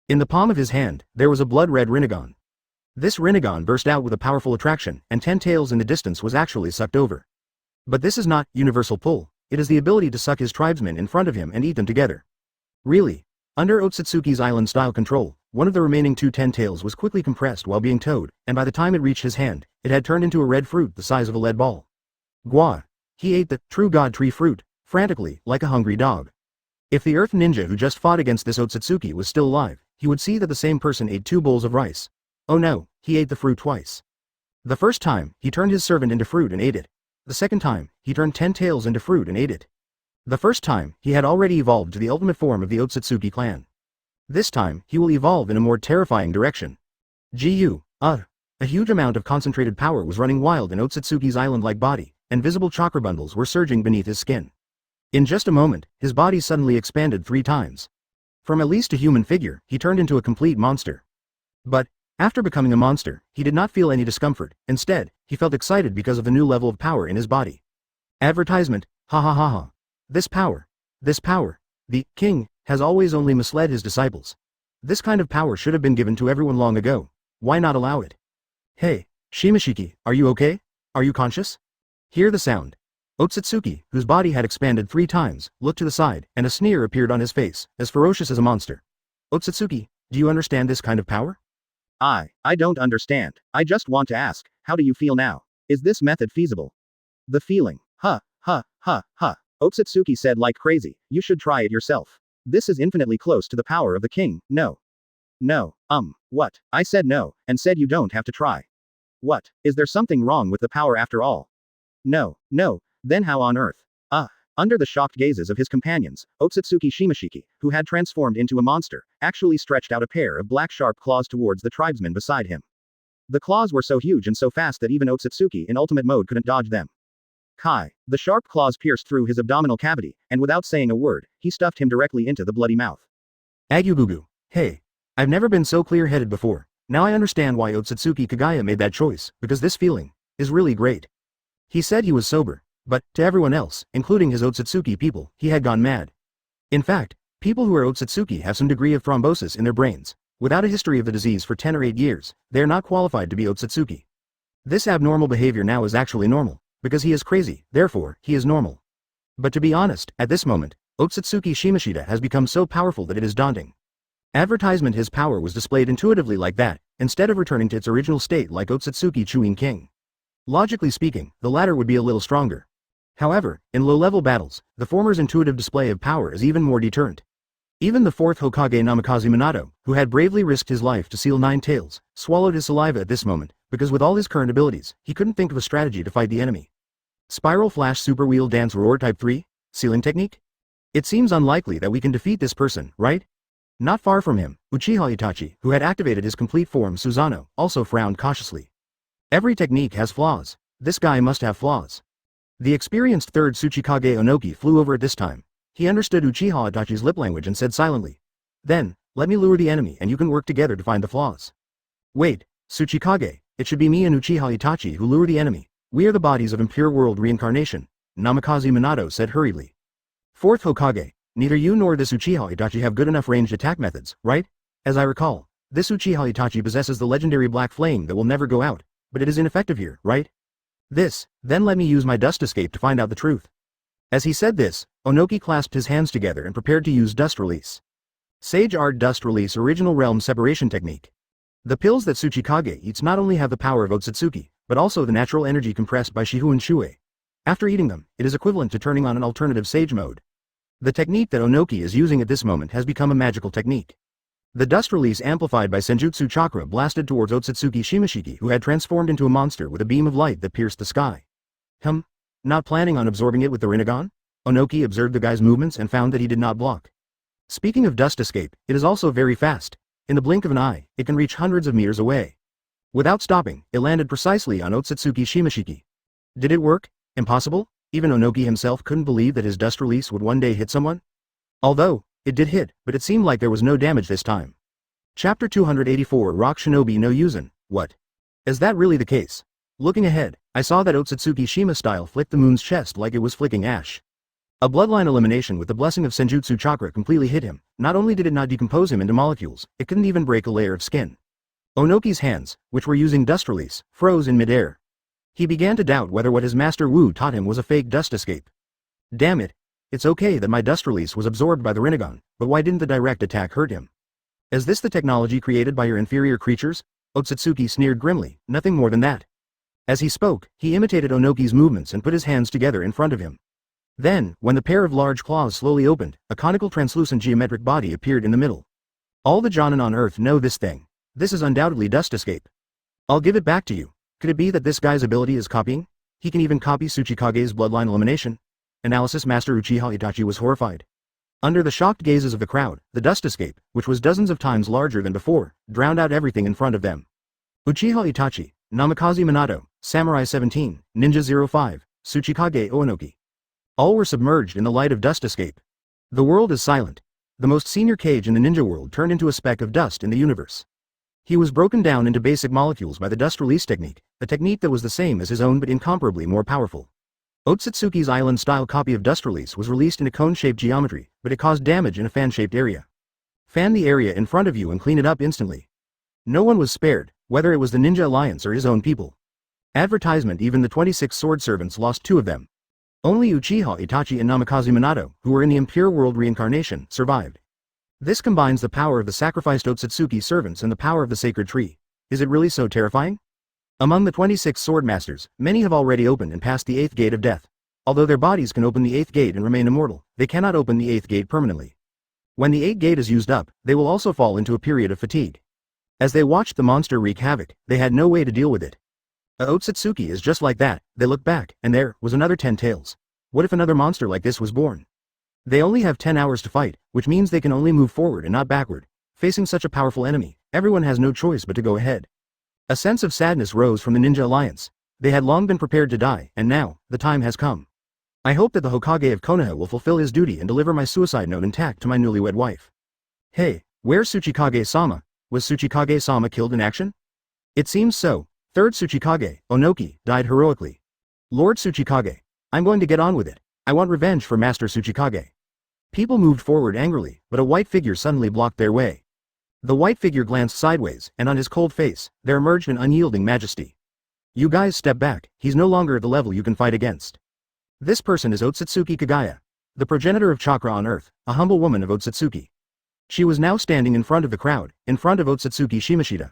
In the palm of his hand, there was a blood-red Rinnegan. This Rinnegan burst out with a powerful attraction, and 10 tails in the distance was actually sucked over. But this is not universal pull, it is the ability to suck his tribesmen in front of him and eat them together. Really? Under Otsutsuki's island-style control, one of the remaining 2 10 tails was quickly compressed while being towed, and by the time it reached his hand, it had turned into a red fruit the size of a lead ball. Gwa! He ate the true god tree fruit, frantically, like a hungry dog. If the earth ninja who just fought against this Otsutsuki was still alive, he would see that the same person ate 2 bowls of rice. Oh no, he ate the fruit twice. The first time, he turned his servant into fruit and ate it. The second time, he turned 10 tails into fruit and ate it. The first time, he had already evolved to the ultimate form of the Otsutsuki clan. This time, he will evolve in a more terrifying direction. A A huge amount of concentrated power was running wild in Otsutsuki's island-like body, and visible chakra bundles were surging beneath his skin. In just a moment, his body suddenly expanded 3 times. From at least a human figure, he turned into a complete monster. But, after becoming a monster, he did not feel any discomfort. Instead, he felt excited because of the new level of power in his body. Advertisement, ha ha ha ha. This power, the king, has always only misled his disciples. This kind of power should have been given to everyone long ago. Why not allow it? Hey, Shimashiki, are you okay? Are you conscious? Hear the sound. Otsutsuki, whose body had expanded 3 times, looked to the side, and a sneer appeared on his face, as ferocious as a monster. Otsutsuki, do you understand this kind of power? I don't understand. I just want to ask, how do you feel now? Is this method feasible? The feeling. Ha, ha, ha, ha. Otsutsuki said like crazy, you should try it yourself. This is infinitely close to the power of the king, no. No, what? I said no, and said you don't have to try. What? Is there something wrong with the power after all? No, then how on earth? Under the shocked gazes of his companions, Otsutsuki Shimashiki, who had transformed into a monster, actually stretched out a pair of black sharp claws towards the tribesmen beside him. The claws were so huge and so fast that even Otsutsuki in ultimate mode couldn't dodge them. Kai. The sharp claws pierced through his abdominal cavity, and without saying a word, he stuffed him directly into the bloody mouth. Agugugu. Hey. I've never been so clear-headed before. Now I understand why Otsutsuki Kagaya made that choice, because this feeling is really great. He said he was sober, but, to everyone else, including his Otsutsuki people, he had gone mad. In fact, people who are Otsutsuki have some degree of thrombosis in their brains. Without a history of the disease for 10 or 8 years, they are not qualified to be Otsutsuki. This abnormal behavior now is actually normal, because he is crazy, therefore, he is normal. But to be honest, at this moment, Otsutsuki Shimashita has become so powerful that it is daunting. Advertisement his power was displayed intuitively like that, instead of returning to its original state like Otsutsuki Chūnin King. Logically speaking, the latter would be a little stronger. However, in low-level battles, the former's intuitive display of power is even more deterrent. Even the 4th Hokage Namikaze Minato, who had bravely risked his life to seal 9 tails, swallowed his saliva at this moment, because with all his current abilities, he couldn't think of a strategy to fight the enemy. Spiral Flash Super Wheel Dance Roar Type 3? Sealing Technique? It seems unlikely that we can defeat this person, right? Not far from him, Uchiha Itachi, who had activated his complete form Susanoo, also frowned cautiously. Every technique has flaws. This guy must have flaws. The experienced 3rd Tsuchikage Onoki flew over at this time. He understood Uchiha Itachi's lip language and said silently. Then, let me lure the enemy and you can work together to find the flaws. Wait, Tsuchikage, it should be me and Uchiha Itachi who lure the enemy. We are the bodies of impure world reincarnation, Namikaze Minato said hurriedly. 4th Hokage, neither you nor this Uchiha Itachi have good enough ranged attack methods, right? As I recall, this Uchiha Itachi possesses the legendary black flame that will never go out, but it is ineffective here, right? Then let me use my dust escape to find out the truth. As he said this, Onoki clasped his hands together and prepared to use dust release. Sage Art Dust Release Original Realm Separation Technique. The pills that Tsuchikage eats not only have the power of Otsutsuki, but also the natural energy compressed by Shifengin Shuoye. After eating them, it is equivalent to turning on an alternative sage mode. The technique that Onoki is using at this moment has become a magical technique. The dust release amplified by Senjutsu chakra blasted towards Otsutsuki Shimashiki, who had transformed into a monster with a beam of light that pierced the sky. Not planning on absorbing it with the Rinnegan? Onoki observed the guy's movements and found that he did not block. Speaking of dust escape, it is also very fast. In the blink of an eye, it can reach hundreds of meters away. Without stopping, it landed precisely on Otsutsuki Shimashiki. Did it work? Impossible? Even Onoki himself couldn't believe that his dust release would one day hit someone? Although, it did hit, but it seemed like there was no damage this time. Chapter 284 Rock Shinobi no Yuzen, what? Is that really the case? Looking ahead, I saw that Otsutsuki Shima style flicked the moon's chest like it was flicking ash. A bloodline elimination with the blessing of Senjutsu chakra completely hit him. Not only did it not decompose him into molecules, it couldn't even break a layer of skin. Onoki's hands, which were using dust release, froze in midair. He began to doubt whether what his master Wu taught him was a fake dust escape. Damn it. It's okay that my dust release was absorbed by the Rinnegan, but why didn't the direct attack hurt him? Is this the technology created by your inferior creatures? Otsutsuki sneered grimly, nothing more than that. As he spoke, he imitated Onoki's movements and put his hands together in front of him. Then, when the pair of large claws slowly opened, a conical translucent geometric body appeared in the middle. All the Jonin on Earth know this thing. This is undoubtedly dust escape. I'll give it back to you. Could it be that this guy's ability is copying? He can even copy Tsuchikage's bloodline elimination? Analysis Master Uchiha Itachi was horrified. Under the shocked gazes of the crowd, the dust escape, which was dozens of times larger than before, drowned out everything in front of them. Uchiha Itachi, Namikaze Minato, Samurai 17, Ninja 05, Tsuchikage Oanoki. All were submerged in the light of dust escape. The world is silent. The most senior Kage in the ninja world turned into a speck of dust in the universe. He was broken down into basic molecules by the dust release technique, a technique that was the same as his own but incomparably more powerful. Otsutsuki's island-style copy of dust release was released in a cone-shaped geometry, but it caused damage in a fan-shaped area. Fan the area in front of you and clean it up instantly. No one was spared, whether it was the Ninja Alliance or his own people. Advertisement: even the 26 sword servants lost 2 of them. Only Uchiha Itachi and Namikaze Minato, who were in the Impure World reincarnation, survived. This combines the power of the sacrificed Otsutsuki servants and the power of the sacred tree. Is it really so terrifying? Among the 26 sword masters, many have already opened and passed the 8th gate of death. Although their bodies can open the 8th gate and remain immortal, they cannot open the 8th gate permanently. When the 8th gate is used up, they will also fall into a period of fatigue. As they watched the monster wreak havoc, they had no way to deal with it. Otsutsuki is just like that. They looked back, and there was another 10 tails. What if another monster like this was born? They only have 10 hours to fight, which means they can only move forward and not backward. Facing such a powerful enemy, everyone has no choice but to go ahead. A sense of sadness rose from the Ninja Alliance. They had long been prepared to die, and now, the time has come. I hope that the Hokage of Konoha will fulfill his duty and deliver my suicide note intact to my newlywed wife. Hey, where's Tsuchikage-sama? Was Tsuchikage-sama killed in action? It seems so. Third Tsuchikage, Onoki, died heroically. Lord Tsuchikage. I'm going to get on with it. I want revenge for Master Tsuchikage. People moved forward angrily, but a white figure suddenly blocked their way. The white figure glanced sideways, and on his cold face, there emerged an unyielding majesty. You guys step back, he's no longer at the level you can fight against. This person is Otsutsuki Kagaya, the progenitor of chakra on earth, a humble woman of Otsutsuki. She was now standing in front of the crowd, in front of Otsutsuki Shimashita.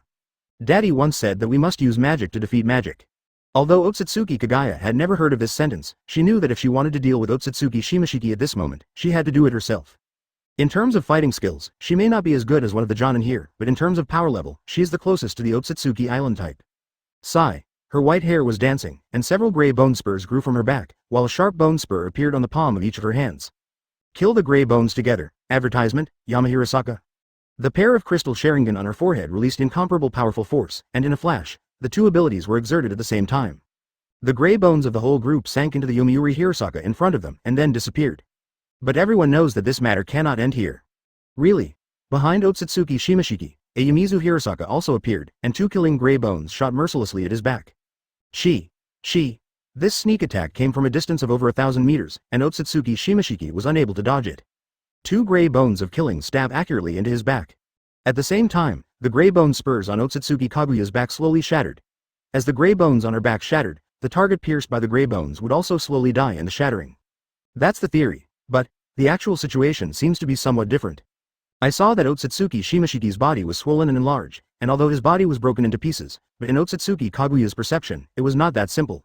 Daddy once said that we must use magic to defeat magic. Although Otsutsuki Kagaya had never heard of this sentence, she knew that if she wanted to deal with Otsutsuki Shimashiki at this moment, she had to do it herself. In terms of fighting skills, she may not be as good as one of the Jonin here, but in terms of power level, she is the closest to the Otsutsuki island type. Sigh. Her white hair was dancing, and several gray bone spurs grew from her back, while a sharp bone spur appeared on the palm of each of her hands. Kill the gray bones together. Advertisement, Yamahirasaka. The pair of crystal Sharingan on her forehead released incomparable powerful force, and in a flash, the 2 abilities were exerted at the same time. The gray bones of the whole group sank into the Yomiuri Hirasaka in front of them and then disappeared. But everyone knows that this matter cannot end here. Really? Behind Otsutsuki Shimashiki, a Yamizu Hirasaka also appeared, and 2 killing gray bones shot mercilessly at his back. This sneak attack came from a distance of over 1,000 meters, and Otsutsuki Shimashiki was unable to dodge it. 2 gray bones of killing stab accurately into his back. At the same time, the gray bone spurs on Otsutsuki Kaguya's back slowly shattered. As the gray bones on her back shattered, the target pierced by the gray bones would also slowly die in the shattering. That's the theory, but the actual situation seems to be somewhat different. I saw that Otsutsuki Shimashiki's body was swollen and enlarged, and although his body was broken into pieces, but in Otsutsuki Kaguya's perception, it was not that simple.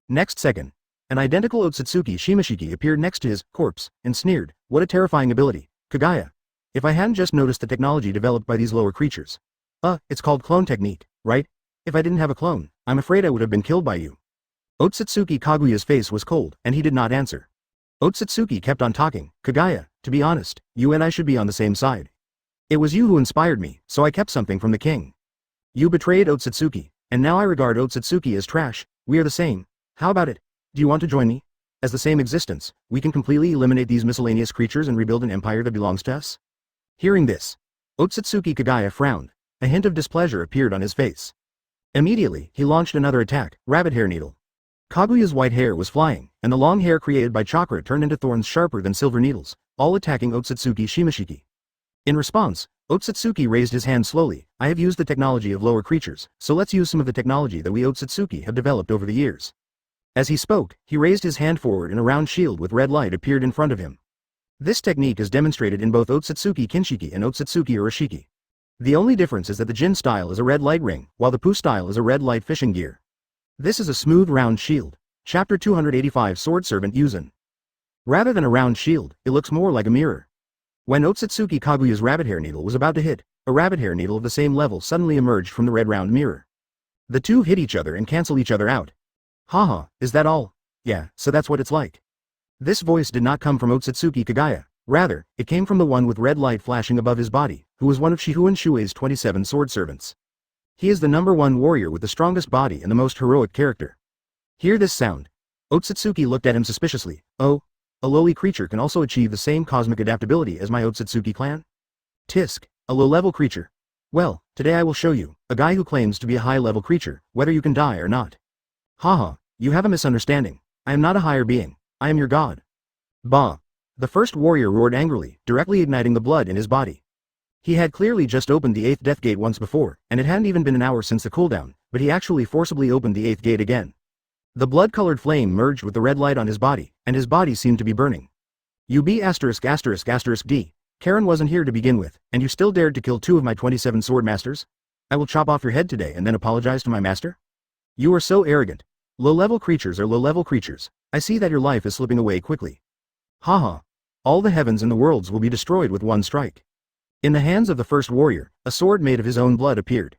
Next second, an identical Otsutsuki Shimashiki appeared next to his corpse, and sneered, "What a terrifying ability, Kagaya. If I hadn't just noticed the technology developed by these lower creatures. It's called clone technique, right? If I didn't have a clone, I'm afraid I would have been killed by you." Otsutsuki Kaguya's face was cold, and he did not answer. Otsutsuki kept on talking, "Kagaya, to be honest, you and I should be on the same side. It was you who inspired me, so I kept something from the king. You betrayed Otsutsuki, and now I regard Otsutsuki as trash. We are the same. How about it? Do you want to join me? As the same existence, we can completely eliminate these miscellaneous creatures and rebuild an empire that belongs to us?" Hearing this, Otsutsuki Kagaya frowned. A hint of displeasure appeared on his face. Immediately, he launched another attack, Rabbit Hair Needle. Kaguya's white hair was flying, and the long hair created by chakra turned into thorns sharper than silver needles, all attacking Otsutsuki Shimashiki. In response, Otsutsuki raised his hand slowly. "I have used the technology of lower creatures, so let's use some of the technology that we Otsutsuki have developed over the years." As he spoke, he raised his hand forward and a round shield with red light appeared in front of him. This technique is demonstrated in both Otsutsuki Kinshiki and Otsutsuki Urashiki. The only difference is that the Jin style is a red light ring, while the Pu style is a red light fishing gear. This is a smooth round shield. Chapter 285 Sword Servant Yuzin. Rather than a round shield, it looks more like a mirror. When Otsutsuki Kaguya's rabbit hair needle was about to hit, a rabbit hair needle of the same level suddenly emerged from the red round mirror. The two hit each other and cancel each other out. Haha, is that all? Yeah, so that's what it's like. This voice did not come from Otsutsuki Kagaya. Rather, it came from the one with red light flashing above his body, who was one of Shifengin Shuoye's 27 sword servants. He is the #1 warrior with the strongest body and the most heroic character. Hear this sound. Otsutsuki looked at him suspiciously. Oh, a lowly creature can also achieve the same cosmic adaptability as my Otsutsuki clan? Tisk, a low-level creature. Well, today I will show you, a guy who claims to be a high-level creature, whether you can die or not. Haha, you have a misunderstanding. I am not a higher being. I am your god. Bah. The first warrior roared angrily, directly igniting the blood in his body. He had clearly just opened the 8th death gate once before, and it hadn't even been an hour since the cooldown, but he actually forcibly opened the 8th gate again. The blood-colored flame merged with the red light on his body, and his body seemed to be burning. You be *****D. Karen wasn't here to begin with, and you still dared to kill 2 of my 27 sword masters? I will chop off your head today and then apologize to my master? You are so arrogant. Low-level creatures are low-level creatures. I see that your life is slipping away quickly. Haha. All the heavens and the worlds will be destroyed with one strike. In the hands of the first warrior, a sword made of his own blood appeared.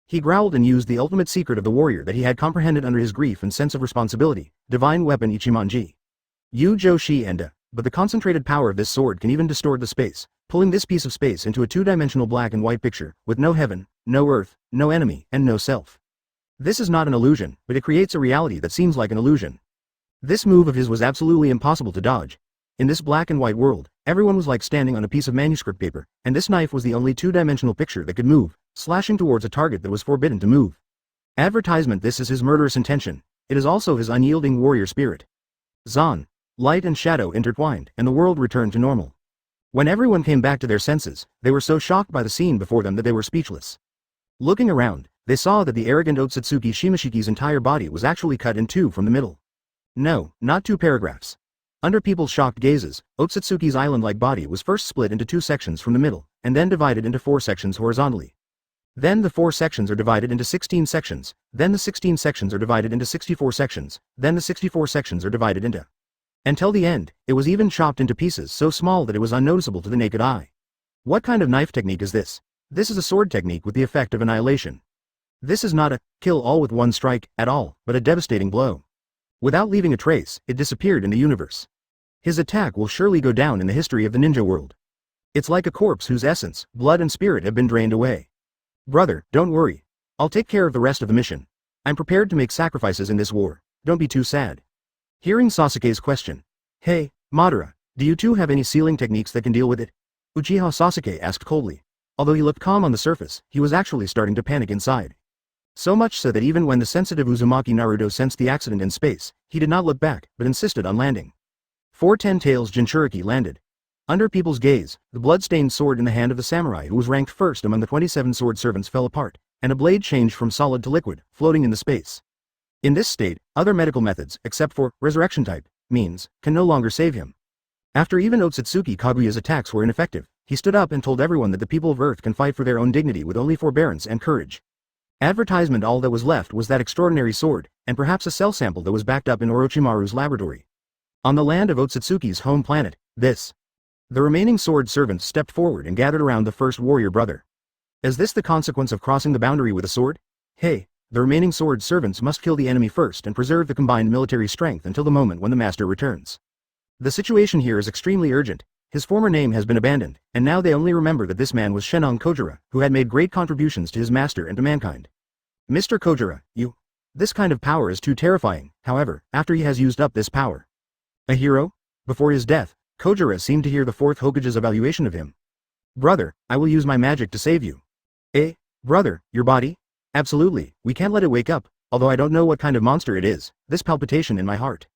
He growled and used the ultimate secret of the warrior that he had comprehended under his grief and sense of responsibility, divine weapon Ichimonji. Yu Joshi Enda, but the concentrated power of this sword can even distort the space, pulling this piece of space into a two-dimensional black and white picture, with no heaven, no earth, no enemy, and no self. This is not an illusion, but it creates a reality that seems like an illusion. This move of his was absolutely impossible to dodge. In this black and white world, everyone was like standing on a piece of manuscript paper, and this knife was the only two-dimensional picture that could move, slashing towards a target that was forbidden to move. Advertisement. This is his murderous intention. It is also his unyielding warrior spirit. Zan. Light and shadow intertwined, and the world returned to normal. When everyone came back to their senses, they were so shocked by the scene before them that they were speechless. Looking around, they saw that the arrogant Otsutsuki Shimashiki's entire body was actually cut in 2 from the middle. No, not 2 paragraphs. Under people's shocked gazes, Otsutsuki's island-like body was first split into 2 sections from the middle, and then divided into 4 sections horizontally. Then the 4 sections are divided into 16 sections, then the 16 sections are divided into 64 sections, then the 64 sections are divided into. Until the end, it was even chopped into pieces so small that it was unnoticeable to the naked eye. What kind of knife technique is this? This is a sword technique with the effect of annihilation. This is not a kill all with one strike at all, but a devastating blow. Without leaving a trace, it disappeared in the universe. His attack will surely go down in the history of the ninja world. It's like a corpse whose essence, blood and spirit have been drained away. Brother, don't worry. I'll take care of the rest of the mission. I'm prepared to make sacrifices in this war. Don't be too sad. Hearing Sasuke's question. Hey, Madara, do you two have any sealing techniques that can deal with it? Uchiha Sasuke asked coldly. Although he looked calm on the surface, he was actually starting to panic inside. So much so that even when the sensitive Uzumaki Naruto sensed the accident in space, he did not look back, but insisted on landing. 410 Tails Jinchuriki landed. Under people's gaze, the blood-stained sword in the hand of the samurai who was ranked first among the 27 sword servants fell apart, and a blade changed from solid to liquid, floating in the space. In this state, other medical methods, except for resurrection type means, can no longer save him. After even Otsutsuki Kaguya's attacks were ineffective, he stood up and told everyone that the people of Earth can fight for their own dignity with only forbearance and courage. Advertisement. All that was left was that extraordinary sword, and perhaps a cell sample that was backed up in Orochimaru's laboratory. On the land of Otsutsuki's home planet, this. The remaining sword servants stepped forward and gathered around the first warrior brother. Is this the consequence of crossing the boundary with a sword? Hey, the remaining sword servants must kill the enemy first and preserve the combined military strength until the moment when the master returns. The situation here is extremely urgent. His former name has been abandoned, and now they only remember that this man was Shenong Kojira, who had made great contributions to his master and to mankind. Mr. Kojira, you. This kind of power is too terrifying, however, after he has used up this power. A hero? Before his death, Kojira seemed to hear the 4th Hokage's evaluation of him. Brother, I will use my magic to save you. Eh? Brother, your body? Absolutely, we can't let it wake up, although I don't know what kind of monster it is, this palpitation in my heart.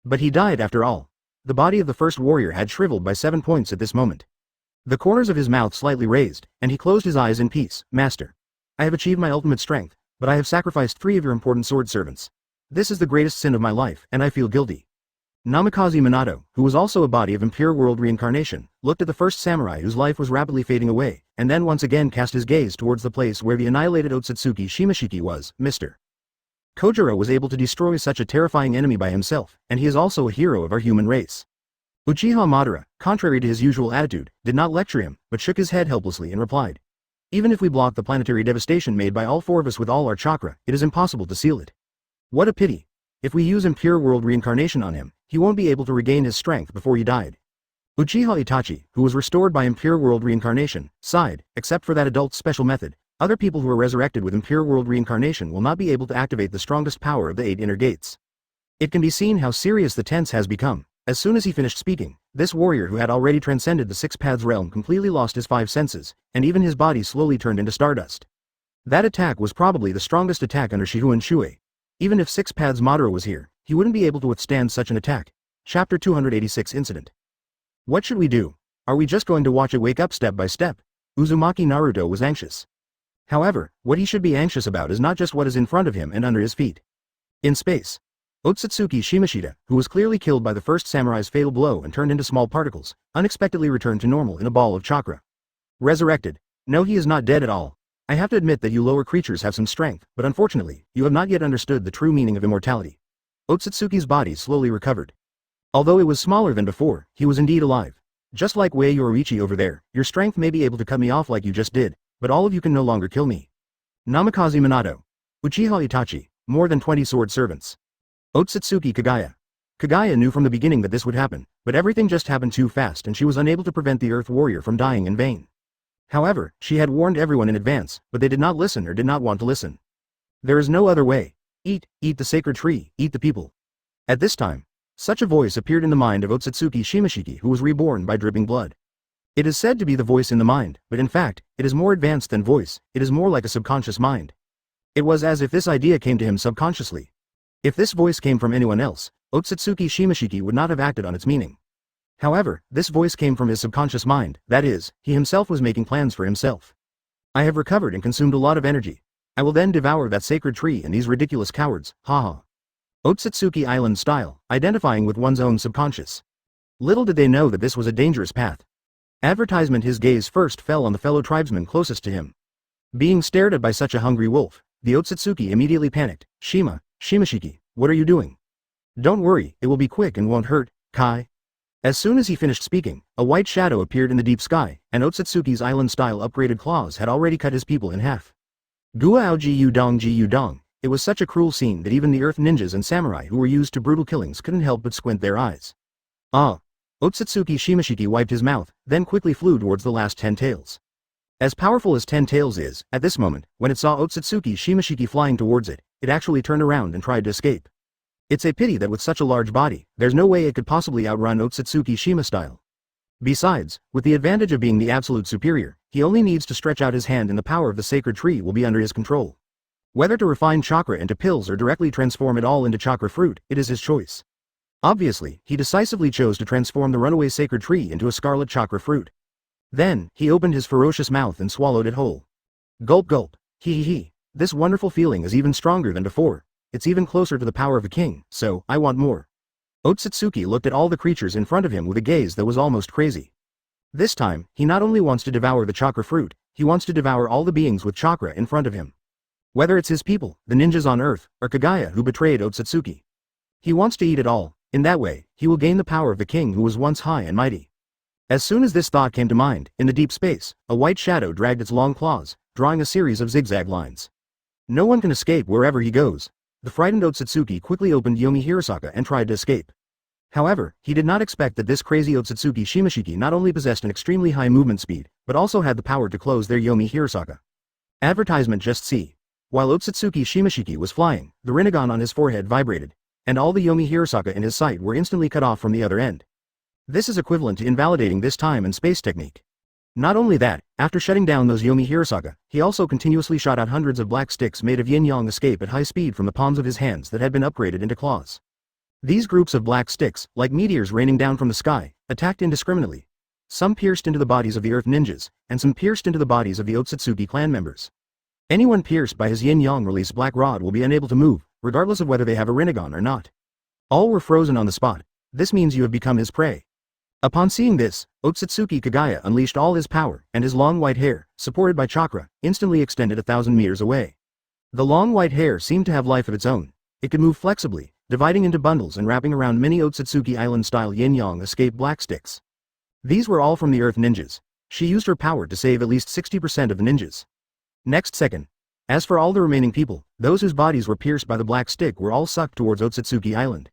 But he died after all. The body of the first warrior had shriveled by 7 points at this moment. The corners of his mouth slightly raised, and he closed his eyes in peace. Master. I have achieved my ultimate strength, but I have sacrificed 3 of your important sword servants. This is the greatest sin of my life, and I feel guilty. Namikaze Minato, who was also a body of impure world reincarnation, looked at the first samurai whose life was rapidly fading away, and then once again cast his gaze towards the place where the annihilated Otsutsuki Shimashiki was. Mr. Kojira was able to destroy such a terrifying enemy by himself, and he is also a hero of our human race. Uchiha Madara, contrary to his usual attitude, did not lecture him, but shook his head helplessly and replied. Even if we block the planetary devastation made by all 4 of us with all our chakra, it is impossible to seal it. What a pity. If we use impure world reincarnation on him, he won't be able to regain his strength before he died. Uchiha Itachi, who was restored by impure world reincarnation, sighed. Except for that adult special method, Other people who are resurrected with impure world reincarnation will not be able to activate the strongest power of the 8 inner gates. It can be seen how serious the tense has become. As soon as he finished speaking, this warrior who had already transcended the 6 paths realm completely lost his 5 senses, and even his body slowly turned into stardust. That attack was probably the strongest attack under Shifengin Shuoye. Even if 6 paths Madara was here, he wouldn't be able to withstand such an attack. Chapter 286 Incident. What should we do? Are we just going to watch it wake up step by step? Uzumaki Naruto was anxious. However, what he should be anxious about is not just what is in front of him and under his feet. In space, Otsutsuki Shimashita, who was clearly killed by the first samurai's fatal blow and turned into small particles, unexpectedly returned to normal in a ball of chakra. Resurrected. No, he is not dead at all. I have to admit that you lower creatures have some strength, but unfortunately, you have not yet understood the true meaning of immortality. Otsutsuki's body slowly recovered. Although it was smaller than before, he was indeed alive. Just like Wei Yoriichi over there, your strength may be able to cut me off like you just did, but all of you can no longer kill me. Namikaze Minato. Uchiha Itachi, more than 20 sword servants. Otsutsuki Kagaya. Kagaya knew from the beginning that this would happen, but everything just happened too fast and she was unable to prevent the Earth Warrior from dying in vain. However, she had warned everyone in advance, but they did not listen or did not want to listen. There is no other way. Eat the sacred tree, eat the people. At this time, such a voice appeared in the mind of Otsutsuki Shimashiki, who was reborn by dripping blood. It is said to be the voice in the mind, but in fact, it is more advanced than voice, it is more like a subconscious mind. It was as if this idea came to him subconsciously. If this voice came from anyone else, Otsutsuki Shimashiki would not have acted on its meaning. However, this voice came from his subconscious mind, that is, he himself was making plans for himself. I have recovered and consumed a lot of energy. I will then devour that sacred tree and these ridiculous cowards, haha. Otsutsuki Island style, identifying with one's own subconscious. Little did they know that this was a dangerous path. Advertisement. His gaze first fell on the fellow tribesman closest to him. Being stared at by such a hungry wolf, the Otsutsuki immediately panicked. Shimashiki, what are you doing? Don't worry, it will be quick and won't hurt, Kai. As soon as he finished speaking, a white shadow appeared in the deep sky, and Otsutsuki's island-style upgraded claws had already cut his people in half. Guao Ji Udong. It was such a cruel scene that even the earth ninjas and samurai who were used to brutal killings couldn't help but squint their eyes. Ah! Otsutsuki Shimashiki wiped his mouth, then quickly flew towards the last 10 tails. As powerful as 10 tails is, at this moment, when it saw Otsutsuki Shimashiki flying towards it, it actually turned around and tried to escape. It's a pity that with such a large body, there's no way it could possibly outrun Otsutsuki Shima style. Besides, with the advantage of being the absolute superior, he only needs to stretch out his hand and the power of the sacred tree will be under his control. Whether to refine chakra into pills or directly transform it all into chakra fruit, it is his choice. Obviously, he decisively chose to transform the runaway sacred tree into a scarlet chakra fruit. Then, he opened his ferocious mouth and swallowed it whole. Gulp gulp, hee. This wonderful feeling is even stronger than before. It's even closer to the power of a king, so, I want more. Otsutsuki looked at all the creatures in front of him with a gaze that was almost crazy. This time, he not only wants to devour the chakra fruit, he wants to devour all the beings with chakra in front of him. Whether it's his people, the ninjas on Earth, or Kagaya who betrayed Otsutsuki. He wants to eat it all. In that way, he will gain the power of the king who was once high and mighty. As soon as this thought came to mind, in the deep space, a white shadow dragged its long claws, drawing a series of zigzag lines. No one can escape wherever he goes. The frightened Otsutsuki quickly opened Yomi Hirasaka and tried to escape. However, he did not expect that this crazy Otsutsuki Shimashiki not only possessed an extremely high movement speed, but also had the power to close their Yomi Hirasaka. Advertisement. Just see. While Otsutsuki Shimashiki was flying, the Rinnegan on his forehead vibrated, and all the Yomi Hirasaka in his sight were instantly cut off from the other end. This is equivalent to invalidating this time and space technique. Not only that, after shutting down those Yomi Hirasaka, he also continuously shot out hundreds of black sticks made of yin-yang escape at high speed from the palms of his hands that had been upgraded into claws. These groups of black sticks, like meteors raining down from the sky, attacked indiscriminately. Some pierced into the bodies of the Earth Ninjas, and some pierced into the bodies of the Otsutsuki clan members. Anyone pierced by his yin-yang release black rod will be unable to move, regardless of whether they have a Rinnegan or not. All were frozen on the spot. This means you have become his prey. Upon seeing this, Otsutsuki Kagaya unleashed all his power, and his long white hair, supported by chakra, instantly extended 1,000 meters away. The long white hair seemed to have life of its own. It could move flexibly, dividing into bundles and wrapping around many Otsutsuki Island-style yin-yang escape black sticks. These were all from the Earth Ninjas. She used her power to save at least 60% of the ninjas. Next second. As for all the remaining people, those whose bodies were pierced by the black stick were all sucked towards Otsutsuki Island.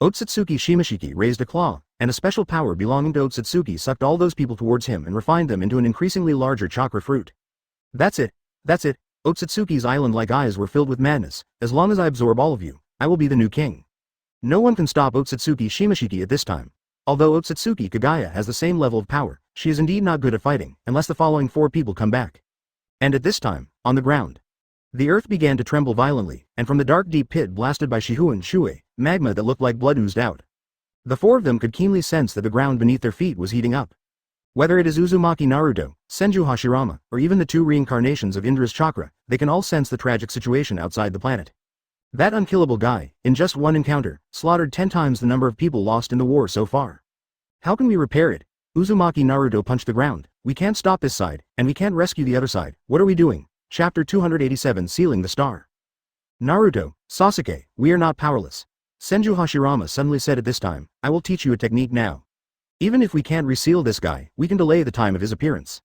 Otsutsuki Shimashiki raised a claw, and a special power belonging to Otsutsuki sucked all those people towards him and refined them into an increasingly larger chakra fruit. That's it. That's it. Otsutsuki's island-like eyes were filled with madness. As long as I absorb all of you, I will be the new king. No one can stop Otsutsuki Shimashiki at this time. Although Otsutsuki Kagaya has the same level of power, she is indeed not good at fighting, unless the following 4 people come back. And at this time, on the ground, the earth began to tremble violently, and from the dark deep pit blasted by Shifengin Shuoye, magma that looked like blood oozed out. The 4 of them could keenly sense that the ground beneath their feet was heating up. Whether it is Uzumaki Naruto, Senju Hashirama, or even the 2 reincarnations of Indra's chakra, they can all sense the tragic situation outside the planet. That unkillable guy, in just one encounter, slaughtered 10 times the number of people lost in the war so far. How can we repair it? Uzumaki Naruto punched the ground. We can't stop this side, and we can't rescue the other side. What are we doing? Chapter 287 Sealing the Star. Naruto, Sasuke, we are not powerless. Senju Hashirama suddenly said at this time, I will teach you a technique now. Even if we can't reseal this guy, we can delay the time of his appearance.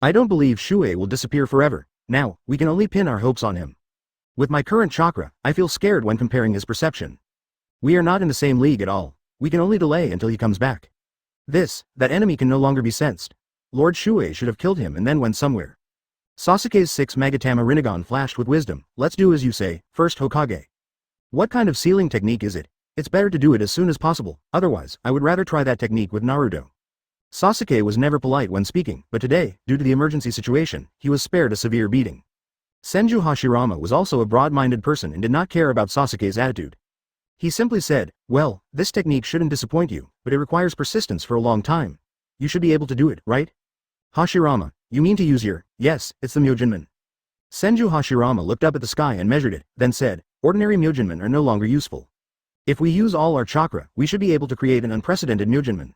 I don't believe Shuoye will disappear forever. Now, we can only pin our hopes on him. With my current chakra, I feel scared when comparing his perception. We are not in the same league at all. We can only delay until he comes back. That enemy can no longer be sensed. Lord Shuoye should have killed him and then went somewhere. Sasuke's 6 Magatama Rinnegan flashed with wisdom. Let's do as you say, first Hokage. What kind of sealing technique is it? It's better to do it as soon as possible, otherwise, I would rather try that technique with Naruto. Sasuke was never polite when speaking, but today, due to the emergency situation, he was spared a severe beating. Senju Hashirama was also a broad-minded person and did not care about Sasuke's attitude. He simply said, well, this technique shouldn't disappoint you, but it requires persistence for a long time. You should be able to do it, right? Hashirama, you mean to use your, yes, it's the Myojinmen. Senju Hashirama looked up at the sky and measured it, then said, ordinary Myojinmen are no longer useful. If we use all our chakra, we should be able to create an unprecedented Myojinmen.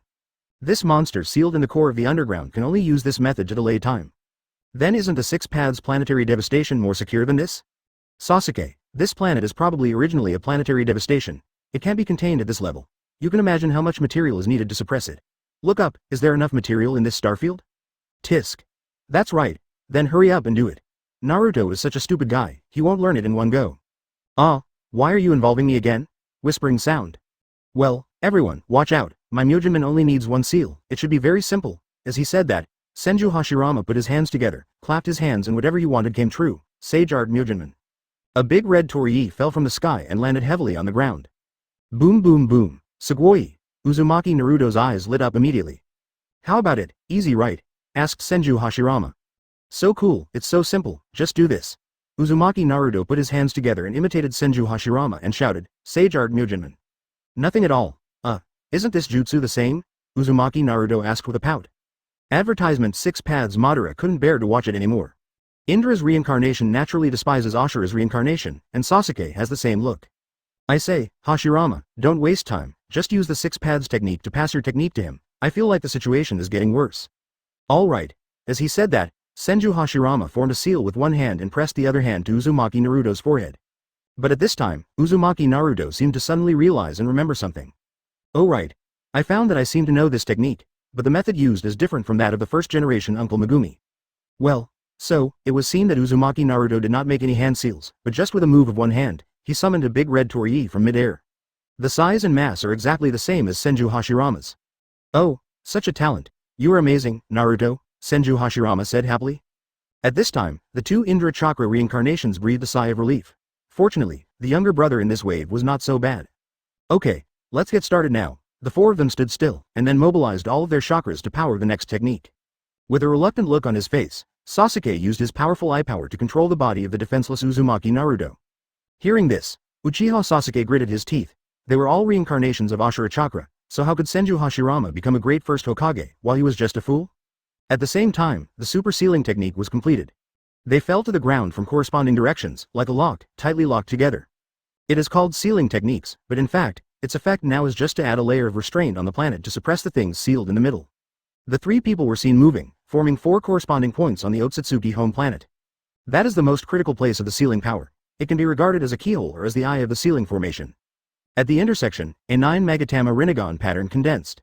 This monster sealed in the core of the underground can only use this method to delay time. Then isn't the 6 paths planetary devastation more secure than this? Sasuke, this planet is probably originally a planetary devastation. It can't be contained at this level. You can imagine how much material is needed to suppress it. Look up, is there enough material in this starfield? Tisk. That's right. Then hurry up and do it. Naruto is such a stupid guy, he won't learn it in one go. Why are you involving me again? Whispering sound. Well, everyone, watch out, my Myojinmen only needs 1 seal, it should be very simple. As he said that, Senju Hashirama put his hands together, clapped his hands and whatever he wanted came true, Sage Art Myojinmen. A big red torii fell from the sky and landed heavily on the ground. Boom boom boom, Sugoi! Uzumaki Naruto's eyes lit up immediately. How about it, easy right? Asked Senju Hashirama. So cool, it's so simple, just do this. Uzumaki Naruto put his hands together and imitated Senju Hashirama and shouted, Sage Art Myojinmen. Nothing at all. Isn't this jutsu the same? Uzumaki Naruto asked with a pout. Advertisement 6 paths Madara couldn't bear to watch it anymore. Indra's reincarnation naturally despises Ashura's reincarnation, and Sasuke has the same look. I say, Hashirama, don't waste time, just use the 6 paths technique to pass your technique to him. I feel like the situation is getting worse. Alright. As he said that, Senju Hashirama formed a seal with one hand and pressed the other hand to Uzumaki Naruto's forehead. But at this time, Uzumaki Naruto seemed to suddenly realize and remember something. Oh right. I found that I seem to know this technique, but the method used is different from that of the first generation Uncle Megumi. Well, so, it was seen that Uzumaki Naruto did not make any hand seals, but just with a move of one hand, he summoned a big red torii from mid-air. The size and mass are exactly the same as Senju Hashirama's. Oh, such a talent. You are amazing, Naruto, Senju Hashirama said happily. At this time, the 2 Indra Chakra reincarnations breathed a sigh of relief. Fortunately, the younger brother in this wave was not so bad. Okay, let's get started now. The 4 of them stood still, and then mobilized all of their chakras to power the next technique. With a reluctant look on his face, Sasuke used his powerful eye power to control the body of the defenseless Uzumaki Naruto. Hearing this, Uchiha Sasuke gritted his teeth. They were all reincarnations of Ashura Chakra, so how could Senju Hashirama become a great first Hokage, while he was just a fool? At the same time, the super sealing technique was completed. They fell to the ground from corresponding directions, like a lock, tightly locked together. It is called sealing techniques, but in fact, its effect now is just to add a layer of restraint on the planet to suppress the things sealed in the middle. The 3 people were seen moving, forming 4 corresponding points on the Otsutsuki home planet. That is the most critical place of the sealing power. It can be regarded as a keyhole or as the eye of the sealing formation. At the intersection, a 9 Magatama Rinnegan pattern condensed.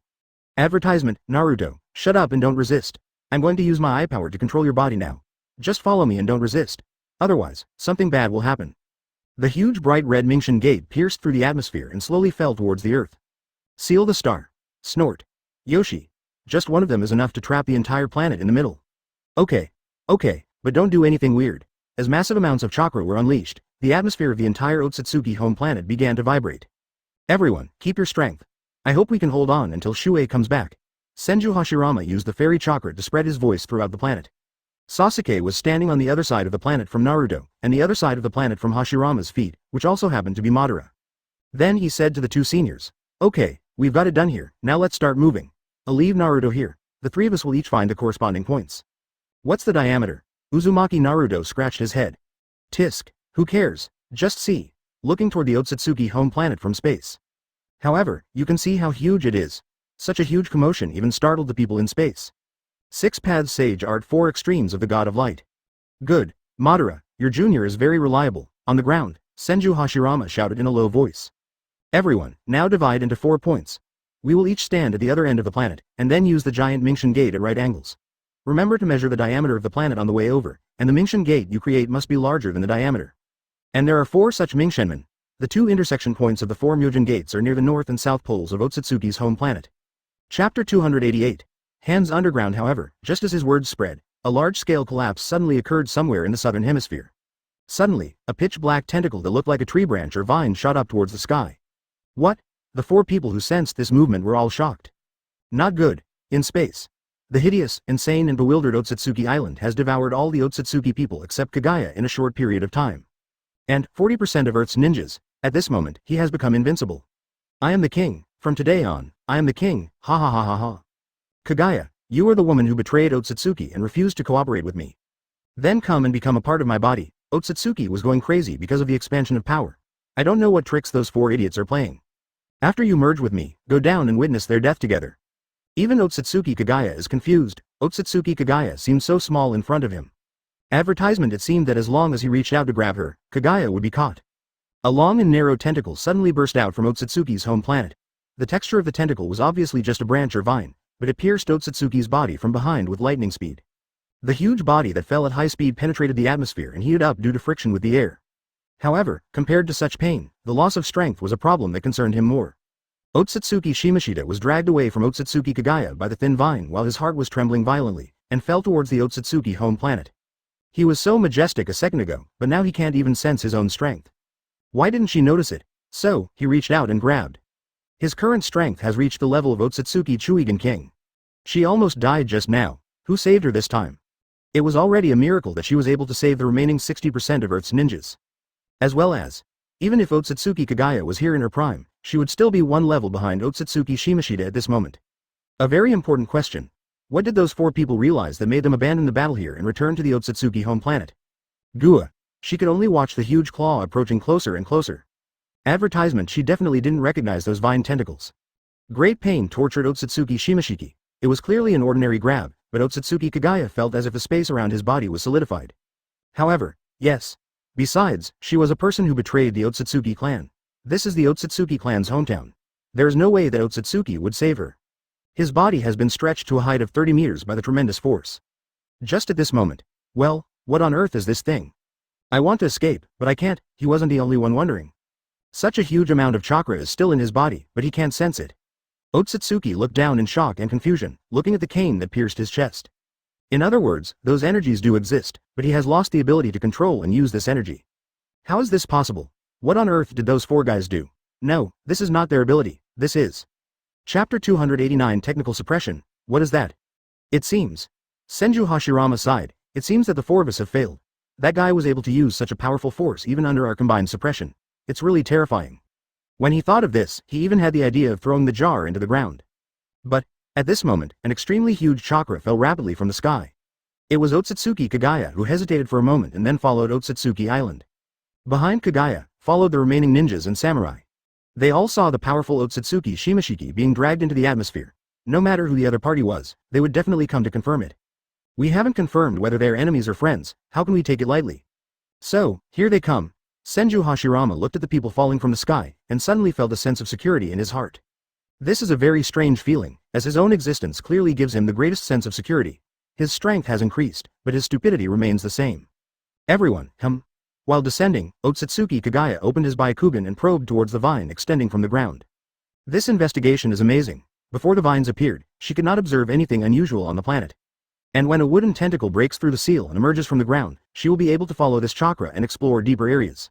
Advertisement, Naruto, shut up and don't resist. I'm going to use my eye power to control your body now. Just follow me and don't resist. Otherwise, something bad will happen. The huge bright red Mingshin gate pierced through the atmosphere and slowly fell towards the earth. Seal the star. Snort. Yoshi. Just one of them is enough to trap the entire planet in the middle. Okay, but don't do anything weird. As massive amounts of chakra were unleashed, the atmosphere of the entire Otsutsuki home planet began to vibrate. Everyone, keep your strength. I hope we can hold on until Shuoye comes back. Senju Hashirama used the fairy chakra to spread his voice throughout the planet. Sasuke was standing on the other side of the planet from Naruto, and the other side of the planet from Hashirama's feet, which also happened to be Madara. Then he said to the two seniors, "Okay, we've got it done here, now let's start moving. I'll leave Naruto here. The three of us will each find the corresponding points." "What's the diameter?" Uzumaki Naruto scratched his head. "Tisk, who cares? Just see." Looking toward the Otsutsuki home planet from space. "However, you can see how huge it is. Such a huge commotion even startled the people in space. 6 paths sage art 4 extremes of the god of light. Good, Madara, your junior is very reliable." On the ground, Senju Hashirama shouted in a low voice. "Everyone, now divide into 4 points. We will each stand at the other end of the planet, and then use the giant Mingshin gate at right angles. Remember to measure the diameter of the planet on the way over, and the Mingshin gate you create must be larger than the diameter. And there are 4 such Mingshinmen. The 2 intersection points of the 4 Myojin gates are near the north and south poles of Otsutsuki's home planet." Chapter 288. Hands underground. However, just as his words spread, a large-scale collapse suddenly occurred somewhere in the southern hemisphere. Suddenly, a pitch-black tentacle that looked like a tree branch or vine shot up towards the sky. What? The 4 people who sensed this movement were all shocked. Not good. In space. The hideous, insane and bewildered Otsutsuki Island has devoured all the Otsutsuki people except Kagaya in a short period of time. And 40% of Earth's ninjas. At this moment, he has become invincible. "I am the king. From today on, I am the king. Ha ha ha ha ha. Kagaya, you are the woman who betrayed Otsutsuki and refused to cooperate with me. Then come and become a part of my body." Otsutsuki was going crazy because of the expansion of power. "I don't know what tricks those 4 idiots are playing. After you merge with me, go down and witness their death together." Even Otsutsuki Kagaya is confused. Otsutsuki Kagaya seems so small in front of him. Advertisement. It seemed that as long as he reached out to grab her, Kagaya would be caught. A long and narrow tentacle suddenly burst out from Otsutsuki's home planet. The texture of the tentacle was obviously just a branch or vine, but it pierced Otsutsuki's body from behind with lightning speed. The huge body that fell at high speed penetrated the atmosphere and heated up due to friction with the air. However, compared to such pain, the loss of strength was a problem that concerned him more. Otsutsuki Shimashita was dragged away from Otsutsuki Kagaya by the thin vine while his heart was trembling violently, and fell towards the Otsutsuki home planet. He was so majestic a second ago, but now he can't even sense his own strength. Why didn't she notice it? So, he reached out and grabbed. His current strength has reached the level of Otsutsuki Chuigan King. She almost died just now. Who saved her this time? It was already a miracle that she was able to save the remaining 60% of Earth's ninjas. As well as, even if Otsutsuki Kagaya was here in her prime, she would still be 1 level behind Otsutsuki Shimashita at this moment. A very important question. What did those 4 people realize that made them abandon the battle here and return to the Otsutsuki home planet? Gua. She could only watch the huge claw approaching closer and closer. Advertisement. She definitely didn't recognize those vine tentacles. Great pain tortured Otsutsuki Shimashiki. It was clearly an ordinary grab, but Otsutsuki Kagaya felt as if the space around his body was solidified. However, yes. Besides, she was a person who betrayed the Otsutsuki clan. This is the Otsutsuki clan's hometown. There is no way that Otsutsuki would save her. His body has been stretched to a height of 30 meters by the tremendous force. Just at this moment. Well, what on earth is this thing? I want to escape, but I can't. He wasn't the only one wondering. Such a huge amount of chakra is still in his body, but he can't sense it. Otsutsuki looked down in shock and confusion, looking at the cane that pierced his chest. In other words, those energies do exist, but he has lost the ability to control and use this energy. How is this possible? What on earth did those 4 guys do? No, this is not their ability, this is. Chapter 289. Technical Suppression. What is that? It seems. Senju Hashirama sighed. It seems that the 4 of us have failed. That guy was able to use such a powerful force even under our combined suppression. It's really terrifying. When he thought of this, he even had the idea of throwing the jar into the ground. But, at this moment, an extremely huge chakra fell rapidly from the sky. It was Otsutsuki Kagaya who hesitated for a moment and then followed Otsutsuki Island. Behind Kagaya, followed the remaining ninjas and samurai. They all saw the powerful Otsutsuki Shimashiki being dragged into the atmosphere. No matter who the other party was, they would definitely come to confirm it. We haven't confirmed whether they are enemies or friends, how can we take it lightly? So, here they come. Senju Hashirama looked at the people falling from the sky, and suddenly felt a sense of security in his heart. This is a very strange feeling, as his own existence clearly gives him the greatest sense of security. His strength has increased, but his stupidity remains the same. Everyone, come. While descending, Otsutsuki Kagaya opened his Byakugan and probed towards the vine extending from the ground. This investigation is amazing. Before the vines appeared, she could not observe anything unusual on the planet. And when a wooden tentacle breaks through the seal and emerges from the ground, she will be able to follow this chakra and explore deeper areas.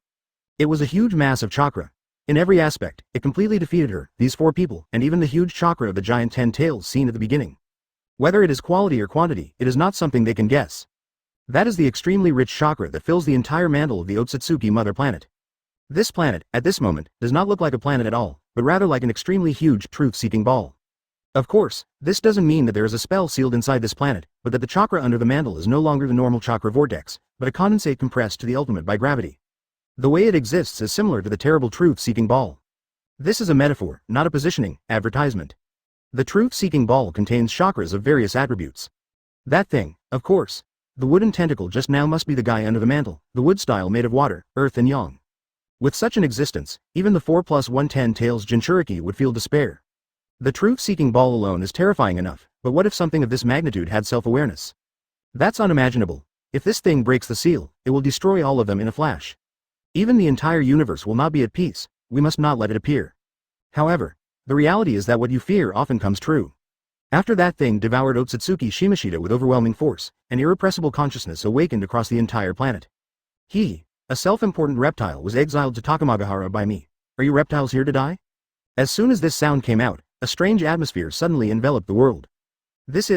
It was a huge mass of chakra. In every aspect, it completely defeated her, these 4 people, and even the huge chakra of the giant 10 tails seen at the beginning. Whether it is quality or quantity, it is not something they can guess. That is the extremely rich chakra that fills the entire mantle of the Otsutsuki mother planet. This planet, at this moment, does not look like a planet at all, but rather like an extremely huge, truth-seeking ball. Of course, this doesn't mean that there is a spell sealed inside this planet, but that the chakra under the mantle is no longer the normal chakra vortex, but a condensate compressed to the ultimate by gravity. The way it exists is similar to the terrible truth-seeking ball. This is a metaphor, not a positioning, advertisement. The truth-seeking ball contains chakras of various attributes. That thing, of course. The wooden tentacle just now must be the guy under the mantle, the wood style made of water, earth and yang. With such an existence, even the 4 + 1 10 tails Jinchuriki would feel despair. The truth-seeking ball alone is terrifying enough, but what if something of this magnitude had self-awareness? That's unimaginable. If this thing breaks the seal, it will destroy all of them in a flash. Even the entire universe will not be at peace, we must not let it appear. However, the reality is that what you fear often comes true. After that thing devoured Otsutsuki Shimashita with overwhelming force, an irrepressible consciousness awakened across the entire planet. He, a self-important reptile, was exiled to Takamagahara by me. Are you reptiles here to die? As soon as this sound came out, a strange atmosphere suddenly enveloped the world. This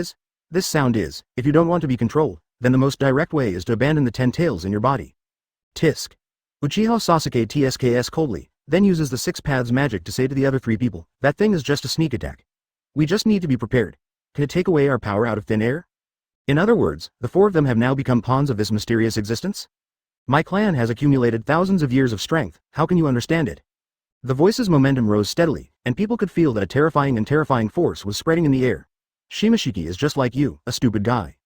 sound is, if you don't want to be controlled, then the most direct way is to abandon the 10 tails in your body. Tisk. Uchiha Sasuke TSKS coldly, then uses the 6 paths magic to say to the other 3 people, that thing is just a sneak attack. We just need to be prepared. Can it take away our power out of thin air? In other words, the 4 of them have now become pawns of this mysterious existence? My clan has accumulated thousands of years of strength, how can you understand it? The voice's momentum rose steadily, and people could feel that a terrifying force was spreading in the air. Shimashiki is just like you, a stupid guy.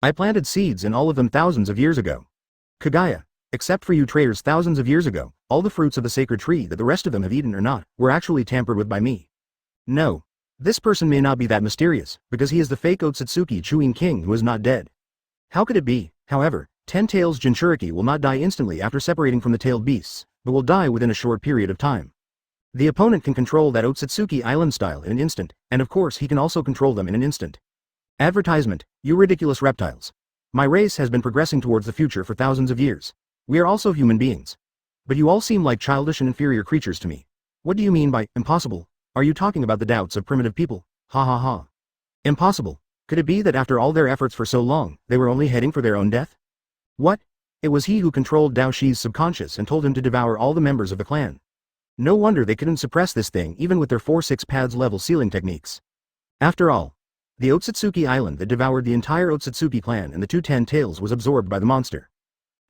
I planted seeds in all of them thousands of years ago. Kagaya, except for you traitors thousands of years ago, all the fruits of the sacred tree that the rest of them have eaten or not, were actually tampered with by me. No. This person may not be that mysterious, because he is the fake Otsutsuki Chunin King who is not dead. How could it be, however, 10 tails Jinchuriki will not die instantly after separating from the tailed beasts, but will die within a short period of time. The opponent can control that Otsutsuki island style in an instant, and of course he can also control them in an instant. Advertisement, you ridiculous reptiles. My race has been progressing towards the future for thousands of years. We are also human beings. But you all seem like childish and inferior creatures to me. What do you mean by impossible? Are you talking about the doubts of primitive people? Ha ha ha. Impossible. Could it be that after all their efforts for so long, they were only heading for their own death? What? It was he who controlled Dao Shi's subconscious and told him to devour all the members of the clan. No wonder they couldn't suppress this thing even with their 4-6 paths level sealing techniques. After all, the Otsutsuki island that devoured the entire Otsutsuki clan and the 2 10 tails was absorbed by the monster.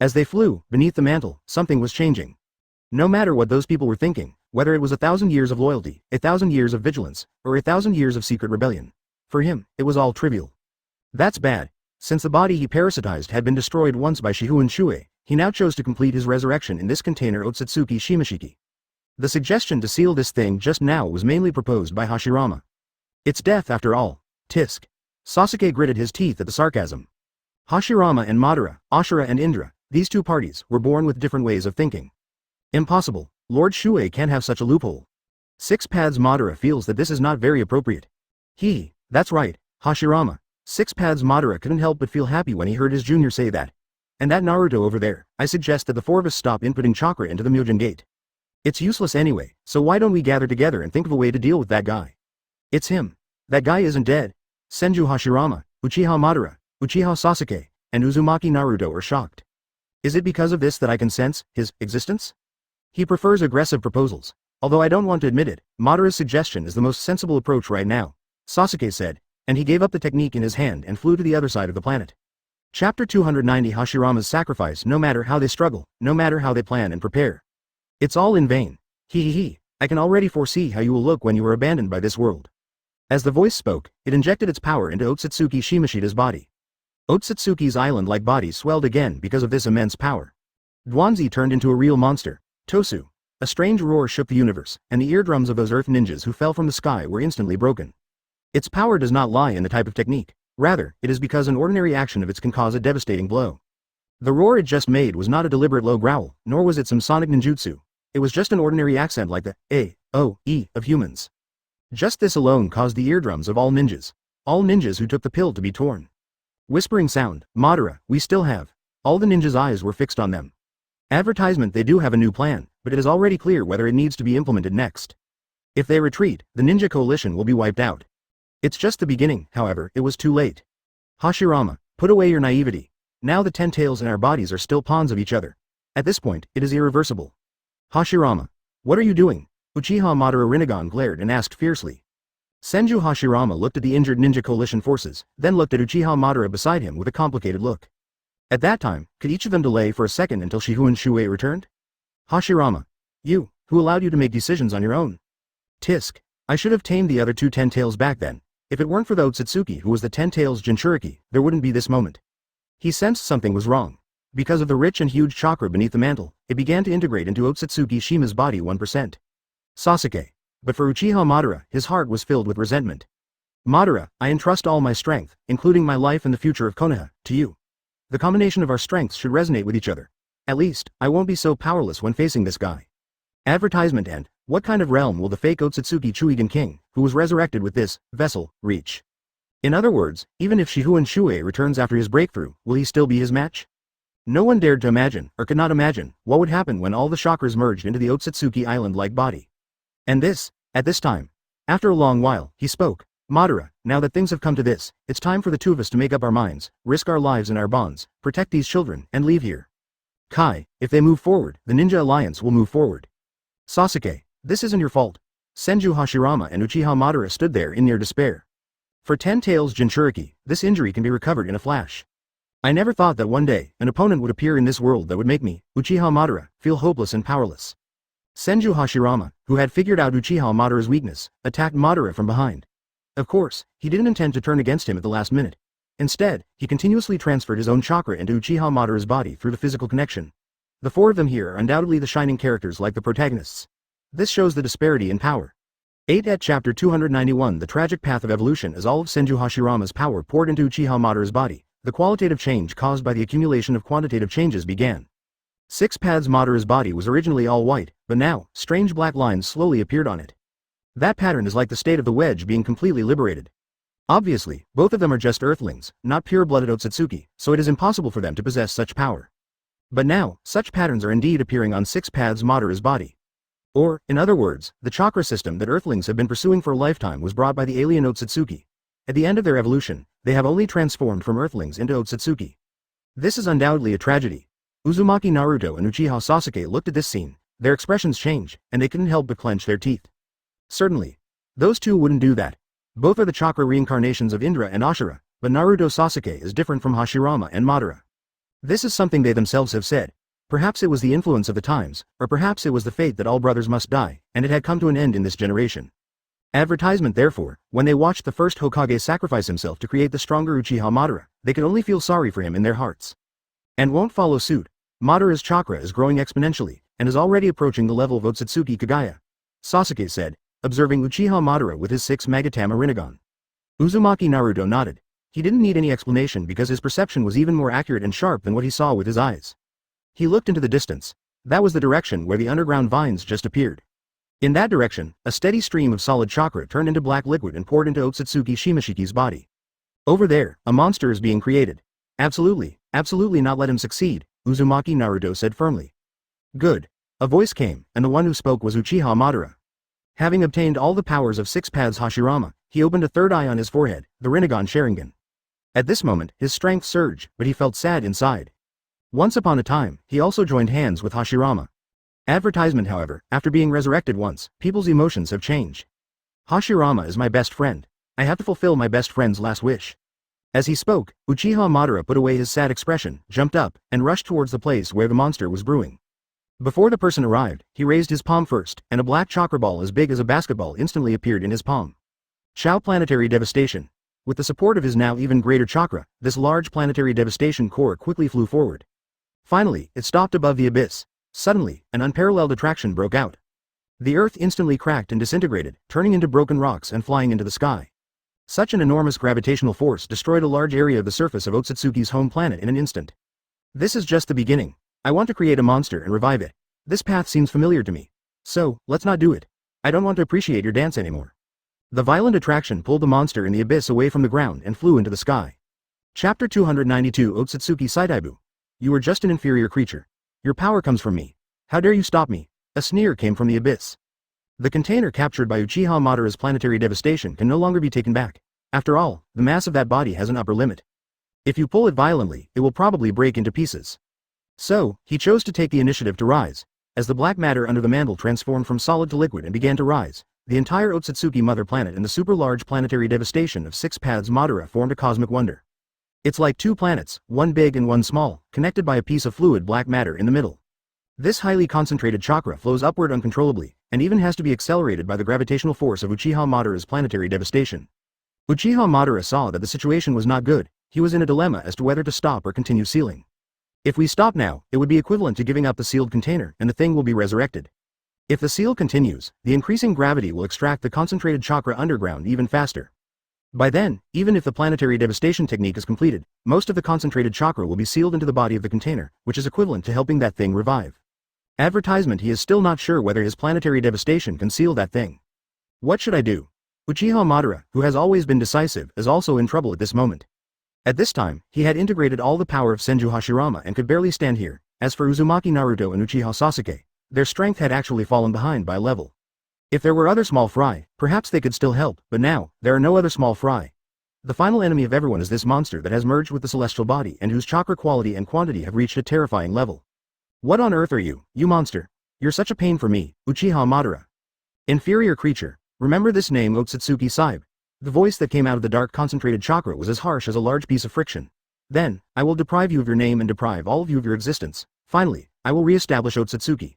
As they flew, beneath the mantle, something was changing. No matter what those people were thinking, whether it was 1,000 years of loyalty, 1,000 years of vigilance, or 1,000 years of secret rebellion. For him, it was all trivial. That's bad. Since the body he parasitized had been destroyed once by Shifengin Shuoye, he now chose to complete his resurrection in this container Otsutsuki Shimashiki. The suggestion to seal this thing just now was mainly proposed by Hashirama. It's death after all. Tisk. Sasuke gritted his teeth at the sarcasm. Hashirama and Madara, Ashura and Indra, these 2 parties, were born with different ways of thinking. Impossible. Lord Shuoye can't have such a loophole. 6 paths Madara feels that this is not very appropriate. That's right, Hashirama. 6 paths Madara couldn't help but feel happy when he heard his junior say that. And that Naruto over there, I suggest that the 4 of us stop inputting chakra into the Myojin gate. It's useless anyway, so why don't we gather together and think of a way to deal with that guy? It's him. That guy isn't dead. Senju Hashirama, Uchiha Madara, Uchiha Sasuke, and Uzumaki Naruto are shocked. Is it because of this that I can sense his existence? He prefers aggressive proposals. Although I don't want to admit it, Madara's suggestion is the most sensible approach right now, Sasuke said, and he gave up the technique in his hand and flew to the other side of the planet. Chapter 290 Hashirama's sacrifice. No matter how they struggle, no matter how they plan and prepare, it's all in vain. I can already foresee how you will look when you are abandoned by this world. As the voice spoke, it injected its power into Otsutsuki Shimashita's body. Otsutsuki's island-like body swelled again because of this immense power. Dwanzi turned into a real monster. Tosu. A strange roar shook the universe, and the eardrums of those earth ninjas who fell from the sky were instantly broken. Its power does not lie in the type of technique. Rather, it is because an ordinary action of its can cause a devastating blow. The roar it just made was not a deliberate low growl, nor was it some sonic ninjutsu. It was just an ordinary accent like the A, O, E of humans. Just this alone caused the eardrums of all ninjas who took the pill to be torn. Whispering sound, Madara, we still have. All the ninjas' eyes were fixed on them. Advertisement, they do have a new plan, but it is already clear whether it needs to be implemented next. If they retreat, the ninja coalition will be wiped out. It's just the beginning, however, it was too late. Hashirama, put away your naivety. Now the 10 tails in our bodies are still pawns of each other. At this point, it is irreversible. Hashirama. What are you doing? Uchiha Madara Rinnegan glared and asked fiercely. Senju Hashirama looked at the injured ninja coalition forces, then looked at Uchiha Madara beside him with a complicated look. At that time, could each of them delay for a second until Shifengin Shuoye returned? Hashirama. You, who allowed you to make decisions on your own. Tisk. I should have tamed the other 2 10 tails back then. If it weren't for the Otsutsuki who was the 10 tails Jinchuriki, there wouldn't be this moment. He sensed something was wrong. Because of the rich and huge chakra beneath the mantle, it began to integrate into Otsutsuki Shima's body 1%. Sasuke. But for Uchiha Madara, his heart was filled with resentment. Madara, I entrust all my strength, including my life and the future of Konoha, to you. The combination of our strengths should resonate with each other. At least, I won't be so powerless when facing this guy. Advertisement end. What kind of realm will the fake Otsutsuki Chuigan King, who was resurrected with this vessel, reach? In other words, even if Shifengin Shuoye returns after his breakthrough, will he still be his match? No one dared to imagine, or could not imagine, what would happen when all the chakras merged into the Otsutsuki island-like body. And this, at this time. After a long while, he spoke. Madara, now that things have come to this, it's time for the 2 of us to make up our minds, risk our lives and our bonds, protect these children, and leave here. Kai, if they move forward, the Ninja Alliance will move forward. Sasuke, this isn't your fault. Senju Hashirama and Uchiha Madara stood there in near despair. For 10 tails Jinchuriki, this injury can be recovered in a flash. I never thought that one day, an opponent would appear in this world that would make me, Uchiha Madara, feel hopeless and powerless. Senju Hashirama, who had figured out Uchiha Madara's weakness, attacked Madara from behind. Of course, he didn't intend to turn against him at the last minute. Instead, he continuously transferred his own chakra into Uchiha Madara's body through the physical connection. The 4 of them here are undoubtedly the shining characters like the protagonists. This shows the disparity in power. 8 at chapter 291 The tragic path of evolution. As all of Senju Hashirama's power poured into Uchiha Madara's body, the qualitative change caused by the accumulation of quantitative changes began. 6 paths Madara's body was originally all white, but now, strange black lines slowly appeared on it. That pattern is like the state of the wedge being completely liberated. Obviously, both of them are just earthlings, not pure-blooded Otsutsuki, so it is impossible for them to possess such power. But now, such patterns are indeed appearing on 6 paths Madara's body. Or, in other words, the chakra system that Earthlings have been pursuing for a lifetime was brought by the alien Otsutsuki. At the end of their evolution, they have only transformed from Earthlings into Otsutsuki. This is undoubtedly a tragedy. Uzumaki Naruto and Uchiha Sasuke looked at this scene, their expressions changed, and they couldn't help but clench their teeth. Certainly. Those 2 wouldn't do that. Both are the chakra reincarnations of Indra and Ashura, but Naruto Sasuke is different from Hashirama and Madara. This is something they themselves have said. Perhaps it was the influence of the times, or perhaps it was the fate that all brothers must die, and it had come to an end in this generation. Advertisement therefore, when they watched the first Hokage sacrifice himself to create the stronger Uchiha Madara, they could only feel sorry for him in their hearts. And won't follow suit. Madara's chakra is growing exponentially, and is already approaching the level of Otsutsuki Kagaya. Sasuke said, observing Uchiha Madara with his 6 Magatama Rinnegan. Uzumaki Naruto nodded. He didn't need any explanation because his perception was even more accurate and sharp than what he saw with his eyes. He looked into the distance. That was the direction where the underground vines just appeared. In that direction, a steady stream of solid chakra turned into black liquid and poured into Otsutsuki Shimashiki's body. Over there, a monster is being created. Absolutely not let him succeed, Uzumaki Naruto said firmly. Good. A voice came, and the one who spoke was Uchiha Madara. Having obtained all the powers of 6 paths Hashirama, he opened a 3rd eye on his forehead, the Rinnegan Sharingan. At this moment, his strength surged, but he felt sad inside. Once upon a time, he also joined hands with Hashirama. Advertisement however, after being resurrected once, people's emotions have changed. Hashirama is my best friend. I have to fulfill my best friend's last wish. As he spoke, Uchiha Madara put away his sad expression, jumped up, and rushed towards the place where the monster was brewing. Before the person arrived, he raised his palm first, and a black chakra ball as big as a basketball instantly appeared in his palm. Chao Planetary Devastation. With the support of his now even greater chakra, this large planetary devastation core quickly flew forward. Finally, it stopped above the abyss. Suddenly, an unparalleled attraction broke out. The earth instantly cracked and disintegrated, turning into broken rocks and flying into the sky. Such an enormous gravitational force destroyed a large area of the surface of Otsutsuki's home planet in an instant. This is just the beginning. I want to create a monster and revive it. This path seems familiar to me. So, let's not do it. I don't want to appreciate your dance anymore. The violent attraction pulled the monster in the abyss away from the ground and flew into the sky. Chapter 292 Otsutsuki Saidaibu. You are just an inferior creature. Your power comes from me. How dare you stop me? A sneer came from the abyss. The container captured by Uchiha Madara's planetary devastation can no longer be taken back. After all, the mass of that body has an upper limit. If you pull it violently, it will probably break into pieces. So, he chose to take the initiative to rise. As the black matter under the mantle transformed from solid to liquid and began to rise, the entire Otsutsuki mother planet and the super-large planetary devastation of 6 paths Madara formed a cosmic wonder. It's like 2 planets, one big and one small, connected by a piece of fluid black matter in the middle. This highly concentrated chakra flows upward uncontrollably, and even has to be accelerated by the gravitational force of Uchiha Madara's planetary devastation. Uchiha Madara saw that the situation was not good. He was in a dilemma as to whether to stop or continue sealing. If we stop now, it would be equivalent to giving up the sealed container, and the thing will be resurrected. If the seal continues, the increasing gravity will extract the concentrated chakra underground even faster. By then, even if the planetary devastation technique is completed, most of the concentrated chakra will be sealed into the body of the container, which is equivalent to helping that thing revive. Advertisement. He is still not sure whether his planetary devastation can seal that thing. What should I do? Uchiha Madara, who has always been decisive, is also in trouble at this moment. At this time, he had integrated all the power of Senju Hashirama and could barely stand here. As for Uzumaki Naruto and Uchiha Sasuke, their strength had actually fallen behind by a level. If there were other small fry, perhaps they could still help, but now, there are no other small fry. The final enemy of everyone is this monster that has merged with the celestial body and whose chakra quality and quantity have reached a terrifying level. What on earth are you, you monster? You're such a pain for me, Uchiha Madara. Inferior creature. Remember this name Otsutsuki Saib. The voice that came out of the dark concentrated chakra was as harsh as a large piece of friction. Then, I will deprive you of your name and deprive all of you of your existence. Finally, I will re-establish Otsutsuki.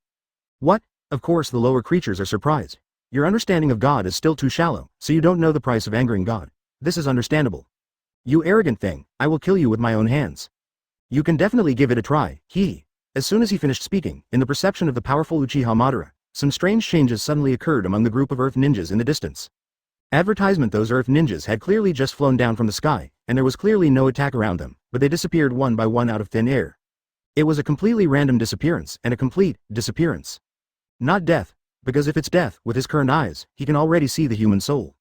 What? Of course the lower creatures are surprised. Your understanding of God is still too shallow, so you don't know the price of angering God. This is understandable. You arrogant thing, I will kill you with my own hands. You can definitely give it a try, hee. As soon as he finished speaking, in the perception of the powerful Uchiha Madara, some strange changes suddenly occurred among the group of Earth ninjas in the distance. Advertisement. Those Earth ninjas had clearly just flown down from the sky, and there was clearly no attack around them, but they disappeared one by one out of thin air. It was a completely random disappearance, and a complete disappearance. Not death. Because if it's death, with his current eyes, he can already see the human soul.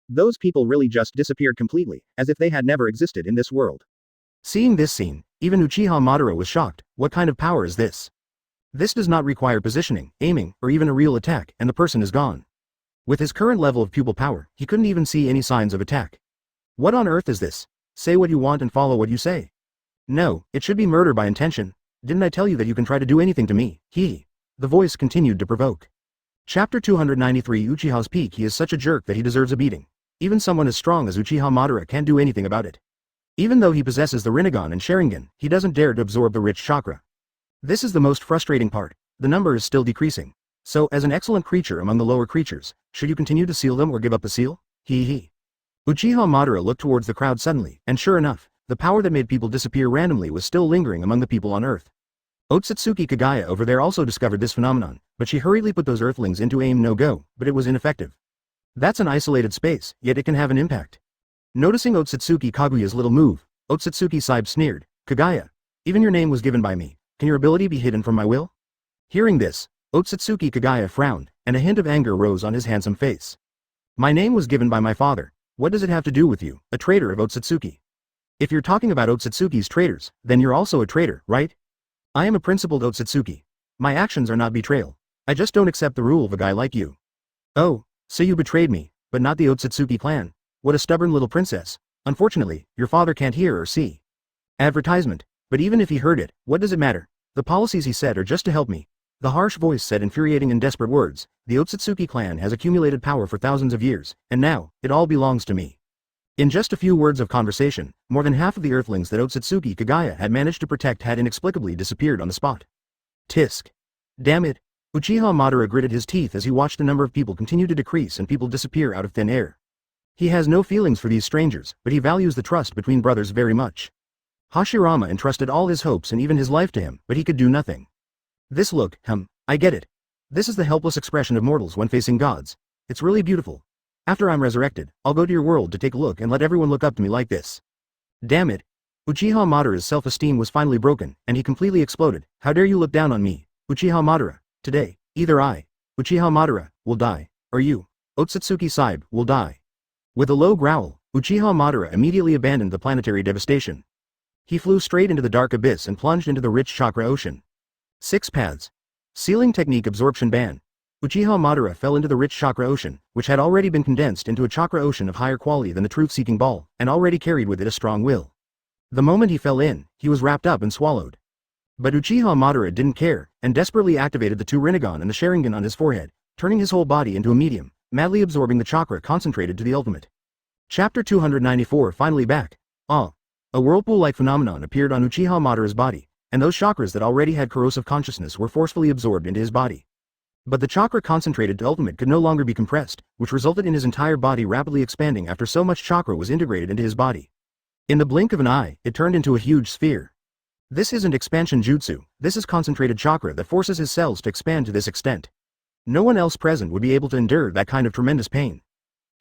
Those people really just disappeared completely, as if they had never existed in this world. Seeing this scene, even Uchiha Madara was shocked. What kind of power is this? This does not require positioning, aiming, or even a real attack, and the person is gone. With his current level of pupil power, he couldn't even see any signs of attack. What on earth is this? Say what you want and follow what you say. No, it should be murder by intention. Didn't I tell you that you can try to do anything to me, hee? The voice continued to provoke. Chapter 293 Uchiha's peak. He is such a jerk that he deserves a beating. Even someone as strong as Uchiha Madara can't do anything about it. Even though he possesses the Rinnegan and Sharingan, he doesn't dare to absorb the rich chakra. This is the most frustrating part. The number is still decreasing. So, as an excellent creature among the lower creatures, should you continue to seal them or give up the seal? Hee. Uchiha Madara looked towards the crowd suddenly, and sure enough, the power that made people disappear randomly was still lingering among the people on Earth. Otsutsuki Kagaya over there also discovered this phenomenon, but she hurriedly put those Earthlings into aim no-go, but it was ineffective. That's an isolated space, yet it can have an impact. Noticing Otsutsuki Kaguya's little move, Otsutsuki Saib sneered, Kagaya, even your name was given by me, can your ability be hidden from my will? Hearing this, Otsutsuki Kagaya frowned, and a hint of anger rose on his handsome face. My name was given by my father. What does it have to do with you, a traitor of Otsutsuki? If you're talking about Otsutsuki's traitors, then you're also a traitor, right? I am a principled Otsutsuki. My actions are not betrayal. I just don't accept the rule of a guy like you. Oh, so you betrayed me, but not the Otsutsuki clan. What a stubborn little princess. Unfortunately, your father can't hear or see. Advertisement. But even if he heard it, what does it matter? The policies he said are just to help me. The harsh voice said infuriating and desperate words. The Otsutsuki clan has accumulated power for thousands of years, and now, it all belongs to me. In just a few words of conversation, more than half of the Earthlings that Otsutsuki Kagaya had managed to protect had inexplicably disappeared on the spot. Tisk. Damn it. Uchiha Madara gritted his teeth as he watched the number of people continue to decrease and people disappear out of thin air. He has no feelings for these strangers, but he values the trust between brothers very much. Hashirama entrusted all his hopes and even his life to him, but he could do nothing. This look, I get it. This is the helpless expression of mortals when facing gods. It's really beautiful. After I'm resurrected, I'll go to your world to take a look and let everyone look up to me like this. Damn it. Uchiha Madara's self-esteem was finally broken, and he completely exploded. How dare you look down on me, Uchiha Madara? Today, either I, Uchiha Madara, will die, or you, Otsutsuki Saib, will die. With a low growl, Uchiha Madara immediately abandoned the planetary devastation. He flew straight into the dark abyss and plunged into the rich chakra ocean. 6 paths. Sealing technique absorption ban. Uchiha Madara fell into the rich chakra ocean, which had already been condensed into a chakra ocean of higher quality than the truth-seeking ball, and already carried with it a strong will. The moment he fell in, he was wrapped up and swallowed. But Uchiha Madara didn't care, and desperately activated the 2 Rinnegan and the Sharingan on his forehead, turning his whole body into a medium, madly absorbing the chakra concentrated to the ultimate. Chapter 294 finally back. A whirlpool-like phenomenon appeared on Uchiha Madara's body, and those chakras that already had corrosive consciousness were forcefully absorbed into his body. But the chakra concentrated to ultimate could no longer be compressed, which resulted in his entire body rapidly expanding after so much chakra was integrated into his body. In the blink of an eye, it turned into a huge sphere. This isn't expansion jutsu, this is concentrated chakra that forces his cells to expand to this extent. No one else present would be able to endure that kind of tremendous pain.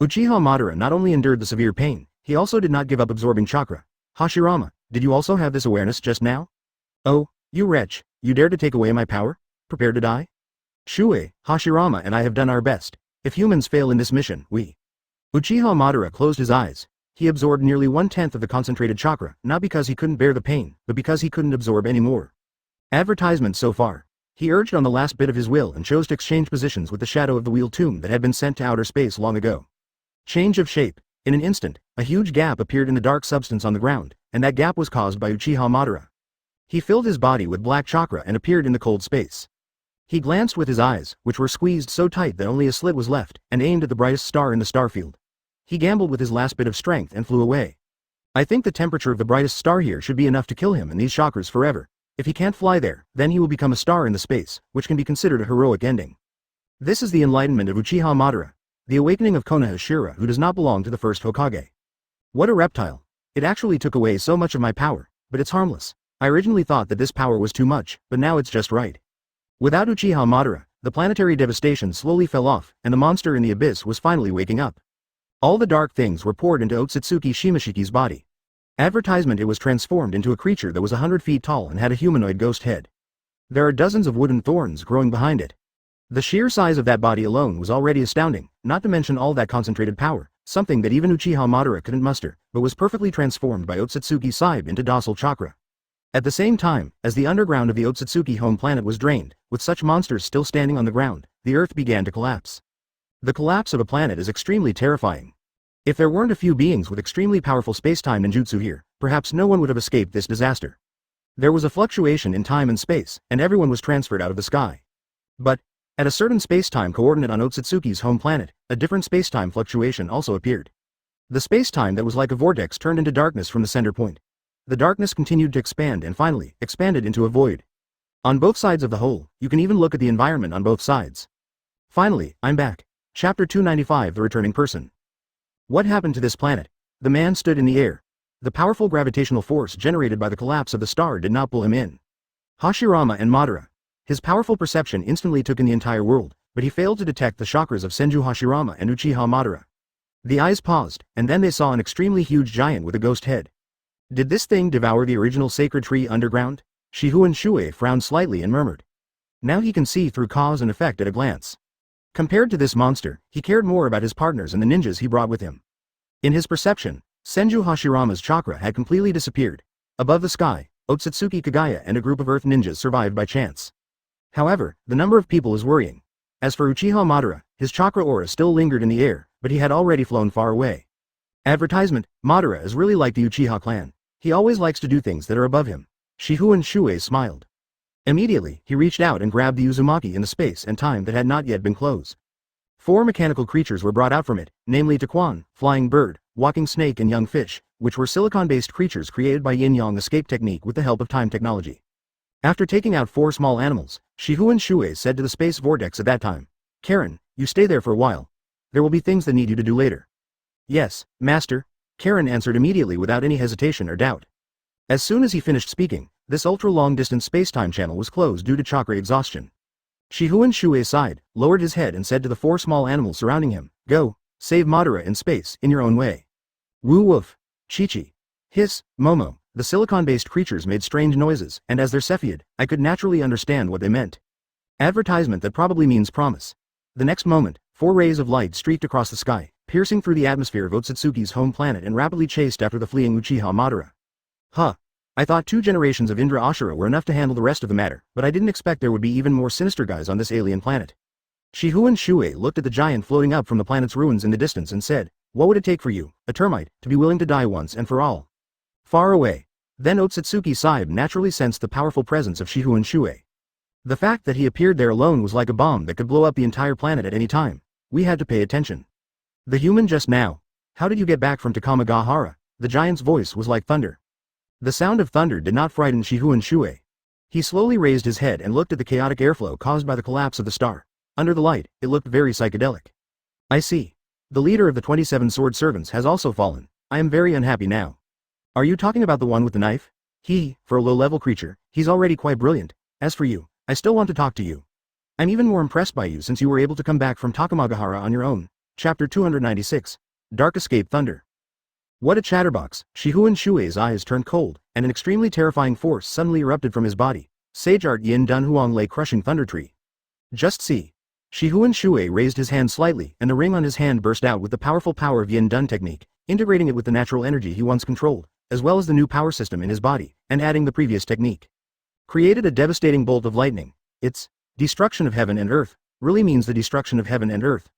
Uchiha Madara not only endured the severe pain, he also did not give up absorbing chakra. Hashirama, did you also have this awareness just now? Oh, you wretch, you dare to take away my power? Prepare to die? Shuoye, Hashirama and I have done our best. If humans fail in this mission, we... Uchiha Madara closed his eyes. He absorbed nearly 1/10 of the concentrated chakra, not because he couldn't bear the pain, but because he couldn't absorb any more. Advertisement so far. He urged on the last bit of his will and chose to exchange positions with the shadow of the wheel tomb that had been sent to outer space long ago. Change of shape. In an instant, a huge gap appeared in the dark substance on the ground, and that gap was caused by Uchiha Madara. He filled his body with black chakra and appeared in the cold space. He glanced with his eyes, which were squeezed so tight that only a slit was left, and aimed at the brightest star in the starfield. He gambled with his last bit of strength and flew away. I think the temperature of the brightest star here should be enough to kill him and these chakras forever. If he can't fly there, then he will become a star in the space, which can be considered a heroic ending. This is the enlightenment of Uchiha Madara, the awakening of Konoha Shira who does not belong to the first Hokage. What a reptile. It actually took away so much of my power, but it's harmless. I originally thought that this power was too much, but now it's just right. Without Uchiha Madara, the planetary devastation slowly fell off, and the monster in the abyss was finally waking up. All the dark things were poured into Otsutsuki Shimashiki's body. Advertisement: it was transformed into a creature that was 100 feet tall and had a humanoid ghost head. There are dozens of wooden thorns growing behind it. The sheer size of that body alone was already astounding, not to mention all that concentrated power, something that even Uchiha Madara couldn't muster, but was perfectly transformed by Otsutsuki Saibe into docile chakra. At the same time, as the underground of the Otsutsuki home planet was drained, with such monsters still standing on the ground, the earth began to collapse. The collapse of a planet is extremely terrifying. If there weren't a few beings with extremely powerful space-time ninjutsu here, perhaps no one would have escaped this disaster. There was a fluctuation in time and space, and everyone was transferred out of the sky. But, at a certain space-time coordinate on Otsutsuki's home planet, a different space-time fluctuation also appeared. The space-time that was like a vortex turned into darkness from the center point. The darkness continued to expand and finally, expanded into a void. On both sides of the hole, you can even look at the environment on both sides. Finally, I'm back. Chapter 295: The Returning Person. What happened to this planet? The man stood in the air. The powerful gravitational force generated by the collapse of the star did not pull him in. Hashirama and Madara. His powerful perception instantly took in the entire world, but he failed to detect the chakras of Senju Hashirama and Uchiha Madara. The eyes paused, and then they saw an extremely huge giant with a ghost head. Did this thing devour the original sacred tree underground? Shifengin Shuoye frowned slightly and murmured. Now he can see through cause and effect at a glance. Compared to this monster, he cared more about his partners and the ninjas he brought with him. In his perception, Senju Hashirama's chakra had completely disappeared. Above the sky, Otsutsuki Kagaya and a group of earth ninjas survived by chance. However, the number of people is worrying. As for Uchiha Madara, his chakra aura still lingered in the air, but he had already flown far away. Advertisement: Madara is really like the Uchiha clan. He always likes to do things that are above him. Shifengin Shuoye smiled. Immediately, he reached out and grabbed the Uzumaki in the space and time that had not yet been closed. 4 mechanical creatures were brought out from it, namely Taquan, flying bird, walking snake and young fish, which were silicon-based creatures created by yin-yang escape technique with the help of time technology. After taking out 4 small animals, Shifengin Shuoye said to the space vortex at that time, "Karen, you stay there for a while. There will be things that need you to do later." "Yes, master," Karen answered immediately without any hesitation or doubt. As soon as he finished speaking, this ultra-long-distance space-time channel was closed due to chakra exhaustion. Shifengin Shuoye sighed, lowered his head and said to the 4 small animals surrounding him, "Go, save Madara in space, in your own way." Woo woof, Chi-Chi, hiss, Momo, the silicon-based creatures made strange noises, and as they're cepheid, I could naturally understand what they meant. Advertisement that probably means promise. The next moment, 4 rays of light streaked across the sky, piercing through the atmosphere of Otsutsuki's home planet and rapidly chased after the fleeing Uchiha Madara. Huh. I thought 2 generations of Indra Ashura were enough to handle the rest of the matter, but I didn't expect there would be even more sinister guys on this alien planet. Shifengin Shuoye looked at the giant floating up from the planet's ruins in the distance and said, "What would it take for you, a termite, to be willing to die once and for all?" Far away. Then Otsutsuki Saibe naturally sensed the powerful presence of Shifengin Shuoye. The fact that he appeared there alone was like a bomb that could blow up the entire planet at any time. We had to pay attention. The human just now. How did you get back from Takamagahara? The giant's voice was like thunder. The sound of thunder did not frighten Shifengin Shuoye. He slowly raised his head and looked at the chaotic airflow caused by the collapse of the star. Under the light, it looked very psychedelic. I see. The leader of the 27 sword servants has also fallen. I am very unhappy now. Are you talking about the one with the knife? For a low-level creature, he's already quite brilliant. As for you, I still want to talk to you. I'm even more impressed by you since you were able to come back from Takamagahara on your own. Chapter 296. Dark Escape Thunder. What a chatterbox. Shifengin Shuoye's eyes turned cold, and an extremely terrifying force suddenly erupted from his body. Sage Art Yin Dun Huang lay crushing Thunder Tree. Just see. Shifengin Shuoye raised his hand slightly, and the ring on his hand burst out with the powerful power of Yin Dun technique, integrating it with the natural energy he once controlled, as well as the new power system in his body, and adding the previous technique. Created a devastating bolt of lightning. It's destruction of heaven and earth, really means the destruction of heaven and earth.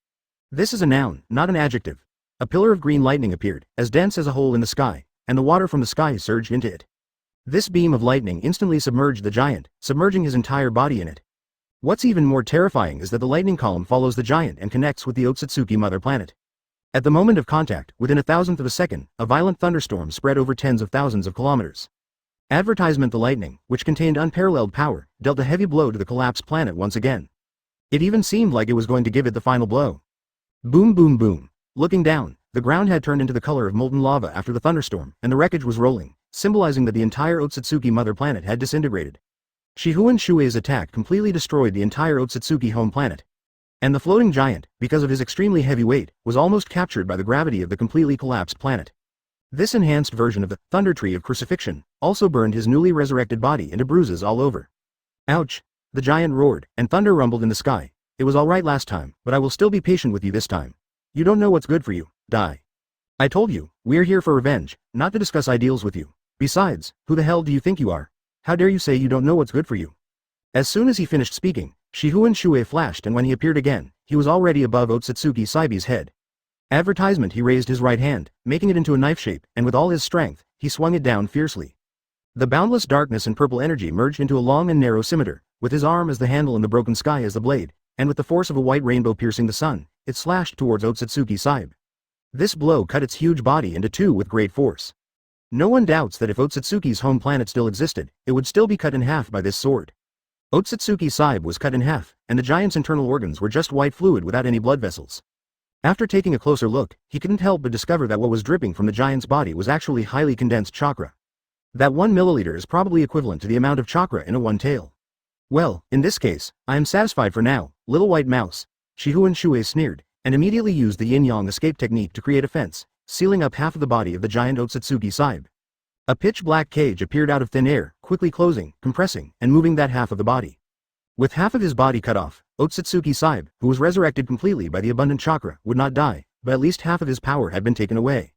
This is a noun, not an adjective. A pillar of green lightning appeared, as dense as a hole in the sky, and the water from the sky surged into it. This beam of lightning instantly submerged the giant, submerging his entire body in it. What's even more terrifying is that the lightning column follows the giant and connects with the Otsutsuki mother planet. At the moment of contact, within a thousandth of a second, a violent thunderstorm spread over tens of thousands of kilometers. Advertisement: the lightning, which contained unparalleled power, dealt a heavy blow to the collapsed planet once again. It even seemed like it was going to give it the final blow. Boom boom boom. Looking down, the ground had turned into the color of molten lava after the thunderstorm, and the wreckage was rolling, symbolizing that the entire Otsutsuki mother planet had disintegrated. Shifengin Shuoye's attack completely destroyed the entire Otsutsuki home planet. And the floating giant, because of his extremely heavy weight, was almost captured by the gravity of the completely collapsed planet. This enhanced version of the Thunder Tree of Crucifixion also burned his newly resurrected body into bruises all over. Ouch! The giant roared, and thunder rumbled in the sky. It was alright last time, but I will still be patient with you this time. You don't know what's good for you. Die. I told you, we're here for revenge, not to discuss ideals with you. Besides, who the hell do you think you are? How dare you say you don't know what's good for you? As soon as he finished speaking, Shifengin Shuoye flashed, and when he appeared again, he was already above Otsutsuki Saibe's head. Advertisement: he raised his right hand, making it into a knife shape, and with all his strength, he swung it down fiercely. The boundless darkness and purple energy merged into a long and narrow scimitar, with his arm as the handle and the broken sky as the blade, and with the force of a white rainbow piercing the sun, it slashed towards Otsutsuki Saibe. This blow cut its huge body into two with great force. No one doubts that if Otsutsuki's home planet still existed, it would still be cut in half by this sword. Otsutsuki Saibe was cut in half, and the giant's internal organs were just white fluid without any blood vessels. After taking a closer look, he couldn't help but discover that what was dripping from the giant's body was actually highly condensed chakra. That 1 milliliter is probably equivalent to the amount of chakra in a one-tail. Well, in this case, I am satisfied for now, little white mouse. Shifengin Shuoye sneered, and immediately used the yin-yang escape technique to create a fence, sealing up half of the body of the giant Otsutsuki Saibe. A pitch-black cage appeared out of thin air, quickly closing, compressing, and moving that half of the body. With half of his body cut off, Otsutsuki Saibe, who was resurrected completely by the abundant chakra, would not die, but at least half of his power had been taken away.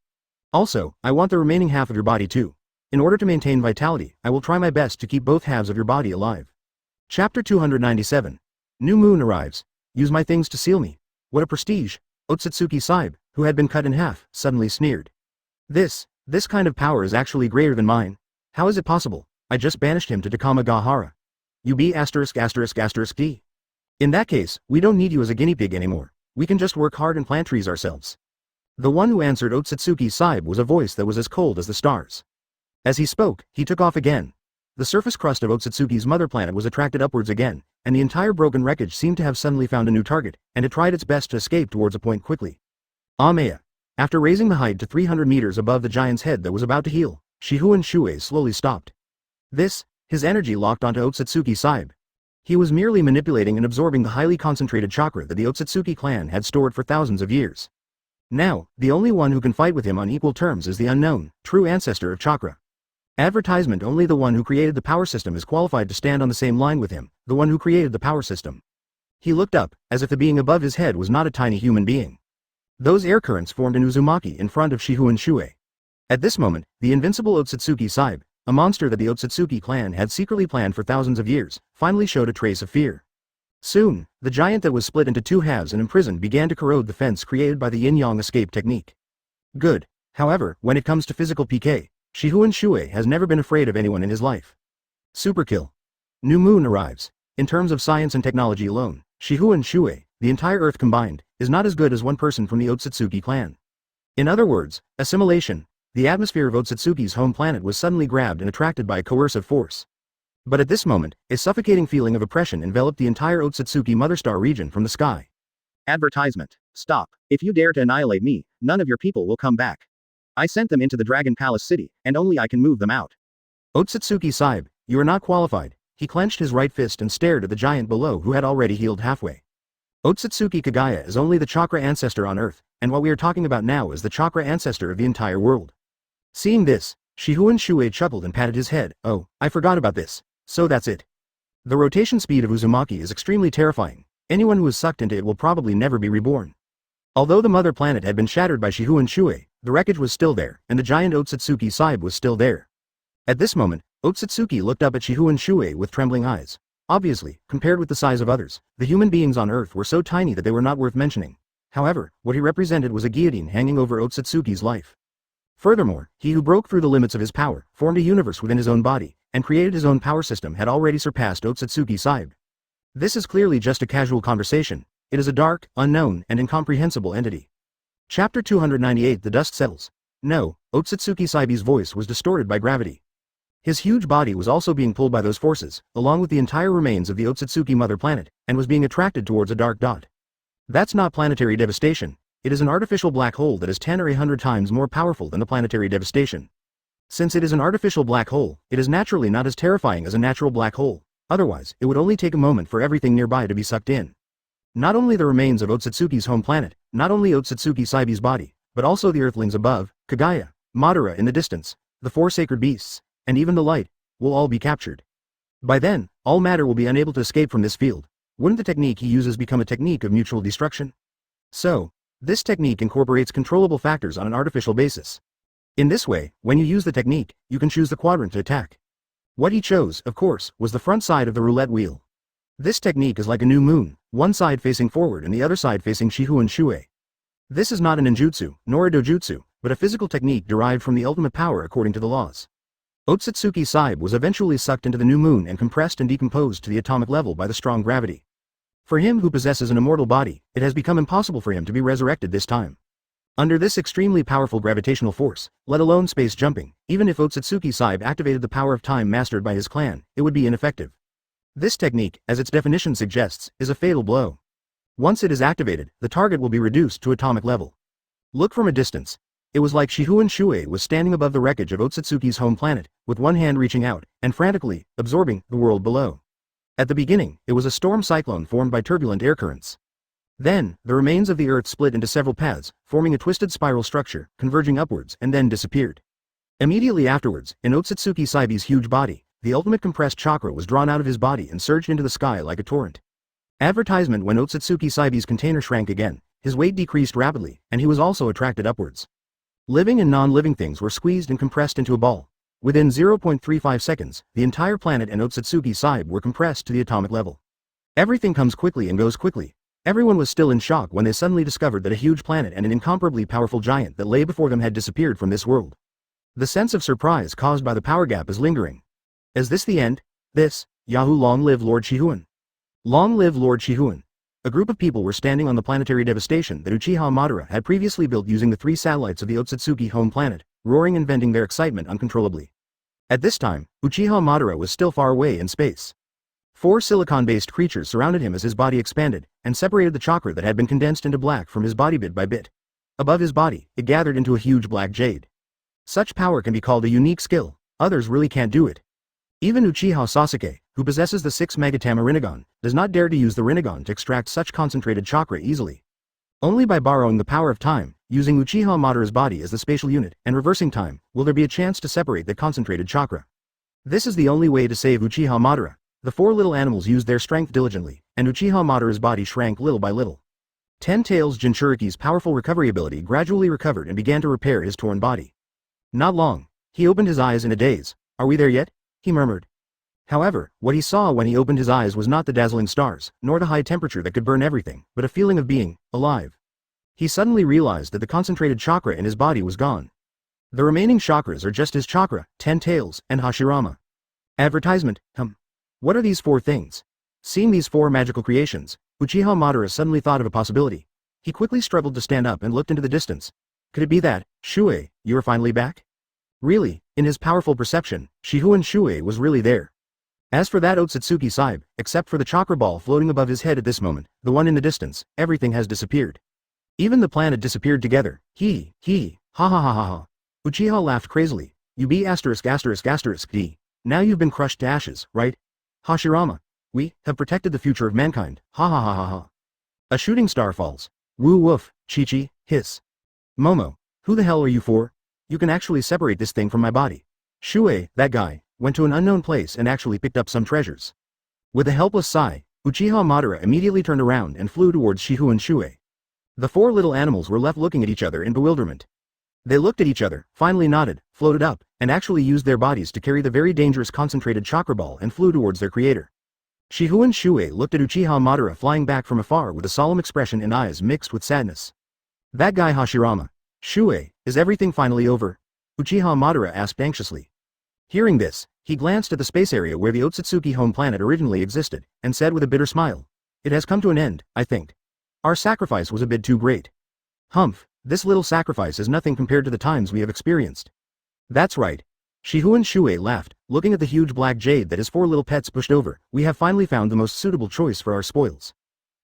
Also, I want the remaining half of your body too. In order to maintain vitality, I will try my best to keep both halves of your body alive. Chapter 297. New moon arrives. Use my things to seal me. What a prestige! Otsutsuki Saibe, who had been cut in half, suddenly sneered. This kind of power is actually greater than mine. How is it possible? I just banished him to Takamagahara. You be *****D. In that case, we don't need you as a guinea pig anymore. We can just work hard and plant trees ourselves. The one who answered Otsutsuki Saibe was a voice that was as cold as the stars. As he spoke, he took off again. The surface crust of Otsutsuki's mother planet was attracted upwards again, and the entire broken wreckage seemed to have suddenly found a new target, and it tried its best to escape towards a point quickly. Amaya. After raising the height to 300 meters above the giant's head that was about to heal, Shifengin Shuoye slowly stopped. His energy locked onto Otsutsuki Saibe. He was merely manipulating and absorbing the highly concentrated chakra that the Otsutsuki clan had stored for thousands of years. Now, the only one who can fight with him on equal terms is the unknown, true ancestor of chakra. Advertisement: only the one who created the power system is qualified to stand on the same line with him, the one who created the power system. He looked up, as if the being above his head was not a tiny human being. Those air currents formed an Uzumaki in front of Shifengin Shuoye. At this moment, the invincible Otsutsuki Saibe, a monster that the Otsutsuki clan had secretly planned for thousands of years, finally showed a trace of fear. Soon, the giant that was split into two halves and imprisoned began to corrode the fence created by the yin-yang escape technique. Good. However, when it comes to physical PK, Shifengin Shuoye has never been afraid of anyone in his life. Superkill. New moon arrives. In terms of science and technology alone, Shifengin Shuoye, the entire Earth combined, is not as good as one person from the Otsutsuki clan. In other words, assimilation. The atmosphere of Otsutsuki's home planet was suddenly grabbed and attracted by a coercive force. But at this moment, a suffocating feeling of oppression enveloped the entire Otsutsuki Motherstar region from the sky. Advertisement. Stop. If you dare to annihilate me, none of your people will come back. I sent them into the Dragon Palace City, and only I can move them out. Otsutsuki Saibe, you are not qualified. He clenched his right fist and stared at the giant below who had already healed halfway. Otsutsuki Kagaya is only the chakra ancestor on Earth, and what we are talking about now is the chakra ancestor of the entire world. Seeing this, Shifengin Shuoye chuckled and patted his head. Oh, I forgot about this. So that's it. The rotation speed of Uzumaki is extremely terrifying. Anyone who is sucked into it will probably never be reborn. Although the mother planet had been shattered by Shifengin Shuoye, the wreckage was still there, and the giant Otsutsuki Saibe was still there. At this moment, Otsutsuki looked up at Shifengin Shuoye with trembling eyes. Obviously, compared with the size of others, the human beings on Earth were so tiny that they were not worth mentioning. However, what he represented was a guillotine hanging over Otsutsuki's life. Furthermore, he who broke through the limits of his power, formed a universe within his own body, and created his own power system had already surpassed Otsutsuki Saibe. This is clearly just a casual conversation. It is a dark, unknown, and incomprehensible entity. Chapter 298 The Dust Settles. No, Otsutsuki Saibe's voice was distorted by gravity. His huge body was also being pulled by those forces, along with the entire remains of the Otsutsuki mother planet, and was being attracted towards a dark dot. That's not planetary devastation. It is an artificial black hole that is 10 or 100 times more powerful than the planetary devastation. Since it is an artificial black hole, it is naturally not as terrifying as a natural black hole. Otherwise, it would only take a moment for everything nearby to be sucked in. Not only the remains of Otsutsuki's home planet, not only Otsutsuki Saibe's body, but also the earthlings above, Kagaya, Madara in the distance, the four sacred beasts, and even the light, will all be captured. By then, all matter will be unable to escape from this field. Wouldn't the technique he uses become a technique of mutual destruction? So, this technique incorporates controllable factors on an artificial basis. In this way, when you use the technique, you can choose the quadrant to attack. What he chose, of course, was the front side of the roulette wheel. This technique is like a new moon, one side facing forward and the other side facing Shifengin Shuoye. This is not a ninjutsu, nor a dojutsu, but a physical technique derived from the ultimate power according to the laws. Otsutsuki Saibe was eventually sucked into the new moon and compressed and decomposed to the atomic level by the strong gravity. For him who possesses an immortal body, it has become impossible for him to be resurrected this time. Under this extremely powerful gravitational force, let alone space jumping, even if Otsutsuki Saibe activated the power of time mastered by his clan, it would be ineffective. This technique, as its definition suggests, is a fatal blow. Once it is activated, the target will be reduced to atomic level. Look from a distance. It was like Shifengin Shuoye was standing above the wreckage of Otsutsuki's home planet, with one hand reaching out, and frantically, absorbing, the world below. At the beginning, it was a storm cyclone formed by turbulent air currents. Then, the remains of the Earth split into several paths, forming a twisted spiral structure, converging upwards, and then disappeared. Immediately afterwards, in Otsutsuki Saibe's huge body, the ultimate compressed chakra was drawn out of his body and surged into the sky like a torrent. Advertisement When Otsutsuki Saibe's container shrank again, his weight decreased rapidly, and he was also attracted upwards. Living and non-living things were squeezed and compressed into a ball. Within 0.35 seconds, the entire planet and Otsutsuki Saibe were compressed to the atomic level. Everything comes quickly and goes quickly. Everyone was still in shock when they suddenly discovered that a huge planet and an incomparably powerful giant that lay before them had disappeared from this world. The sense of surprise caused by the power gap is lingering. Is this the end? This, Yahoo! Long live Lord Shifengin. Long live Lord Shifengin. A group of people were standing on the planetary devastation that Uchiha Madara had previously built using the 3 satellites of the Otsutsuki home planet, roaring and venting their excitement uncontrollably. At this time, Uchiha Madara was still far away in space. 4 silicon-based creatures surrounded him as his body expanded, and separated the chakra that had been condensed into black from his body bit by bit. Above his body, it gathered into a huge black jade. Such power can be called a unique skill, others really can't do it. Even Uchiha Sasuke, who possesses the 6 Megatama Rinnegan, does not dare to use the Rinnegan to extract such concentrated chakra easily. Only by borrowing the power of time, using Uchiha Madara's body as the spatial unit, and reversing time, will there be a chance to separate the concentrated chakra. This is the only way to save Uchiha Madara. The 4 little animals used their strength diligently, and Uchiha Madara's body shrank little by little. Ten Tails Jinchuriki's powerful recovery ability gradually recovered and began to repair his torn body. Not long. He opened his eyes in a daze. Are we there yet? He murmured. However, what he saw when he opened his eyes was not the dazzling stars, nor the high temperature that could burn everything, but a feeling of being alive. He suddenly realized that the concentrated chakra in his body was gone. The remaining chakras are just his chakra, Ten Tails, and Hashirama. Advertisement, What are these 4 things? Seeing these 4 magical creations, Uchiha Madara suddenly thought of a possibility. He quickly struggled to stand up and looked into the distance. Could it be that, Shuoye, you are finally back? Really, in his powerful perception, Shifengin Shuoye was really there. As for that Otsutsuki Saibe, except for the chakra ball floating above his head at this moment, the one in the distance, everything has disappeared. Even the planet disappeared together. Ha ha ha ha ha. Uchiha laughed crazily. You be D. Now you've been crushed to ashes, right? Hashirama. We have protected the future of mankind. Ha ha ha ha ha. A shooting star falls. Woo woof, Chi-Chi, hiss. Momo. Who the hell are you for? You can actually separate this thing from my body. Shuoye, that guy, went to an unknown place and actually picked up some treasures. With a helpless sigh, Uchiha Madara immediately turned around and flew towards Shifengin Shuoye. The 4 little animals were left looking at each other in bewilderment. They looked at each other, finally nodded, floated up, and actually used their bodies to carry the very dangerous concentrated chakra ball and flew towards their creator. Shifengin Shuoye looked at Uchiha Madara flying back from afar with a solemn expression and eyes mixed with sadness. That guy Hashirama. Shuoye, is everything finally over? Uchiha Madara asked anxiously. Hearing this, he glanced at the space area where the Otsutsuki home planet originally existed, and said with a bitter smile. It has come to an end, I think. Our sacrifice was a bit too great. This little sacrifice is nothing compared to the times we have experienced. That's right. Shifengin Shuoye laughed, looking at the huge black jade that his 4 little pets pushed over. We have finally found the most suitable choice for our spoils.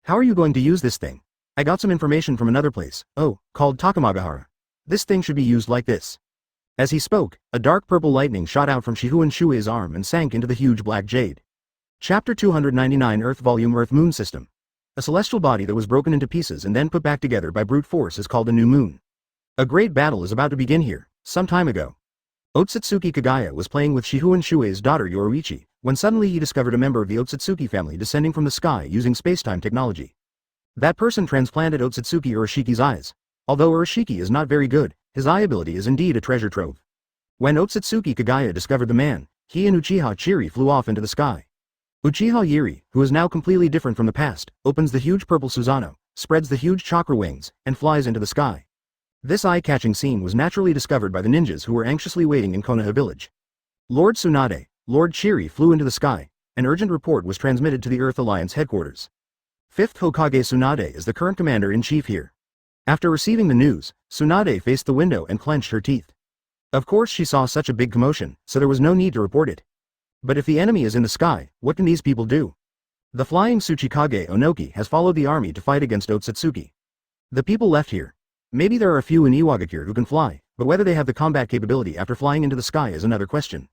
How are you going to use this thing? I got some information from another place, called Takamagahara. This thing should be used like this. As he spoke, a dark purple lightning shot out from Shifengin Shuoye's arm and sank into the huge black jade. Chapter 299 Earth Volume Earth Moon System. A celestial body that was broken into pieces and then put back together by brute force is called a new moon. A great battle is about to begin here. Some time ago, Otsutsuki Kagaya was playing with Shifengin Shuoye's daughter Yoruichi, when suddenly he discovered a member of the Otsutsuki family descending from the sky using space-time technology. That person transplanted Otsutsuki Uroshiki's eyes. Although Uroshiki is not very good, his eye ability is indeed a treasure trove. When Otsutsuki Kagaya discovered the man, he and Uchiha Chiri flew off into the sky. Uchiha Yiri, who is now completely different from the past, opens the huge purple Susanoo, spreads the huge chakra wings, and flies into the sky. This eye-catching scene was naturally discovered by the ninjas who were anxiously waiting in Konoha village. Lord Tsunade, Lord Chiri flew into the sky. An urgent report was transmitted to the Earth Alliance headquarters. 5th Hokage Tsunade is the current commander-in-chief here. After receiving the news, Tsunade faced the window and clenched her teeth. Of course she saw such a big commotion, so there was no need to report it. But if the enemy is in the sky, what can these people do? The flying Tsuchikage Onoki has followed the army to fight against Otsutsuki. The people left here. Maybe there are a few in Iwagakure who can fly, but whether they have the combat capability after flying into the sky is another question.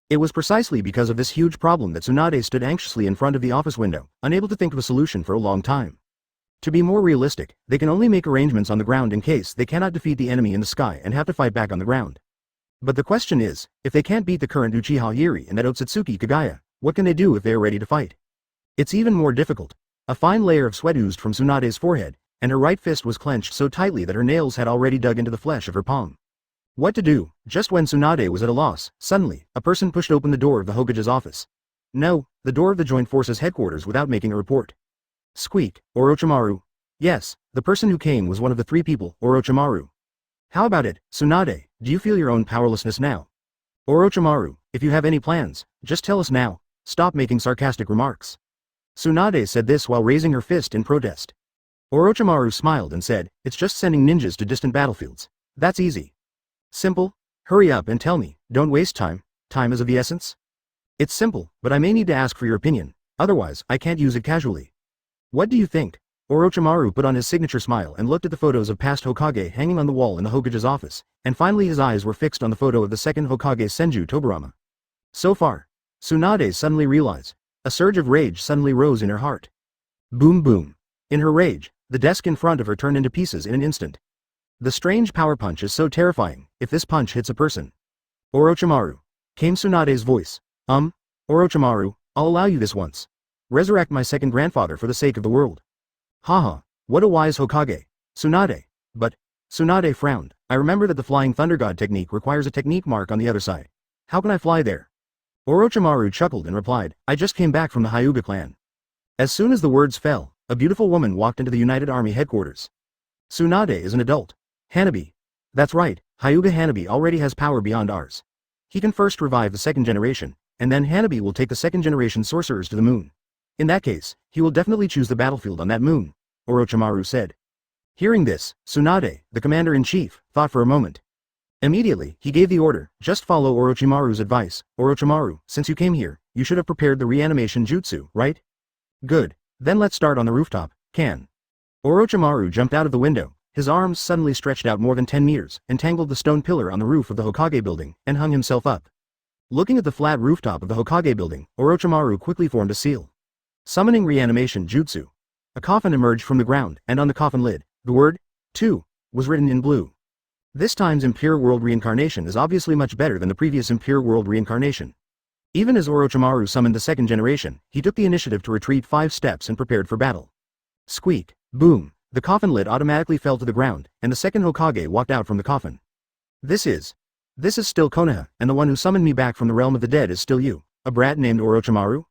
It was precisely because of this huge problem that Tsunade stood anxiously in front of the office window, unable to think of a solution for a long time. To be more realistic, they can only make arrangements on the ground in case they cannot defeat the enemy in the sky and have to fight back on the ground. But the question is, if they can't beat the current Uchiha Yiri and that Otsutsuki Kagaya, what can they do if they are ready to fight? It's even more difficult. A fine layer of sweat oozed from Tsunade's forehead, and her right fist was clenched so tightly that her nails had already dug into the flesh of her palm. What to do? Just when Tsunade was at a loss, suddenly, a person pushed open the door of the Hokage's office. No, the door of the Joint Forces headquarters without making a report. Squeak, Orochimaru. Yes, the person who came was one of the 3 people, Orochimaru. How about it, Tsunade, do you feel your own powerlessness now? Orochimaru, if you have any plans, just tell us now. Stop making sarcastic remarks. Tsunade said this while raising her fist in protest. Orochimaru smiled and said, it's just sending ninjas to distant battlefields. That's easy. Simple. Hurry up and tell me, don't waste time. Time is of the essence. It's simple, but I may need to ask for your opinion, otherwise I can't use it casually. What do you think? Orochimaru put on his signature smile and looked at the photos of past Hokage hanging on the wall in the Hokage's office, and finally his eyes were fixed on the photo of the second Hokage Senju Tobirama. So far. Tsunade suddenly realized. A surge of rage suddenly rose in her heart. Boom boom. In her rage, the desk in front of her turned into pieces in an instant. The strange power punch is so terrifying, if this punch hits a person. Orochimaru. Came Tsunade's voice. Orochimaru, I'll allow you this once. Resurrect my second grandfather for the sake of the world. Haha, What a wise Hokage. Tsunade. But, Tsunade frowned. I remember that the Flying Thunder God technique requires a technique mark on the other side. How can I fly there? Orochimaru chuckled and replied, I just came back from the Hyuga clan. As soon as the words fell, a beautiful woman walked into the United Army headquarters. Tsunade is an adult. Hanabi. That's right, Hyuga Hanabi already has power beyond ours. He can first revive the second generation, and then Hanabi will take the second generation sorcerers to the moon. In that case, he will definitely choose the battlefield on that moon, Orochimaru said. Hearing this, Tsunade, the commander-in-chief, thought for a moment. Immediately, he gave the order, just follow Orochimaru's advice. Orochimaru, since you came here, you should have prepared the reanimation jutsu, right? Good. Then let's start on the rooftop, can. Orochimaru jumped out of the window, his arms suddenly stretched out more than 10 meters, entangled the stone pillar on the roof of the Hokage building, and hung himself up. Looking at the flat rooftop of the Hokage building, Orochimaru quickly formed a seal. Summoning reanimation jutsu. A coffin emerged from the ground, and on the coffin lid, the word, 2, was written in blue. This time's Impure World reincarnation is obviously much better than the previous Impure World reincarnation. Even as Orochimaru summoned the second generation, he took the initiative to retreat 5 steps and prepared for battle. Squeak, boom, the coffin lid automatically fell to the ground, and the second Hokage walked out from the coffin. This is still Konoha, and the one who summoned me back from the realm of the dead is still you, a brat named Orochimaru?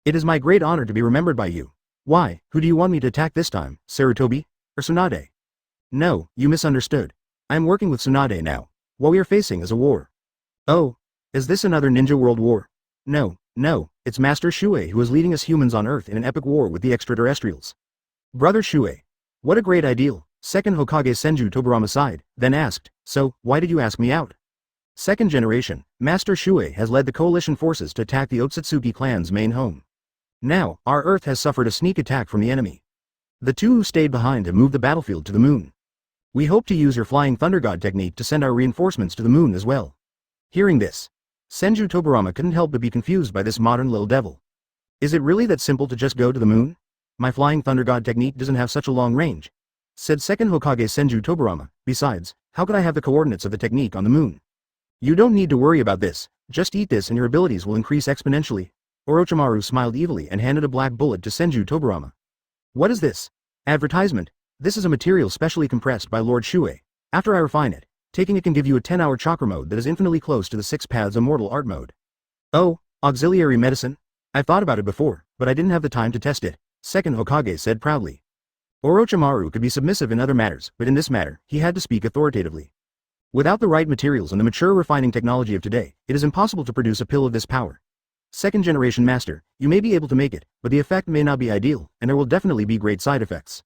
It is my great honor to be remembered by you. Why, who do you want me to attack this time, Sarutobi? Or Tsunade? No, you misunderstood. I am working with Tsunade now. What we are facing is a war. Oh, is this another Ninja World War? No, it's Master Shuoye who is leading us humans on Earth in an epic war with the extraterrestrials. Brother Shuoye. What a great ideal. Second Hokage Senju Tobirama sighed, then asked, so, why did you ask me out? Second generation, Master Shuoye has led the coalition forces to attack the Otsutsuki clan's main home. Now, our Earth has suffered a sneak attack from the enemy. The two who stayed behind have moved the battlefield to the moon. We hope to use your Flying Thunder God technique to send our reinforcements to the moon as well. Hearing this, Senju Tobirama couldn't help but be confused by this modern little devil. Is it really that simple to just go to the moon? My Flying Thunder God technique doesn't have such a long range, said second Hokage Senju Tobirama. Besides, how could I have the coordinates of the technique on the moon? You don't need to worry about this, just eat this and your abilities will increase exponentially. Orochimaru smiled evilly and handed a black bullet to Senju Tobirama. What is this? Advertisement. This is a material specially compressed by Lord Shuoye. After I refine it, taking it can give you a 10-hour chakra mode that is infinitely close to the 6 paths immortal art mode. Oh, auxiliary medicine? I've thought about it before, but I didn't have the time to test it, second Hokage said proudly. Orochimaru could be submissive in other matters, but in this matter, he had to speak authoritatively. Without the right materials and the mature refining technology of today, it is impossible to produce a pill of this power. Second generation master, you may be able to make it, but the effect may not be ideal, and there will definitely be great side effects.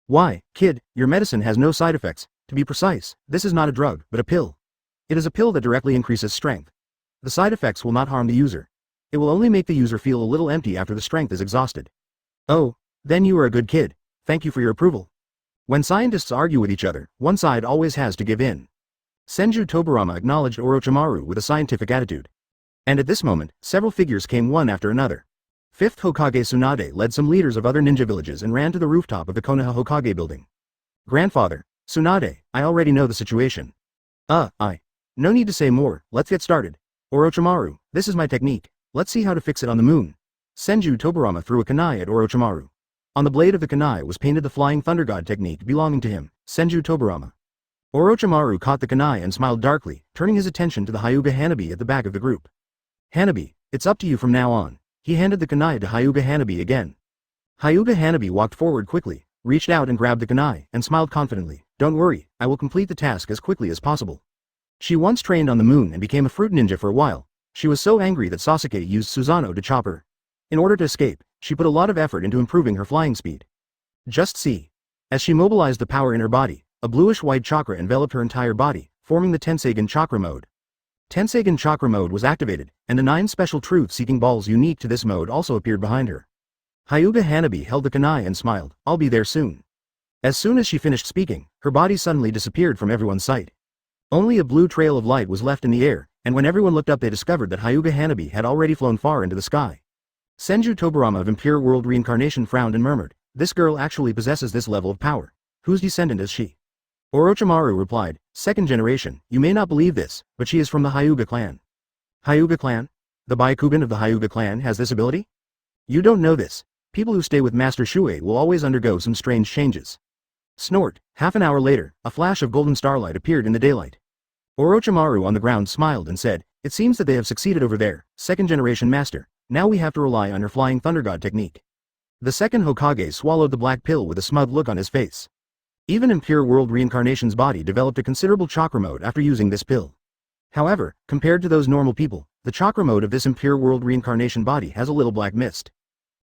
Why, kid, your medicine has no side effects. To be precise, this is not a drug, but a pill. It is a pill that directly increases strength. The side effects will not harm the user. It will only make the user feel a little empty after the strength is exhausted. Oh, then you are a good kid. Thank you for your approval. When scientists argue with each other, one side always has to give in. Senju Tobirama acknowledged Orochimaru with a scientific attitude. And at this moment, several figures came one after another. Fifth Hokage Tsunade led some leaders of other ninja villages and ran to the rooftop of the Konoha Hokage building. Grandfather, Tsunade, I already know the situation. No need to say more, let's get started. Orochimaru, this is my technique, let's see how to fix it on the moon. Senju Tobirama threw a kunai at Orochimaru. On the blade of the kunai was painted the Flying Thunder God technique belonging to him, Senju Tobirama. Orochimaru caught the kunai and smiled darkly, turning his attention to the Hyuga Hanabi at the back of the group. Hanabi, it's up to you from now on. He handed the kunai to Hyuga Hanabi again. Hyuga Hanabi walked forward quickly, reached out and grabbed the kunai, and smiled confidently. Don't worry, I will complete the task as quickly as possible. She once trained on the moon and became a fruit ninja for a while. She was so angry that Sasuke used Susanoo to chop her. In order to escape, she put a lot of effort into improving her flying speed. Just see. As she mobilized the power in her body, a bluish-white chakra enveloped her entire body, forming the Tenseigan chakra mode. Tenseigan chakra mode was activated, and the 9 special truth-seeking balls unique to this mode also appeared behind her. Hyuga Hanabi held the kunai and smiled, I'll be there soon. As soon as she finished speaking, her body suddenly disappeared from everyone's sight. Only a blue trail of light was left in the air, and when everyone looked up they discovered that Hyuga Hanabi had already flown far into the sky. Senju Tobirama of Impure World Reincarnation frowned and murmured, this girl actually possesses this level of power. Whose descendant is she? Orochimaru replied, second generation, you may not believe this, but she is from the Hyuga clan. Hyuga clan? The Byakugan of the Hyuga clan has this ability? You don't know this. People who stay with Master Shuoye will always undergo some strange changes. Snort. Half an hour later, a flash of golden starlight appeared in the daylight. Orochimaru on the ground smiled and said, "It seems that they have succeeded over there, second-generation master. Now we have to rely on your flying thunder god technique." The second Hokage swallowed the black pill with a smug look on his face. Even Impure World Reincarnation's body developed a considerable chakra mode after using this pill. However, compared to those normal people, the chakra mode of this Impure World Reincarnation body has a little black mist.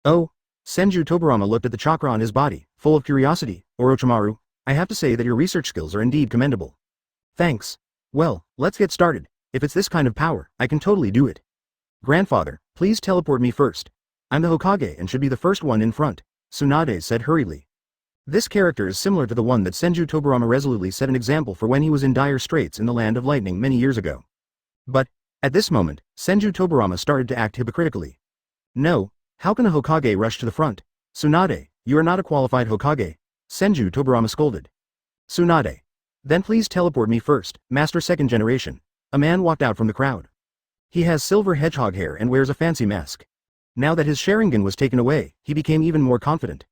Oh, Senju Tobirama looked at the chakra on his body, full of curiosity. "Orochimaru, I have to say that your research skills are indeed commendable." "Thanks. Well, let's get started. If it's this kind of power, I can totally do it." "Grandfather, please teleport me first. I'm the Hokage and should be the first one in front," Tsunade said hurriedly. This character is similar to the one that Senju Tobirama resolutely set an example for when he was in dire straits in the Land of Lightning many years ago. But, at this moment, Senju Tobirama started to act hypocritically. "No, how can a Hokage rush to the front? Tsunade, you are not a qualified Hokage," Senju Tobirama scolded. "Tsunade. Then please teleport me first, Master Second Generation." A man walked out from the crowd. He has silver hedgehog hair and wears a fancy mask. Now that his Sharingan was taken away, he became even more confident.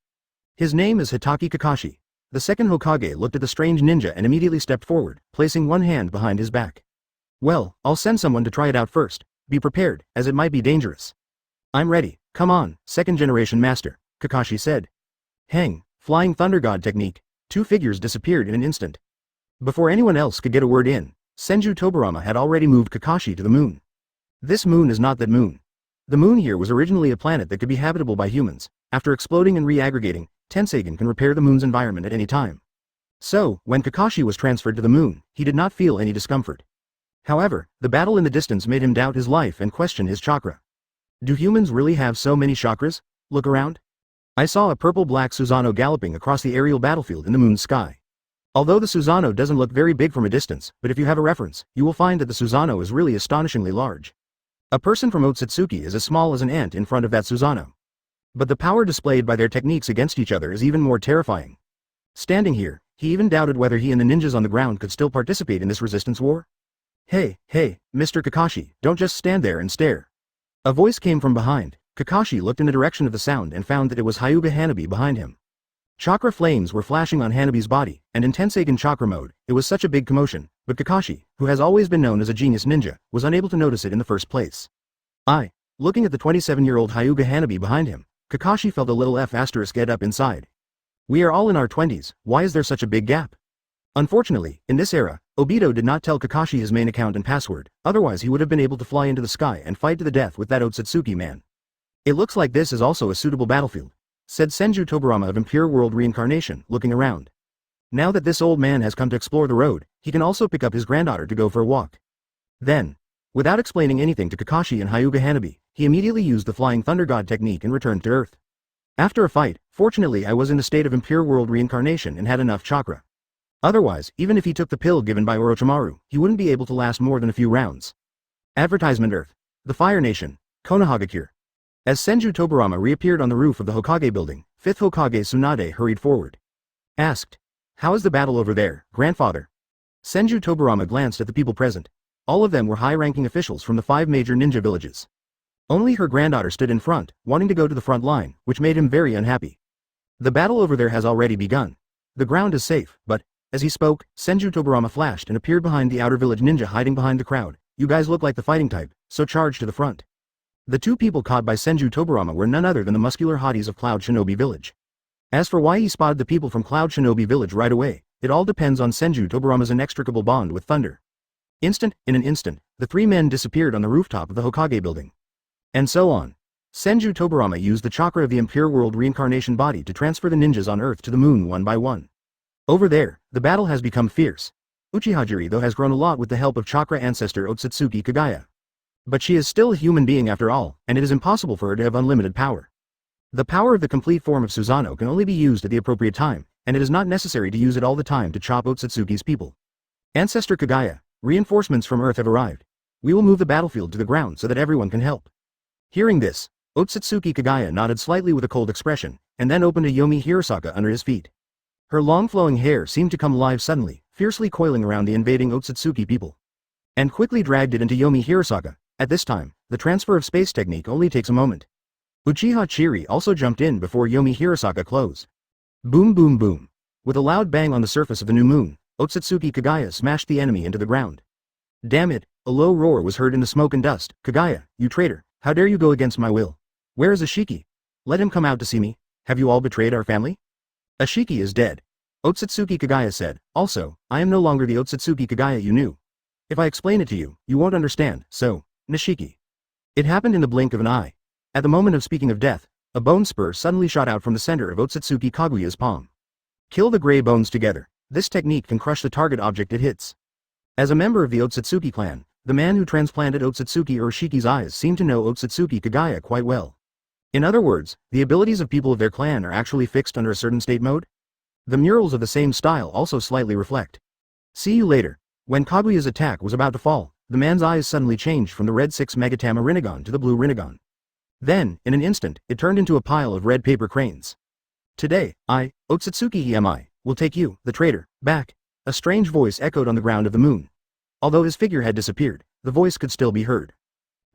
His name is Hitaki Kakashi. The second Hokage looked at the strange ninja and immediately stepped forward, placing one hand behind his back. "Well, I'll send someone to try it out first. Be prepared, as it might be dangerous." "I'm ready. Come on, second generation master," Kakashi said. Hang, flying thunder god technique. Two figures disappeared in an instant. Before anyone else could get a word in, Senju Tobirama had already moved Kakashi to the moon. This moon is not that moon. The moon here was originally a planet that could be habitable by humans. After exploding and re-aggregating, Tensei can repair the moon's environment at any time. So, when Kakashi was transferred to the moon, he did not feel any discomfort. However, the battle in the distance made him doubt his life and question his chakra. Do humans really have so many chakras? Look around. I saw a purple-black Susanoo galloping across the aerial battlefield in the moon's sky. Although the Susanoo doesn't look very big from a distance, but if you have a reference, you will find that the Susanoo is really astonishingly large. A person from Otsutsuki is as small as an ant in front of that Susanoo. But the power displayed by their techniques against each other is even more terrifying. Standing here, he even doubted whether he and the ninjas on the ground could still participate in this resistance war. Hey, Mr. Kakashi, don't just stand there and stare." A voice came from behind. Kakashi looked in the direction of the sound and found that it was Hyuga Hanabi behind him. Chakra flames were flashing on Hanabi's body, and in Tenseigen chakra mode, it was such a big commotion, but Kakashi, who has always been known as a genius ninja, was unable to notice it in the first place. Looking at the 27-year-old Hyuga Hanabi behind him, Kakashi felt a little get up inside. We are all in our 20s, why is there such a big gap? Unfortunately, in this era, Obito did not tell Kakashi his main account and password, otherwise he would have been able to fly into the sky and fight to the death with that Otsutsuki man. "It looks like this is also a suitable battlefield," said Senju Tobirama of Impure World Reincarnation, looking around. Now that this old man has come to explore the road, he can also pick up his granddaughter to go for a walk. Then, without explaining anything to Kakashi and Hyuga Hanabi, he immediately used the Flying Thunder God technique and returned to Earth. After a fight, fortunately I was in a state of Impure World Reincarnation and had enough chakra. Otherwise, even if he took the pill given by Orochimaru, he wouldn't be able to last more than a few rounds. Advertisement Earth. The Fire Nation. Konohagakure. As Senju Tobirama reappeared on the roof of the Hokage building, 5th Hokage Tsunade hurried forward. Asked, "How is the battle over there, grandfather?" Senju Tobirama glanced at the people present. All of them were high-ranking officials from the 5 major ninja villages. Only her granddaughter stood in front, wanting to go to the front line, which made him very unhappy. "The battle over there has already begun. The ground is safe, but..." As he spoke, Senju Tobirama flashed and appeared behind the outer village ninja hiding behind the crowd. "You guys look like the fighting type, so charge to the front." The two people caught by Senju Tobirama were none other than the muscular hotties of Cloud Shinobi Village. As for why he spotted the people from Cloud Shinobi Village right away, it all depends on Senju Tobirama's inextricable bond with thunder. In an instant, the 3 men disappeared on the rooftop of the Hokage building. And so on. Senju Tobirama used the chakra of the Impure World Reincarnation body to transfer the ninjas on Earth to the moon one by one. Over there, the battle has become fierce. Uchiha though has grown a lot with the help of chakra ancestor Otsutsuki Kagaya. But she is still a human being after all, and it is impossible for her to have unlimited power. The power of the complete form of Susanoo can only be used at the appropriate time, and it is not necessary to use it all the time to chop Otsutsuki's people. Ancestor Kagaya, reinforcements from Earth have arrived. We will move the battlefield to the ground so that everyone can help. Hearing this, Otsutsuki Kagaya nodded slightly with a cold expression, and then opened a Yomi Hirosaka under his feet. Her long flowing hair seemed to come alive suddenly, fiercely coiling around the invading Otsutsuki people. And quickly dragged it into Yomi Hirosaka. At this time, the transfer of space technique only takes a moment. Uchiha Chiri also jumped in before Yomi Hirasaka closed. Boom boom boom. With a loud bang on the surface of the new moon, Otsutsuki Kagaya smashed the enemy into the ground. Damn it, a low roar was heard in the smoke and dust. Kagaya, you traitor, how dare you go against my will? Where is Ashiki? Let him come out to see me. Have you all betrayed our family? Ashiki is dead. Otsutsuki Kagaya said. Also, I am no longer the Otsutsuki Kagaya you knew. If I explain it to you, you won't understand, so, Nishiki. It happened in the blink of an eye. At the moment of speaking of death, a bone spur suddenly shot out from the center of Otsutsuki Kaguya's palm. Kill the gray bones together. This technique can crush the target object it hits. As a member of the Otsutsuki clan, the man who transplanted Otsutsuki Uroshiki's eyes seemed to know Otsutsuki Kagaya quite well. In other words, the abilities of people of their clan are actually fixed under a certain state mode. The murals of the same style also slightly reflect. See you later. When Kaguya's attack was about to fall, the man's eyes suddenly changed from the red 6 Megatama Rinnegan to the blue Rinnegan. Then, in an instant, it turned into a pile of red paper cranes. Today, I, Otsutsuki Himi, will take you, the traitor, back. A strange voice echoed on the ground of the moon. Although his figure had disappeared, the voice could still be heard.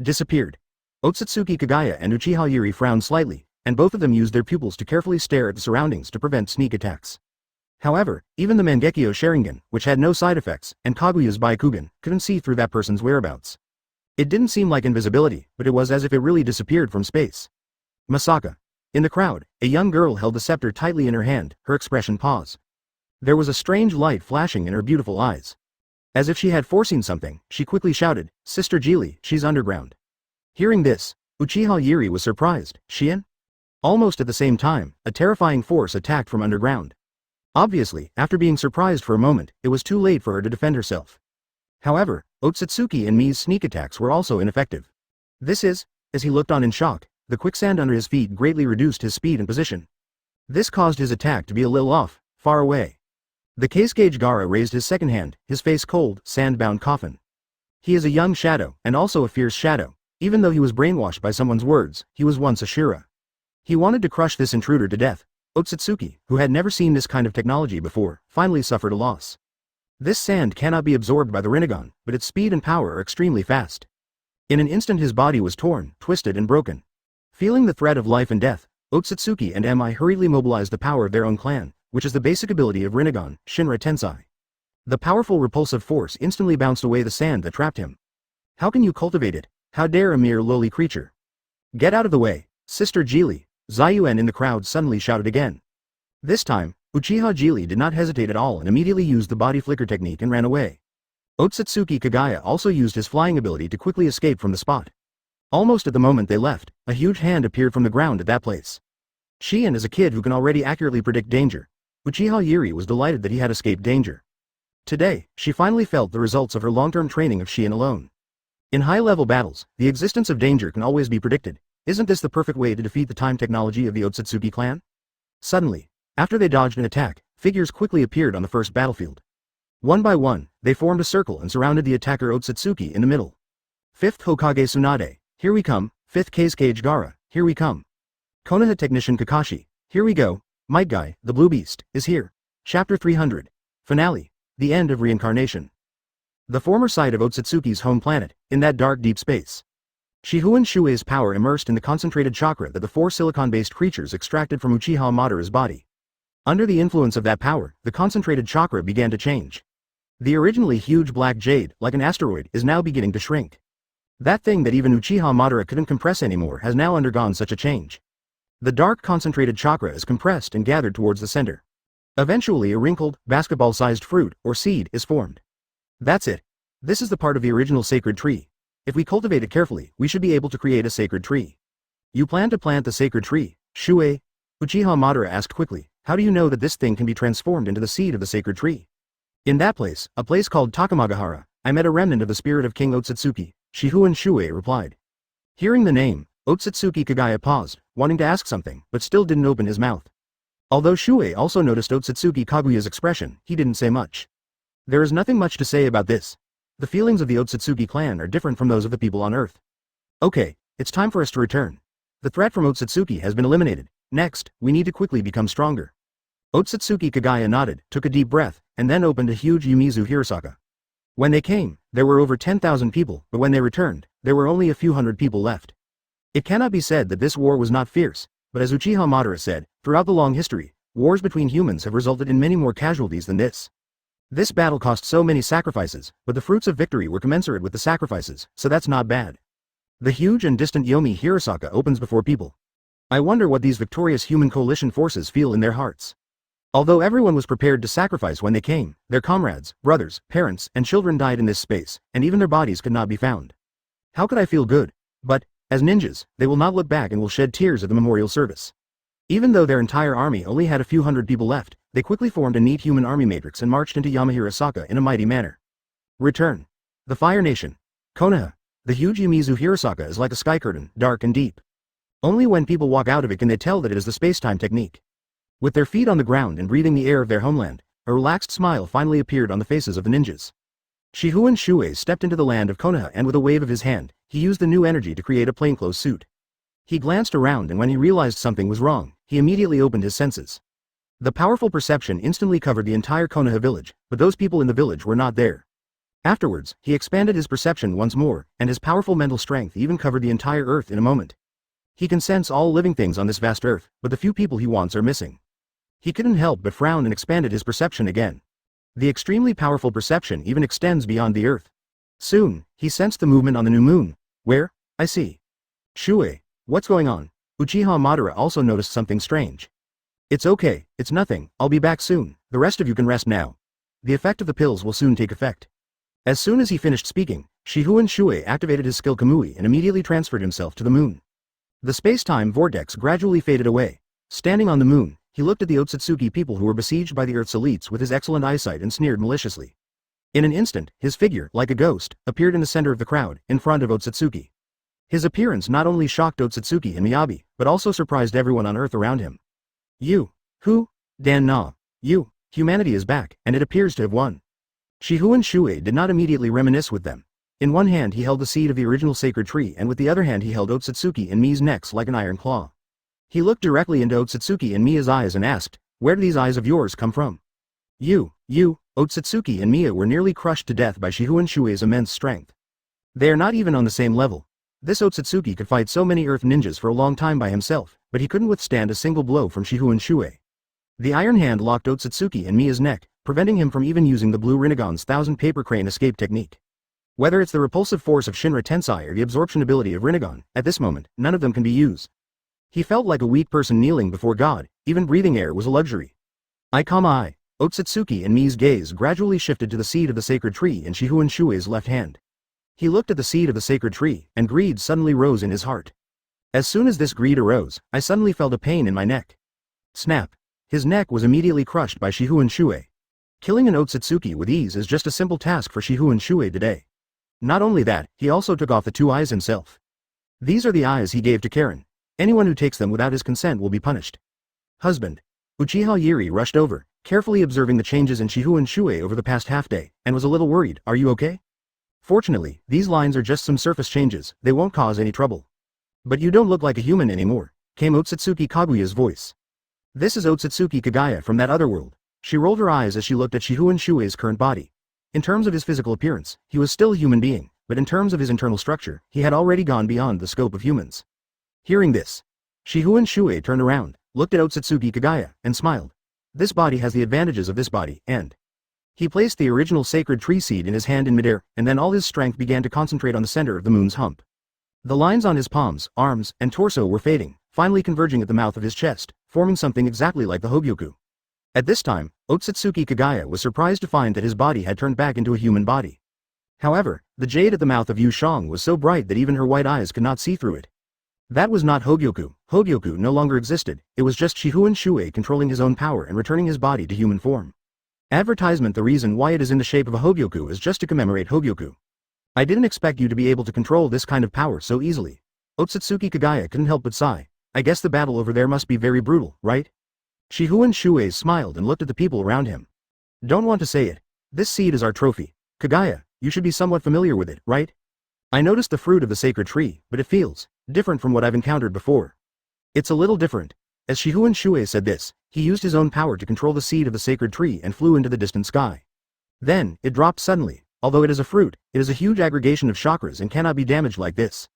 Disappeared. Otsutsuki Kagaya and Uchiha Yuri frowned slightly, and both of them used their pupils to carefully stare at the surroundings to prevent sneak attacks. However, even the Mangekyo Sharingan, which had no side effects, and Kaguya's Byakugan, couldn't see through that person's whereabouts. It didn't seem like invisibility, but it was as if it really disappeared from space. Masaka. In the crowd, a young girl held the scepter tightly in her hand, her expression paused. There was a strange light flashing in her beautiful eyes. As if she had foreseen something, she quickly shouted, Sister Jili, she's underground. Hearing this, Uchiha Yuri was surprised. Shien? Almost at the same time, a terrifying force attacked from underground. Obviously, after being surprised for a moment, it was too late for her to defend herself. However, Otsutsuki and Mii's sneak attacks were also ineffective. This is, as he looked on in shock, the quicksand under his feet greatly reduced his speed and position. This caused his attack to be a little off, far away. The Kasuke Gaara raised his second hand, his face cold, sand-bound coffin. He is a young shadow, and also a fierce shadow. Even though he was brainwashed by someone's words, he was once a Shura. He wanted to crush this intruder to death. Otsutsuki, who had never seen this kind of technology before, finally suffered a loss. This sand cannot be absorbed by the Rinnegan, but its speed and power are extremely fast. In an instant his body was torn, twisted and broken. Feeling the threat of life and death, Otsutsuki and Mi hurriedly mobilized the power of their own clan, which is the basic ability of Rinnegan, Shinra Tensei. The powerful repulsive force instantly bounced away the sand that trapped him. How can you cultivate it? How dare a mere lowly creature? Get out of the way, Sister Jili, Zayuen in the crowd suddenly shouted again. This time, Uchiha Jili did not hesitate at all and immediately used the body flicker technique and ran away. Otsutsuki Kagaya also used his flying ability to quickly escape from the spot. Almost at the moment they left, a huge hand appeared from the ground at that place. Shien is a kid who can already accurately predict danger. Uchiha Yuri was delighted that he had escaped danger. Today, she finally felt the results of her long-term training of Shien alone. In high-level battles, the existence of danger can always be predicted. Isn't this the perfect way to defeat the time technology of the Otsutsuki clan? Suddenly, after they dodged an attack, figures quickly appeared on the first battlefield. One by one, they formed a circle and surrounded the attacker Otsutsuki in the middle. 5th Hokage Tsunade, here we come. 5th Kasuke Gaara, here we come. Konoha Technician Kakashi, here we go. Might Guy, the Blue Beast, is here. Chapter 300. Finale. The end of reincarnation. The former site of Otsutsuki's home planet, in that dark deep space. Shifengin Shuoye's power immersed in the concentrated chakra that the 4 silicon-based creatures extracted from Uchiha Madara's body. Under the influence of that power, the concentrated chakra began to change. The originally huge black jade, like an asteroid, is now beginning to shrink. That thing that even Uchiha Madara couldn't compress anymore has now undergone such a change. The dark concentrated chakra is compressed and gathered towards the center. Eventually a wrinkled, basketball-sized fruit, or seed, is formed. That's it. This is the part of the original sacred tree. If we cultivate it carefully, we should be able to create a sacred tree. You plan to plant the sacred tree, Shuoye? Uchiha Madara asked quickly. How do you know that this thing can be transformed into the seed of the sacred tree? In that place, a place called Takamagahara, I met a remnant of the spirit of King Otsutsuki, Shifengin Shuoye replied. Hearing the name, Otsutsuki Kagaya paused, wanting to ask something, but still didn't open his mouth. Although Shuoye also noticed Otsutsuki Kaguya's expression, he didn't say much. There is nothing much to say about this. The feelings of the Otsutsuki clan are different from those of the people on Earth. Okay, it's time for us to return. The threat from Otsutsuki has been eliminated. Next, we need to quickly become stronger. Otsutsuki Kagaya nodded, took a deep breath, and then opened a huge Yumizu Hirasaka. When they came, there were over 10,000 people, but when they returned, there were only a few hundred people left. It cannot be said that this war was not fierce, but as Uchiha Madara said, throughout the long history, wars between humans have resulted in many more casualties than this. This battle cost so many sacrifices, but the fruits of victory were commensurate with the sacrifices, so that's not bad. The huge and distant Yomi Hirosaka opens before people. I wonder what these victorious human coalition forces feel in their hearts. Although everyone was prepared to sacrifice when they came, their comrades, brothers, parents, and children died in this space, and even their bodies could not be found. How could I feel good? But, as ninjas, they will not look back and will shed tears at the memorial service. Even though their entire army only had a few hundred people left, they quickly formed a neat human army matrix and marched into Yamahirosaka in a mighty manner. Return. The Fire Nation. Konoha. The huge Yumizu Hirosaka is like a sky curtain, dark and deep. Only when people walk out of it can they tell that it is the space-time technique. With their feet on the ground and breathing the air of their homeland, a relaxed smile finally appeared on the faces of the ninjas. Shifengin Shuoye stepped into the land of Konoha and with a wave of his hand, he used the new energy to create a plainclothes suit. He glanced around and when he realized something was wrong, he immediately opened his senses. The powerful perception instantly covered the entire Konoha village, but those people in the village were not there. Afterwards, he expanded his perception once more, and his powerful mental strength even covered the entire earth in a moment. He can sense all living things on this vast earth, but the few people he wants are missing. He couldn't help but frown and expanded his perception again. The extremely powerful perception even extends beyond the earth. Soon, he sensed the movement on the new moon. Where? I see. Shuoye, what's going on? Uchiha Madara also noticed something strange. It's okay, it's nothing, I'll be back soon, the rest of you can rest now. The effect of the pills will soon take effect. As soon as he finished speaking, Shifengin Shuoye activated his skill Kamui and immediately transferred himself to the moon. The space-time vortex gradually faded away. Standing on the moon, he looked at the Otsutsuki people who were besieged by the Earth's elites with his excellent eyesight and sneered maliciously. In an instant, his figure, like a ghost, appeared in the center of the crowd, in front of Otsutsuki. His appearance not only shocked Otsutsuki and Miyabi, but also surprised everyone on Earth around him. You. Who? Dan Na. You. Humanity is back, and it appears to have won. Shifengin Shuoye did not immediately reminisce with them. In one hand he held the seed of the original sacred tree and with the other hand he held Otsutsuki and Mi's necks like an iron claw. He looked directly into Otsutsuki and Mia's eyes and asked, where do these eyes of yours come from? You, Otsutsuki and Mia were nearly crushed to death by Shifengin Shuoye's immense strength. They are not even on the same level. This Otsutsuki could fight so many earth ninjas for a long time by himself, but he couldn't withstand a single blow from Shifengin Shuoye. The iron hand locked Otsutsuki and Mia's neck, preventing him from even using the Blue Rinnegan's 1000 paper crane escape technique. Whether it's the repulsive force of Shinra Tensei or the absorption ability of Rinnegan, at this moment, none of them can be used. He felt like a weak person kneeling before God, even breathing air was a luxury. Otsutsuki and Mi's gaze gradually shifted to the seed of the sacred tree in Shifengin Shuoye's left hand. He looked at the seed of the sacred tree, and greed suddenly rose in his heart. As soon as this greed arose, I suddenly felt a pain in my neck. Snap. His neck was immediately crushed by Shifengin Shuoye. Killing an Otsutsuki with ease is just a simple task for Shifengin Shuoye today. Not only that, he also took off the 2 eyes himself. These are the eyes he gave to Karen. Anyone who takes them without his consent will be punished. Husband. Uchiha Yuri rushed over, carefully observing the changes in Shifengin Shuoye over the past half-day, and was a little worried. Are you okay? Fortunately, these lines are just some surface changes, they won't cause any trouble. But you don't look like a human anymore, came Otsutsuki Kaguya's voice. This is Otsutsuki Kaguya from that other world. She rolled her eyes as she looked at Shifengin Shuoye's current body. In terms of his physical appearance, he was still a human being, but in terms of his internal structure, he had already gone beyond the scope of humans. Hearing this, Shifengin Shuoye turned around, looked at Otsutsuki Kaguya, and smiled. This body has the advantages of this body, and he placed the original sacred tree seed in his hand in midair, and then all his strength began to concentrate on the center of the moon's hump. The lines on his palms, arms, and torso were fading, finally converging at the mouth of his chest, forming something exactly like the Hogyoku. At this time, Otsutsuki Kaguya was surprised to find that his body had turned back into a human body. However, the jade at the mouth of Yu Shang was so bright that even her white eyes could not see through it. That was not Hogyoku. Hogyoku no longer existed, it was just Shifengin Shuoye controlling his own power and returning his body to human form. Advertisement. The reason why it is in the shape of a Hogyoku is just to commemorate Hogyoku. I didn't expect you to be able to control this kind of power so easily. Otsutsuki Kaguya couldn't help but sigh. I guess the battle over there must be very brutal, right? Shifengin Shuoye smiled and looked at the people around him. Don't want to say it. This seed is our trophy. Kaguya, you should be somewhat familiar with it, right? I noticed the fruit of the sacred tree, but it feels different from what I've encountered before. It's a little different. As Shifengin Shuoye said this, he used his own power to control the seed of the sacred tree and flew into the distant sky. Then, it dropped suddenly. Although it is a fruit, it is a huge aggregation of chakras and cannot be damaged like this.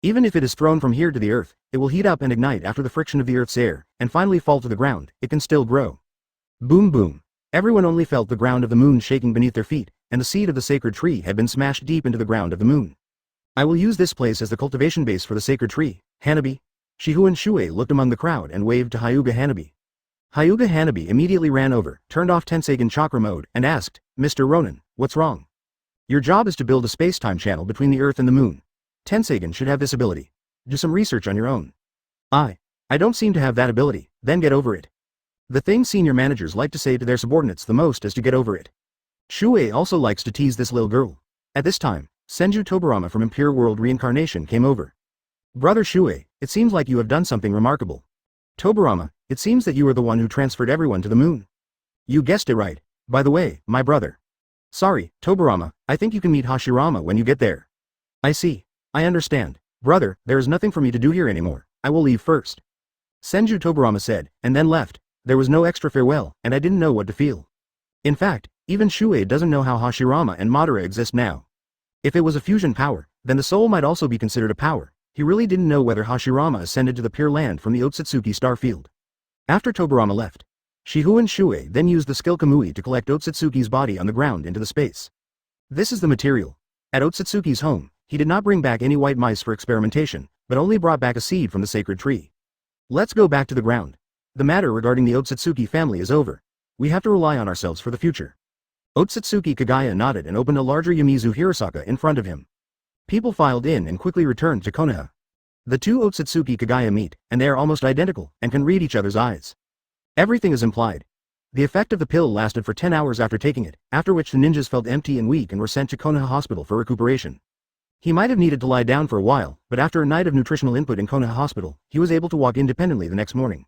Even if it is thrown from here to the earth, it will heat up and ignite after the friction of the earth's air, and finally fall to the ground. It can still grow. Boom boom. Everyone only felt the ground of the moon shaking beneath their feet, and the seed of the sacred tree had been smashed deep into the ground of the moon. I will use this place as the cultivation base for the sacred tree, Hanabi. Shifengin Shuoye looked among the crowd and waved to Hyuga Hanabi. Hyuga Hanabi immediately ran over, turned off Tensei chakra mode, and asked, Mr. Ronin, what's wrong? Your job is to build a space-time channel between the earth and the moon. Tensei should have this ability. Do some research on your own. I don't seem to have that ability, then get over it. The thing senior managers like to say to their subordinates the most is to get over it. Shuoye also likes to tease this little girl. At this time, Senju Tobarama from Impure World Reincarnation came over. Brother Shuoye, it seems like you have done something remarkable. Tobarama, it seems that you are the one who transferred everyone to the moon. You guessed it right. By the way, my brother. Sorry, Tobarama, I think you can meet Hashirama when you get there. I see. I understand. Brother, there is nothing for me to do here anymore. I will leave first. Senju Tobarama said, and then left. There was no extra farewell, and I didn't know what to feel. In fact, even Shuoye doesn't know how Hashirama and Madara exist now. If it was a fusion power, then the soul might also be considered a power. He really didn't know whether Hashirama ascended to the Pure Land from the Otsutsuki star field. After Tobarama left, Shifengin Shuoye then used the skill Kamui to collect Otsutsuki's body on the ground into the space. This is the material. At Otsutsuki's home, he did not bring back any white mice for experimentation, but only brought back a seed from the sacred tree. Let's go back to the ground. The matter regarding the Otsutsuki family is over. We have to rely on ourselves for the future. Otsutsuki Kagaya nodded and opened a larger Yamizu Hirosaka in front of him. People filed in and quickly returned to Konoha. The two Otsutsuki Kagaya meet, and they are almost identical, and can read each other's eyes. Everything is implied. The effect of the pill lasted for 10 hours after taking it, after which the ninjas felt empty and weak and were sent to Konoha Hospital for recuperation. He might have needed to lie down for a while, but after a night of nutritional input in Konoha Hospital, he was able to walk independently the next morning.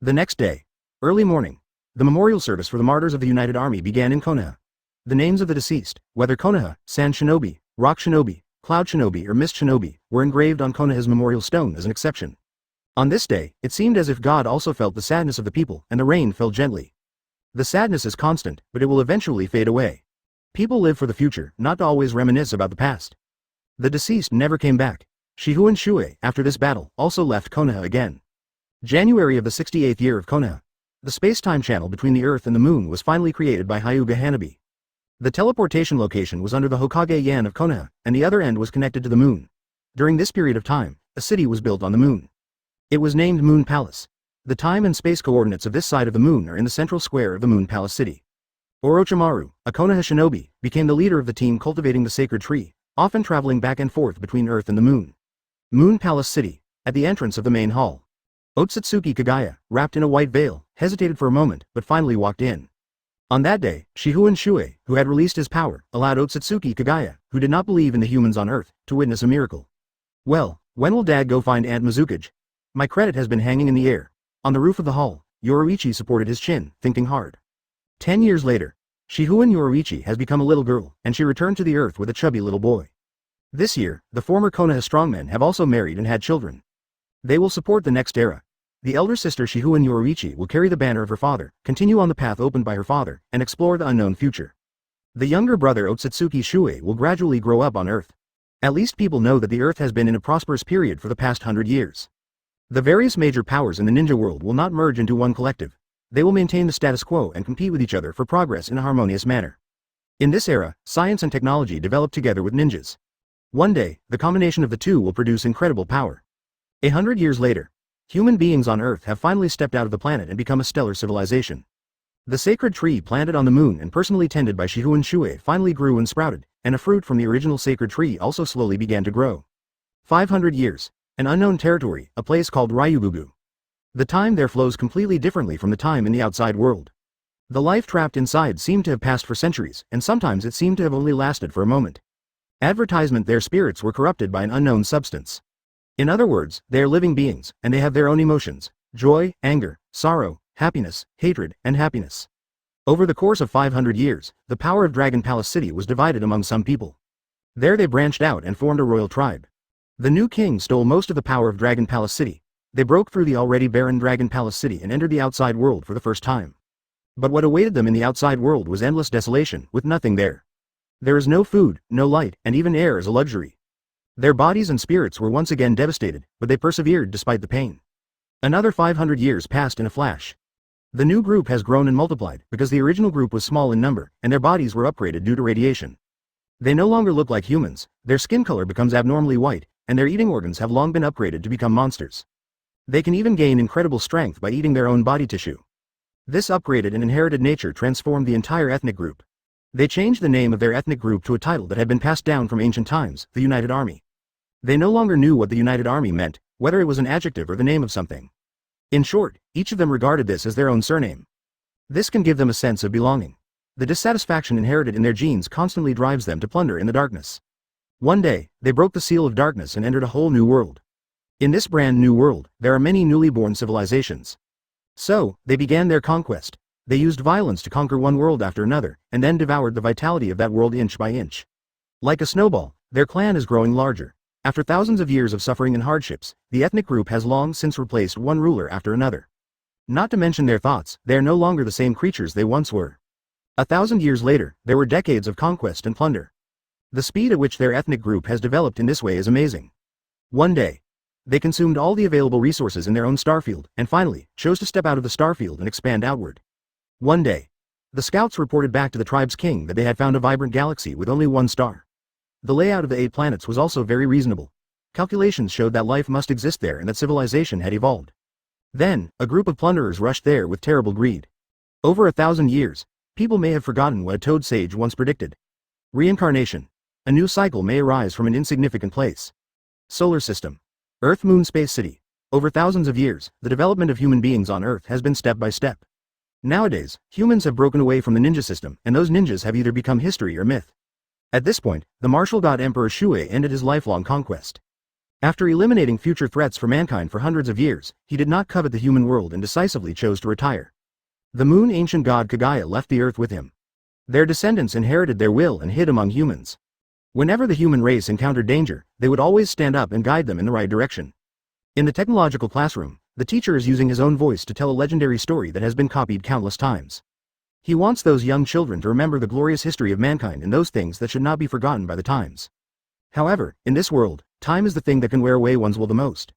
The next day, early morning, the memorial service for the martyrs of the United Army began in Konoha. The names of the deceased, whether Konoha, Sand Shinobi, Rock Shinobi, Cloud Shinobi or Mist Shinobi, were engraved on Konoha's memorial stone as an exception. On this day, it seemed as if God also felt the sadness of the people, and the rain fell gently. The sadness is constant, but it will eventually fade away. People live for the future, not to always reminisce about the past. The deceased never came back. Shifengin Shuoye, after this battle, also left Konoha again. January of the 68th year of Konoha. The space-time channel between the Earth and the Moon was finally created by Hyuga Hanabi. The teleportation location was under the Hokage Yan of Konoha, and the other end was connected to the Moon. During this period of time, a city was built on the Moon. It was named Moon Palace. The time and space coordinates of this side of the Moon are in the central square of the Moon Palace city. Orochimaru, a Konoha shinobi, became the leader of the team cultivating the sacred tree, often traveling back and forth between Earth and the Moon. Moon Palace City, at the entrance of the main hall. Otsutsuki Kagaya, wrapped in a white veil, hesitated for a moment, but finally walked in. On that day, Shifengin Shuoye, who had released his power, allowed Otsutsuki Kagaya, who did not believe in the humans on Earth, to witness a miracle. Well, when will Dad go find Aunt Mizukage? My credit has been hanging in the air. On the roof of the hall, Yoruichi supported his chin, thinking hard. 10 years later, Shifengin Yoruichi has become a little girl, and she returned to the Earth with a chubby little boy. This year, the former Konoha strongmen have also married and had children. They will support the next era. The elder sister Shifengin Yoruichi will carry the banner of her father, continue on the path opened by her father, and explore the unknown future. The younger brother Otsutsuki Shuoye will gradually grow up on Earth. At least people know that the Earth has been in a prosperous period for the past 100 years. The various major powers in the ninja world will not merge into one collective. They will maintain the status quo and compete with each other for progress in a harmonious manner. In this era, science and technology develop together with ninjas. One day, the combination of the two will produce incredible power. 100 years later, human beings on Earth have finally stepped out of the planet and become a stellar civilization. The sacred tree planted on the moon and personally tended by Shifengin Shuoye finally grew and sprouted, and a fruit from the original sacred tree also slowly began to grow. 500 years, an unknown territory, a place called Ryugugu. The time there flows completely differently from the time in the outside world. The life trapped inside seemed to have passed for centuries, and sometimes it seemed to have only lasted for a moment. Advertisement their spirits were corrupted by an unknown substance. In other words, they are living beings, and they have their own emotions: joy, anger, sorrow, happiness, hatred, and happiness. Over the course of 500 years, the power of Dragon Palace City was divided among some people. There they branched out and formed a royal tribe. The new king stole most of the power of Dragon Palace City. They broke through the already barren Dragon Palace City and entered the outside world for the first time. But what awaited them in the outside world was endless desolation, with nothing there. There is no food, no light, and even air is a luxury. Their bodies and spirits were once again devastated, but they persevered despite the pain. Another 500 years passed in a flash. The new group has grown and multiplied because the original group was small in number, and their bodies were upgraded due to radiation. They no longer look like humans, their skin color becomes abnormally white, and their eating organs have long been upgraded to become monsters. They can even gain incredible strength by eating their own body tissue. This upgraded and inherited nature transformed the entire ethnic group. They changed the name of their ethnic group to a title that had been passed down from ancient times, the United Army. They no longer knew what the United Army meant, whether it was an adjective or the name of something. In short, each of them regarded this as their own surname. This can give them a sense of belonging. The dissatisfaction inherited in their genes constantly drives them to plunder in the darkness. One day, they broke the seal of darkness and entered a whole new world. In this brand new world, there are many newly born civilizations. So, they began their conquest. They used violence to conquer one world after another, and then devoured the vitality of that world inch by inch. Like a snowball, their clan is growing larger. After thousands of years of suffering and hardships, the ethnic group has long since replaced one ruler after another. Not to mention their thoughts, they are no longer the same creatures they once were. 1,000 years later, there were decades of conquest and plunder. The speed at which their ethnic group has developed in this way is amazing. One day, they consumed all the available resources in their own starfield, and finally, chose to step out of the starfield and expand outward. One day, the scouts reported back to the tribe's king that they had found a vibrant galaxy with only one star. The layout of the 8 planets was also very reasonable. Calculations showed that life must exist there and that civilization had evolved. Then, a group of plunderers rushed there with terrible greed. Over 1,000 years, people may have forgotten what a toad sage once predicted. Reincarnation. A new cycle may arise from an insignificant place. Solar system. Earth Moon Space City. Over thousands of years, the development of human beings on Earth has been step by step. Nowadays, humans have broken away from the ninja system, and those ninjas have either become history or myth. At this point, the martial god Emperor Shuoye ended his lifelong conquest. After eliminating future threats for mankind for hundreds of years, he did not covet the human world and decisively chose to retire. The moon ancient god Kagaya left the earth with him. Their descendants inherited their will and hid among humans. Whenever the human race encountered danger, they would always stand up and guide them in the right direction. In the technological classroom, the teacher is using his own voice to tell a legendary story that has been copied countless times. He wants those young children to remember the glorious history of mankind and those things that should not be forgotten by the times. However, in this world, time is the thing that can wear away one's will the most.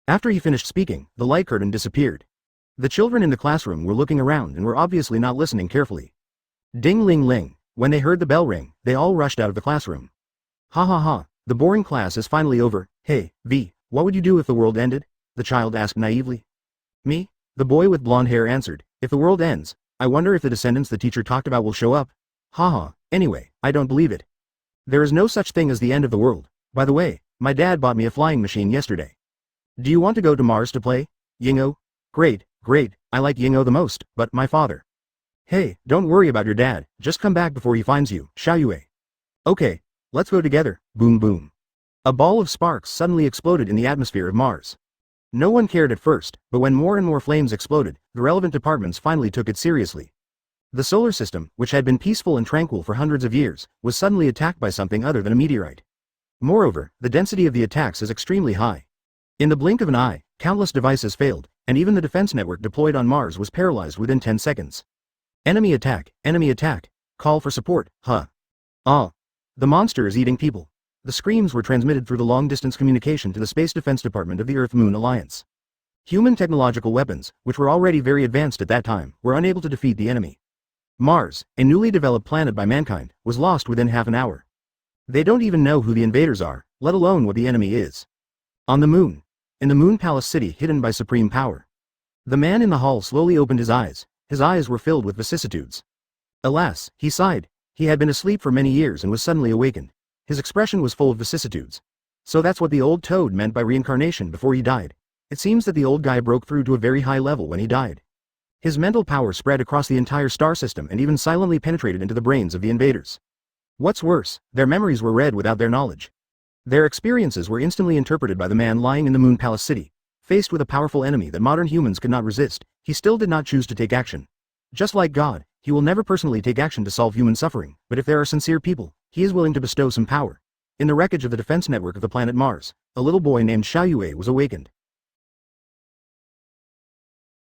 After he finished speaking, the light curtain disappeared. The children in the classroom were looking around and were obviously not listening carefully. Ding ling ling. When they heard the bell ring, they all rushed out of the classroom. Ha ha ha, the boring class is finally over. Hey, V, what would you do if the world ended? The child asked naively. Me? The boy with blonde hair answered, if the world ends, I wonder if the descendants the teacher talked about will show up. Haha, anyway, I don't believe it. There is no such thing as the end of the world. By the way, my dad bought me a flying machine yesterday. Do you want to go to Mars to play? Yingo? Great, great, I like Yingo the most, but my father. Hey, don't worry about your dad, just come back before he finds you, Xiaoyue. Okay, let's go together, boom boom. A ball of sparks suddenly exploded in the atmosphere of Mars. No one cared at first, but when more and more flames exploded, the relevant departments finally took it seriously. The solar system, which had been peaceful and tranquil for hundreds of years, was suddenly attacked by something other than a meteorite. Moreover, the density of the attacks is extremely high. In the blink of an eye, countless devices failed, and even the defense network deployed on Mars was paralyzed within 10 seconds. Enemy attack, call for support, huh? Ah. The monster is eating people. The screams were transmitted through the long-distance communication to the Space Defense Department of the Earth-Moon Alliance. Human technological weapons, which were already very advanced at that time, were unable to defeat the enemy. Mars, a newly developed planet by mankind, was lost within half an hour. They don't even know who the invaders are, let alone what the enemy is. On the moon. In the Moon Palace City hidden by supreme power. The man in the hall slowly opened his eyes were filled with vicissitudes. Alas, he sighed. He had been asleep for many years and was suddenly awakened. His expression was full of vicissitudes. So that's what the old toad meant by reincarnation before he died. It seems that the old guy broke through to a very high level when he died. His mental power spread across the entire star system and even silently penetrated into the brains of the invaders. What's worse, their memories were read without their knowledge. Their experiences were instantly interpreted by the man lying in the Moon Palace City. Faced with a powerful enemy that modern humans could not resist, he still did not choose to take action. Just like God, he will never personally take action to solve human suffering, but if there are sincere people, he is willing to bestow some power. In the wreckage of the defense network of the planet Mars, a little boy named Xiaoyue was awakened.